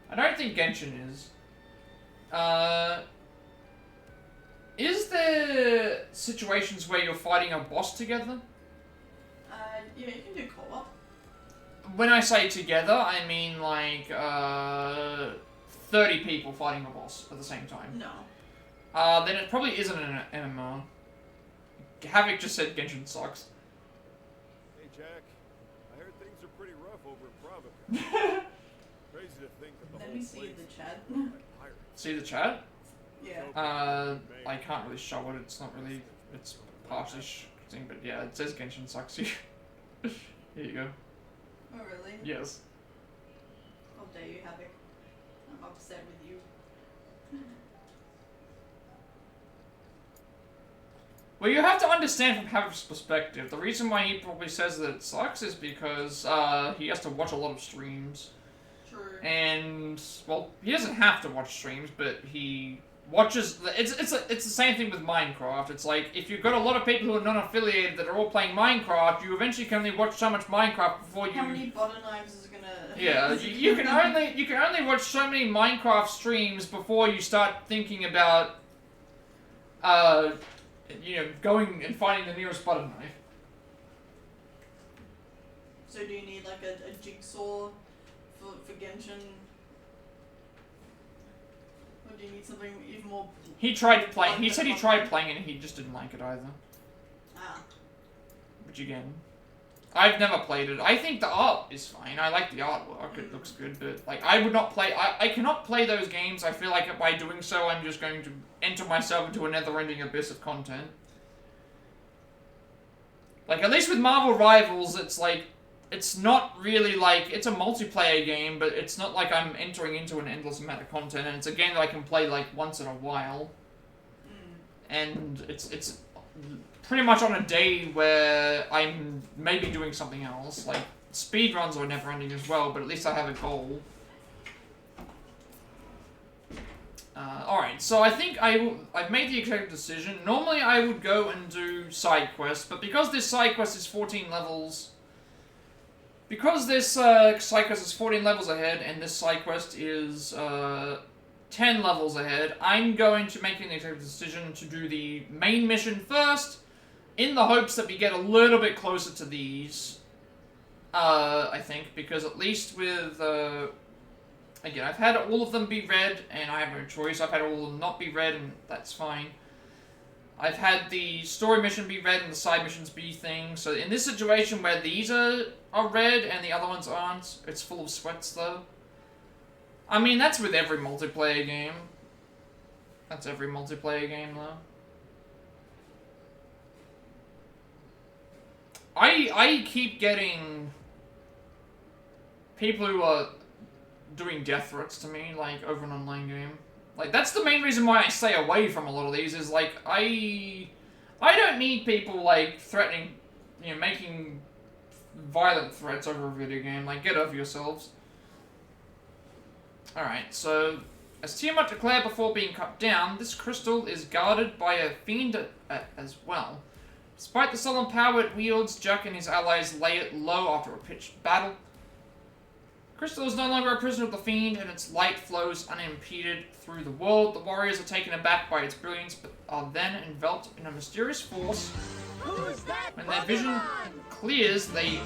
I don't think Genshin is. Is there situations where you're fighting a boss together? Yeah, you can do co-op. When I say together, I mean like 30 people fighting a boss at the same time. No. Then it probably isn't an MMO. Havoc just said Genshin sucks. Hey, Jack. I heard things are pretty rough over at Provica. Crazy to think that the Let whole me see place the is chat. run by pirates. See the chat? Yeah. I can't really show it. It's not really. It's partially thing, but yeah, it says Genshin sucks. Here you go. Oh, really? Yes. How dare you, Havoc. I'm upset with you. Well, you have to understand from Havoc's perspective. The reason why he probably says that it sucks is because he has to watch a lot of streams. True. And well, he doesn't have to watch streams, but he watches. It's the same thing with Minecraft. It's like if you've got a lot of people who are non-affiliated that are all playing Minecraft, you eventually can only watch so much Minecraft before you. How many butter knives is gonna? Yeah, you can only watch so many Minecraft streams before you start thinking about, going and finding the nearest butter knife. So do you need like a jigsaw for Genshin? Or do you need something even more? He tried playing. He said he tried playing and he just didn't like it either. Ah. Which again, I've never played it. I think the art is fine. I like the artwork. It looks good, but like I would not play. I cannot play those games. I feel like by doing so, I'm just going to enter myself into a never-ending abyss of content. Like, at least with Marvel Rivals, it's like, it's not really like, it's a multiplayer game, but it's not like I'm entering into an endless amount of content, and it's a game that I can play like once in a while. And it's pretty much on a day where I'm maybe doing something else. Like, speedruns are never ending as well, but at least I have a goal. Alright, so I think I've made the executive decision. Normally I would go and do side quests, but because this side quest is 14 levels... Because this side quest is 14 levels ahead, and this side quest is 10 levels ahead, I'm going to make an executive decision to do the main mission first, in the hopes that we get a little bit closer to these. I think, because at least with... Again, I've had all of them be read, and I have no choice. I've had all of them not be read, and that's fine. I've had the story mission be read and the side missions be things. So in this situation where these are read and the other ones aren't, it's full of sweats, though. I mean, that's with every multiplayer game. That's every multiplayer game, though. I keep getting people who are doing death threats to me, like, over an online game. Like, that's the main reason why I stay away from a lot of these, is, like, I don't need people, like, threatening, you know, making violent threats over a video game. Like, get over yourselves. Alright, so, as Tiamat declared before being cut down, this crystal is guarded by a fiend as well. Despite the sullen power it wields, Jack and his allies lay it low after a pitched battle. Crystal is no longer a prisoner of the Fiend, and its light flows unimpeded through the world. The warriors are taken aback by its brilliance, but are then enveloped in a mysterious force. When their vision clears, they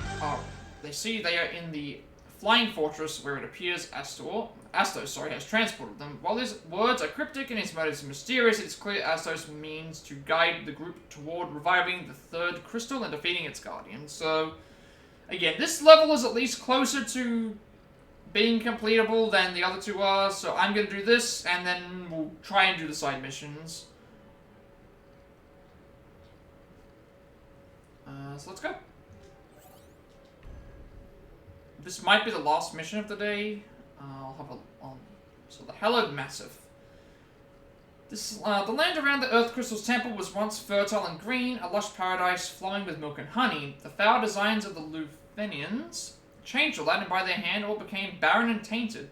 see they are in the flying fortress, where it appears Astos has transported them. While his words are cryptic and his motives mysterious, it's clear Astos means to guide the group toward reviving the third crystal and defeating its guardian. So, again, this level is at least closer to being completable than the other two are, so I'm gonna do this, and then we'll try and do the side missions. So let's go. This might be the last mission of the day. So the Hallowed Massif. The land around the Earth Crystal's temple was once fertile and green, a lush paradise flowing with milk and honey. The foul designs of the Lufenians changed all that, and by their hand all became barren and tainted.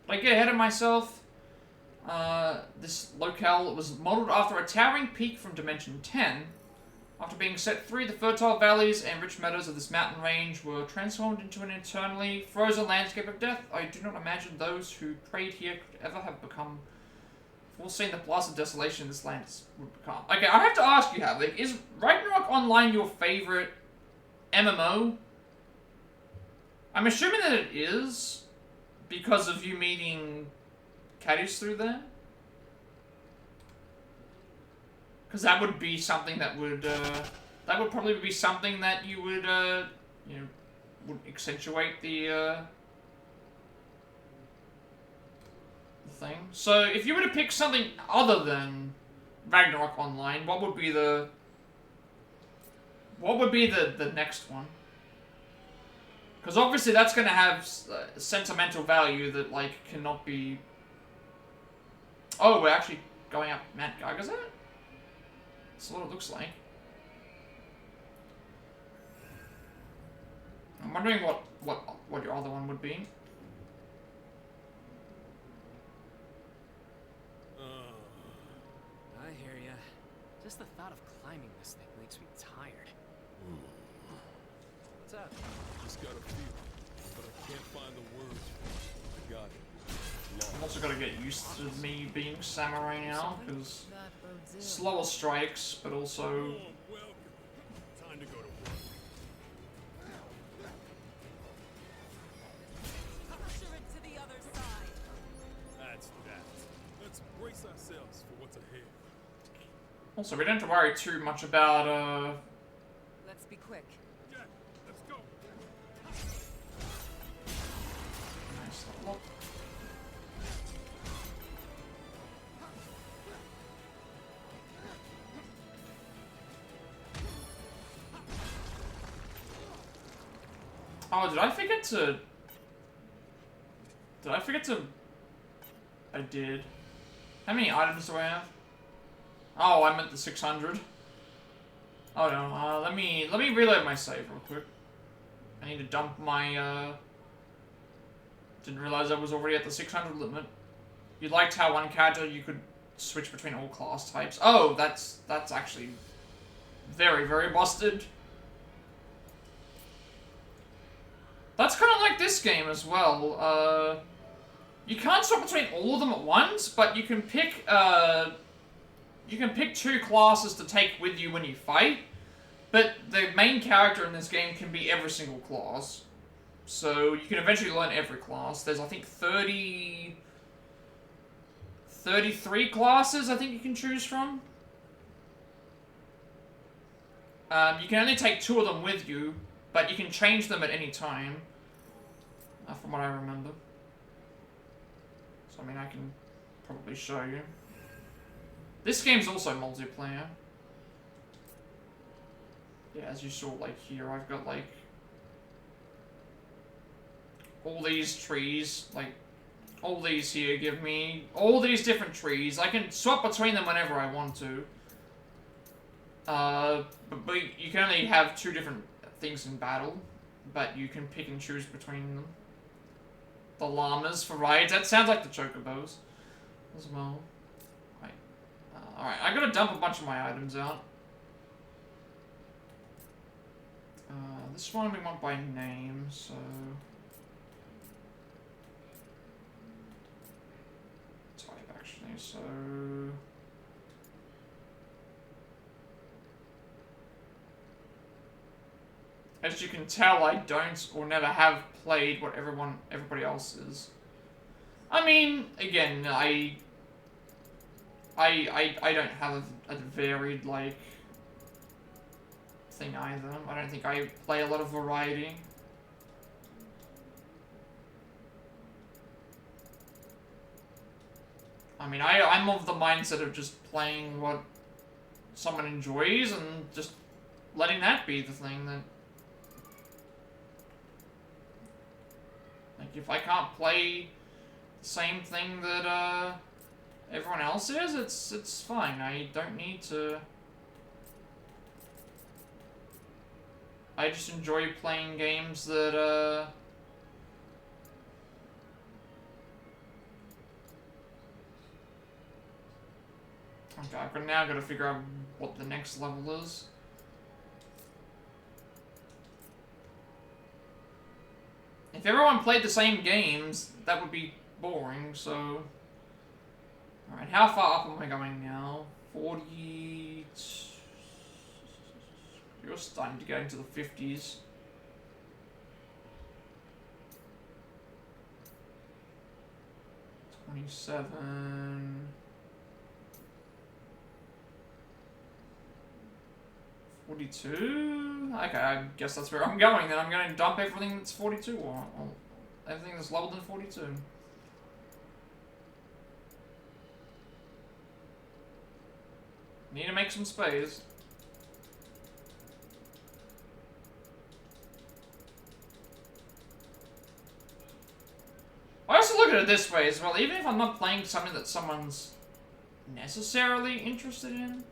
But I get ahead of myself. This locale was modeled after a towering peak from Dimension 10. After being set free, the fertile valleys and rich meadows of this mountain range were transformed into an eternally frozen landscape of death. I do not imagine those who prayed here could ever have become foreseen the blasted desolation this land would become. Okay, I have to ask you, Havlik, is Ragnarok Online your favorite MMO? I'm assuming that it is, because of you meeting Caddies through there. Because that would be something that would probably be something that you would, you know, would accentuate the thing. So, if you were to pick something other than Ragnarok Online, what would be the next one? Because obviously that's going to have sentimental value that, like, cannot be... Oh, we're actually going up Mount Gargazet? That's what it looks like. I'm wondering what your other one would be. I hear ya. Just the thought of climbing this thing makes me tired. What's up? Just got a feel, but I can't find the words. I got it. I'm also got to get used to me being samurai now, because slower strikes, but also... Time to go to work. Usher it to the other side. That's that. Let's brace ourselves for what's ahead. Also, we don't have to worry too much about, Let's be quick. Yeah, let's go. Nice level up. Oh, did I forget to... Did I forget to... I did. How many items do I have? Oh, I'm at the 600. Oh no, let me reload my save real quick. I need to dump my, Didn't realize I was already at the 600 limit. You liked how one character you could switch between all class types. Oh, that's actually very, very busted. That's kind of like this game as well. You can't swap between all of them at once, but you can pick, two classes to take with you when you fight. But the main character in this game can be every single class. So you can eventually learn every class. There's, I think, 33 classes I think you can choose from. You can only take 2 of them with you, but you can change them at any time. From what I remember. So, I mean, I can probably show you. This game's also multiplayer. Yeah, as you saw, like, here, I've got, like, all these trees, like, all these here give me all these different trees. I can swap between them whenever I want to. But you can only have 2 different things in battle, but you can pick and choose between them. The llamas for rides, that sounds like the chocobos as well. Right. Alright, I gotta dump a bunch of my items out. This one we want by name, so... Type, actually, so... As you can tell, I don't or never have played what everybody else is. I mean, again, I don't have a varied, like, thing either. I don't think I play a lot of variety. I mean, I'm of the mindset of just playing what someone enjoys and just letting that be the thing that... Like, if I can't play the same thing that, everyone else is, it's fine. I don't need to... I just enjoy playing games that, Okay, I've now got to figure out what the next level is. If everyone played the same games, that would be boring, so... Alright, how far up am I going now? 40... You're starting to get into the 50s. $27... 42? Okay, I guess that's where I'm going, then I'm going to dump everything that's 42, or everything that's lower than 42. Need to make some space. I also look at it this way as well, even if I'm not playing something that someone's necessarily interested in.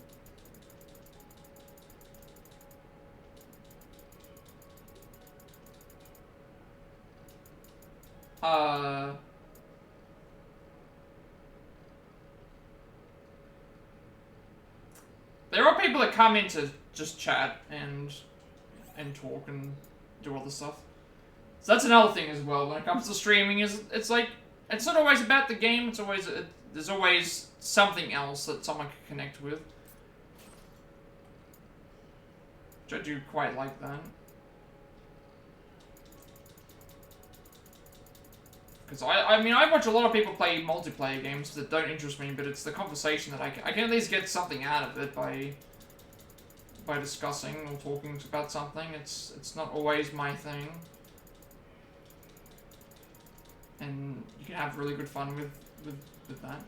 There are people that come in to just chat and talk and do other stuff. So that's another thing as well when it comes to streaming. It's like it's not always about the game. It's always there's always something else that someone can connect with. Which I do quite like that. Because I mean, I watch a lot of people play multiplayer games that don't interest me, but it's the conversation that I can at least get something out of it by discussing or talking about something. It's not always my thing. And you can have really good fun with that.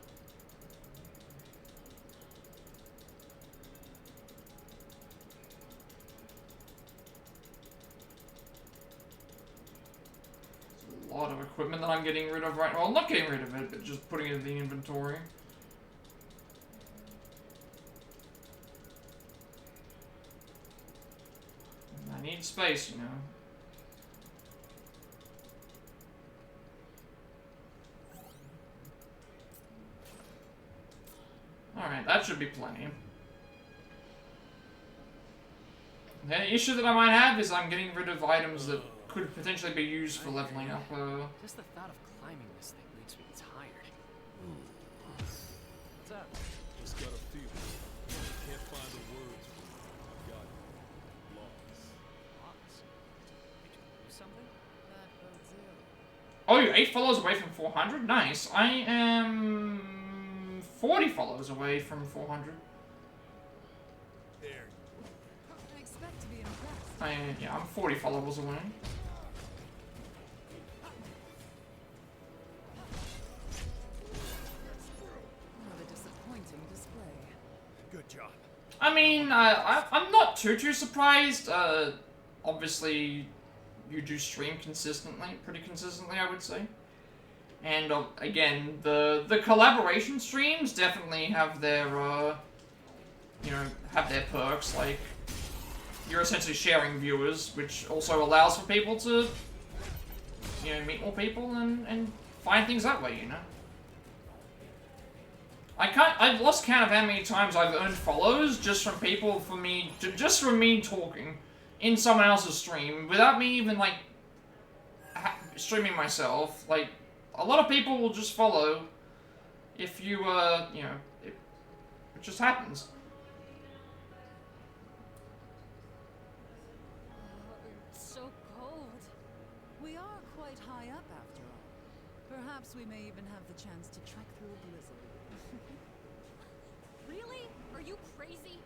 lot of equipment that I'm getting rid of right now. Well, not getting rid of it, but just putting it in the inventory. I need space, you know. Alright, that should be plenty. The issue that I might have is I'm getting rid of items that could potentially be used for leveling up. Just the thought of climbing this thing makes me tired. What's up? Just got a feeling. Can't find the words for it. Got it. Lost. Lots. Did you lose something? That bodes ill. Oh, you're 8 followers away from 400? Nice. I am 40 followers away from 400. There. I expect to be impressed. Yeah, I'm 40 followers away. What a disappointing display. Good job. I mean, I'm not too surprised. Obviously, you do stream consistently, pretty consistently, I would say. And again, the collaboration streams definitely have their, you know, have their perks. Like, you're essentially sharing viewers, which also allows for people to, you know, meet more people and find things that way, you know. I've lost count of how many times I've earned follows just from people just from me talking in someone else's stream without me even like streaming myself. Like, a lot of people will just follow if you you know, it just happens. It's so cold. We are quite high up after all. Perhaps we may even have the chance to trek through a blizzard. Really? Are you crazy?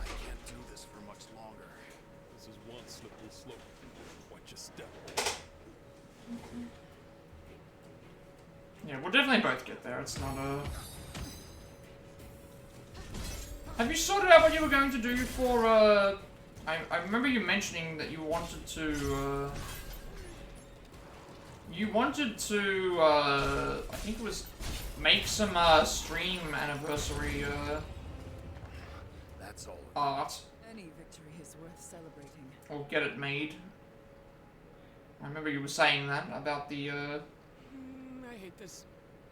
I can't do this for much longer. This is one slippery slope. Watch your step. Yeah, we'll definitely both get there. It's not a... Have you sorted out what you were going to do for, I remember you mentioning that you wanted to, I think it was make some, stream anniversary, That's all. art. Any victory is worth celebrating. Or get it made. I remember you were saying that about the, I hate this.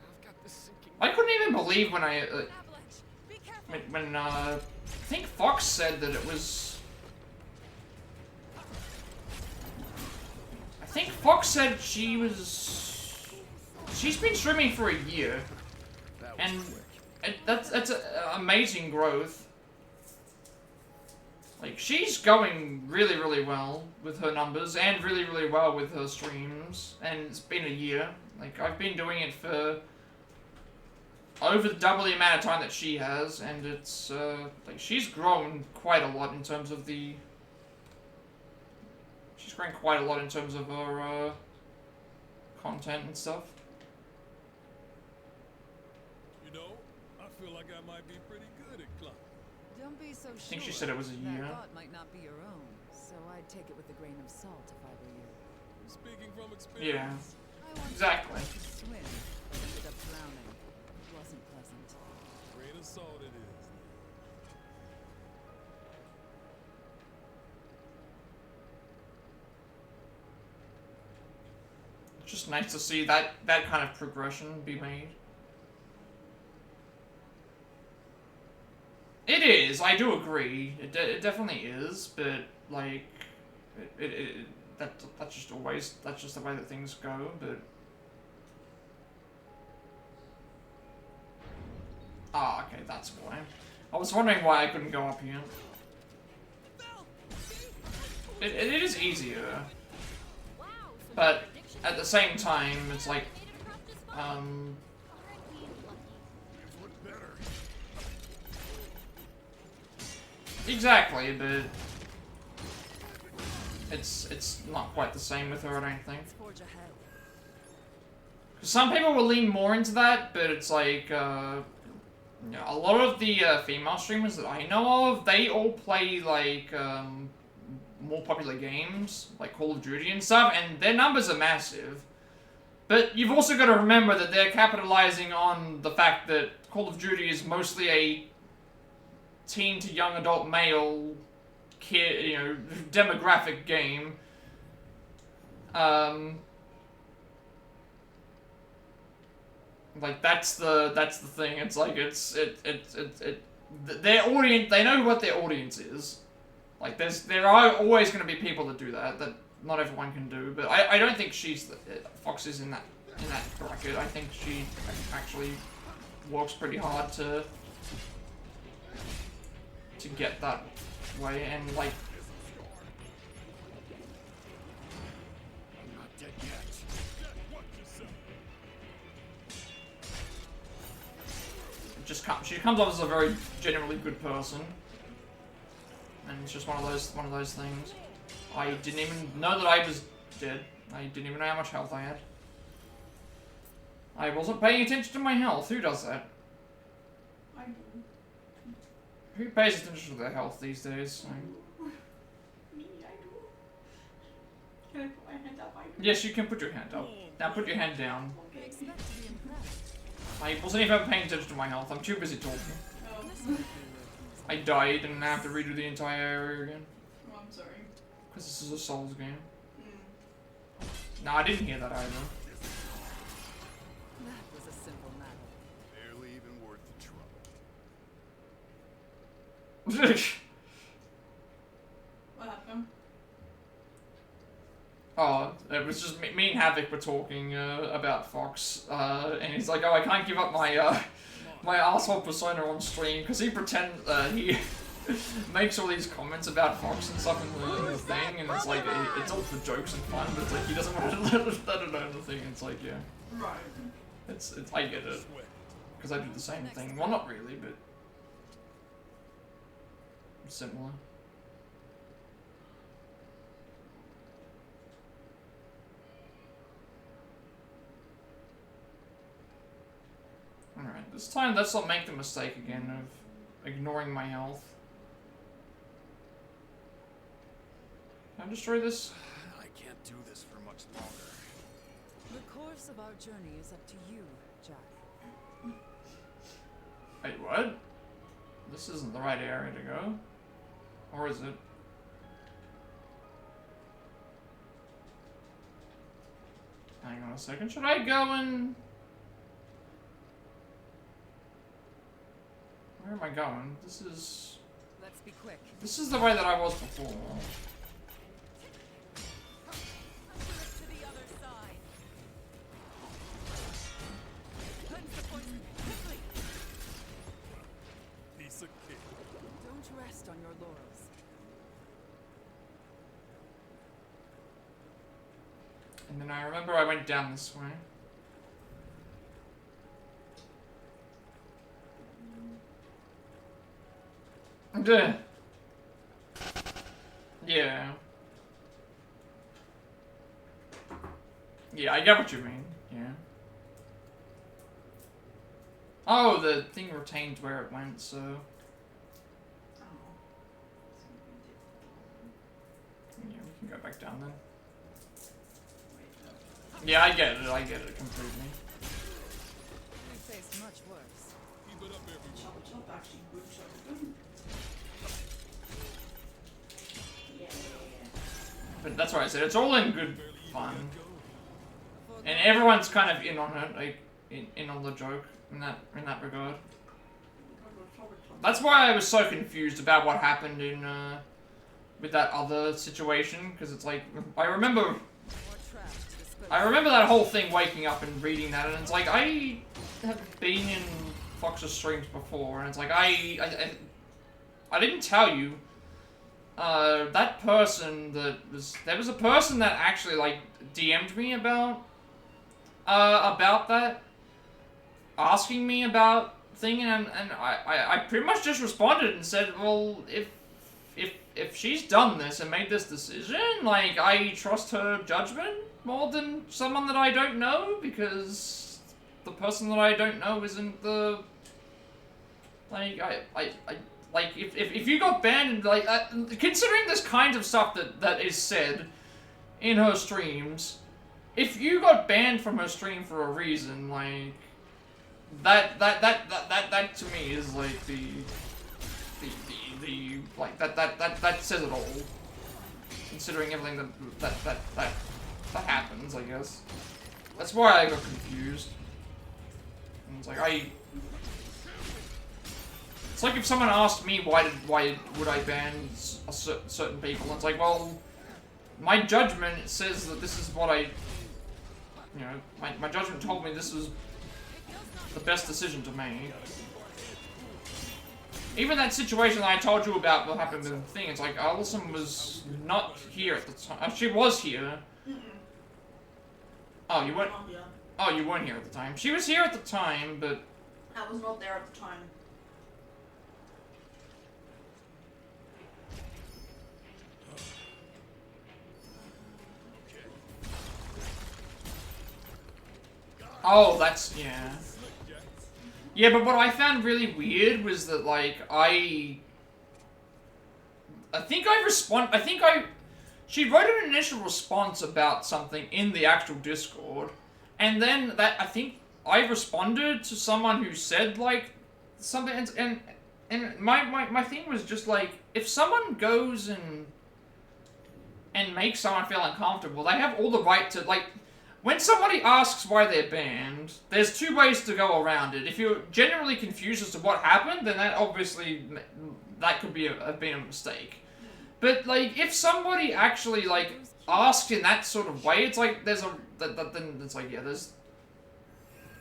I've got this sinking. I couldn't even believe when I, Avalanche! Be careful! when I think Fox said that it was... I think Fox said she's been streaming for a year. And that's amazing growth. Like, she's going really well with her numbers and really well with her streams. And it's been a year. Like, I've been doing it for over double the amount of time that she has, and it's, like, she's grown quite a lot in terms of the... She's grown quite a lot in terms of her, content and stuff. You know, I feel like I might be pretty good at climbing. Don't be so sure. I think she said it was a year. That thought might not be your own, so I'd take it with a grain of salt if I were you. Speaking from Yeah, experience. I once exactly. tried to swim, but ended up drowning. It wasn't pleasant. Grain of salt it is. It's just nice to see that kind of progression be made. It is, I do agree. It definitely is, but, like, that's just always, that's just the way that things go, but... Ah, okay, that's why. I was wondering why I couldn't go up here. It is easier, Wow, some but predictions. at the same time, it's like, Made it across just fine. um... Aren't we lucky? Here's what's better. Exactly, but... It's not quite the same with her, I don't think. Let's forge ahead. Some people will lean more into that, but it's like, you know, a lot of the female streamers that I know of, they all play, like, more popular games, like Call of Duty and stuff, and their numbers are massive. But you've also got to remember that they're capitalizing on the fact that Call of Duty is mostly a teen to young adult male kid, you know, demographic game. Like that's the thing. It's like their audience. They know what their audience is. Like there are always going to be people that do that not everyone can do. But I don't think Fox is in that bracket. I think she actually works pretty hard to get that way, and like. She comes off as a very genuinely good person, and it's just one of those things. I didn't even know that I was dead. I didn't even know how much health I had. I wasn't paying attention to my health. Who does that? I do. Who pays attention to their health these days? Me, I do. Can I put my hand up? I do. Yes, you can put your hand up. Now put your hand down. We expect to be impressed. I wasn't even paying attention to my health. I'm too busy talking. Oh. I died and I have to redo the entire area again. Oh, I'm sorry. Because this is a Souls game. Mm. No, I didn't hear that either. That was a simple matter. Barely even worth the trouble. What happened? Oh, it was just me and Havoc were talking about Fox, and he's like, "Oh, I can't give up my my asshole persona on stream because he pretends he makes all these comments about Fox and stuff in the thing, and it's like it's all for jokes and fun, but it's like he doesn't want to let it know the thing. It's like yeah, Right. it's I get it because I do the same thing. Well, not really, but similar. Alright, this time let's not make the mistake again of ignoring my health. Can I destroy this? I can't do this for much longer. The course of our journey is up to you, Jack. Wait, what? This isn't the right area to go. Or is it? Hang on a second, should I go and... Where am I going? This is... Let's be quick. This is the way that I was before. To the other side. Cleanse the poison quickly. Piece of cake. Don't rest on your laurels. And then I remember I went down this way. Duh. Yeah. Yeah, I get what you mean. Yeah. Oh, the thing retained where it went, so... Yeah, we can go back down then. Yeah, I get it completely. You faced much worse. Keep it up, everyone. Chop chop, actually good chop. Yeah. But that's why I said it's all in good fun. And everyone's kind of in on it, like, in on the joke in that regard. That's why I was so confused about what happened in, with that other situation, because it's like, I remember that whole thing, waking up and reading that, and it's like, I have been in Fox's streams before, and it's like, I didn't tell you, that person there was a person that actually, like, DM'd me about that, asking me about thing, and I pretty much just responded and said, well, if she's done this and made this decision, like, I trust her judgment more than someone that I don't know, because the person that I don't know isn't the, like, like, if you got banned, like, considering this kind of stuff that is said in her streams, if you got banned from her stream for a reason, like that to me is like the like that says it all. Considering everything that happens, I guess. That's why I got confused. And it's like it's like if someone asked me why would I ban certain people, and it's like, well, my judgment says that this is what I, you know, my judgment told me this was the best decision to make. Even that situation that I told you about what happened in the thing, it's like Alison was not here at the time. She was here. Oh, you weren't? Yeah. Oh, you weren't here at the time. She was here at the time, but... I was not there at the time. Oh, that's... yeah. Yeah, but what I found really weird was that, like, she wrote an initial response about something in the actual Discord, and then I think I responded to someone who said, like, something, and my thing was just, like, if someone goes and makes someone feel uncomfortable, they have all the right to, like, when somebody asks why they're banned, there's two ways to go around it. If you're genuinely confused as to what happened, then that obviously, that could be have been a mistake. But, like, if somebody actually, like, asks in that sort of way, it's like, then it's like, yeah, there's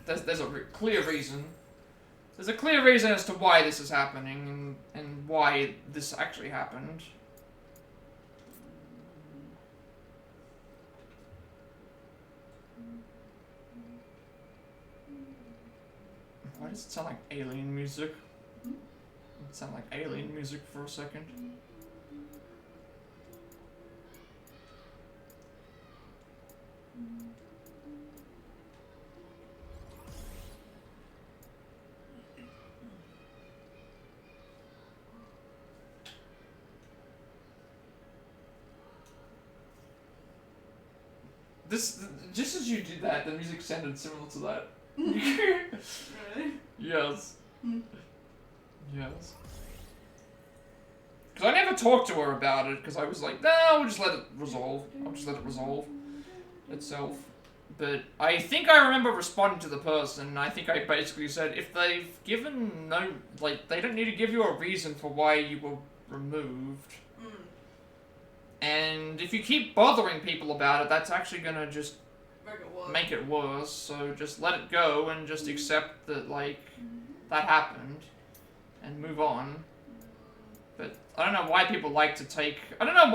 a clear reason. There's a clear reason as to why this is happening, and why this actually happened. Why does it sound like alien music? It sounded like alien music for a second. Just as you did that, the music sounded similar to that. Really? Yes. Yes. Because I never talked to her about it, because I was like, no, we'll just let it resolve. I'll just let it resolve itself. But I think I remember responding to the person, and I think I basically said, if they've given no, like, they don't need to give you a reason for why you were removed. And if you keep bothering people about it, that's actually gonna just make it worse. So just let it go and just accept that, like, that happened and move on. But I don't know why people like to take... I'm not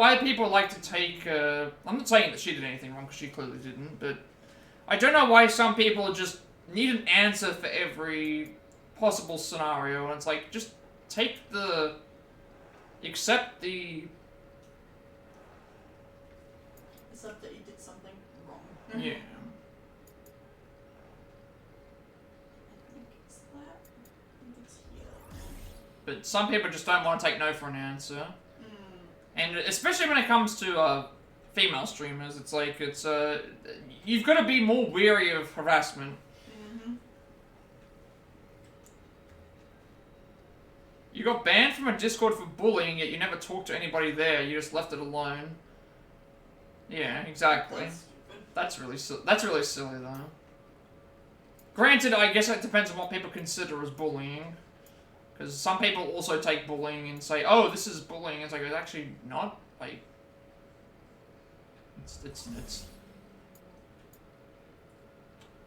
saying that she did anything wrong, because she clearly didn't, but I don't know why some people just need an answer for every possible scenario, and it's like, just accept that you did something wrong. Yeah. I think it's that. I think it's here. But some people just don't want to take no for an answer. And especially when it comes to female streamers, it's like, you've got to be more wary of harassment. You got banned from a Discord for bullying, yet you never talked to anybody there, you just left it alone. Yeah, exactly. That's really silly though. Granted, I guess it depends on what people consider as bullying. Because some people also take bullying and say, oh, this is bullying. It's like, it's actually not. Like, it's...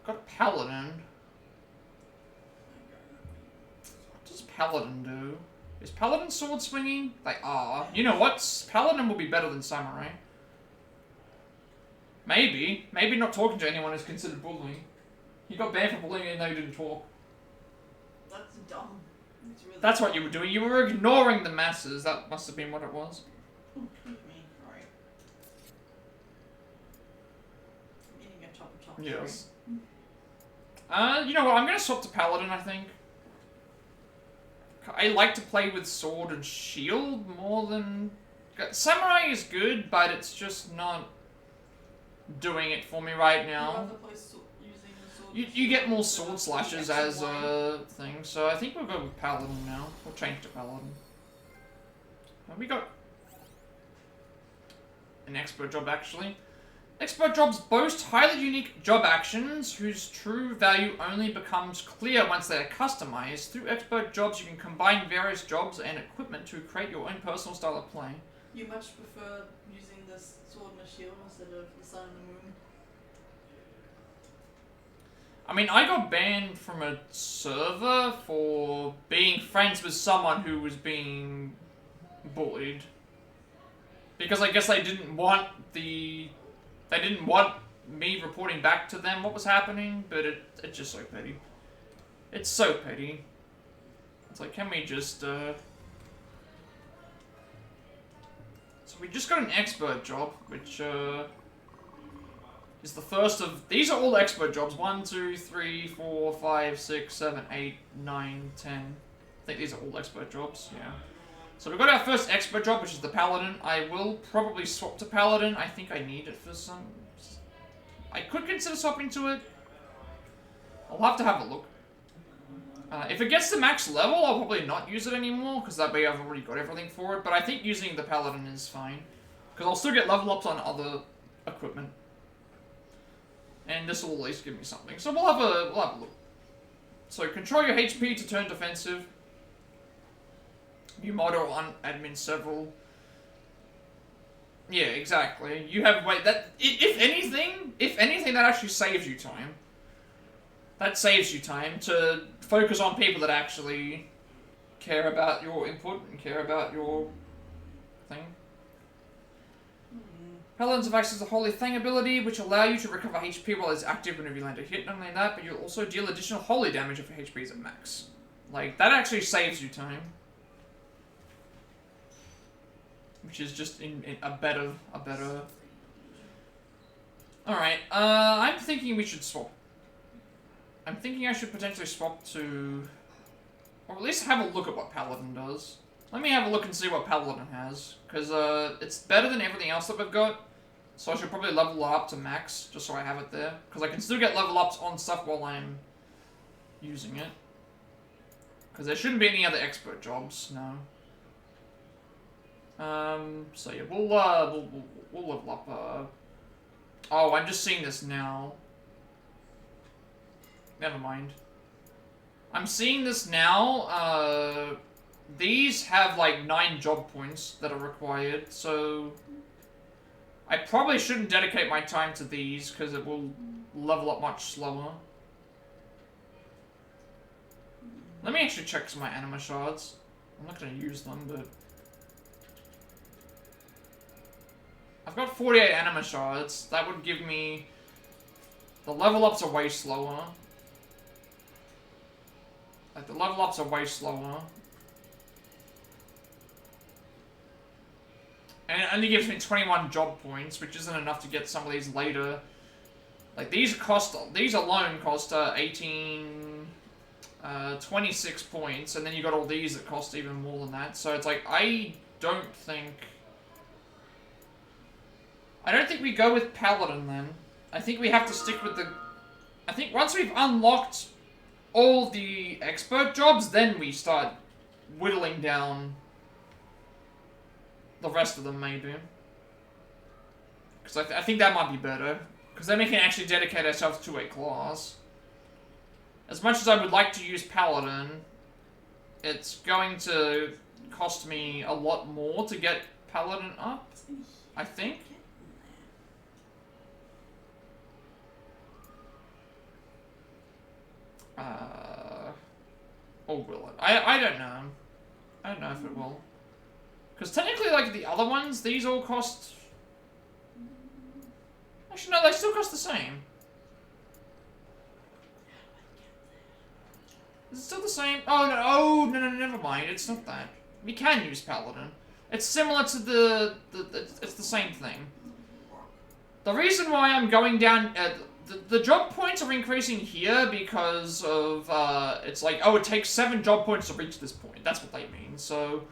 Got a Paladin. What does Paladin do? Is Paladin sword swinging? They are. You know what? Paladin will be better than Samurai. Maybe. Maybe not talking to anyone is considered bullying. You got banned for bullying even though you didn't talk. That's dumb. That's what you were doing. You were ignoring the masses. That must have been what it was. Excuse me. Alright. I'm eating a top. Yes. You know what? I'm going to swap to Paladin, I think. I like to play with sword and shield more than... Samurai is good, but it's just not... doing it for me right now. Rather play using the sword You get more instead sword of slashes X and as Y. a thing, so I think we'll go with Paladin now. We'll change to Paladin. We got an expert job actually. Expert jobs boast highly unique job actions whose true value only becomes clear once they are customized. Through expert jobs, you can combine various jobs and equipment to create your own personal style of play. You much prefer using this sword and a shield instead of the sun and the moon? I mean, I got banned from a server for being friends with someone who was being bullied. Because I guess they didn't want me reporting back to them what was happening, but it's just so petty. It's so petty. It's like, can we just, So we just got an expert job, which, is the first of... These are all expert jobs. 1, 2, 3, 4, 5, 6, 7, 8, 9, 10. I think these are all expert jobs, yeah. So we've got our first expert job, which is the Paladin. I will probably swap to Paladin. I think I need it for some... I could consider swapping to it. I'll have to have a look. If it gets to max level, I'll probably not use it anymore, because that way I've already got everything for it. But I think using the Paladin is fine. Because I'll still get level ups on other equipment. And this will at least give me something. So we'll have a look. So control your HP to turn defensive. View model on admin several. Yeah, exactly. You have that. If anything, that actually saves you time. That saves you time to focus on people that actually care about your input and care about your thing. Paladins have access to Holy Thing ability, which allow you to recover HP while it's active whenever you land a hit. Not only that, but you'll also deal additional Holy damage if your HP is at max. Like, that actually saves you time. Which is just in a better... Alright, I'm thinking we should swap. I'm thinking I should potentially swap to... Or at least have a look at what Paladin does. Let me have a look and see what Paladin has. Because, it's better than everything else that we've got. So I should probably level it up to max, just so I have it there. Because I can still get level ups on stuff while I'm using it. Because there shouldn't be any other expert jobs, no. So yeah, we'll level up, Oh, I'm just seeing this now. Never mind. I'm seeing this now, these have like 9 job points that are required, so... I probably shouldn't dedicate my time to these, because it will level up much slower. Let me actually check some of my anima shards. I'm not going to use them, but... I've got 48 anima shards. That would give me... The level ups are way slower. Like, the level ups are way slower. And it only gives me 21 job points, which isn't enough to get some of these later. Like, these alone cost 26 points, and then you got all these that cost even more than that. So it's like, I don't think we go with Paladin then. I think we have to stick with the... I think once we've unlocked all the expert jobs, then we start whittling down the rest of them, maybe. Because I think that might be better. Because then we can actually dedicate ourselves to a class. As much as I would like to use Paladin, it's going to cost me a lot more to get Paladin up, I think. Or will it? I don't know. I don't know if it will. Because technically, like, the other ones, these all cost... Actually, no, they still cost the same. Is it still the same? Oh, no, never mind. It's not that. We can use Paladin. It's similar to it's the same thing. The reason why I'm going down... The job points are increasing here because of, it's like, oh, it takes 7 job points to reach this point. That's what they mean. So,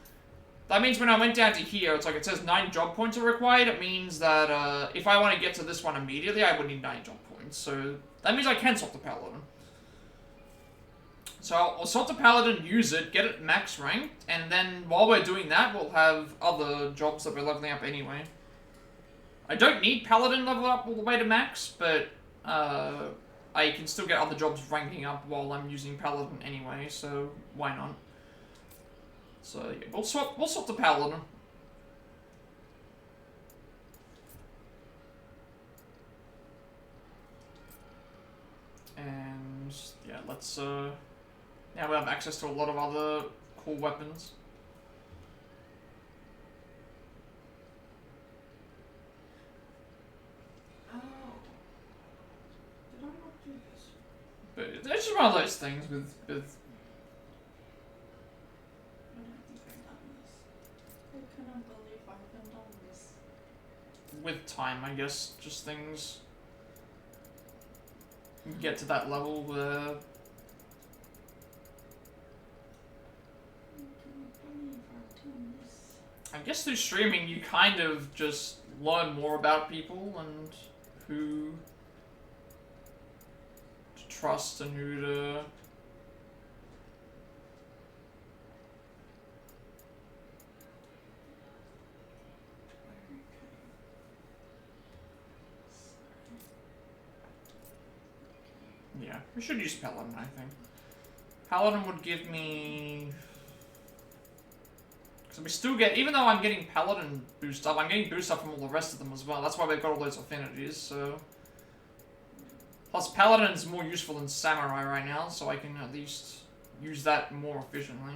that means when I went down to here, it's like it says 9 job points are required. It means that if I want to get to this one immediately, I would need 9 job points. So that means I can swap the Paladin. So I'll swap the Paladin, use it, get it max ranked, and then while we're doing that, we'll have other jobs that we're leveling up anyway. I don't need Paladin level up all the way to max, but I can still get other jobs ranking up while I'm using Paladin anyway, so why not? So yeah, we'll swap the Paladin. And yeah, let's now we have access to a lot of other cool weapons. Oh. Did I not do this? But it's just one of those things with I don't think I've done this. I cannot believe I haven't done this. with time, I guess, just things get to that level where I guess through streaming you kind of just learn more about people and who to trust and who to yeah, we should use Paladin, I think. Paladin would give me... Because we still get... Even though I'm getting Paladin boost up, I'm getting boost up from all the rest of them as well. That's why they've got all those affinities, so... Plus, Paladin's more useful than Samurai right now, so I can at least use that more efficiently.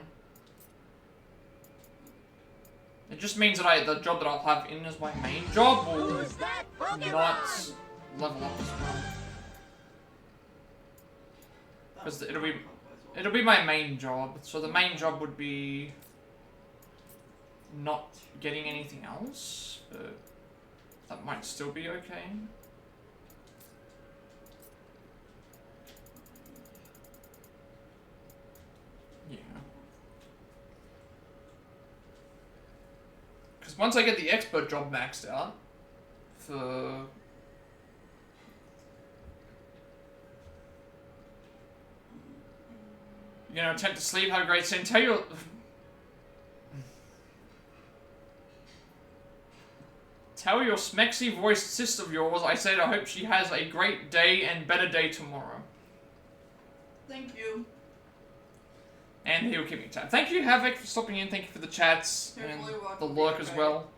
It just means that the job that I'll have in as my main job will not level up as well. Because it'll be my main job. So the main job would be not getting anything else, but that might still be okay. Yeah. Because once I get the expert job maxed out for you know, attempt to sleep, have a great sin. Tell your smexy voiced sister of yours I said I hope she has a great day and better day tomorrow. Thank you. And he will keep me tab. Thank you, Havoc, for stopping in. Thank you for the chats and the lurk as well.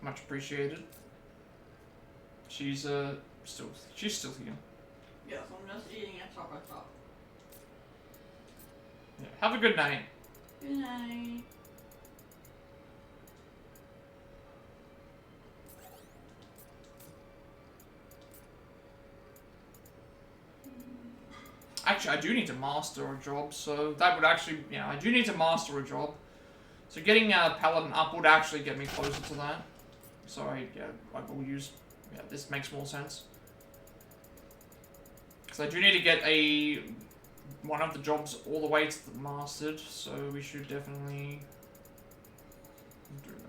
Much appreciated. She's still here. Yes, I'm just eating a chocolate top. Yeah. Have a good night. Good night. Actually, I do need to master a job, so that would actually, yeah, I do need to master a job. So getting Paladin up would actually get me closer to that. So I will use, yeah, this makes more sense. Because I do need to get one of the jobs all the way to the mastered, so we should definitely do that.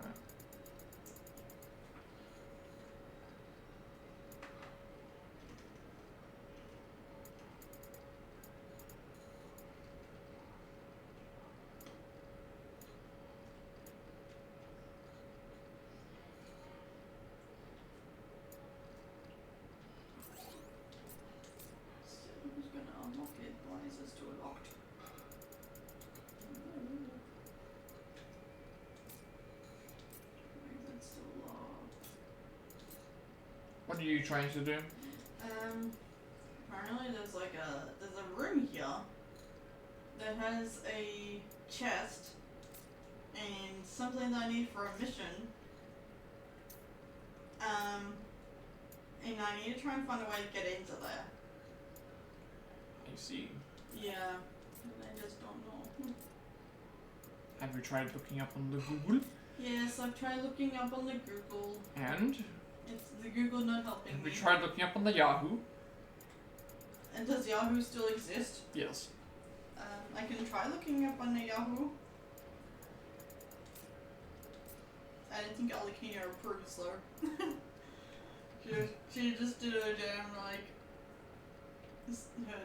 Who's gonna unlock it? Why is this door locked? Why is it still locked? What are you trying to do? Apparently there's a room here that has a chest and something that I need for a mission. And I need to try and find a way to get into there. I see. Yeah, and I just don't know. Have you tried looking up on the Google? Yes, I've tried looking up on the Google. And? It's the Google not helping Have me. you tried looking up on the Yahoo? And does Yahoo still exist? Yes. I can try looking up on the Yahoo. I don't think Alikina approves though. she just did her damn like her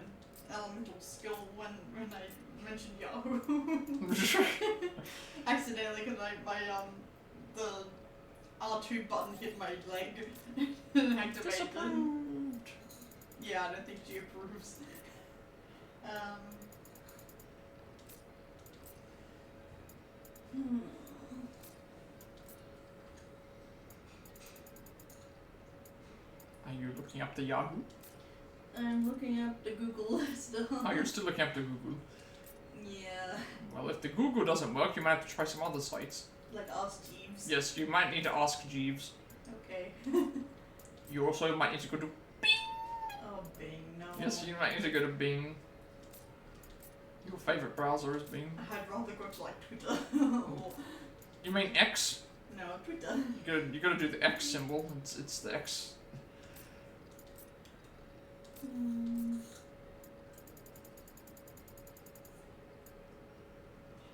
elemental skill when I mentioned Yahoo. Accidentally, because my the R2 button hit my leg and activated. Yeah, I don't think she approves. Are you looking up the Yahoo? I'm looking up the Google stuff. Oh, you're still looking up the Google. Yeah. Well, if the Google doesn't work, you might have to try some other sites. Like Ask Jeeves. Yes, you might need to ask Jeeves. Okay. You also might need to go to Bing. Oh, Bing, no. Yes, you might need to go to Bing. Your favorite browser is Bing. I'd rather go to like Twitter. You mean X? No, Twitter. You gotta do the X symbol. It's the X.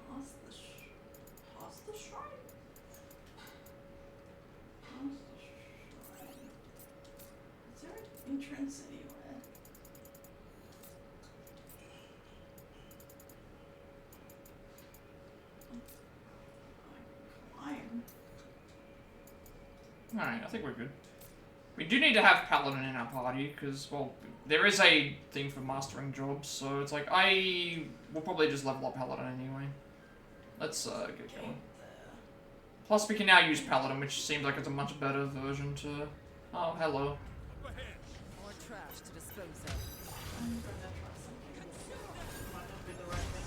Past the shrine? Past the shrine. Is there an entrance anywhere? Alright, I think we're good. We do need to have Paladin in our party, because, well, there is a thing for mastering jobs, so it's like, I will probably just level up Paladin anyway. Let's get going. Plus, we can now use Paladin, which seems like it's a much better version to... Oh, hello. More trash to dispose of. I'm gonna try something. Might not be the right thing.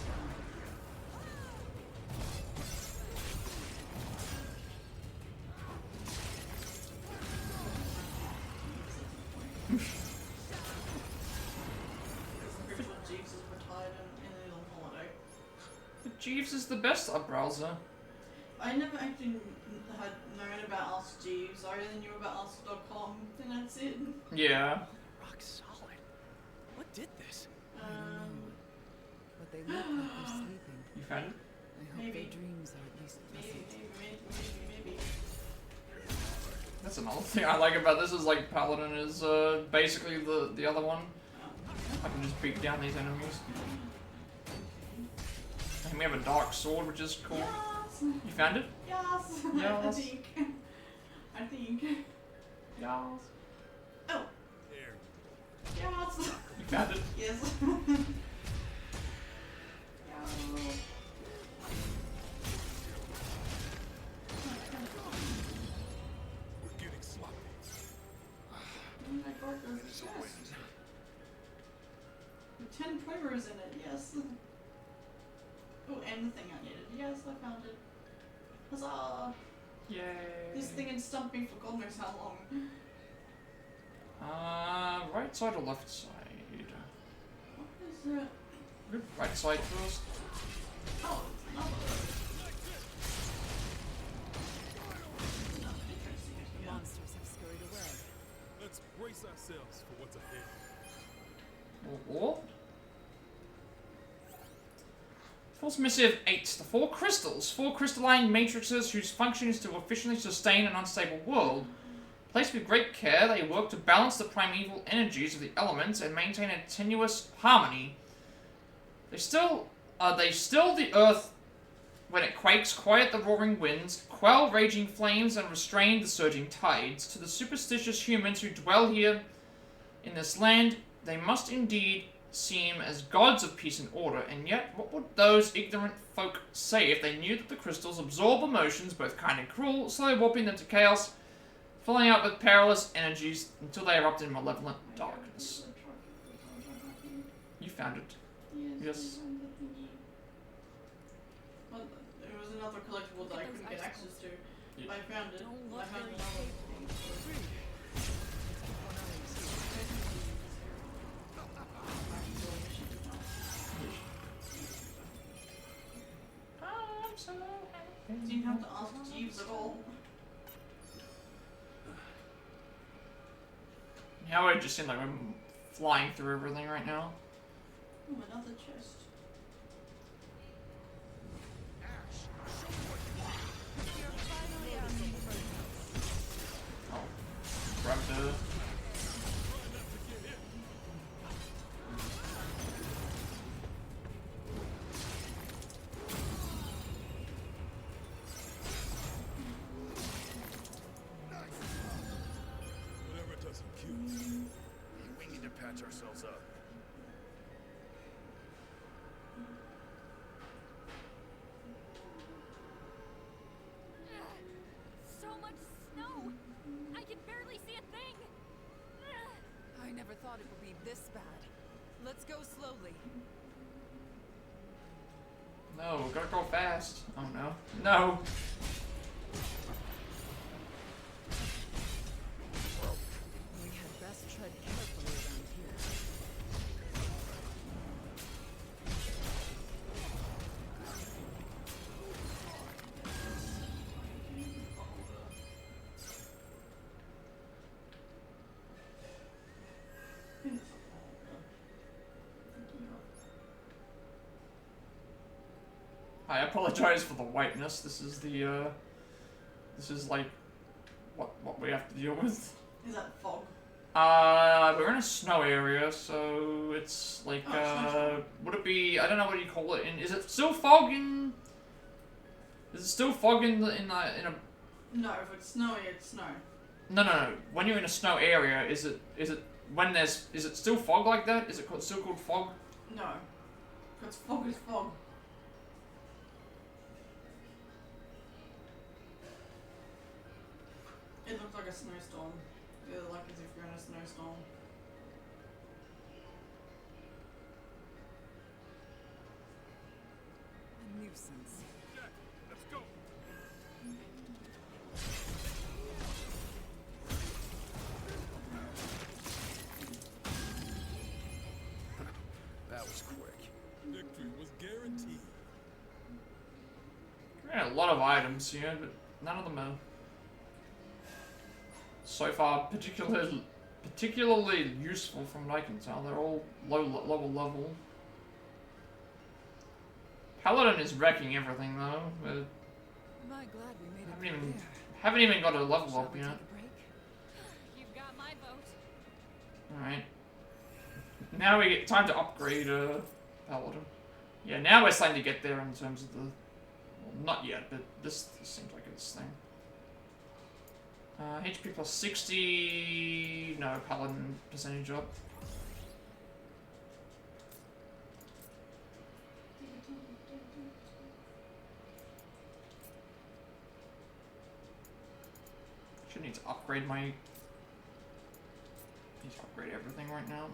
Jeeves is retired and on holiday. But Jeeves is the best browser. I never actually had known about Ask Jeeves. I only knew about Ask.com, and that's it. Yeah. Rock solid. What did this? But they look like they're sleeping. You found it? I hope Maybe. their dreams are at least pleasant. Maybe. That's another thing I like about this is like Paladin is basically the other one. I can just beat down these enemies. And we have a dark sword, which is cool. Yes. You found it? Yes. Yes. I think. Yes. Oh. Here. Yes. You found it? Yes. We're getting sloppy. Oh my god, there's a chest. With 10 primers in it, yes. Oh, and the thing I needed. Yes, I found it. Huzzah! Yay. This thing had stumped me for God knows how long. Right side or left side? What is it? Good. Right side first. Oh, it's another. Another entrance to get here. Monsters have scurried away. Let's brace ourselves for what's ahead. Or False Missive 8. The 4 crystals. 4 crystalline matrices whose function is to efficiently sustain an unstable world. Placed with great care, they work to balance the primeval energies of the elements and maintain a tenuous harmony. They still the earth when it quakes, quiet the roaring winds, quell raging flames, and restrain the surging tides. To the superstitious humans who dwell here in this land, they must indeed seem as gods of peace and order, and yet what would those ignorant folk say if they knew that the crystals absorb emotions, both kind and cruel, slowly warping them to chaos, filling up with perilous energies until they erupt in malevolent darkness. You found it. Yes. Well, there was another collectible that I couldn't get access to. Yeah. I found it. Don't I look found very another thing. I'm so happy. Didn't have to ask Jeeves at all. How would it just seem like we're flying through everything right now? Oh, another chest. You're finally out. patch ourselves up. So much snow! I can barely see a thing! I never thought it would be this bad. Let's go slowly. No, we gotta go fast. Oh no. No! We had best tread carefully around here. I apologize for the whiteness. This is the, this is like what we have to deal with. Is that fog? We're in a snow area, so it's like, would it be, I don't know what you call it, is it still fog in, is it still fog in a, No, if it's snowy, it's snow. no, when you're in a snow area, is it, when there's, is it still fog like that? Is it still called fog? No. Because fog is fog. It looks like a snowstorm. Like as if you're in a snowstorm. A nuisance. Jack, let's go. That was quick. Victory was guaranteed. We got a lot of items here, but none of them are so far particularly useful from what I can tell. They're all lower level. Paladin is wrecking everything though, but Am I glad we made it there? haven't even got a level Shall up we yet. take a break? You've got my vote. Alright. Now we get time to upgrade Paladin. Yeah, now we're starting to get there in terms of the, well, not yet, but this seems like it's thing. HP plus 60, no, Paladin percentage up. Should need to upgrade my, need to upgrade everything right now.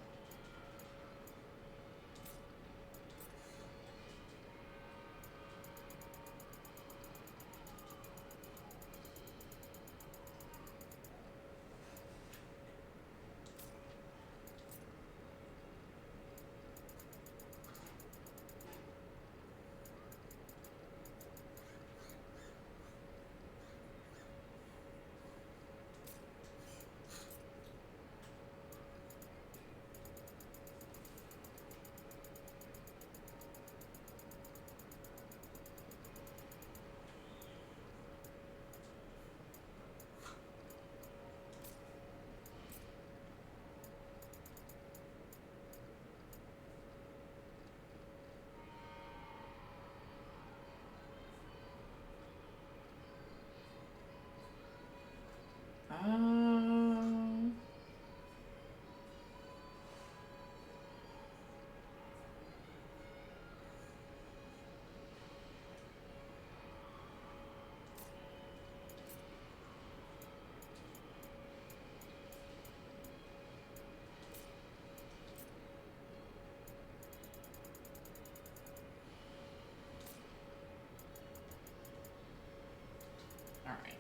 Alright.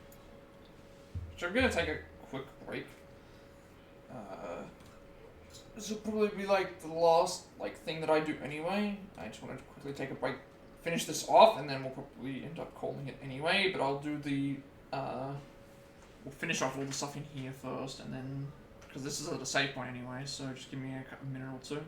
So I'm gonna take a quick break. This will probably be like the last thing that I do anyway. I just wanted to quickly take a break, finish this off, and then we'll probably end up calling it anyway. But I'll do the we'll finish off all the stuff in here first, and then because this is at a save point anyway. So just give me a minute or two.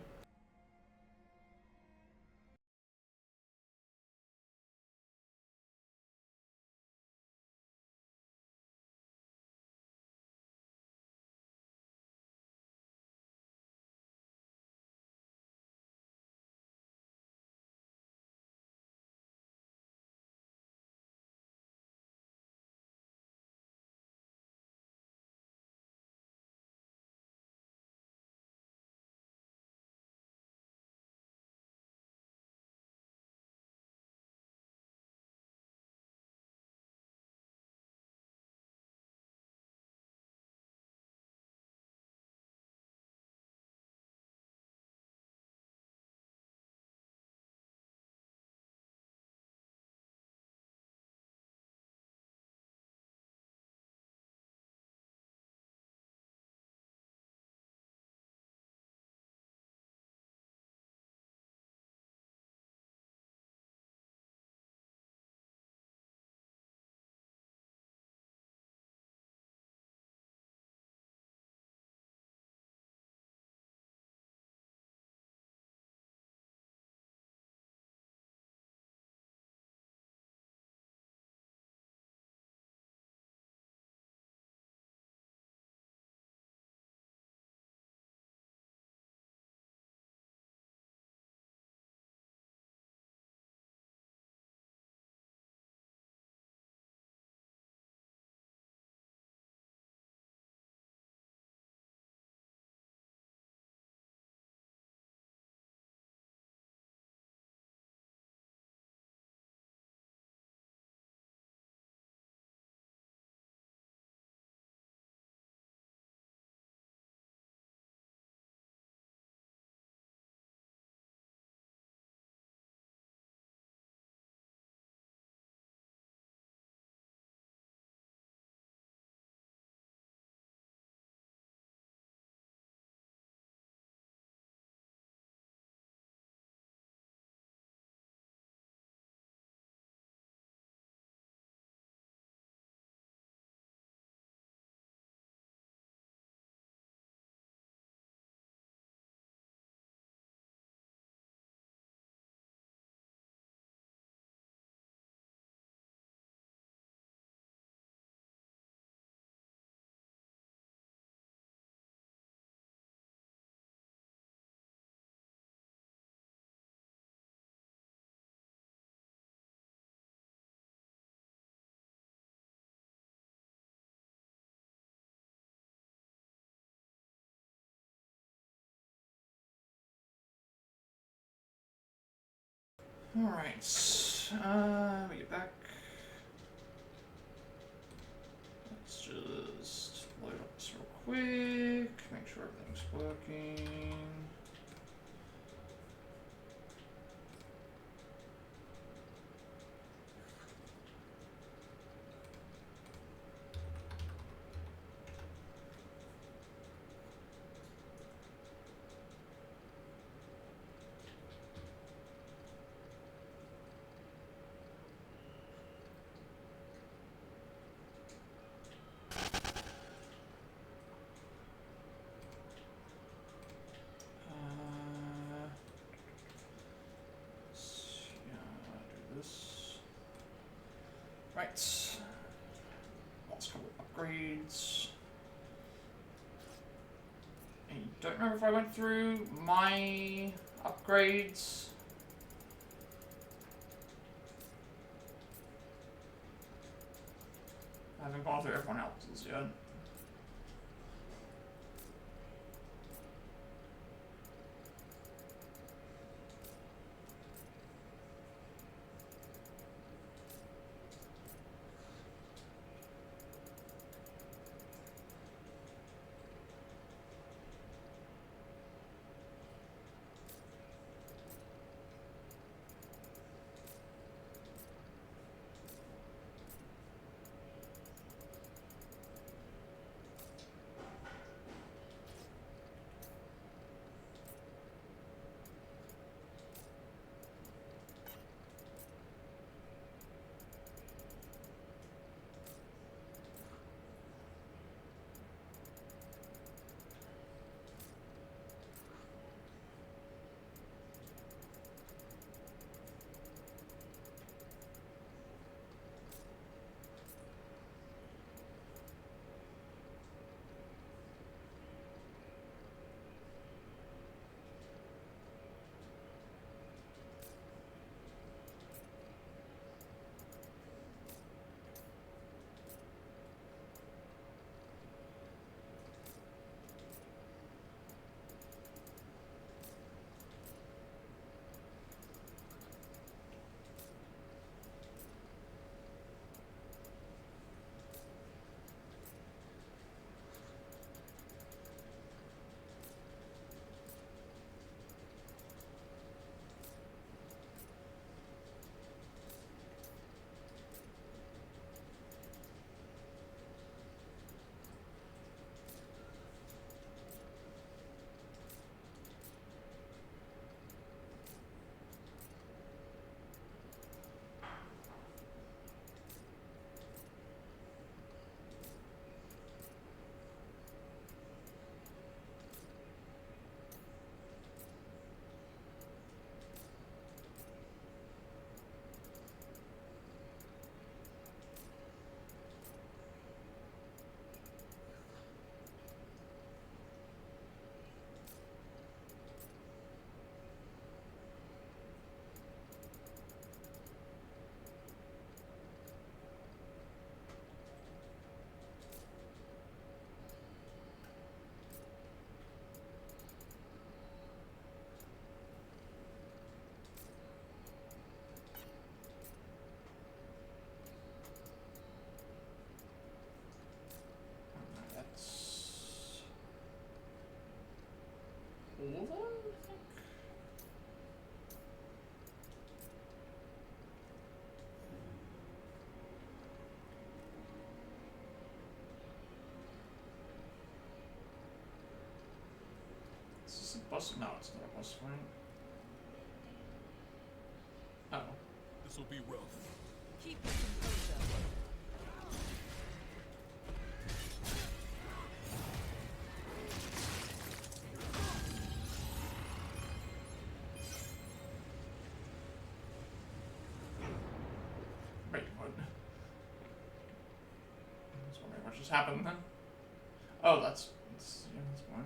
Alright. We get back. Let's just load up this real quick. Make sure everything's working. Right. Let's go with upgrades. I don't remember if I went through my upgrades. I haven't gone through everyone else's yet. All of them, I think? Is this a bus? No, it's not a bus fight. Oh. This will be rough. Keep your composure. Wait, what? I was wondering what just happened then. Oh, that's yeah, that's fine.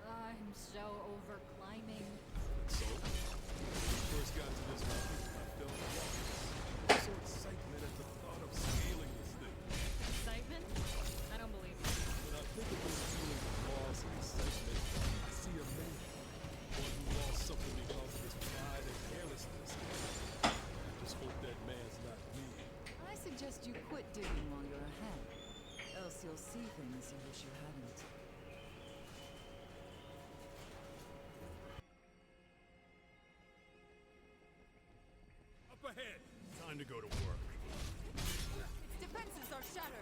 I'm so over climbing. So, when we first got to this mountain, I felt lost. So excitement at the thought of scaling this thing. Excitement? I don't suggest you quit digging while you're ahead, else you'll see things you wish you hadn't. Up ahead. Time to go to work. Its defenses are shattered.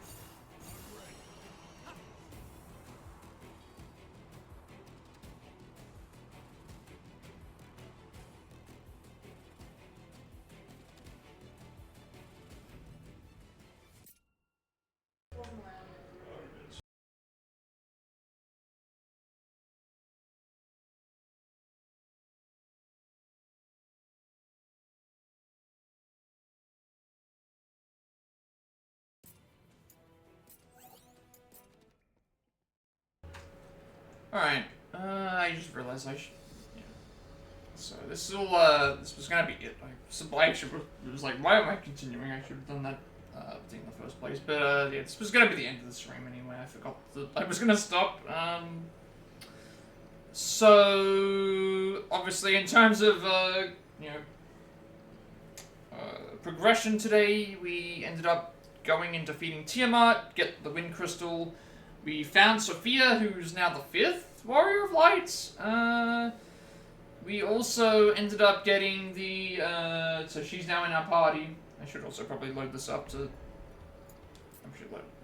Alright, I just realized I should... Yeah. So this was gonna be it. I actually was like, why am I continuing? I should have done that thing in the first place. But yeah, this was gonna be the end of the stream anyway. I forgot that I was gonna stop. So obviously in terms of, you know, progression today, we ended up going and defeating Tiamat, get the Wind Crystal. We found Sophia, who's now the 5th Warrior of Light. We also ended up getting the, so she's now in our party. I should also probably load this up to, let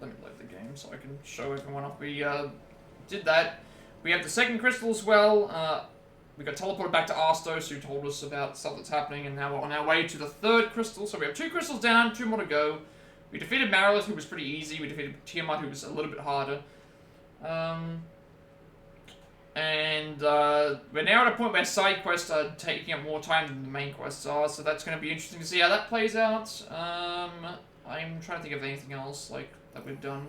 me load the game so I can show everyone up. We did that. We have the 2nd crystal as well. We got teleported back to Arstos, who told us about stuff that's happening, and now we're on our way to the 3rd crystal. So we have 2 crystals down, 2 more to go. We defeated Marilith, who was pretty easy. We defeated Tiamat, who was a little bit harder. We're now at a point where side quests are taking up more time than the main quests are, so that's going to be interesting to see how that plays out. I'm trying to think of anything else like that we've done.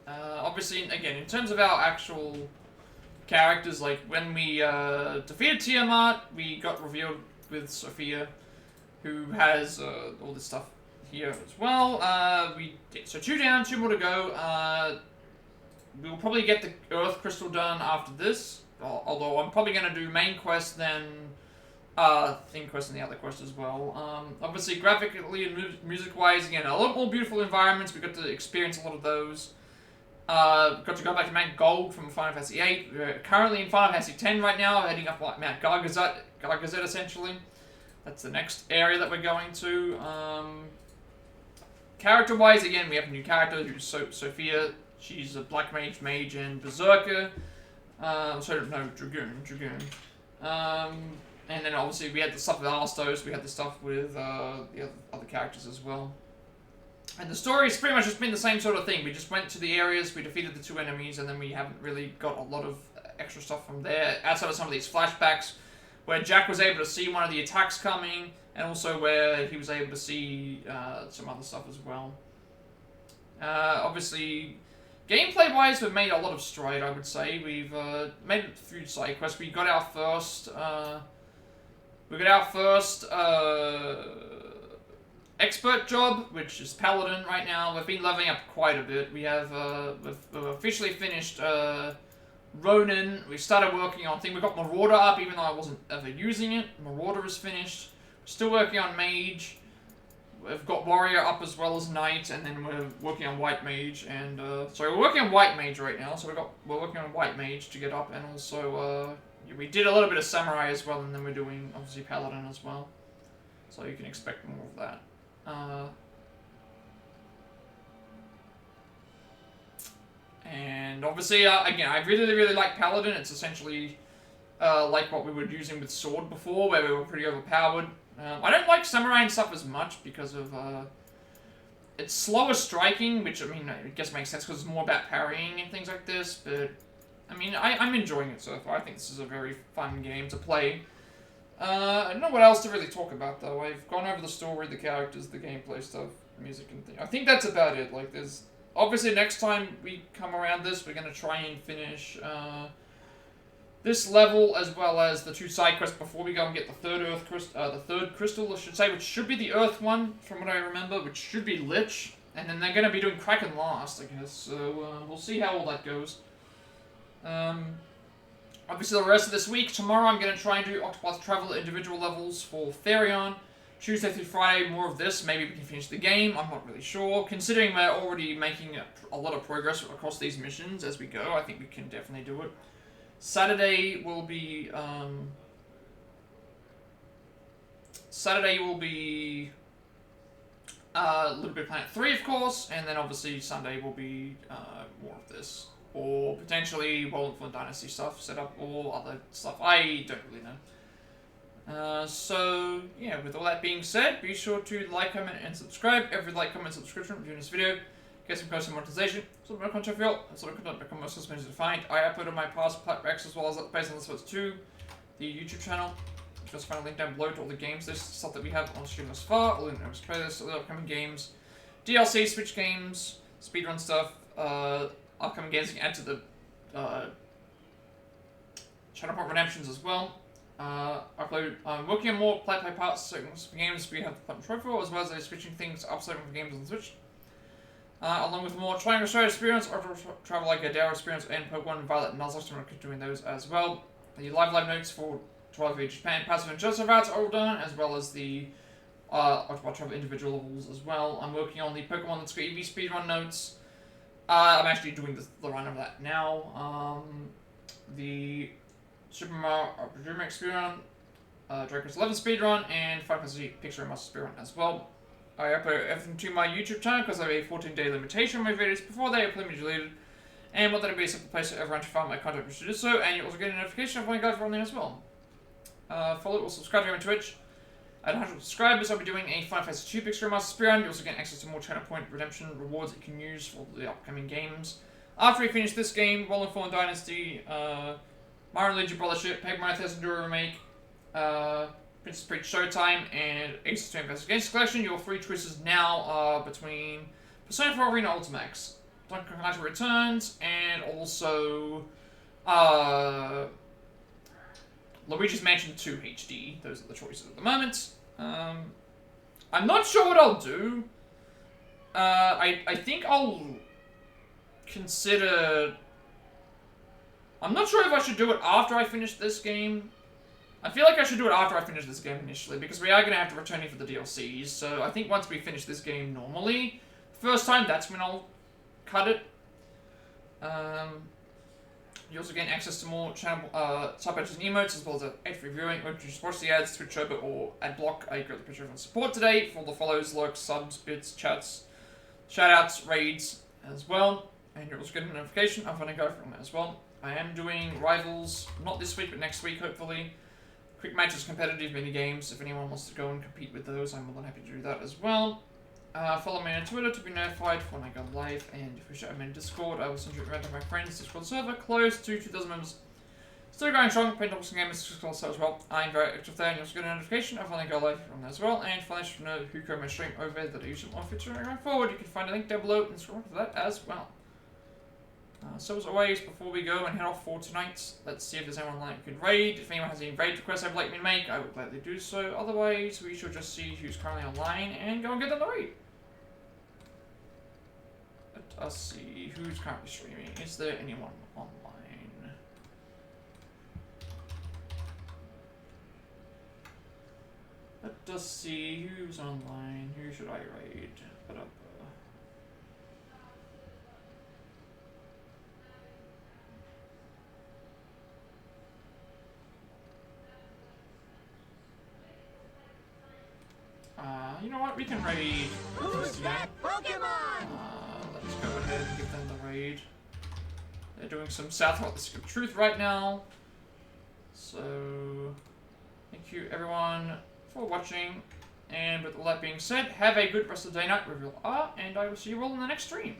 Obviously, again, in terms of our actual characters, like when we defeated Tiamat, we got revealed with Sophia, who has all this stuff here as well. So 2 down, 2 more to go. We'll probably get the Earth Crystal done after this, although I'm probably going to do main quest, then thing quest and the other quest as well. Obviously, graphically and music-wise, again, a lot more beautiful environments. We got to experience a lot of those. Got to go back to Mount Gold from Final Fantasy VIII. We're currently in Final Fantasy X right now, heading up like Mount Gargazet essentially. That's the next area that we're going to. Character-wise, again, we have a new character who's Sophia. She's a Black Mage and Berserker. Dragoon. And then obviously we had the stuff with Arstos, we had the stuff with the other characters as well. And the story's pretty much just been the same sort of thing. We just went to the areas, we defeated the 2 enemies, and then we haven't really got a lot of extra stuff from there, outside of some of these flashbacks, where Jack was able to see one of the attacks coming, and also where he was able to see some other stuff as well. Obviously, gameplay-wise, we've made a lot of stride, I would say. We've made a few side quests. We got our first... expert job, which is Paladin right now. We've been leveling up quite a bit. We have, we've officially finished Ronin. We started working on thing. We got Marauder up, even though I wasn't ever using it. Marauder is finished. Still working on Mage. We've got Warrior up as well as Knight, and then we're working on White Mage. And sorry, we're working on White Mage right now. So we're working on White Mage to get up, and also we did a little bit of Samurai as well, and then we're doing obviously Paladin as well. So you can expect more of that. And obviously, again, I really like Paladin. It's essentially like what we were using with Sword before, where we were pretty overpowered. I don't like Samurai and stuff as much because of it's slower striking, which I mean, I guess makes sense because it's more about parrying and things like this. But I mean, I'm enjoying it so far. I think this is a very fun game to play. I don't know what else to really talk about though. I've gone over the story, the characters, the gameplay stuff, music and things. I think that's about it. Like, there's obviously next time we come around this, we're gonna try and finish this level as well as the 2 side quests before we go and get the 3rd crystal, I should say, which should be the Earth one from what I remember, which should be Lich, and then they're gonna be doing Kraken last, I guess. So we'll see how all that goes. Obviously, the rest of this week, tomorrow I'm going to try and do Octopath Traveler individual levels for Therion. Tuesday through Friday, more of this. Maybe we can finish the game. I'm not really sure. Considering we're already making a lot of progress across these missions as we go, I think we can definitely do it. Saturday will be a little bit of Planet 3, of course, and then obviously Sunday will be more of this. Or potentially Wallingford Dynasty stuff set up, or other stuff. I don't really know. So, yeah, with all that being said, be sure to like, comment, and subscribe. Every like, comment, subscription during this video gets some custom monetization. Sort of content for y'all. Sort of content become most expensive to find. I uploaded my past Plat recs as well as based on this was to the YouTube channel. Just find a link down below to all the games list, stuff that we have on stream thus far, all the news playlists, all the upcoming games, DLC, Switch games, speedrun stuff, upcoming games you can add to the Channel Point Redemptions as well. I'm working on more play parts, segments for games we have the Paladin Trophy for, as well as switching things up for games on the Switch. Along with more Triangle Strategy experience, or Travel Like a Dare experience, and Pokemon Violet and Nuzlocke, I'm doing those as well. The live notes for Travel Japan, Passive and Joseph ads are all done, as well as the Travel individual levels as well. I'm working on the Pokemon Let's Go EV speedrun notes. I'm actually doing the run of that now. The Super Mario Dream Experience, Dragon Quest 11 speedrun, and Final Fantasy Picture Master speedrun as well. I upload everything to my YouTube channel because I have a 14-day limitation on my videos before they are permanently deleted. And want that to be a simple place for everyone to find my content to do so, and you also get a notification of when I go on there as well. Follow or subscribe to me on Twitch. At 100 subscribers, I'll be doing a Final Fantasy 2 Picture Master speedrun. You also get access to more Channel Point Redemption rewards that you can use for the upcoming games. After we finish this game, Rolling Fallen Dynasty, Mario Legion Brothership, Paper Mario Thousand Euro Remake, Princess Peach Showtime, and Aces 2 Investigations Collection, your three choices now are between Persona 4 Arena Ultimax, Donkey Kong Country Returns, and also Luigi's Mansion 2 HD. Those are the choices at the moment. I'm not sure what I'll do. I think I'll consider... I'm not sure if I should do it after I finish this game. I feel like I should do it after I finish this game initially, because we are going to have to return here for the DLCs, so I think once we finish this game normally, first time, that's when I'll cut it. You also gain access to more channel sub-badges and emotes, as well as ad-free viewing, or just watch the ads, Twitch over, or ad block. I greatly appreciate everyone's support today, for all the follows, lurks, subs, bits, chats, shoutouts, raids, as well. And you'll also get a notification of when I go from that as well. I am doing Rivals, not this week, but next week, hopefully. Quick matches, competitive mini games. If anyone wants to go and compete with those, I'm more than happy to do that as well. Follow me on Twitter to be notified when I go live, and if you show me in Discord, I will send you a reminder to my friends. Discord server close to 2,000 members. Still going strong. Paint Doubles and Gamers Discord server as well. I'm very active there, and you'll also get a notification of when I go live from there as well. And finally, you know who created my stream over there that I use more feature going forward. You can find a link down below in the description for that as well. So as always, before we go and head off for tonight, let's see if there's anyone online who can raid. If anyone has any raid requests I'd like me to make, I would gladly do so. Otherwise, we shall just see who's currently online and go and get them the raid. Let us see who's currently streaming. Is there anyone online? Let us see who's online. Who should I raid? You know what? We can raid. Who's that Pokemon? Let's go ahead and give them the raid. They're doing some Southward the Stick of Truth right now. So, thank you everyone for watching. And with all that being said, have a good rest of the day, night, wherever you are, and I will see you all in the next stream.